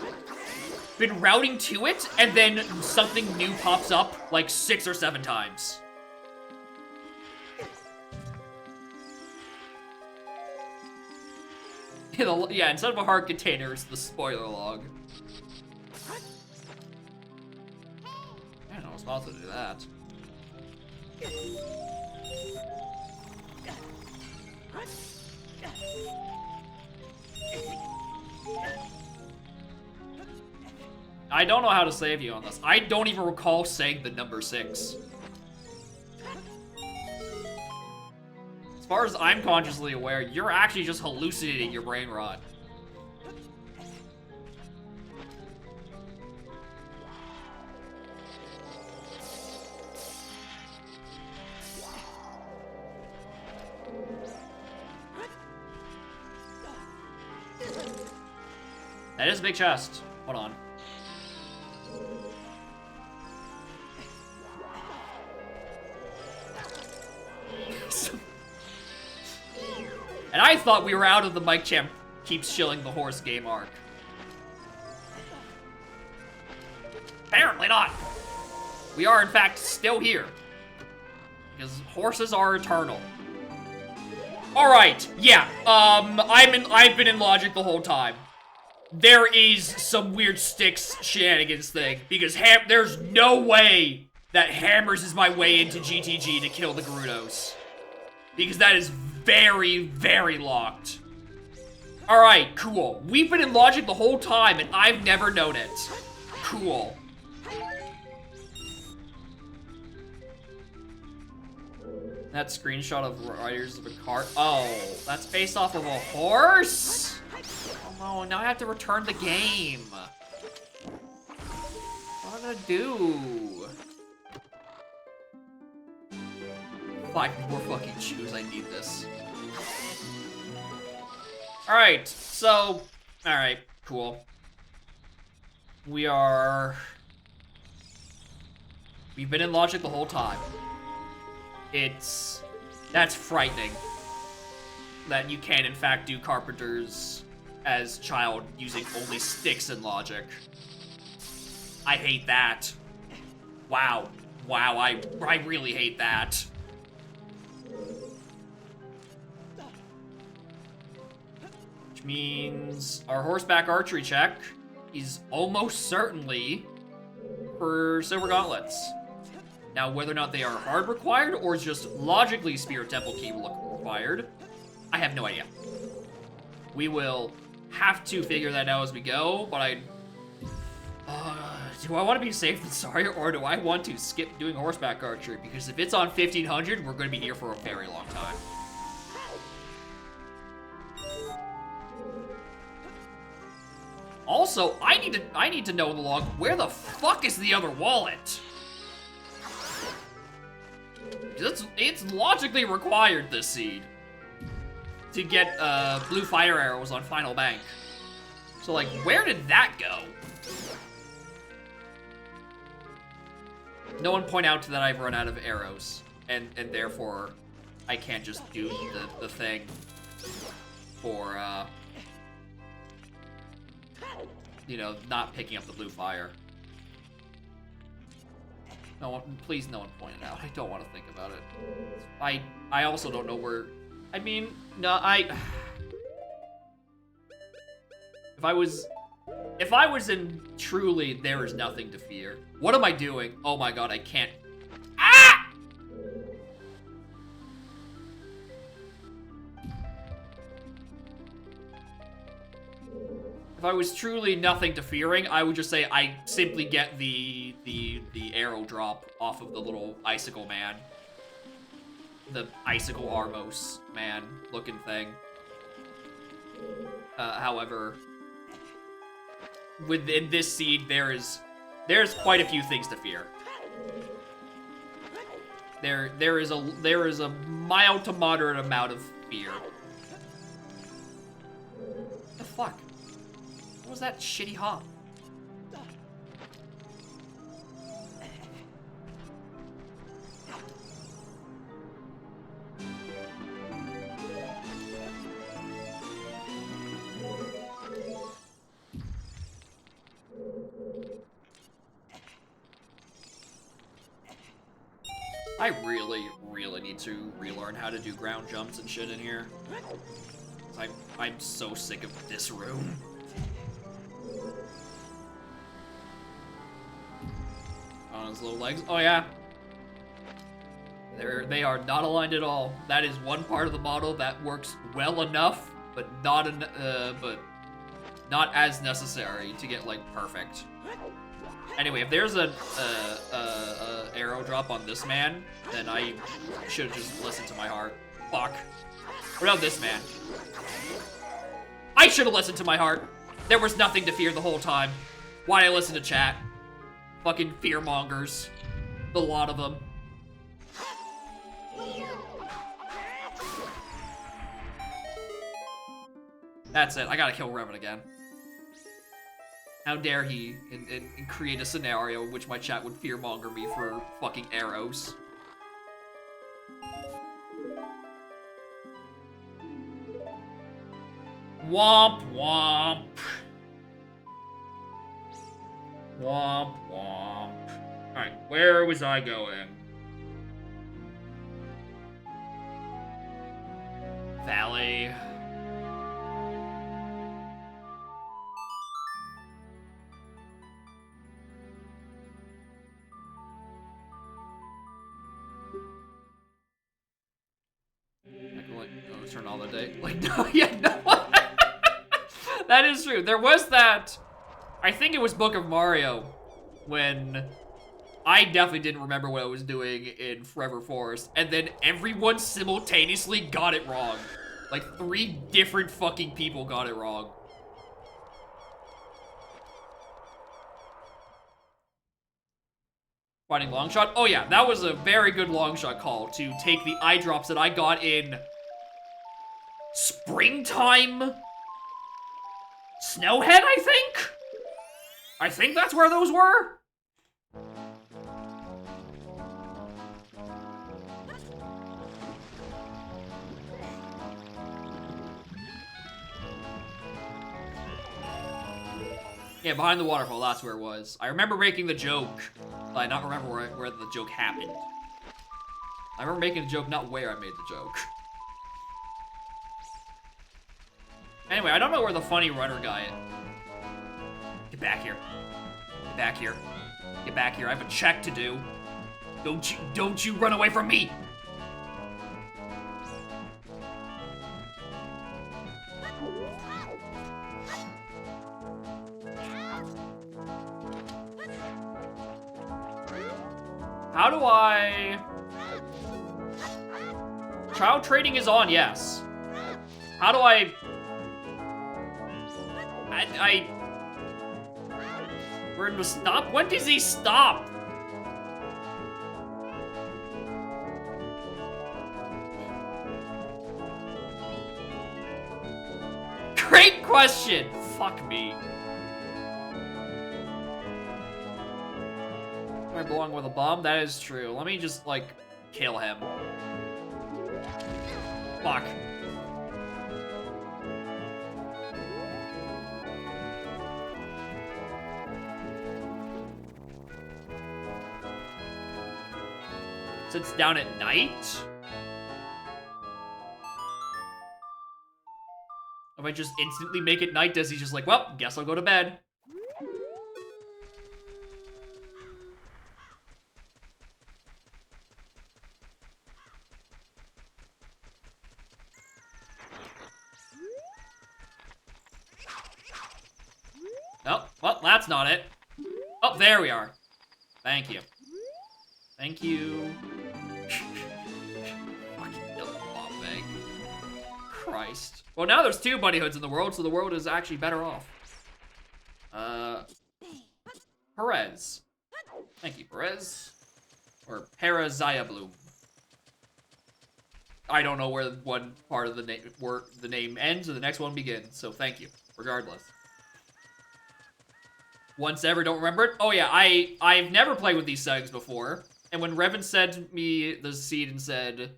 been routing to it, and then something new pops up like 6 or 7 times. Yeah, instead of a heart container, it's the spoiler log. I don't know, I'm supposed to do that. I don't know how to save you on this. I don't even recall saying the number 6. As far as I'm consciously aware, you're actually just hallucinating your brain rot. That is a big chest. Hold on. And I thought we were out of the Mike Champ keeps shilling the horse game arc. Apparently not. We are, in fact, still here. Because horses are eternal. Alright, yeah. I've been in logic the whole time. There is some weird sticks shenanigans thing. Because there's no way that hammers is my way into GTG to kill the Gerudos. Because that is very, very locked. Alright, cool. We've been in logic the whole time and I've never known it. Cool. That screenshot of riders of a cart. Oh, that's based off of a horse? Oh no, now I have to return the game. What am I gonna do? 5 more fucking shoes, I need this. Alright, so, alright, cool. We've been in logic the whole time. That's frightening. That you can in fact do carpenters as child using only sticks and logic. I hate that. Wow. Wow, I really hate that. Which means our horseback archery check is almost certainly for Silver Gauntlets. Now, whether or not they are hard required or just logically Spirit Temple Key required, I have no idea. We will have to figure that out as we go, but do I want to be safe and sorry, or do I want to skip doing horseback archery? Because if it's on 1500, we're going to be here for a very long time. Also, I need to know in the log, where the fuck is the other wallet? It's logically required this seed to get blue fire arrows on Final Bank. So like, where did that go? No one point out that I've run out of arrows, and therefore I can't just do the thing for you know, not picking up the blue fire. No one, please, no one point it out. I don't want to think about it. I also don't know where. I mean, no, If I was in truly, there is nothing to fear. What am I doing? Oh my god, I can't. Ah! If I was truly nothing to fearing, I would just say I simply get the arrow drop off of the little icicle man. The icicle Armos man looking thing. However, within this seed, there's quite a few things to fear. There is a mild to moderate amount of fear. What the fuck? What was that shitty hop? I really need to relearn how to do ground jumps and shit in here. I'm so sick of this room. On his little legs. Oh yeah. They are not aligned at all. That is one part of the model that works well enough, but not as necessary to get like perfect. Anyway, if there's a arrow drop on this man, then I should have just listened to my heart. Fuck. What about this man? I should have listened to my heart. There was nothing to fear the whole time. Why'd I listen to chat? Fucking fearmongers. The lot of them. That's it. I gotta kill Revan again. How dare he and create a scenario in which my chat would fearmonger me for fucking arrows. Womp womp. Womp womp. Alright, where was I going? Valley. turn all the day. Like, no, yeah, no. That is true. There was that, I think it was Book of Mario, when I definitely didn't remember what I was doing in Forever Forest, and then everyone simultaneously got it wrong. Like, 3 different fucking people got it wrong. Finding long shot? Oh yeah, that was a very good long shot call to take the eye drops that I got in springtime Snowhead, I think? I think that's where those were? Yeah, behind the waterfall, that's where it was. I remember making the joke, but I not remember where the joke happened. I remember making the joke, not where I made the joke. Anyway, I don't know where the funny runner guy is. Get back here. Get back here. Get back here. I have a check to do. Don't you run away from me! How do I... Child trading is on, yes. How do I... Where to stop? When does he stop? Great question! Fuck me. I belong with a bomb? That is true. Let me just, like, kill him. Fuck. Sits down at night? If I just instantly make it night, does he just like, well, guess I'll go to bed? Oh, well, that's not it. Oh, there we are. Thank you. Thank you. Fucking bomb bag. Christ. Well, now there's 2 bunny hoods in the world, so the world is actually better off. Perez. Thank you, Perez. Or Parazia Bloom. I don't know where one part of the name where the name ends or the next one begins, so thank you, regardless. Once ever, don't remember it? Oh yeah, I've never played with these settings before. And when Revan sent me the seed and said,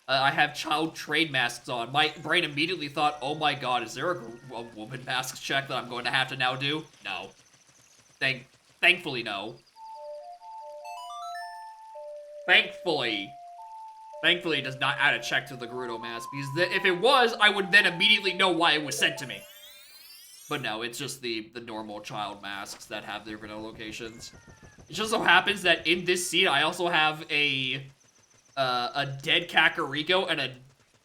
I have child trade masks on, my brain immediately thought, oh my god, is there a woman mask check that I'm going to have to now do? No. Thankfully, no. Thankfully it does not add a check to the Gerudo mask, because if it was, I would then immediately know why it was sent to me. But no, it's just the normal child masks that have their vanilla locations. It just so happens that in this seed, I also have a dead Kakariko and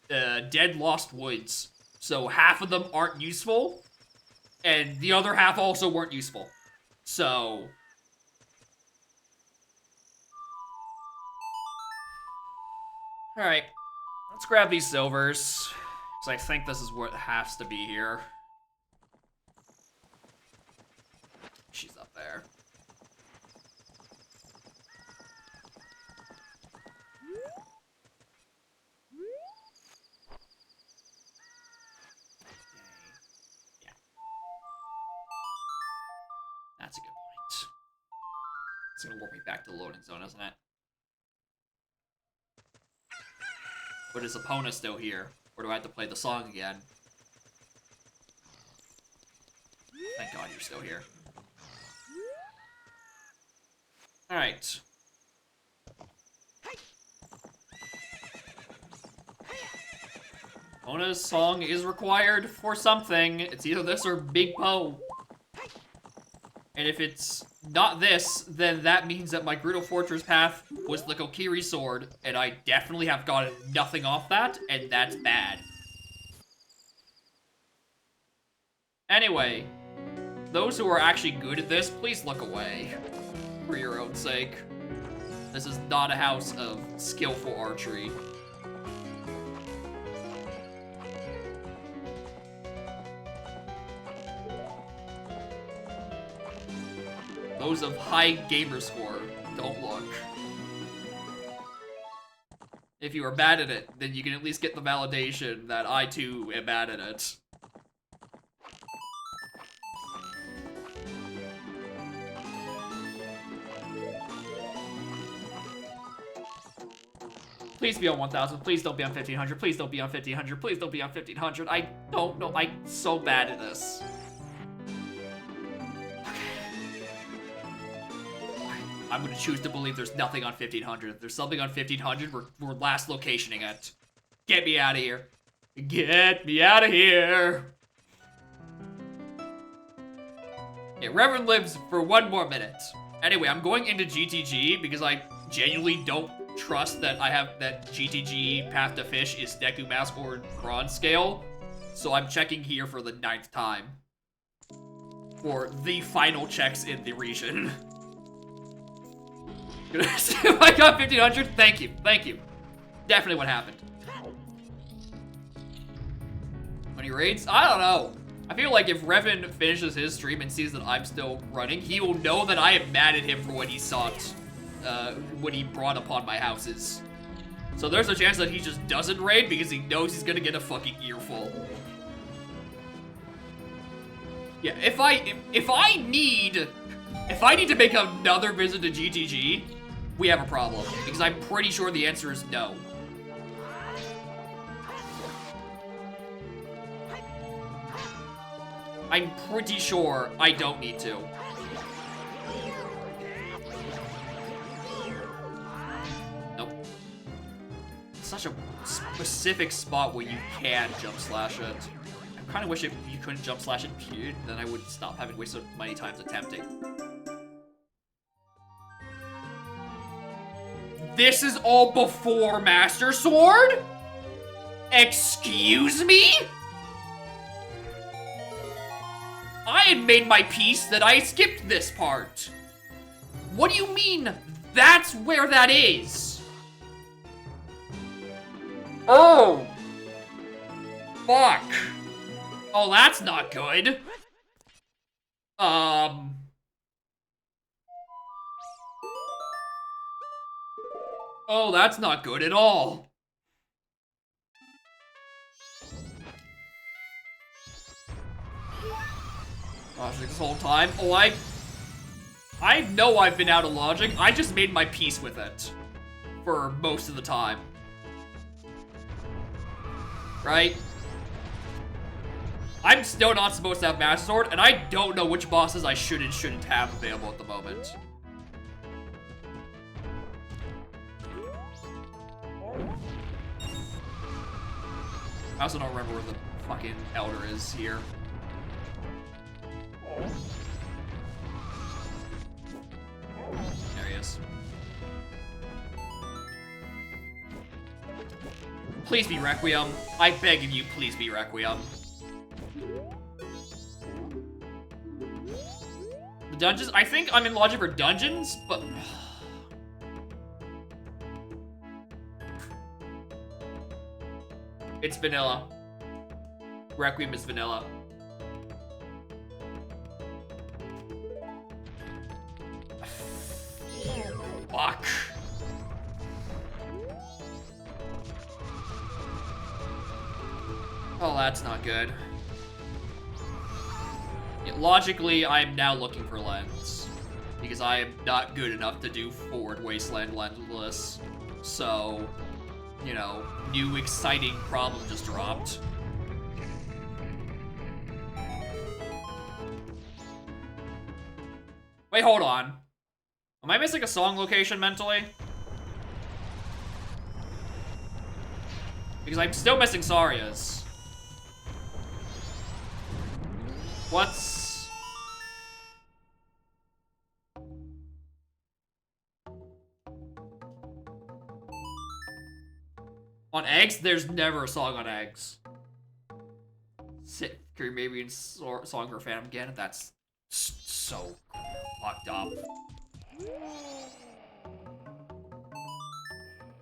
a dead Lost Woods. So half of them aren't useful, and the other half also weren't useful. So... Alright, let's grab these silvers, because I think this is what has to be here. She's up there. Yeah. That's a good point. It's gonna warp me back to the loading zone, isn't it? But is Epona still here? Or do I have to play the song again? Thank God you're still here. Alright. Epona's song is required for something. It's either this or Big Poe. And if it's not this, then that means that my Gerudo Fortress path was the Kokiri sword, and I definitely have gotten nothing off that, and that's bad. Anyway, those who are actually good at this, please look away. For your own sake. This is not a house of skillful archery. Those of high gamer score, don't look. If you are bad at it, then you can at least get the validation that I too am bad at it. Please be on 1000, please don't be on 1500, please don't be on 1500, please don't be on 1500. I don't know, I'm so bad at this. I'm gonna choose to believe there's nothing on 1500. If there's something on 1500, we're last locationing it. Get me out of here. Get me out of here. Yeah, Reverend lives for 1 more minute. Anyway, I'm going into GTG because I genuinely don't trust that that GTG Path to Fish is Deku Mask or Bronze Scale. So I'm checking here for the 9th time. For the final checks in the region. If I got 1500, thank you, thank you. Definitely what happened. 20 raids? I don't know. I feel like if Revan finishes his stream and sees that I'm still running, he will know that I am mad at him for what he sought, what he brought upon my houses. So there's a chance that he just doesn't raid because he knows he's gonna get a fucking earful. Yeah, if I need to make another visit to GTG, we have a problem, because I'm pretty sure the answer is no. I'm pretty sure I don't need to. Nope. It's such a specific spot where you can jump slash it. I kind of wish if you couldn't jump slash it, period, then I would stop having wasted so many times attempting. This is all before Master Sword? Excuse me? I had made my peace that I skipped this part. What do you mean that's where that is? Oh. Fuck. Oh, that's not good. Oh, that's not good at all. Gosh, this whole time. Oh, I know I've been out of logic. I just made my peace with it. For most of the time. Right? I'm still not supposed to have Master Sword, and I don't know which bosses I should and shouldn't have available at the moment. I also don't remember where the fucking Elder is here. There he is. Please be Requiem. I beg of you, please be Requiem. The dungeons? I think I'm in logic for dungeons, but... It's vanilla. Requiem is vanilla. Fuck. Oh, that's not good. Yeah, logically, I am now looking for lens. Because I am not good enough to do Forward Wasteland lensless. So, you know, new exciting problem just dropped. Wait, hold on. Am I missing a song location mentally? Because I'm still missing Saria's. What's... On eggs? There's never a song on eggs. maybe in Song for Phantom again. That's so fucked up.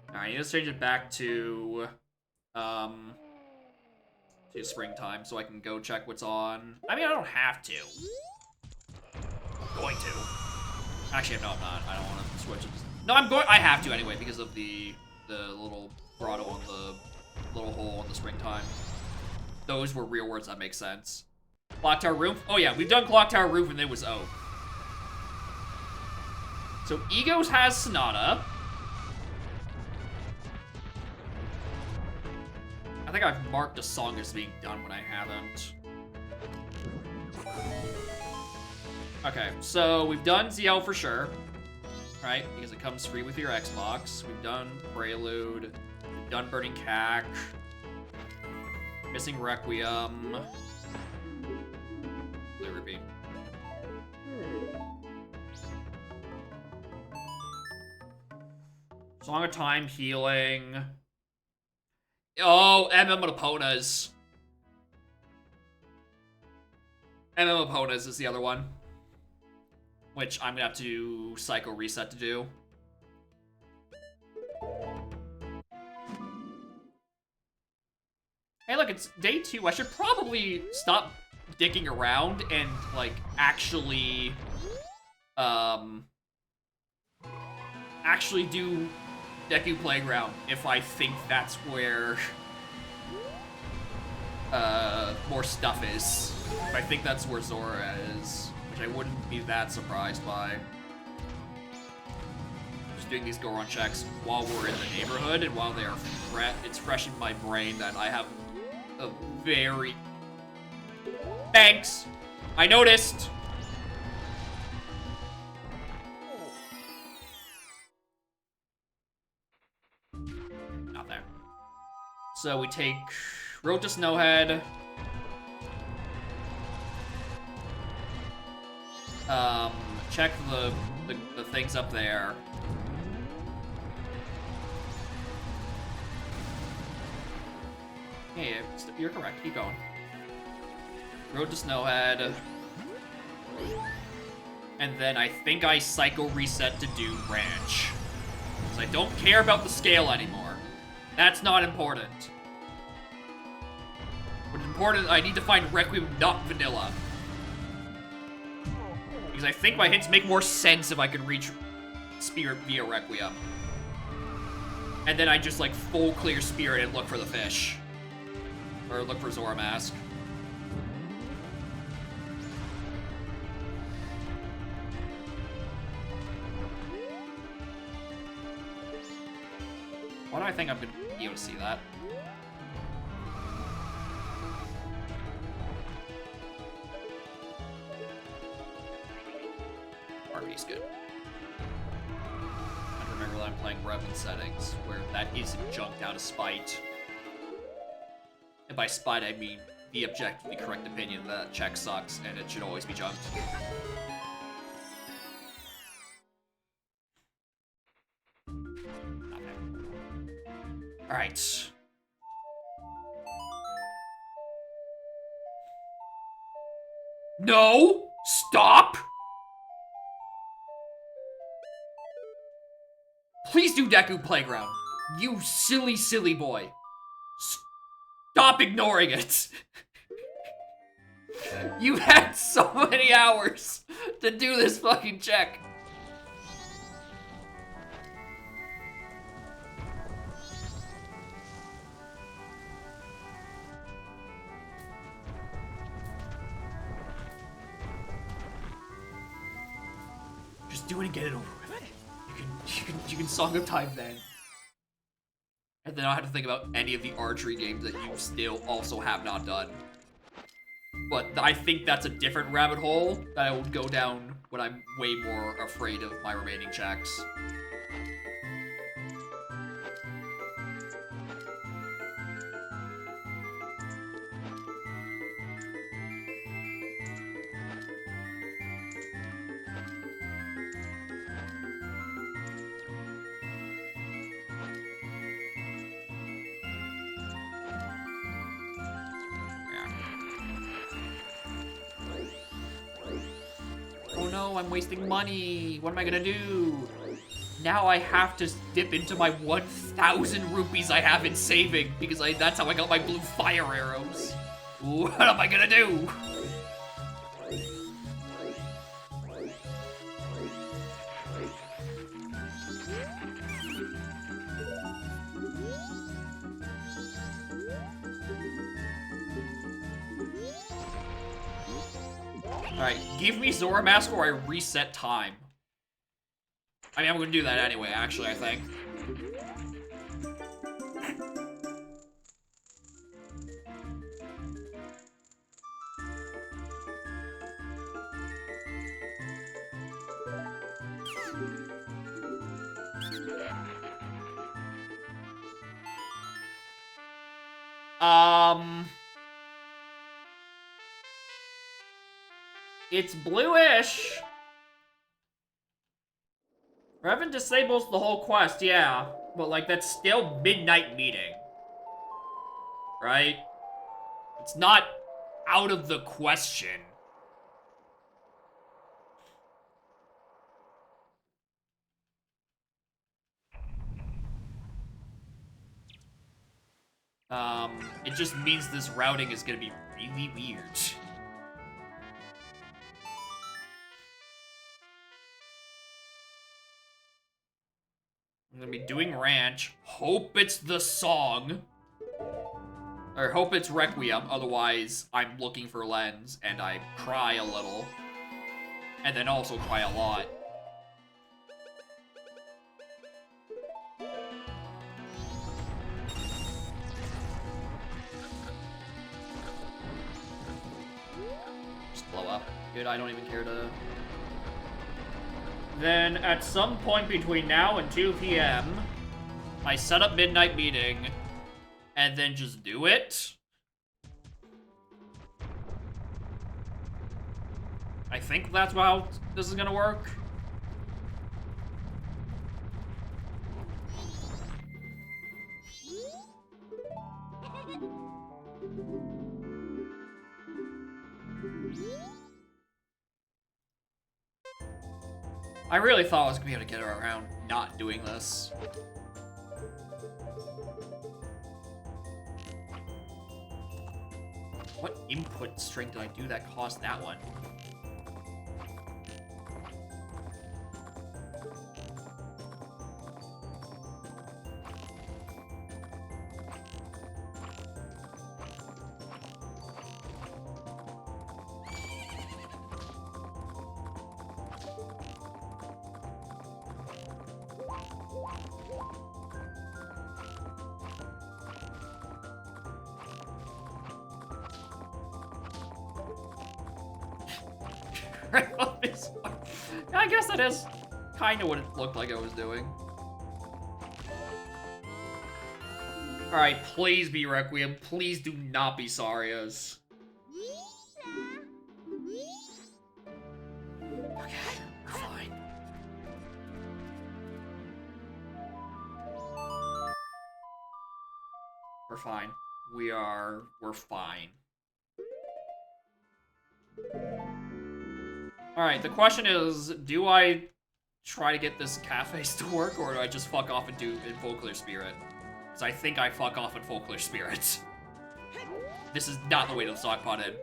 Alright, let's change it back to springtime so I can go check what's on. I mean, I don't have to. I'm going to. Actually, no, I'm not. I don't want to switch it. No, I'm going. I have to anyway because of the little grotto on the little hole in the springtime. Those were real words that make sense. Clock Tower Roof? Oh yeah, we've done Clock Tower Roof and it was O. So Egos has Sonata. I think I've marked a song as being done when I haven't. Okay, so we've done ZL for sure, right? Because it comes free with your Xbox. We've done Prelude. We've done Burning Cack. Missing Requiem. Liberty. Song of Time, Healing. Oh, Aponas. Aponas is the other one. Which I'm gonna have to Psycho Reset to do. Hey, look, it's day 2. I should probably stop dicking around and, like, actually do Deku Playground if I think that's where more stuff is. If I think that's where Zora is, which I wouldn't be that surprised by. Just doing these Goron checks while we're in the neighborhood and while they are it's fresh in my brain that I have a very... Thanks! I noticed! Not there. So we take Road to Snowhead. Check the things up there. Hey, you're correct. Keep going. Road to Snowhead. And then I think I Psycho Reset to do Ranch. Because I don't care about the scale anymore. That's not important. What's important, I need to find Requiem, not Vanilla. Because I think my hits make more sense if I could reach Spirit via Requiem. And then I just, like, full clear Spirit and look for the fish. Or look for Zora Mask. Why do I think I'm gonna be able to see that? Harmony's good. I remember that I'm playing Revan settings, where that isn't junked out of spite. And by spite, I mean the objectively correct opinion that check sucks and it should always be junked. Alright. No! Stop! Please do Deku Playground. You silly, silly boy. Stop ignoring it. You had so many hours to do this fucking check. Just do it and get it over with. You can Song of Time then. And then I don't have to think about any of the archery games that you still also have not done. But I think that's a different rabbit hole that I will go down when I'm way more afraid of my remaining checks. no, I'm wasting money. What am I gonna do? Now I have to dip into my 1,000 rupees I have in saving because that's how I got my blue fire arrows. What am I gonna do? Alright, give me Zora Mask or I reset time. I mean, I'm gonna do that anyway, actually, I think. It's bluish. Revan disables the whole quest, yeah. But, like, that's still midnight meeting. Right? It's not out of the question. It just means this routing is gonna be really weird. I'm gonna be doing Ranch. Hope it's the song. Or hope it's Requiem, otherwise I'm looking for Lens, and I cry a little. And then also cry a lot. Just blow up. Dude, I don't even care to... Then, at some point between now and 2 p.m., I set up midnight meeting, and then just do it. I think that's how this is gonna work. I really thought I was gonna be able to get around not doing this. What input string did I do that caused that one? I guess that is kind of what it looked like I was doing. Alright, please be Requiem. Please do not be Saria's. Okay, we're fine. We're fine. We're fine. Alright, the question is, do I try to get this cafes to work, or do I just fuck off and do Invoke Clear Spirit? Because I think I fuck off and Invoke Clear Spirit. This is not the way to the stock pot in.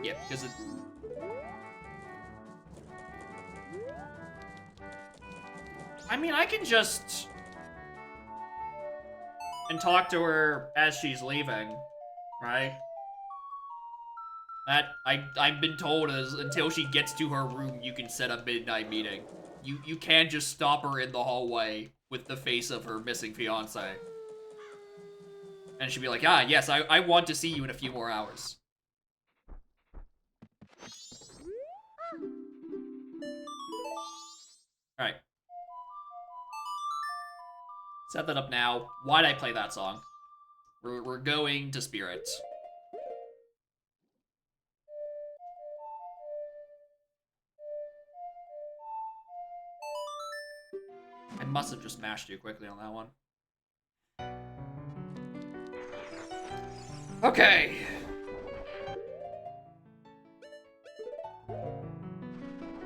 Yeah, because it... I mean, I can just... and talk to her as she's leaving, right? That, I've been told is until she gets to her room, you can set a midnight meeting. You can't just stop her in the hallway with the face of her missing fiancé. And she'd be like, ah, yes, I want to see you in a few more hours. Alright. Set that up now. Why'd I play that song? We're going to Spirit. I must have just mashed too quickly on that one. Okay.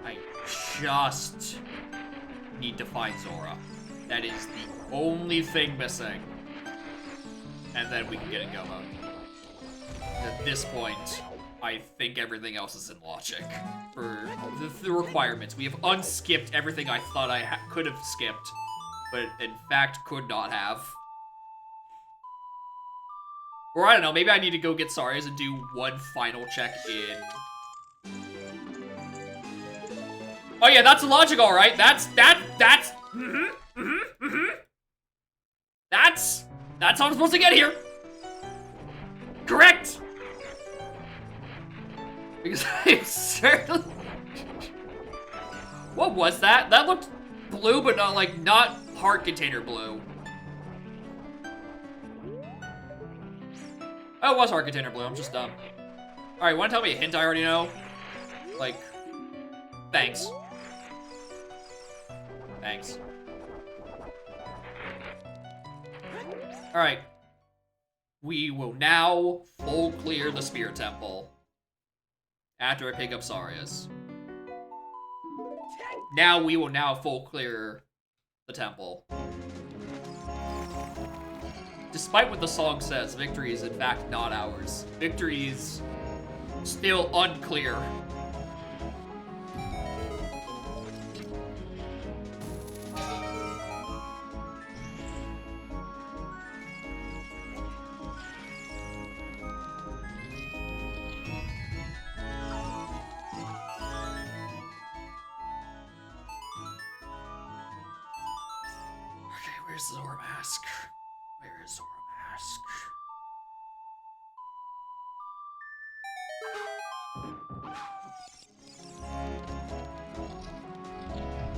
I just need to find Zora. That is the only thing missing. And then we can get in go mode. At this point, I think everything else is in logic. For the requirements. We have unskipped everything I thought I could have skipped, but in fact could not have. Or I don't know, maybe I need to go get Saria's and do one final check in. Oh yeah, that's logic, alright. That's how I'm supposed to get here. Correct. Because I'm certainly... What was that? That looked blue, but not heart container blue. Oh, it was heart container blue. I'm just dumb. Alright, wanna tell me a hint I already know? Like, thanks. Thanks. Alright. We will now full clear the Spirit Temple. After I pick up Saria's. Now we will now full clear the temple. Despite what the song says, victory is in fact not ours. Victory is still unclear. Where's Zora Mask? Where is Zora Mask?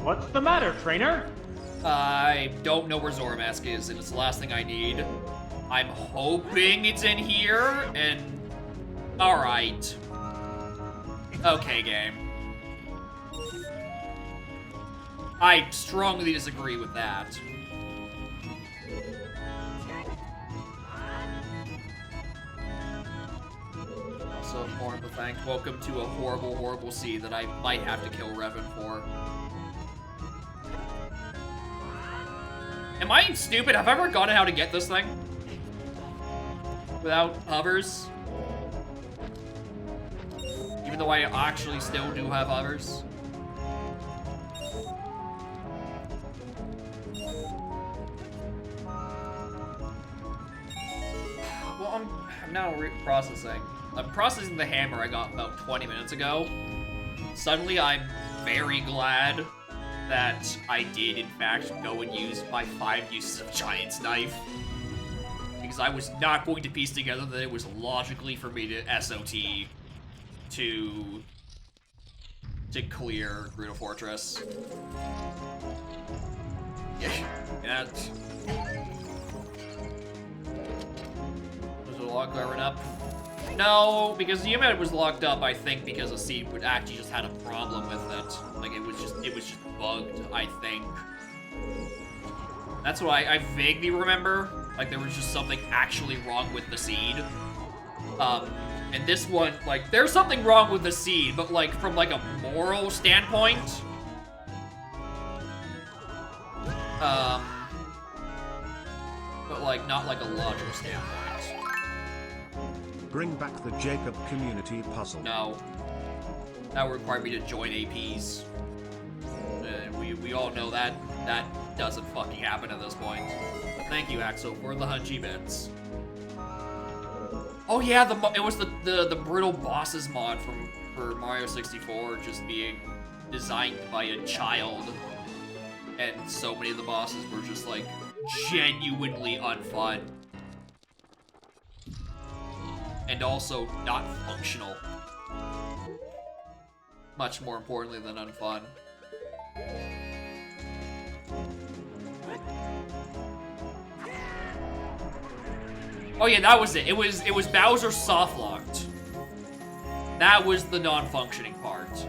What's the matter, trainer? I don't know where Zora Mask is, and it's the last thing I need. I'm hoping it's in here, and... Alright. Okay, game. I strongly disagree with that. Also, more of a thank. Welcome to a horrible, horrible sea that I might have to kill Revan for. Am I stupid? Have I ever gotten how to get this thing? Without hovers? Even though I actually still do have hovers? Well, I'm now processing. I'm processing the hammer I got about 20 minutes ago. Suddenly, I'm very glad that I did, in fact, go and use my 5 uses of Giant's Knife. Because I was not going to piece together that it was logically for me to SOT to clear Gerudo Fortress. Yeah. Was the log covering up? No, because the Unit was locked up, I think, because the seed would actually just had a problem with it. Like, it was just bugged, I think. That's what I vaguely remember. Like, there was just something actually wrong with the seed. And this one, like, there's something wrong with the seed, but, like, from, like, a moral standpoint, but, like, not like a logical standpoint. Bring back the Jacob community puzzle. No. That would require me to join APs. We all know that doesn't fucking happen at this point. But thank you, Axel, for the Hunchy bits. Oh yeah, it was the Brittle Bosses mod for Mario 64 just being designed by a child. And so many of the bosses were just like genuinely unfun. And also not functional. Much more importantly than unfun. Oh yeah, that was it. It was Bowser soft locked. That was the non-functioning part.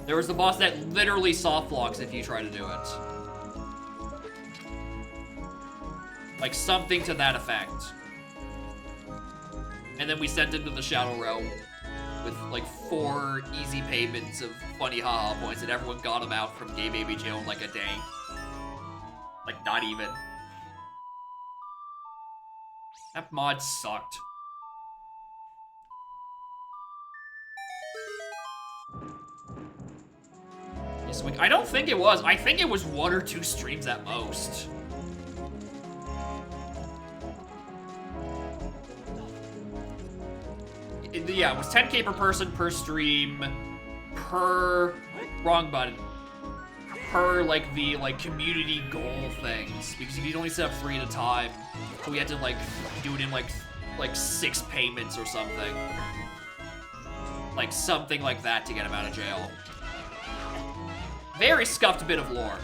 There was the boss that literally soft locks if you try to do it. Like, something to that effect. And then we sent him to the Shadow Realm with, like, 4 easy payments of funny haha points, and everyone got him out from Gay Baby Jail in, like, a day. Like, not even. That mod sucked. This week, I don't think it was. I think it was 1 or 2 streams at most. Yeah, it was 10k per person per stream, per wrong button, per like the community goal things, because you could only set up 3 at a time, so we had to like do it in like 6 payments or something, like something like that to get him out of jail. Very scuffed bit of lore.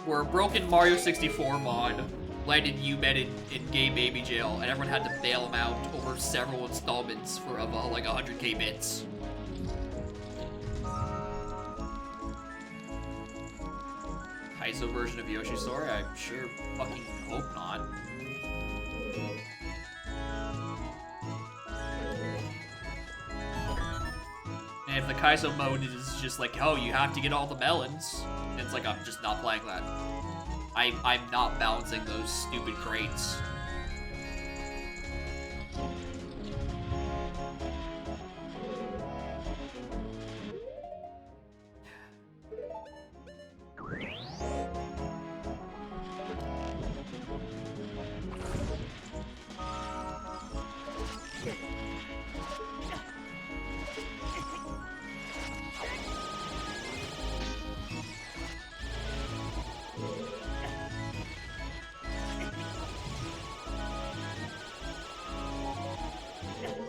Where a broken Mario 64 mod landed UMed in Gay Baby Jail, and everyone had to bail him out over several installments for like 100k bits. Kaizo version of Yoshi's Story? I sure fucking hope not. And if the Kaizo mode is just like, oh, you have to get all the melons, it's like, I'm just not playing that. I'm not balancing those stupid crates.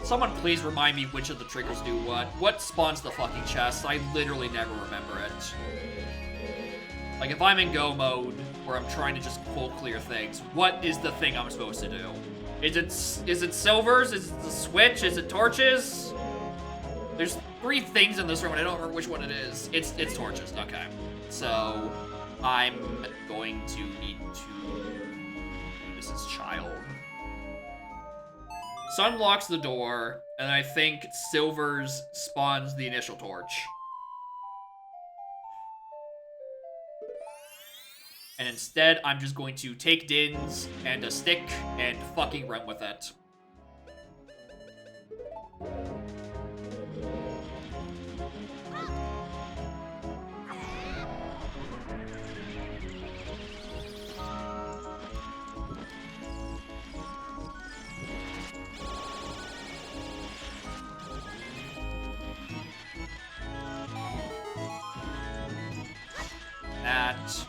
Someone please remind me which of the triggers do what. What spawns the fucking chest? I literally never remember it. Like, if I'm in go mode, where I'm trying to just full clear things, what is the thing I'm supposed to do? Is it silvers? Is it the switch? Is it torches? There's 3 things in this room, and I don't remember which one it is. It's torches, okay. So, I'm going to need to... This is child. Sun locks the door, and I think Silvers spawns the initial torch. And instead, I'm just going to take Dins and a stick and fucking run with it. That.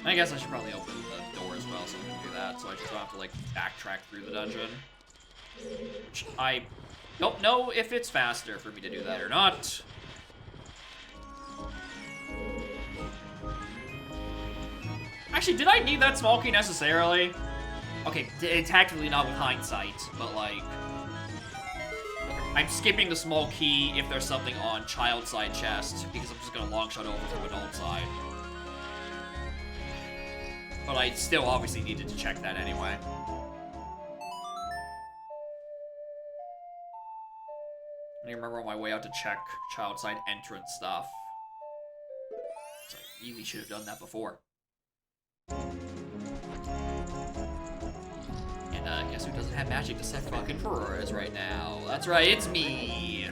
I guess I should probably open the door as well, so I can do that, so I just don't have to, like, backtrack through the dungeon. Which I don't know if it's faster for me to do that or not. Actually, did I need that small key necessarily? Okay, tactically not with hindsight, but, like... I'm skipping the small key if there's something on child side chest, because I'm just gonna long shot over to adult side. But I still obviously needed to check that anyway. I remember on my way out to check child side entrance stuff. So I really should have done that before. And guess who doesn't have magic to set fucking Ferraras right now? That's right, it's me!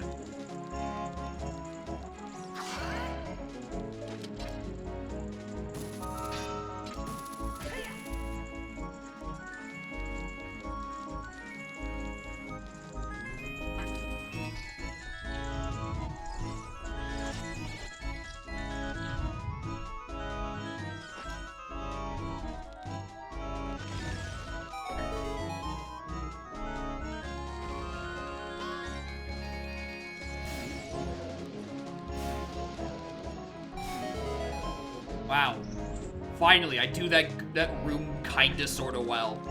Wow. Finally, I do that room kinda sorta well.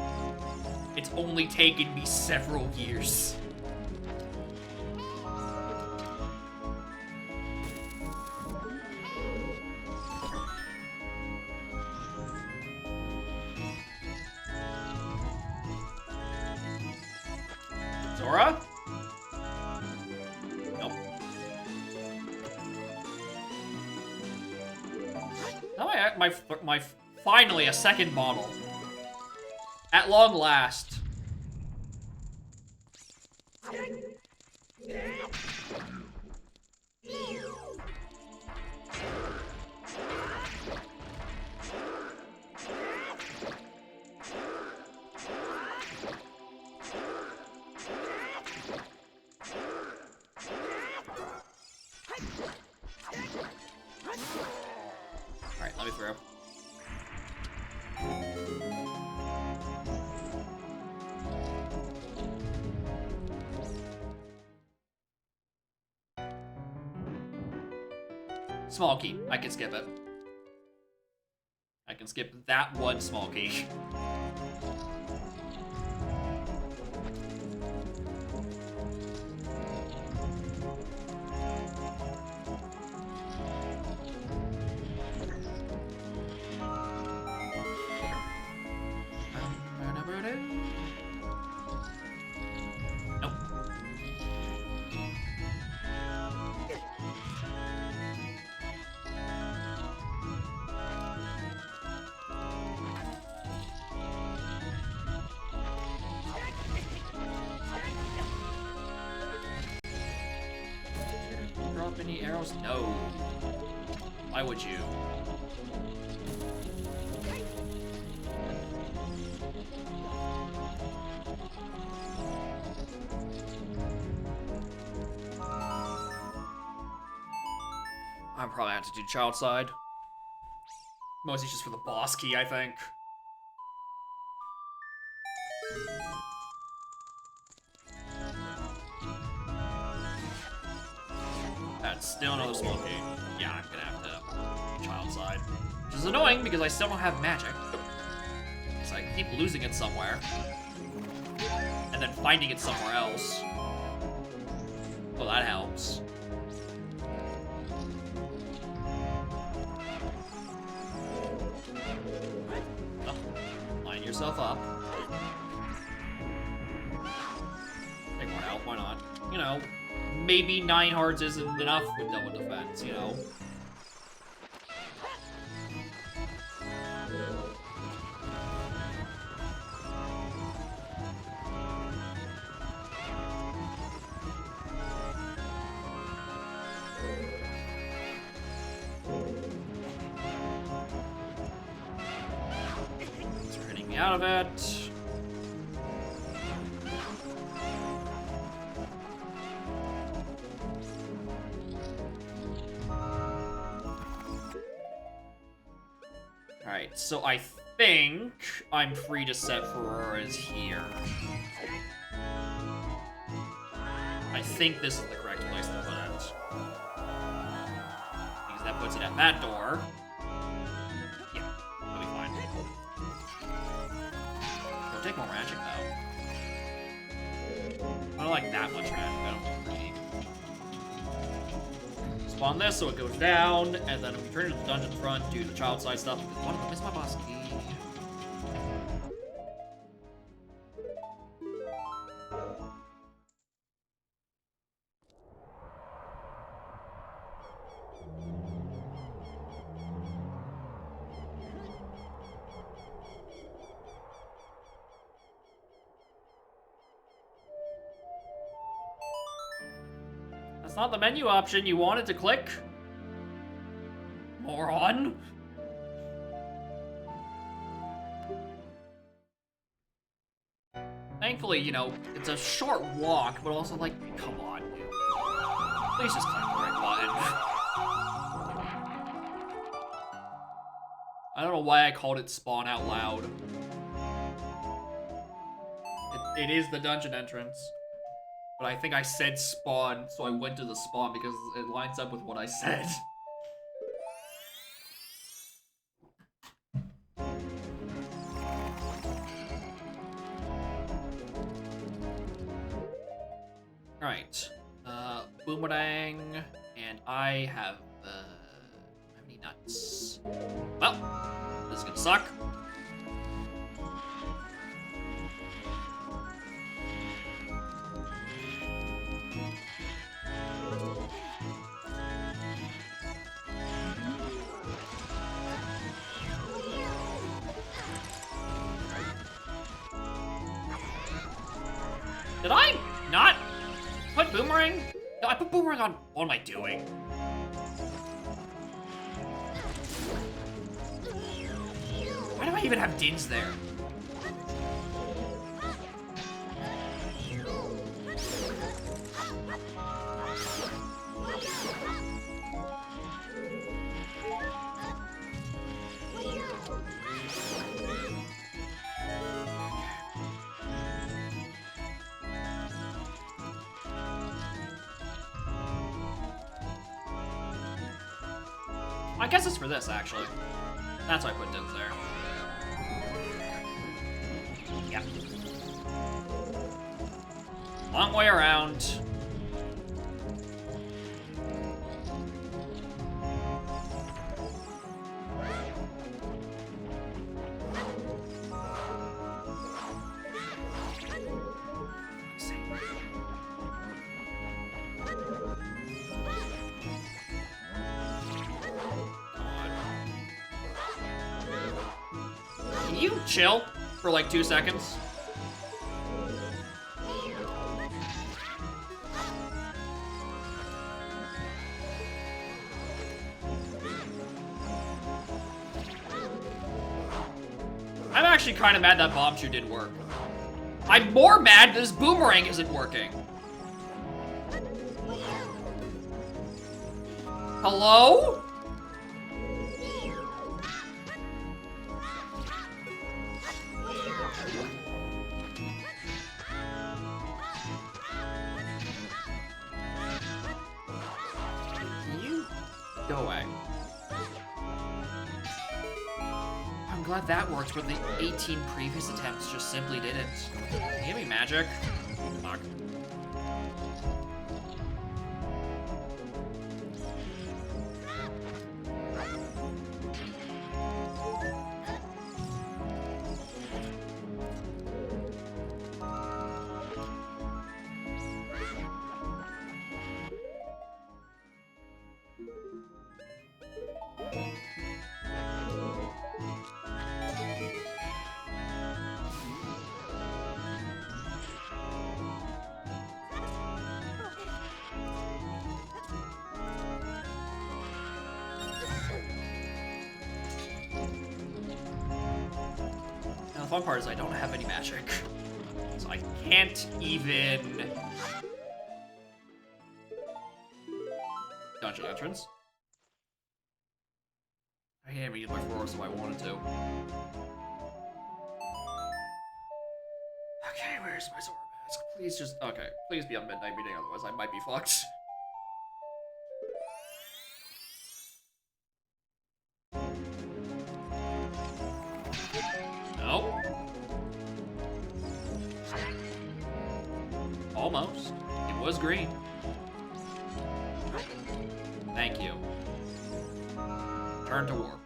It's only taken me several years. Zora? Nope. Now my finally a second model. At long last. Alright, let me throw. Small key. I can skip it. I can skip that one small key. Nope. Drop any arrows? No. Why would you? I'm probably have to do child side. Mostly just for the boss key, I think. That's still another small key. Yeah, I'm gonna have to child side. Which is annoying because I still don't have magic. So I keep losing it somewhere. And then finding it somewhere else. Well, that helps. Oh, line yourself up. Take one out, why not? You know, maybe 9 hearts isn't enough with double defense, you know? Turning me out of it. Alright, so I think I'm free to set Ferrara's here. I think this is the correct place to put it. Because that puts it at that door. Yeah, that'll be fine. It'll take more magic, though. I don't like that much magic, I don't really. Spawn this so it goes down, and then we turn into the dungeon front, do the child side stuff. One of them is my boss key. That's not the menu option you wanted to click. Moron. Thankfully, you know, it's a short walk, but also, like, come on. Please just click the right button. I don't know why I called it spawn out loud. It is the dungeon entrance. But I think I said spawn, so I went to the spawn because it lines up with what I said. Alright. Boomerang, and I have, how many nuts? Well, this is gonna suck. Did I not put boomerang? No, I put boomerang on. What am I doing? Why do I even have Dins there? I guess it's for this, actually. That's why I put Dins there. Yeah. Long way around. Can you chill for like 2 seconds? I'm actually kind of mad that bomb shoot didn't work. I'm more mad that this boomerang isn't working. Hello? You go away. I'm glad that worked, but the 18 previous attempts just simply didn't. Can you give me magic? Fuck. The fun part is I don't have any magic, so I can't even dungeon entrance. I can't even use my force if I wanted to. Okay, where's my sword mask? Please just okay. Please be on midnight meeting, otherwise I might be fucked. No. Almost. It was green. Thank you. Turn to warp.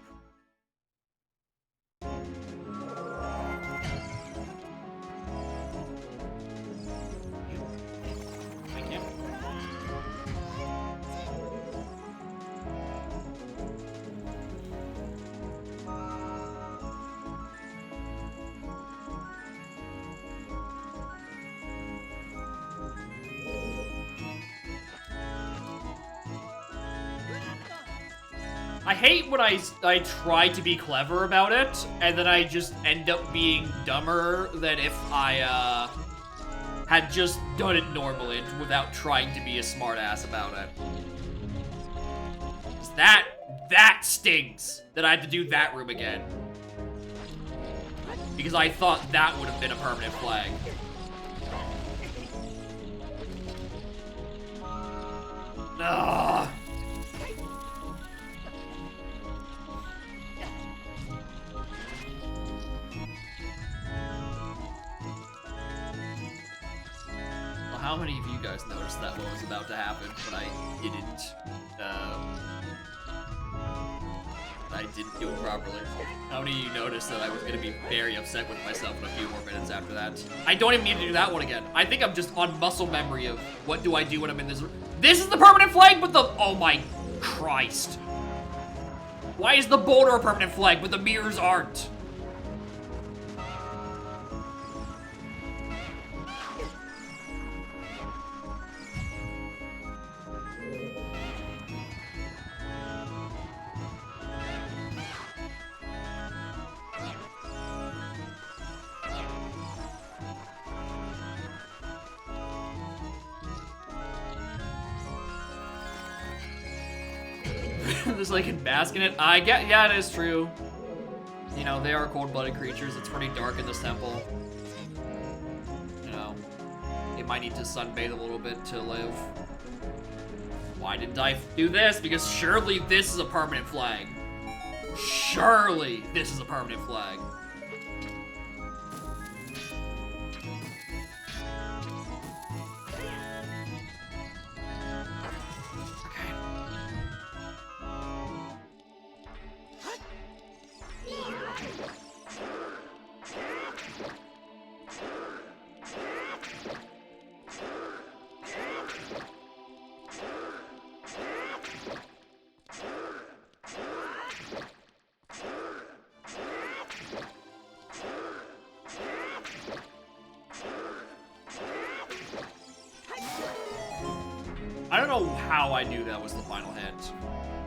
Thank you. I hate when I try to be clever about it, and then I just end up being dumber than if I, had just done it normally without trying to be a smartass about it. 'Cause that stings, that I had to do that room again. Because I thought that would have been a permanent flag. Ugh. how many of you guys noticed that what was about to happen, but I didn't. I didn't do it properly. How many of you noticed that I was gonna be very upset with myself in a few more minutes after that? I don't even need to do that one again. I think I'm just on muscle memory of what do I do when I'm in this room. This is the permanent flag, but the, oh my Christ. Why is the boulder a permanent flag, but the mirrors aren't? Just like in bask in it. I get, yeah, it is true. You know, they are cold-blooded creatures. It's pretty dark in this temple. You know, it might need to sunbathe a little bit to live. Why didn't I do this? Because surely this is a permanent flag. Surely this is a permanent flag. I don't know how I knew that was the final hit.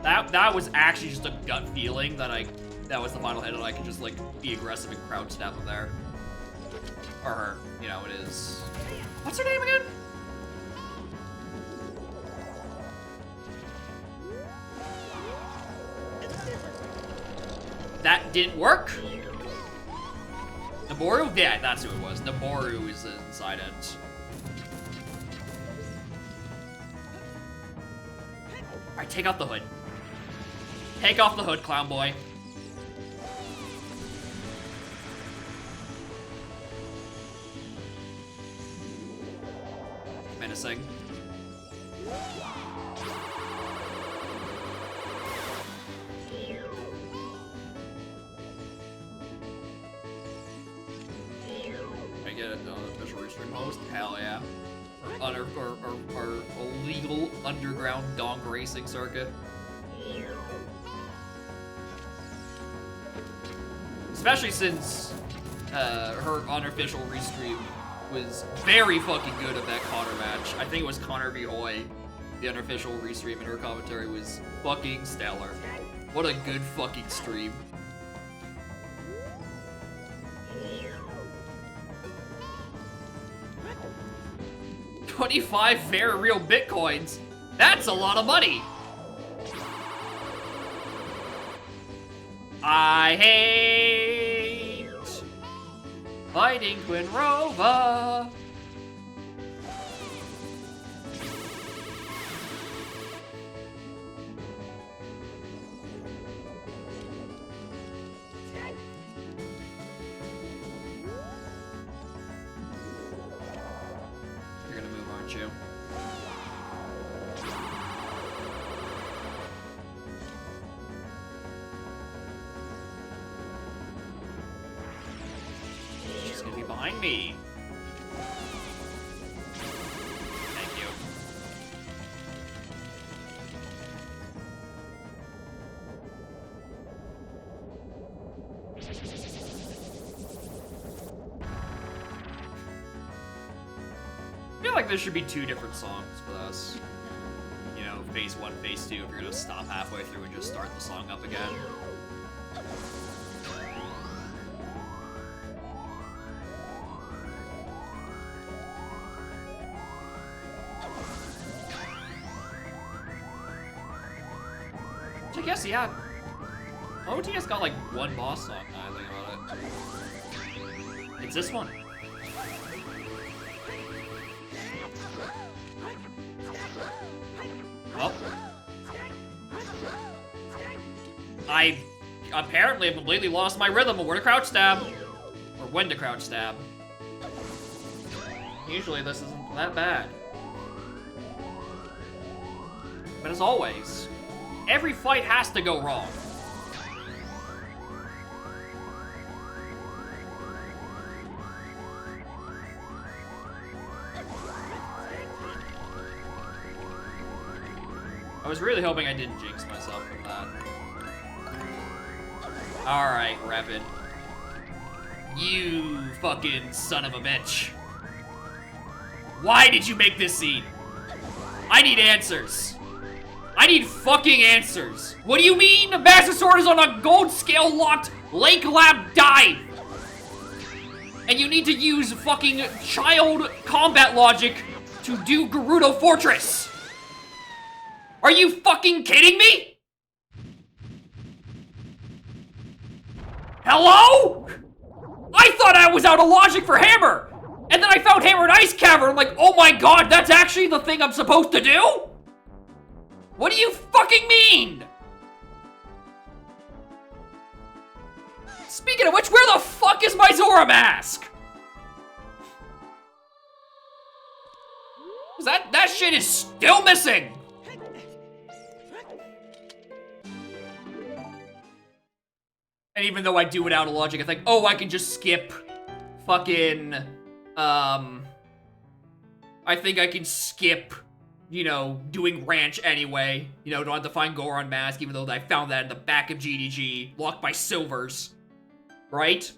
That was actually just a gut feeling that that was the final hit and I could just like be aggressive and crouch stab him there. Or her, you know, it is. What's her name again? That didn't work. Naboru? Yeah, that's who it was. Naboru is inside it. Alright, take off the hood. Take off the hood, clown boy. Menacing. I get it, official restream host? Hell yeah. Or illegal underground dong racing circuit. Especially since her unofficial restream was very fucking good at that Connor match. I think it was Connor v. Hoy. The unofficial restream and her commentary was fucking stellar. What a good fucking stream. $25 fair real bitcoins. That's a lot of money. I hate fighting Twin Rova. You're gonna move, aren't you? She's gonna be behind me. Thank you. I feel like there should be 2 different songs for this. You know, phase 1, phase 2, if you're gonna stop halfway through and just start the song up again. Which I guess, yeah. OTS got like 1 boss song, now I think about it. It's this one. Well, I apparently have completely lost my rhythm of where to crouch stab. Or when to crouch stab. Usually this isn't that bad. But as always, every fight has to go wrong. I was really hoping I didn't jinx myself from that. Alright, Revan. You fucking son of a bitch. Why did you make this scene? I need answers. I need fucking answers. What do you mean? Master Sword is on a gold scale locked Lake Lab dive. And you need to use fucking child combat logic to do Gerudo Fortress. Are you fucking kidding me? Hello? I thought I was out of logic for Hammer. And then I found Hammer in Ice Cavern. I'm like, oh my god, that's actually the thing I'm supposed to do? What do you fucking mean? Speaking of which, where the fuck is my Zora mask? That shit is still missing. And even though I do it out of logic, I think, oh, I can just skip fucking, I think I can skip, you know, doing ranch anyway. You know, don't have to find Goron mask, even though I found that in the back of GDG, locked by silvers, right?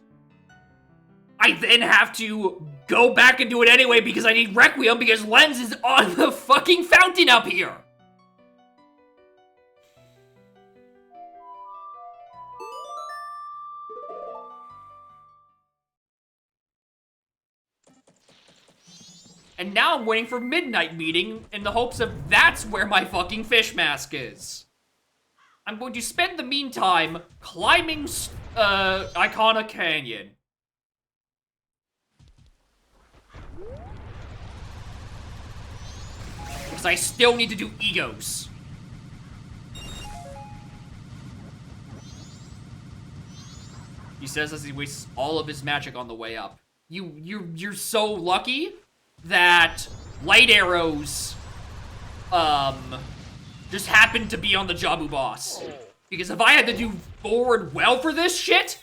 I then have to go back and do it anyway because I need Requiem because Lens is on the fucking fountain up here. And now I'm waiting for Midnight Meeting in the hopes of that's where my fucking fish mask is. I'm going to spend the meantime climbing, Icona Canyon. Because I still need to do egos. He says as he wastes all of his magic on the way up. You're so lucky that light arrows, just happened to be on the Jabu boss. Because if I had to do forward well for this shit,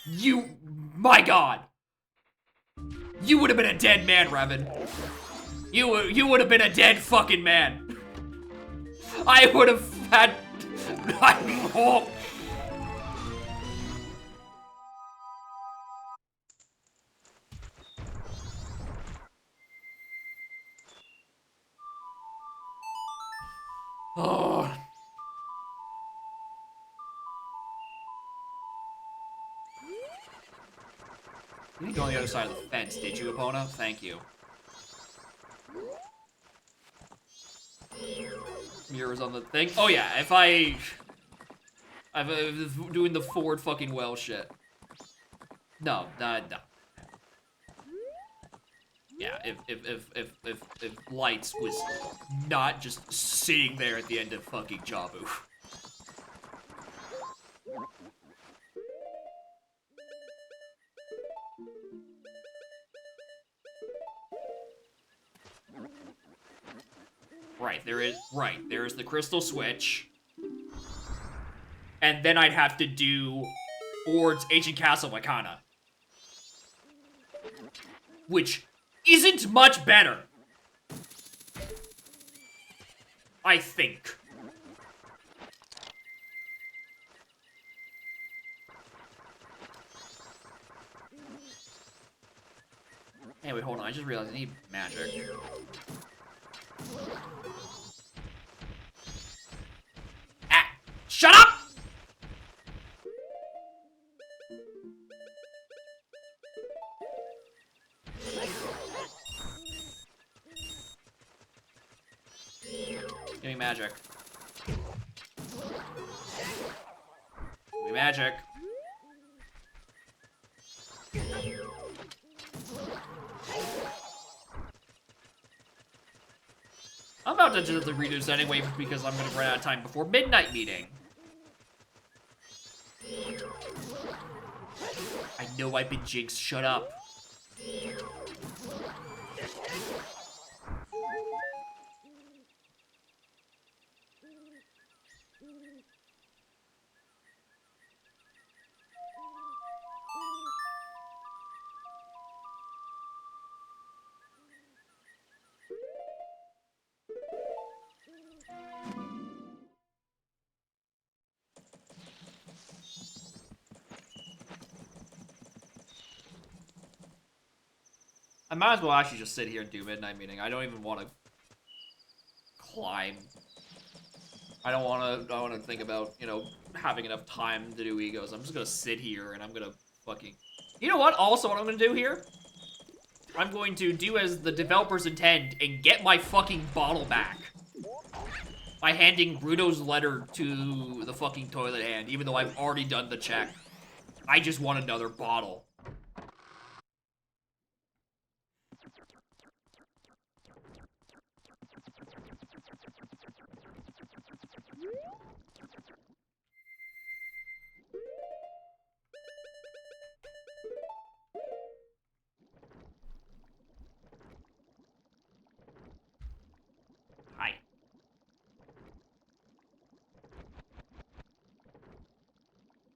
my god. You would have been a dead man, Revan. You would have been a dead fucking man. I would have had, oh. You didn't go on the other side of the fence, did you, Epona? Thank you. Mirrors on the thing. Oh yeah, if I'm doing the forward fucking well shit. No. Yeah, if Lights was not just sitting there at the end of fucking Jabu. There's the crystal switch. And then I'd have to do Ord's Ancient Castle Wakana. Which isn't much better. I think. Anyway, hold on, I just realized I need magic. Ah! Shut up! Give me magic. Give me magic. I'm about to do the redos anyway because I'm gonna run out of time before Midnight Meeting. I know I've been jinxed, shut up. I might as well actually just sit here and do midnight meeting. I don't even want to climb. I don't want to think about, you know, having enough time to do egos. I'm just gonna sit here and I'm gonna fucking... You know what? Also, what I'm gonna do here? I'm going to do as the developers intend and get my fucking bottle back. By handing Rudo's letter to the fucking toilet hand, even though I've already done the check. I just want another bottle. Hi.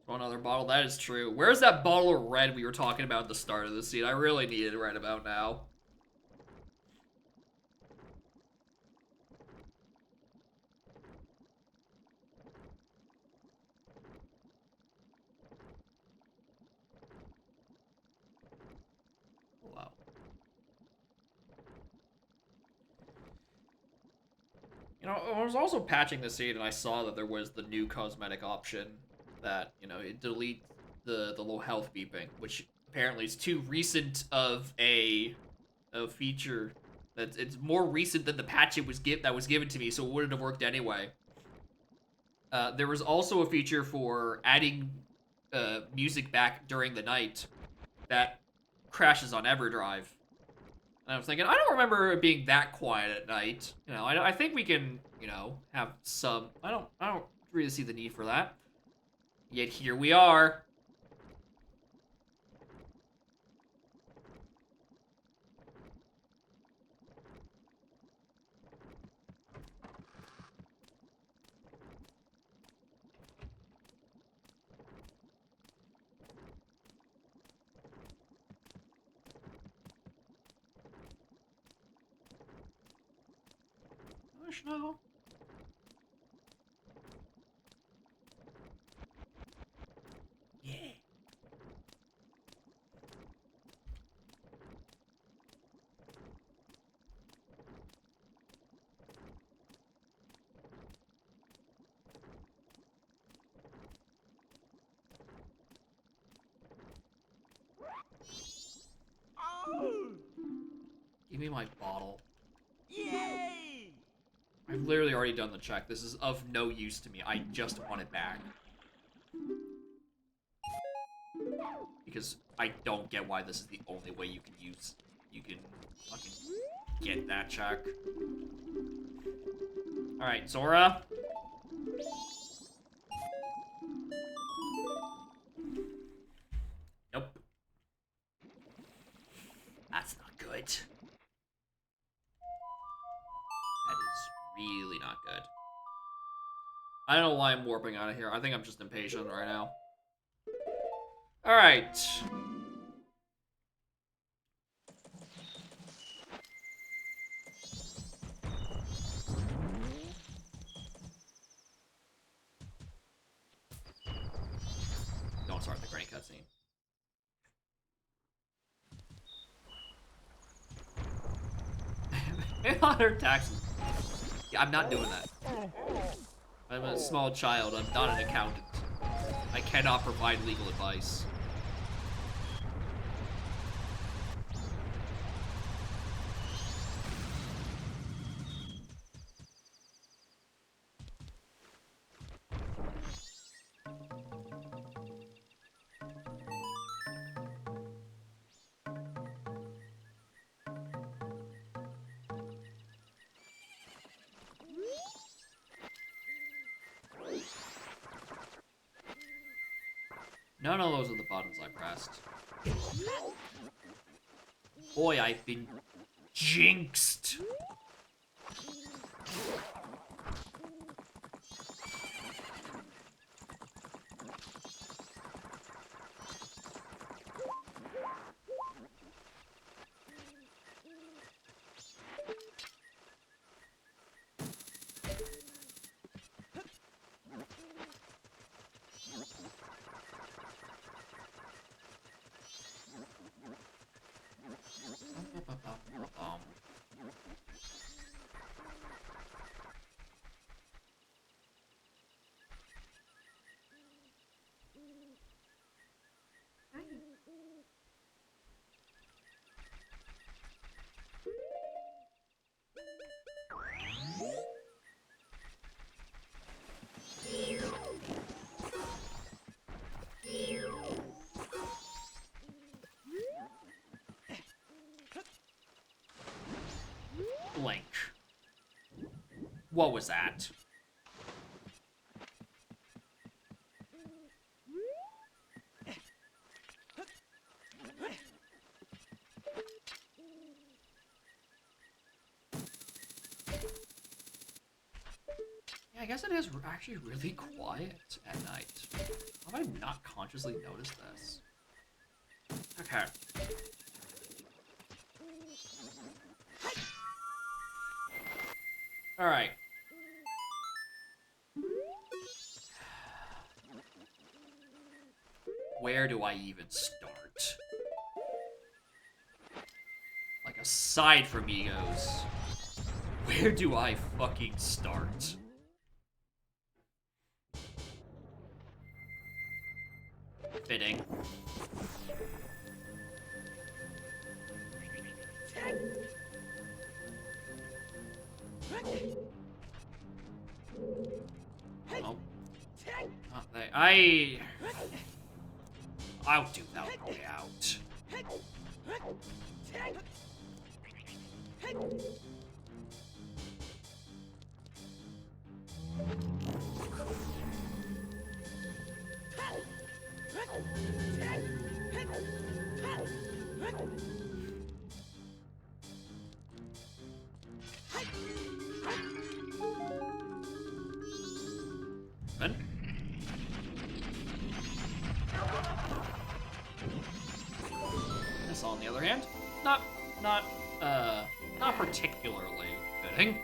Another bottle, that is true. Where's that bottle of red we were talking about at the start of the scene? I really need it right about now. Wow. You know, I was also patching the scene and I saw that there was the new cosmetic option that, you know, it deletes the low health beeping, which apparently is too recent of a feature. That it's more recent than the patch that was given to me, so it wouldn't have worked anyway. There was also a feature for adding music back during the night that crashes on EverDrive. And I was thinking, I don't remember it being that quiet at night. You know, I think we can, you know, have some. I don't really see the need for that. Yet here we are. No. Yeah. Give me my bottle. Yay! I've literally already done the check. This is of no use to me. I just want it back. Because I don't get why this is the only way you can fucking get that check. Alright, Zora. Nope. That's not good. That is really not good. I don't know why I'm warping out of here. I think I'm just impatient right now. Alright. Don't start the crank cutscene. $800 taxes. Yeah, I'm not doing that. I'm a small child. I'm not an accountant. I cannot provide legal advice. None of those are the buttons I pressed. Boy, I've been jinxed. What was that? Yeah, I guess it is actually really quiet at night. How have I not consciously noticed this? Okay. Alright. Where do I even start? Like, aside from egos, where do I fucking start? Fitting. Oh. Not they. I'll do that way out. Then. This, on the other hand, not particularly fitting.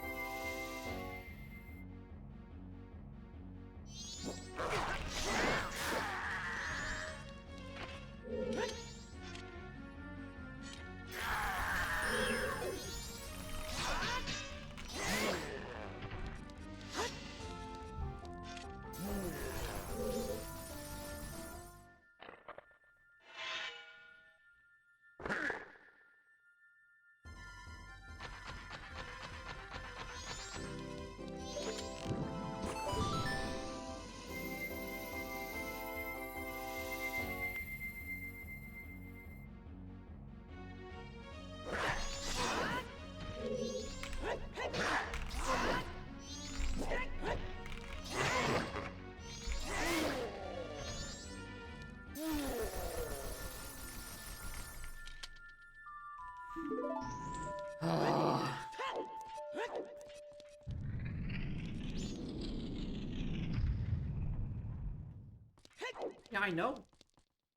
Yeah, I know.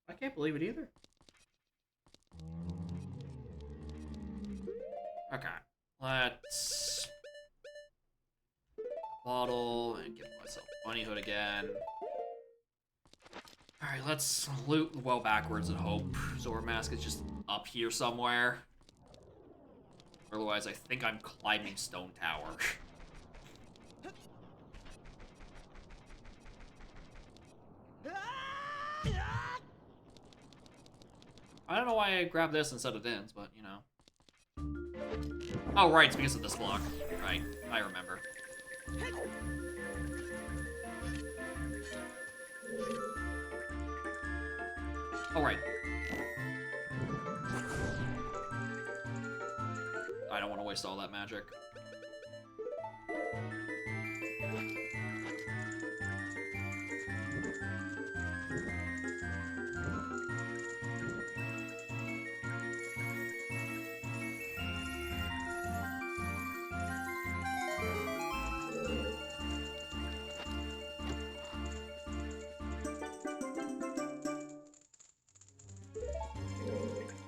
I can't believe it either. Okay, let's bottle and give myself bunny hood again. All right, let's loot well backwards and hope Zora Mask is just up here somewhere. Otherwise, I think I'm climbing Stone Tower. I don't know why I grabbed this instead of Din's, but you know. Oh, right, it's because of this block. Right, I remember. Oh, right. I don't want to waste all that magic.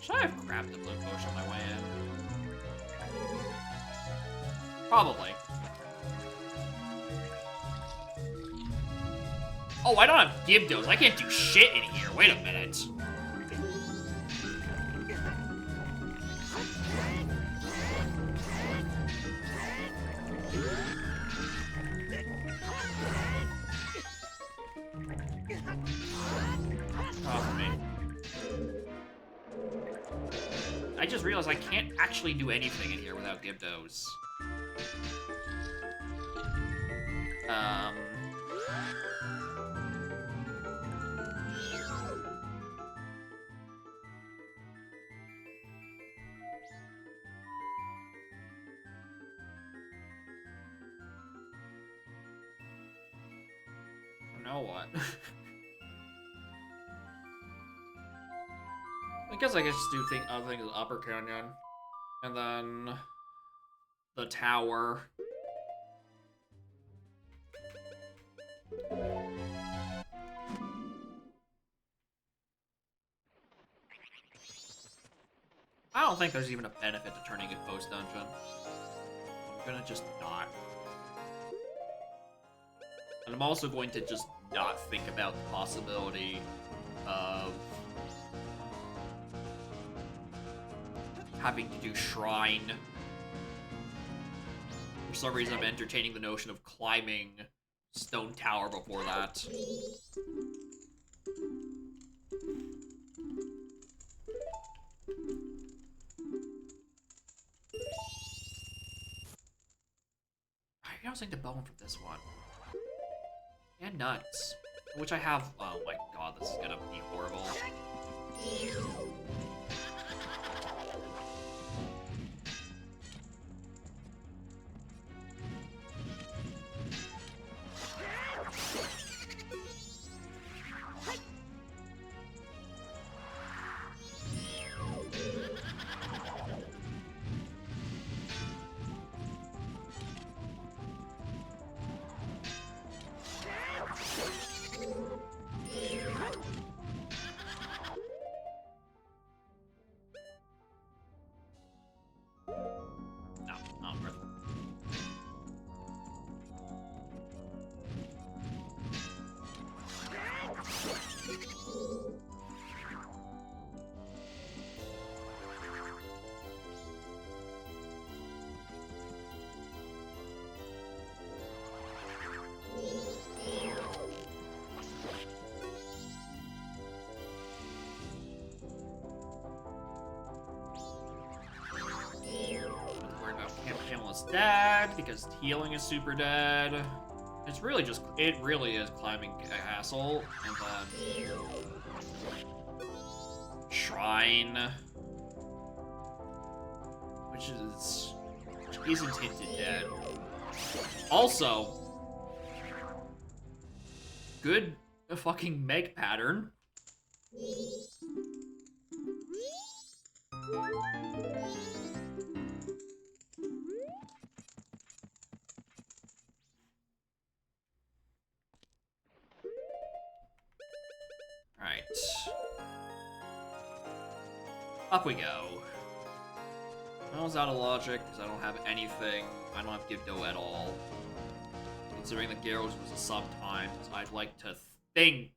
Should I have grabbed the blue potion on my way in? Probably. Oh, I don't have Gibdos. I can't do shit in here. Wait a minute. I just realized I can't actually do anything in here without Gibdos. Now what? I guess I could just do other things in Upper Canyon. And then... the tower. I don't think there's even a benefit to turning a ghost dungeon. I'm gonna just not. And I'm also going to just not think about the possibility of having to do Shrine. For some reason, I'm entertaining the notion of climbing Stone Tower before that. I'm using the bone from this one. And nuts. Which I have. Oh my god, this is gonna be horrible. Dead because healing is super dead. It's really just, it really is climbing a castle and then Shrine, which isn't hinted dead. Also, good fucking Meg pattern. Alright. Up we go. I was out of logic because I don't have anything. I don't have Give Dough at all. Considering that Gyros was a sometimes, I'd like to think...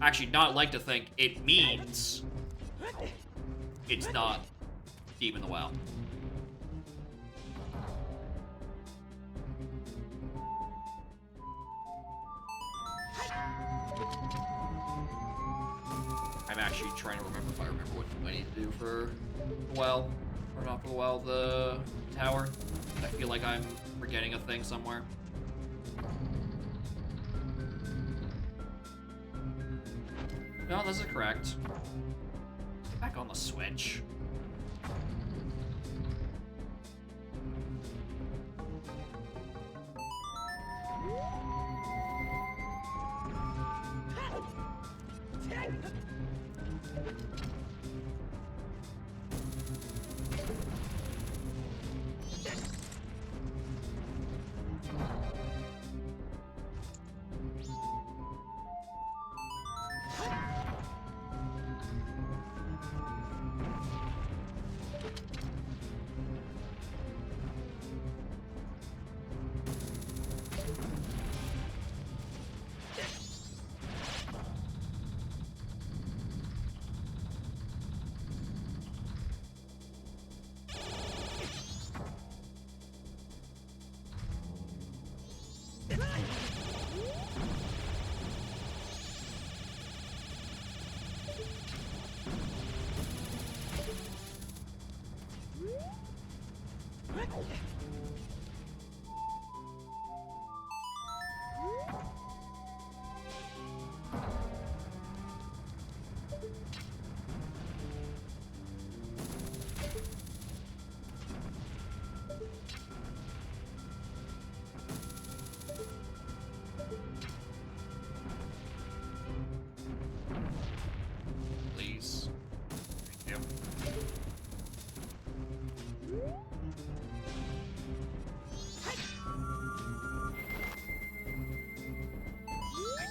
Actually, not like to think, it means... it's not deep in the well. I'm actually trying to remember if I remember what I need to do for the well. Or not for the well, the tower. I feel like I'm forgetting a thing somewhere. No, this is correct. Back on the Switch.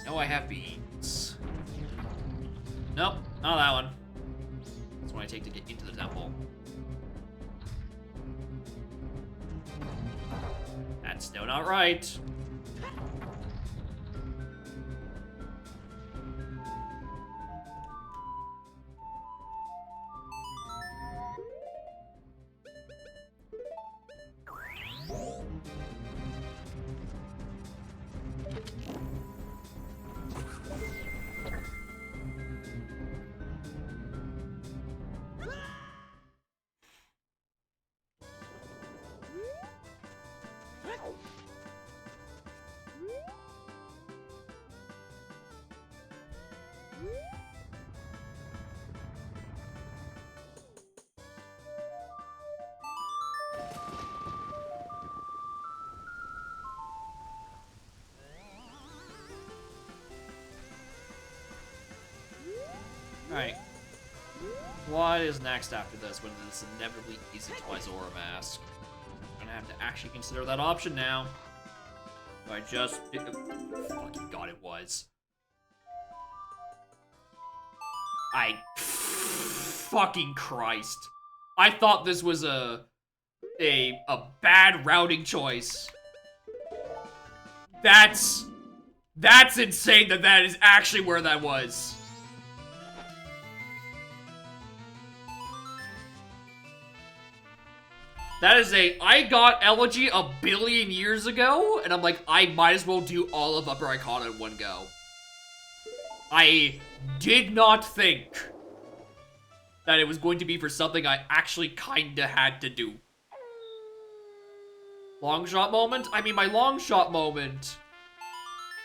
know I have beans. Nope, not that one. That's what I take to get into the temple. That's still not right. Alright. What is next after this when this inevitably leads into my Zora mask? I'm gonna have to actually consider that option now. I just... fucking god, it was. Fucking Christ. I thought this was a bad routing choice. That's insane that is actually where that was. That is I got Elegy a billion years ago, and I'm like, I might as well do all of Upper Icona in one go. I did not think that it was going to be for something I actually kinda had to do. Long shot moment? I mean, my long shot moment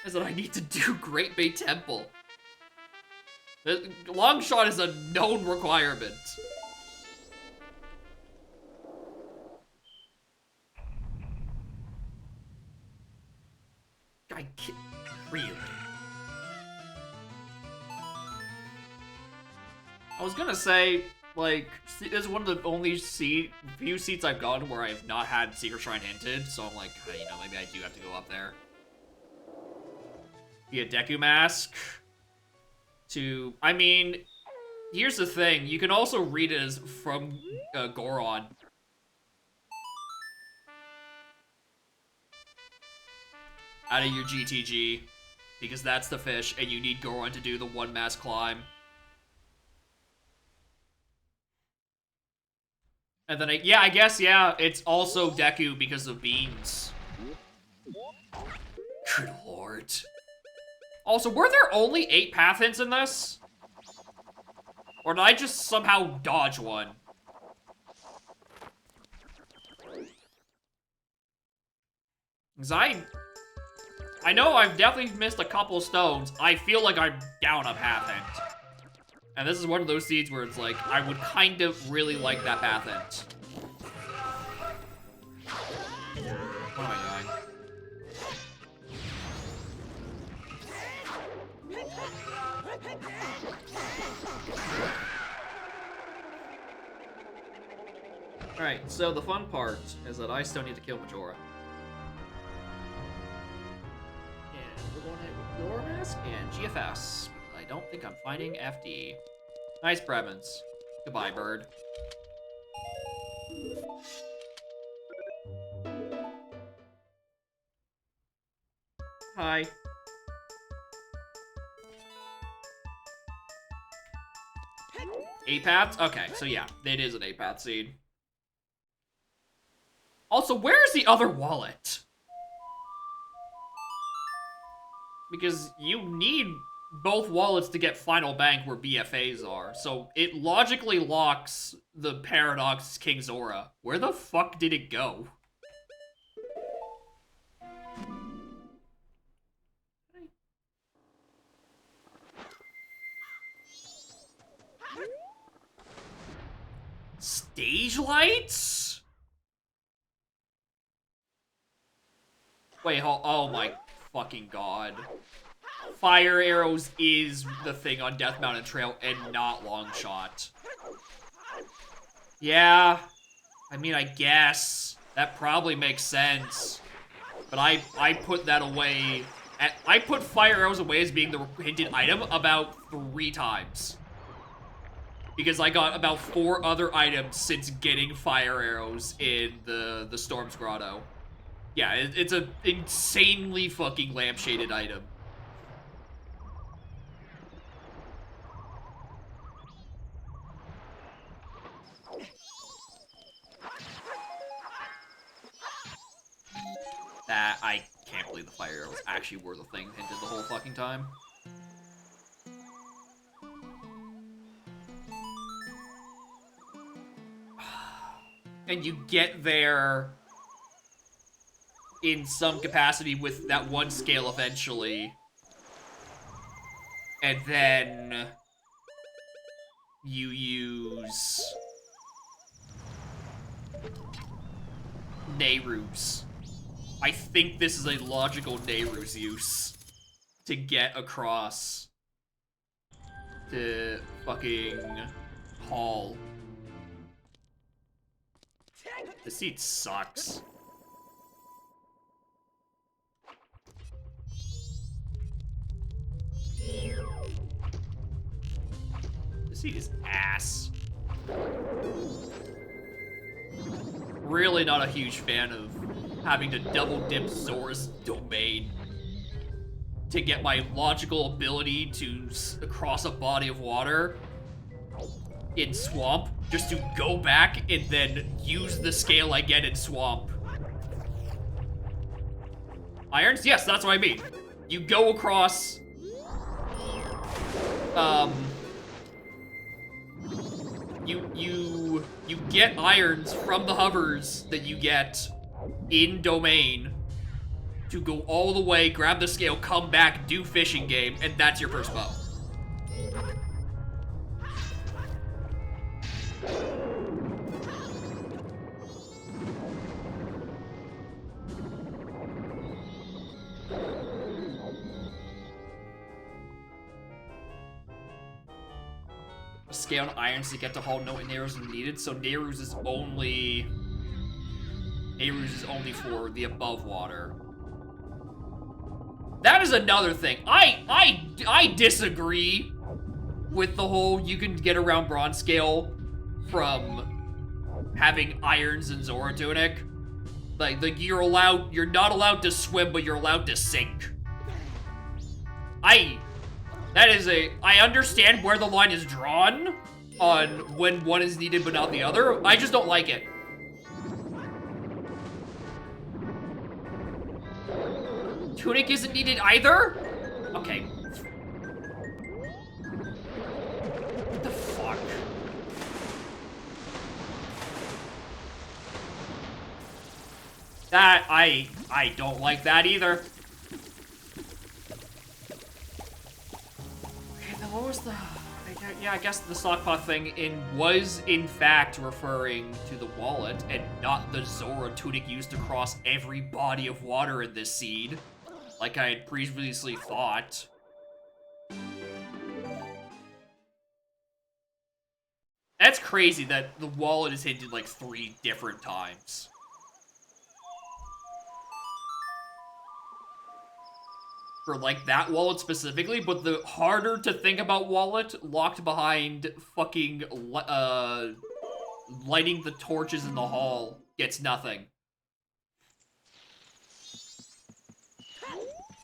is that I need to do Great Bay Temple. The long shot is a known requirement. I can't, really? I was gonna say, like, this is one of the only few seats I've gotten where I have not had Secret Shrine hinted, so I'm like, hey, you know, maybe I do have to go up there. Be a Deku Mask. I mean, here's the thing, you can also read it as from Goron. Out of your GTG, because that's the fish, and you need Goron to do the one mass climb. And then, I guess, yeah, it's also Deku because of beans. Good lord. Also, were there only 8 path hints in this? Or did I just somehow dodge one? Because I know I've definitely missed a couple stones. I feel like I'm down a path hint. And this is one of those seeds where it's like, I would kind of really like that path hint. What am I doing? Alright, so the fun part is that I still need to kill Majora. We're going to Zora Mask and GFS. I don't think I'm fighting FD. Nice presents. Goodbye, bird. Hi. A-paths? Okay, so yeah, it is an A-path seed. Also, where's the other wallet? Because you need both wallets to get Final Bank where BFAs are. So it logically locks the Paradox King Zora. Where the fuck did it go? Stage lights? Wait, oh my fucking god. Fire arrows is the thing on Death Mountain Trail and not Longshot. Yeah, I mean, I guess that probably makes sense. But I put that away I put fire arrows away as being the hinted item about 3 times. Because I got about 4 other items since getting fire arrows in the Storm's Grotto. Yeah, it's an insanely fucking lampshaded item. That, I can't believe the fire arrows actually were the thing hinted the whole fucking time. And you get there in some capacity with that one scale eventually. And then you use Nehru's. I think this is a logical Nehru's use to get across the fucking hall. The seat sucks. The seat is ass. Really not a huge fan of having to double dip Zora's domain to get my logical ability to cross a body of water in Swamp, just to go back and then use the scale I get in Swamp. Irons? Yes, that's what I mean. You go across, you get irons from the hovers that you get in Domain to go all the way, grab the scale, come back, do fishing game, and that's your first bow. Scale and irons to get to Hall no Nehru's are needed, so Nehru's is only for the above water. That is another thing. I disagree with the whole you can get around bronze scale from having irons and Zora Tunic. Like you're not allowed to swim, but you're allowed to sink. I understand where the line is drawn on when one is needed but not the other. I just don't like it. Tunic isn't needed either? Okay. What the fuck? That, I don't like that either. Okay, then what was the... Yeah, I guess the sockpot thing was in fact referring to the wallet and not the Zora Tunic used to cross every body of water in this seed, like I had previously thought. That's crazy that the wallet is hinted like 3 different times. For like that wallet specifically, but the harder to think about wallet locked behind fucking lighting the torches in the hall gets nothing.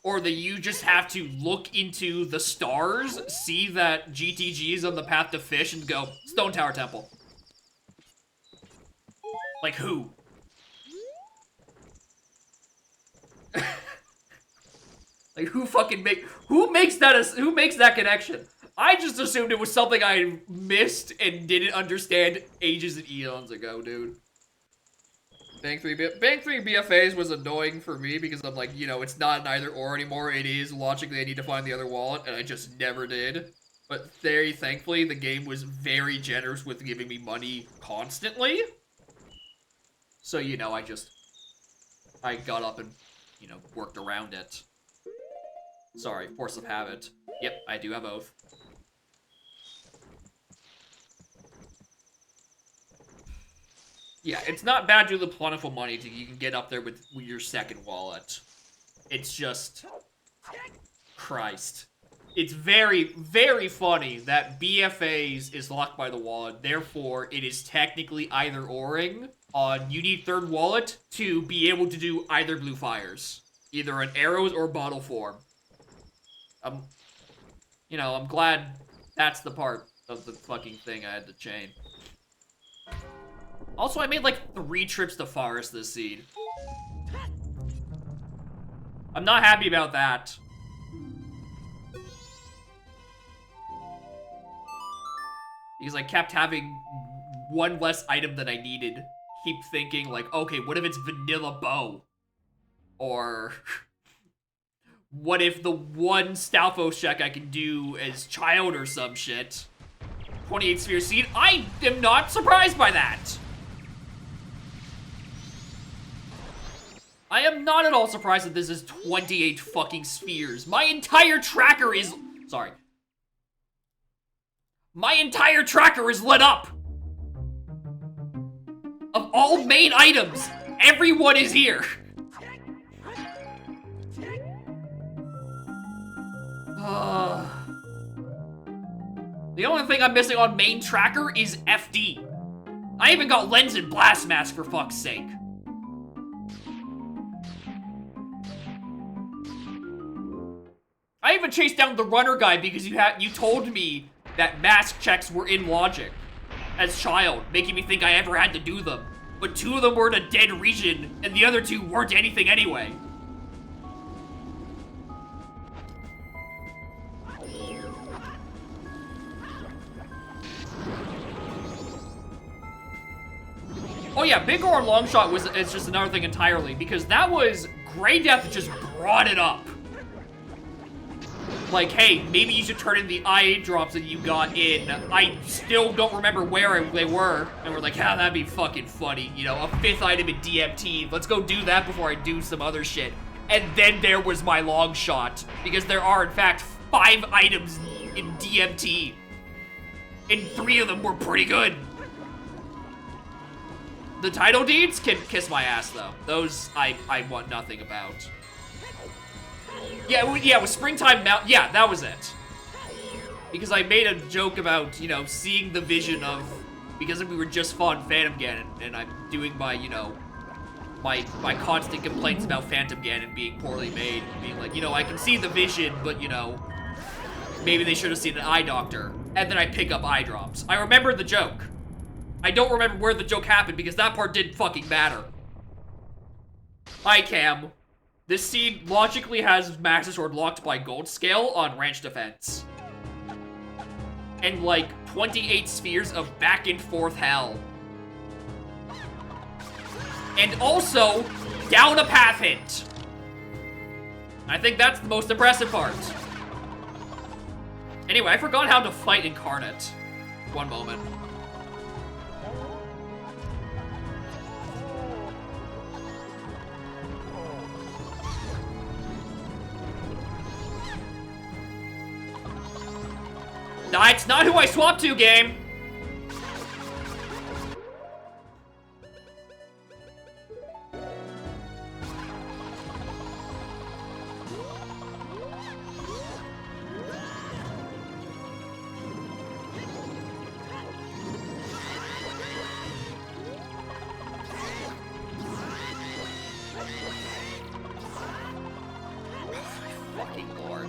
Or that you just have to look into the stars, see that GTG is on the path to fish, and go, Stone Tower Temple. Like who? Like who makes that connection? I just assumed it was something I missed and didn't understand ages and eons ago, dude. Bank 3 BFAs was annoying for me because I'm like, you know, it's not an either or anymore. It is. Logically, I need to find the other wallet, and I just never did. But very thankfully, the game was very generous with giving me money constantly. So, you know, I got up and, you know, worked around it. Sorry, force of habit. Yep, I do have oath. Yeah, it's not bad to the plentiful money you can get up there with your second wallet. It's just Christ. It's very, very funny that BFAs is locked by the wallet, therefore it is technically either oring on you need third wallet to be able to do either blue fires. Either an arrows or bottle form. You know, I'm glad that's the part of the fucking thing I had to chain. Also, I made like 3 trips to forest this seed. I'm not happy about that. Because I kept having one less item than I needed. Keep thinking like, okay, what if it's vanilla bow? Or what if the one Stalfos check I can do as child or some shit? 28 sphere seed. I am not surprised by that. I am not at all surprised that this is 28 fucking spheres. My entire tracker is... Sorry. My entire tracker is lit up! Of all main items, everyone is here! The only thing I'm missing on main tracker is FD. I even got lens and blast mask for fuck's sake. I even chased down the runner guy because you told me that mask checks were in logic as child, making me think I ever had to do them. But 2 of them were in a dead region, and the other 2 weren't anything anyway. Oh yeah, Big Ore and Longshot is just another thing entirely, because that was... Grey Death just brought it up. Like, hey, maybe you should turn in the IA drops that you got in. I still don't remember where they were. And we're like, yeah, that'd be fucking funny. You know, a 5th item in DMT. Let's go do that before I do some other shit. And then there was my long shot. Because there are, in fact, 5 items in DMT. And 3 of them were pretty good. The title deeds can kiss my ass, though. Those I want nothing about. Yeah, with Springtime Mount. Yeah, that was it. Because I made a joke about, you know, seeing the vision of... Because we were just fought Phantom Ganon, and I'm doing my, you know... My constant complaints about Phantom Ganon being poorly made. Being like, you know, I can see the vision, but, you know... Maybe they should have seen an eye doctor. And then I pick up eye drops. I remember the joke. I don't remember where the joke happened, because that part didn't fucking matter. Hi, Cam. This seed logically has Master Sword locked by gold scale on ranch defense. And like 28 spheres of back and forth hell. And also, down a path hint. I think that's the most impressive part. Anyway, I forgot how to fight Incarnate. One moment. That's not who I swapped to, game! Fucking Lord.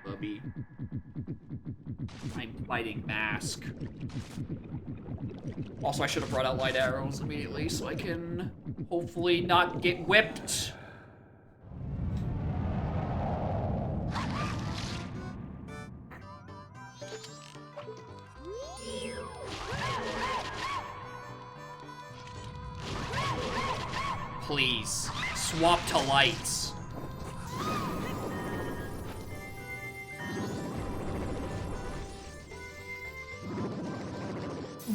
Bubby. I'm fighting Mask. Also, I should have brought out light arrows immediately so I can hopefully not get whipped. Please, swap to lights.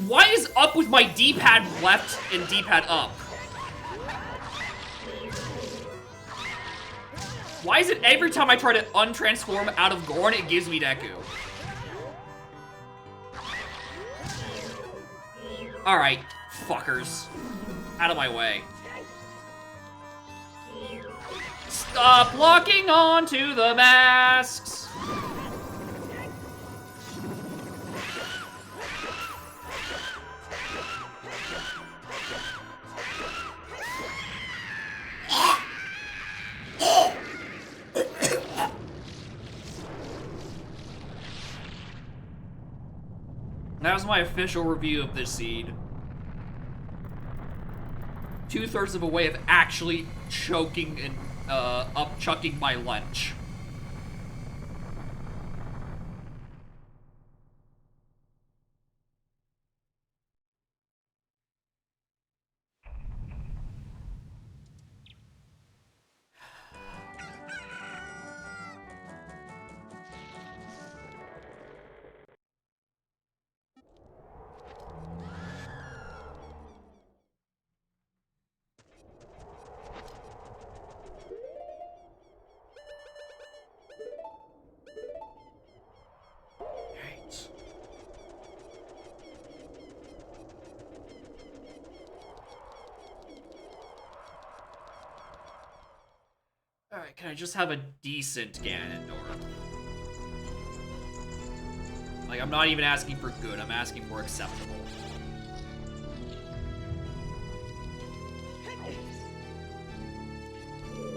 Why is up with my D-pad left and D-pad up? Why is it every time I try to untransform out of Gorn, it gives me Deku? Alright, fuckers. Out of my way. Stop locking on to the masks! That was my official review of this seed. 2/3 of a way of actually choking and upchucking my lunch. Alright, can I just have a decent Ganondorf? Like, I'm not even asking for good, I'm asking for acceptable.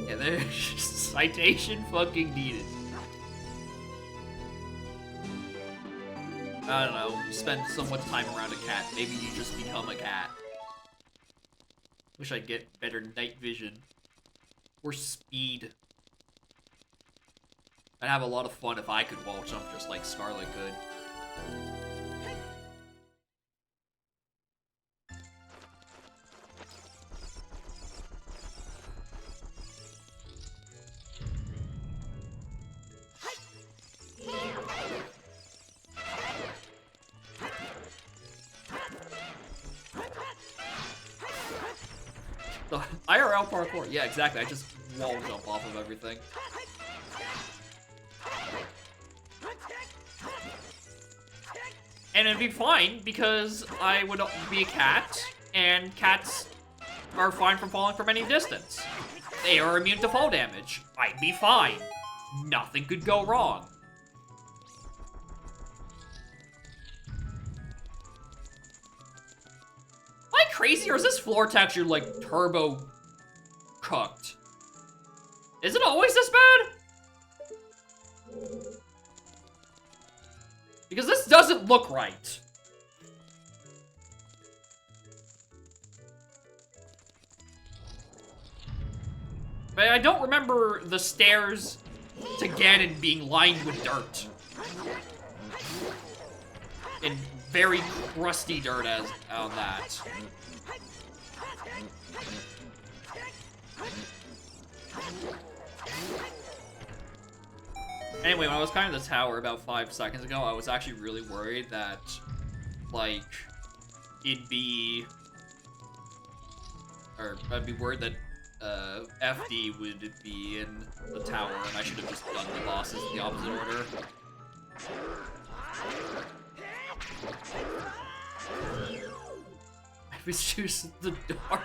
Yeah, there's citation fucking needed. I don't know, you spend so much time around a cat, maybe you just become a cat. Wish I'd get better night vision. Or speed. I'd have a lot of fun if I could wall jump just like Scarlet could. The IRL parkour, yeah, exactly. I just wall jump off of everything. And it'd be fine because I would be a cat, and cats are fine from falling from any distance. They are immune to fall damage. I'd be fine. Nothing could go wrong. Am I crazy, or is this floor texture like turbo cooked? Is it always this bad? Because this doesn't look right. But I don't remember the stairs to Ganon being lined with dirt. And very crusty dirt as on that. Anyway, when I was climbing the tower about 5 seconds ago, I was actually really worried that, like, it'd be... Or I'd be worried that, FD would be in the tower, and I should have just done the bosses in the opposite order. I was choosing the dark.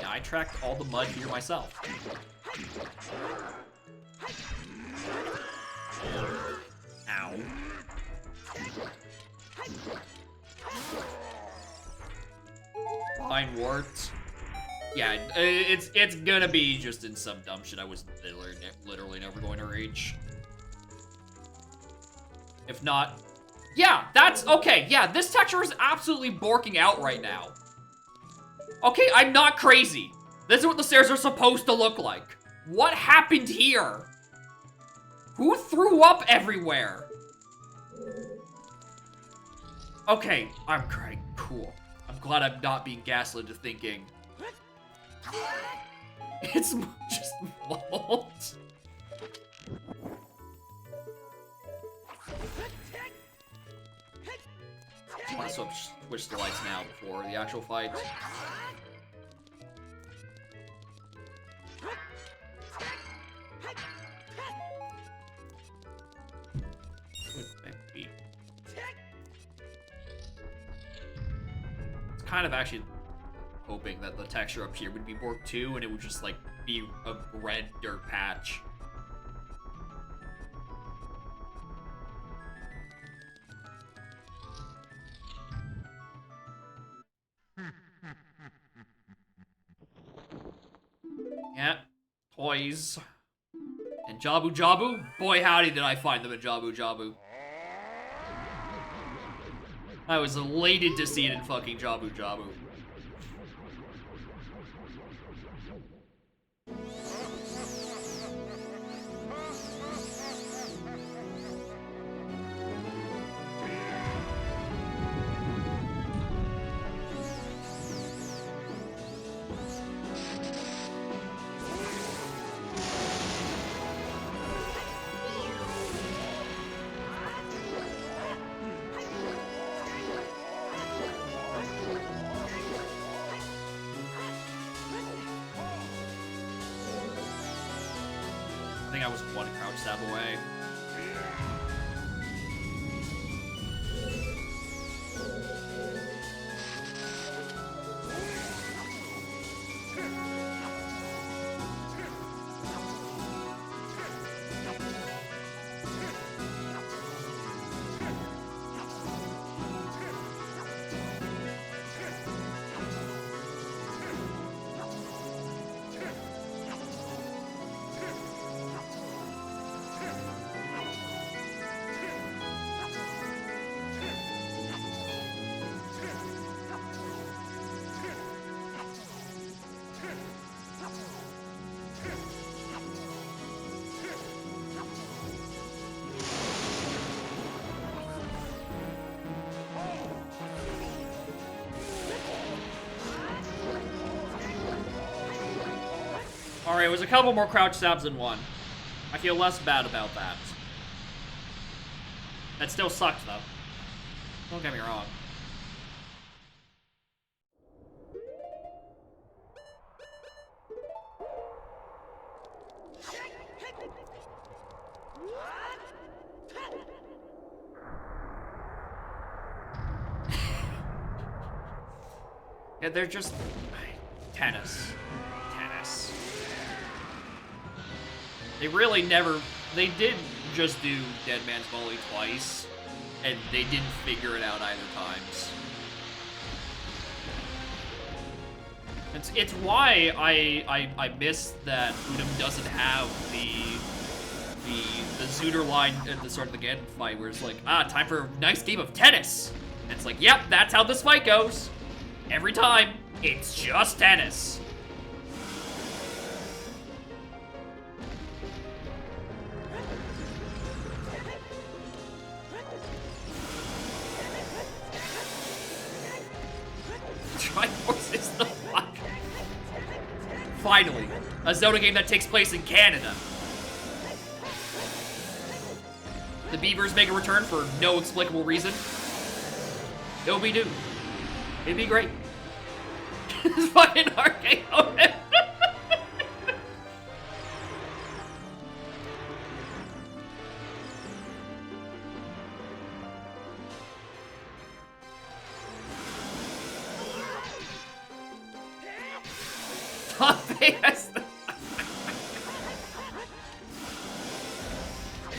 Yeah, I tracked all the mud here myself. Ow. Fine warts. Yeah, it's gonna be just in some dumb shit I was literally never going to reach. If not, yeah, that's okay. Yeah, this texture is absolutely borking out right now. Okay, I'm not crazy. This is what the stairs are supposed to look like. What happened here? Who threw up everywhere? Okay, I'm crying. Cool. I'm glad I'm not being gaslit into thinking it's just mold. I want to switch the lights now before the actual fight. kind of actually hoping that the texture up here would be work too, and it would just like be a red dirt patch. Yeah, toys. And Jabu Jabu? Boy howdy did I find them in Jabu Jabu. I was elated to see it in fucking Jabu Jabu. I think I was one crouch stab away. Alright, it was a couple more crouch stabs than one. I feel less bad about that. That still sucked, though. Don't get me wrong. Yeah, they're just... tennis. Tennis. They really never... They did just do Dead Man's Volley twice, and they didn't figure it out either times. It's why I miss that Udam doesn't have the Zooter line at the start of the Ganon fight, where it's like, time for a nice game of tennis! And it's like, yep, that's how this fight goes! Every time, it's just tennis! Triforce is the fuck. Finally, a Zelda game that takes place in Canada. The Beavers make a return for no explicable reason. It'll be new. It'd be great. It's fucking RKO.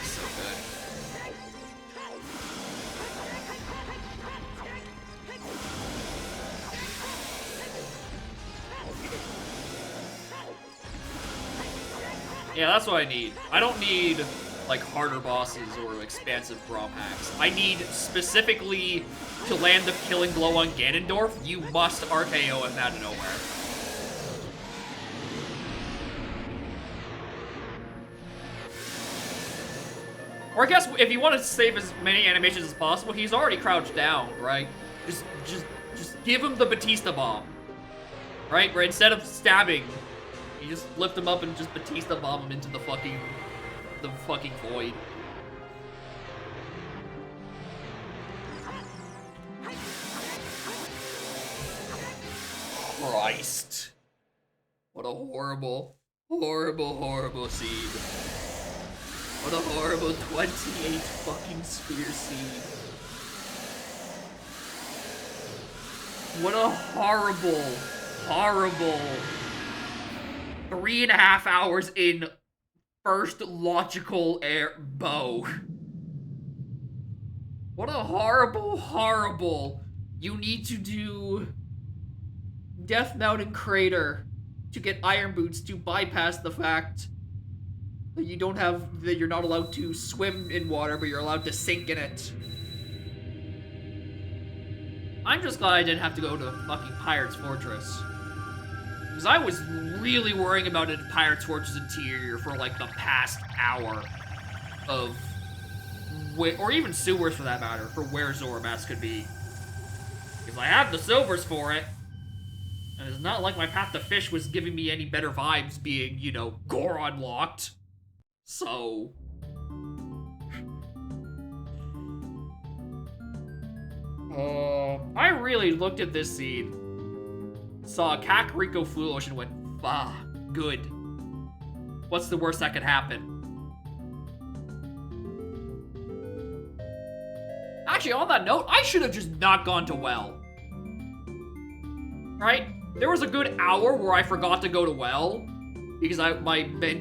So good. Yeah, that's what I need. I don't need, like, harder bosses or expansive ROM hacks. I need, specifically, to land the killing blow on Ganondorf, you must RKO him out of nowhere. Or I guess if you want to save as many animations as possible, he's already crouched down, right? Just give him the Batista bomb, right? Where instead of stabbing, you just lift him up and just Batista bomb him into the fucking void. Christ! What a horrible, horrible, horrible scene. What a horrible 28 fucking sphere seed. What a horrible, horrible 3.5 hours in first logical air bow. What a horrible, horrible. You need to do Death Mountain Crater to get Iron Boots to bypass the fact that you're not allowed to swim in water, but you're allowed to sink in it. I'm just glad I didn't have to go to fucking Pirate's Fortress. Because I was really worrying about a Pirate's Fortress interior for like the past hour of, or even sewers for that matter, for where Zoromask could be. Because I have the silvers for it. And it's not like my Path to Fish was giving me any better vibes being, you know, Goron locked. So... I really looked at this scene, saw Kakariko foolish and went, ah, good. What's the worst that could happen? Actually, on that note, I should have just not gone to Well. Right? There was a good hour where I forgot to go to Well, because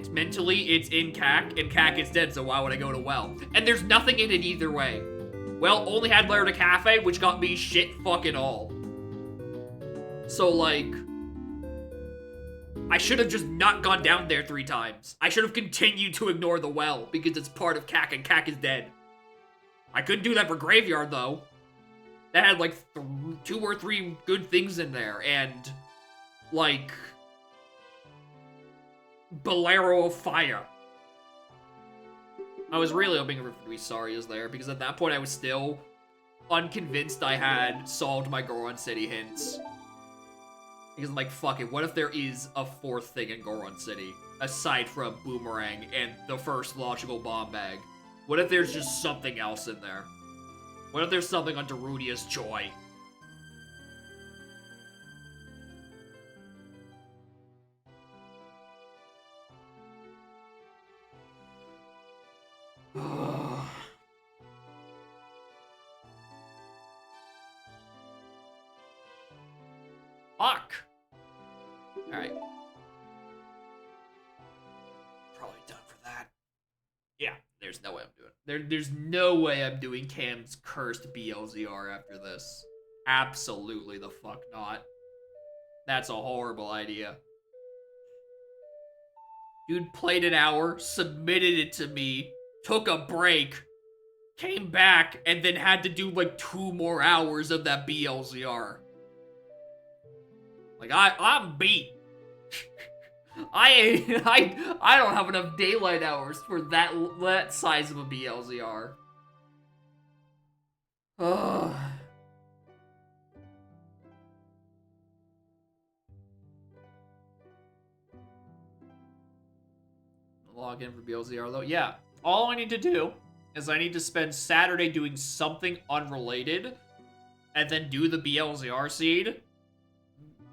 mentally it's in Kak, and Kak is dead, so why would I go to Well? And there's nothing in it either way. Well, only had Lair de Cafe, which got me shit fucking all. So, like, I should have just not gone down there 3 times. I should have continued to ignore the Well, because it's part of Kak, and Kak is dead. I couldn't do that for Graveyard, though. That had, like, 2 or 3 good things in there, and, like, Bolero of Fire. I was really hoping for Saria's there, because at that point I was still unconvinced I had solved my Goron City hints. Because I'm like, fuck it, what if there is a 4th thing in Goron City, aside from Boomerang and the first logical bomb bag? What if there's just something else in there? What if there's something on Darunia's Joy? Fuck! Alright. Probably done for that. Yeah, there's no way I'm doing it. There's no way I'm doing Cam's cursed BLZR after this. Absolutely the fuck not. That's a horrible idea. Dude played an hour, submitted it to me, took a break, came back, and then had to do like 2 more hours of that BLZR. Like, I'm beat. I don't have enough daylight hours for that size of a BLZR. Ugh. Log in for BLZR though. Yeah, all I need to do is I need to spend Saturday doing something unrelated, and then do the BLZR seed,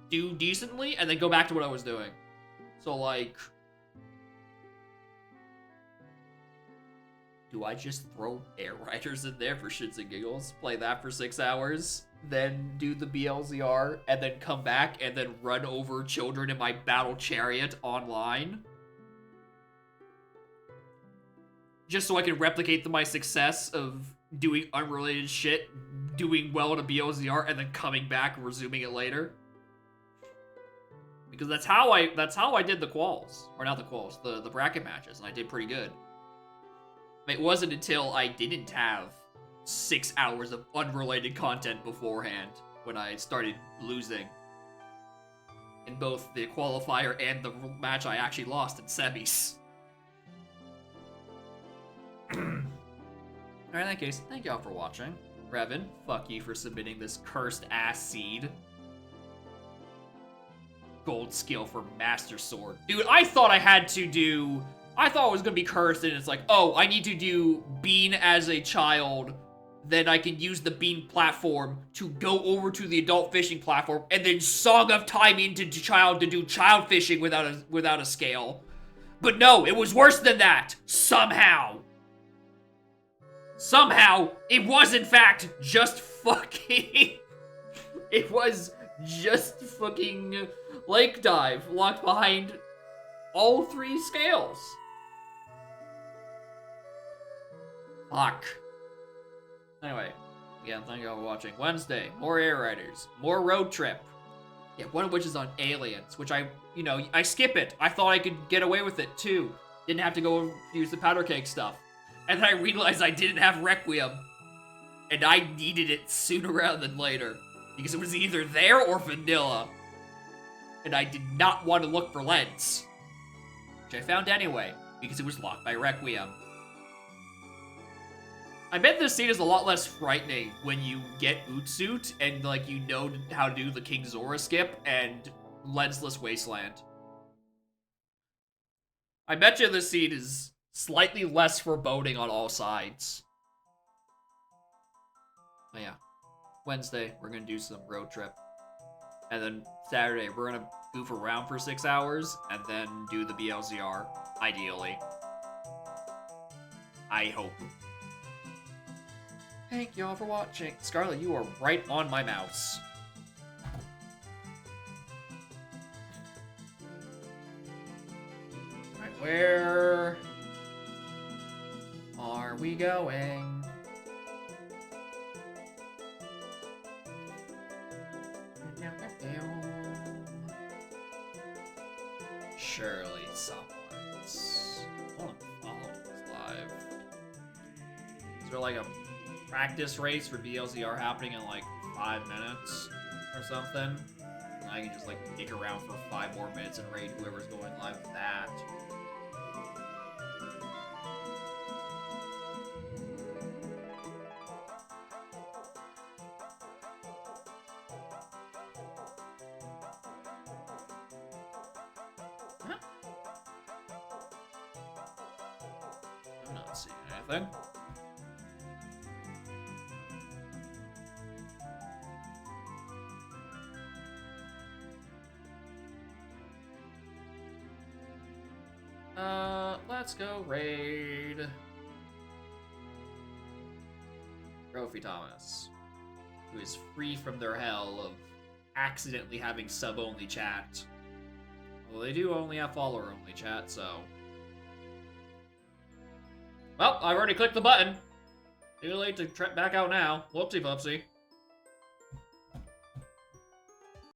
do decently, and then go back to what I was doing. So, like, do I just throw Air Riders in there for shits and giggles, play that for 6 hours, then do the BLZR, and then come back and then run over children in my battle chariot online? Just so I can replicate my success of doing unrelated shit, doing well in a BLZR, and then coming back and resuming it later? Because that's how I did the quals. Or not the quals, the bracket matches, and I did pretty good. It wasn't until I didn't have 6 hours of unrelated content beforehand when I started losing in both the qualifier and the match I actually lost in semis. Alright, in that case, thank y'all for watching. Revan, fuck you for submitting this cursed ass seed. Gold skill for Master Sword. Dude, I thought I thought it was gonna be cursed, and it's like, oh, I need to do Bean as a child, then I can use the Bean platform to go over to the adult fishing platform, and then Song of Time into child to do child fishing without a scale. But no, it was worse than that. Somehow, it was in fact just fucking It was just fucking Lake Dive locked behind all 3 scales. Fuck. Anyway, again, thank you all for watching. Wednesday, more Air Riders, more Road Trip. Yeah, one of which is on Aliens, which I skip it. I thought I could get away with it too. Didn't have to go use the powder cake stuff. And then I realized I didn't have Requiem. And I needed it sooner rather than later. Because it was either there or vanilla. And I did not want to look for Lens. Which I found anyway, because it was locked by Requiem. I bet this scene is a lot less frightening when you get Utsuit and, like, you know how to do the King Zora skip and Lensless Wasteland. I bet you this scene is slightly less foreboding on all sides. But yeah, Wednesday, we're gonna do some road trip. And then Saturday, we're gonna goof around for 6 hours and then do the BLZR, ideally. I hope. Thank y'all for watching. Scarlet, you are right on my mouse. Alright, where are we going? Surely someone's... I want to follow this live. Is there like a practice race for BLZR happening in like 5 minutes or something? And I can just like dick around for 5 more minutes and raid whoever's going live with that. Huh? I'm not seeing anything. Let's go raid Trophy Thomas, who is free from their hell of accidentally having sub-only chat. Well, they do only have follower-only chat, so... Well, I've already clicked the button. Too late to trek back out now. Whoopsie-pupsie.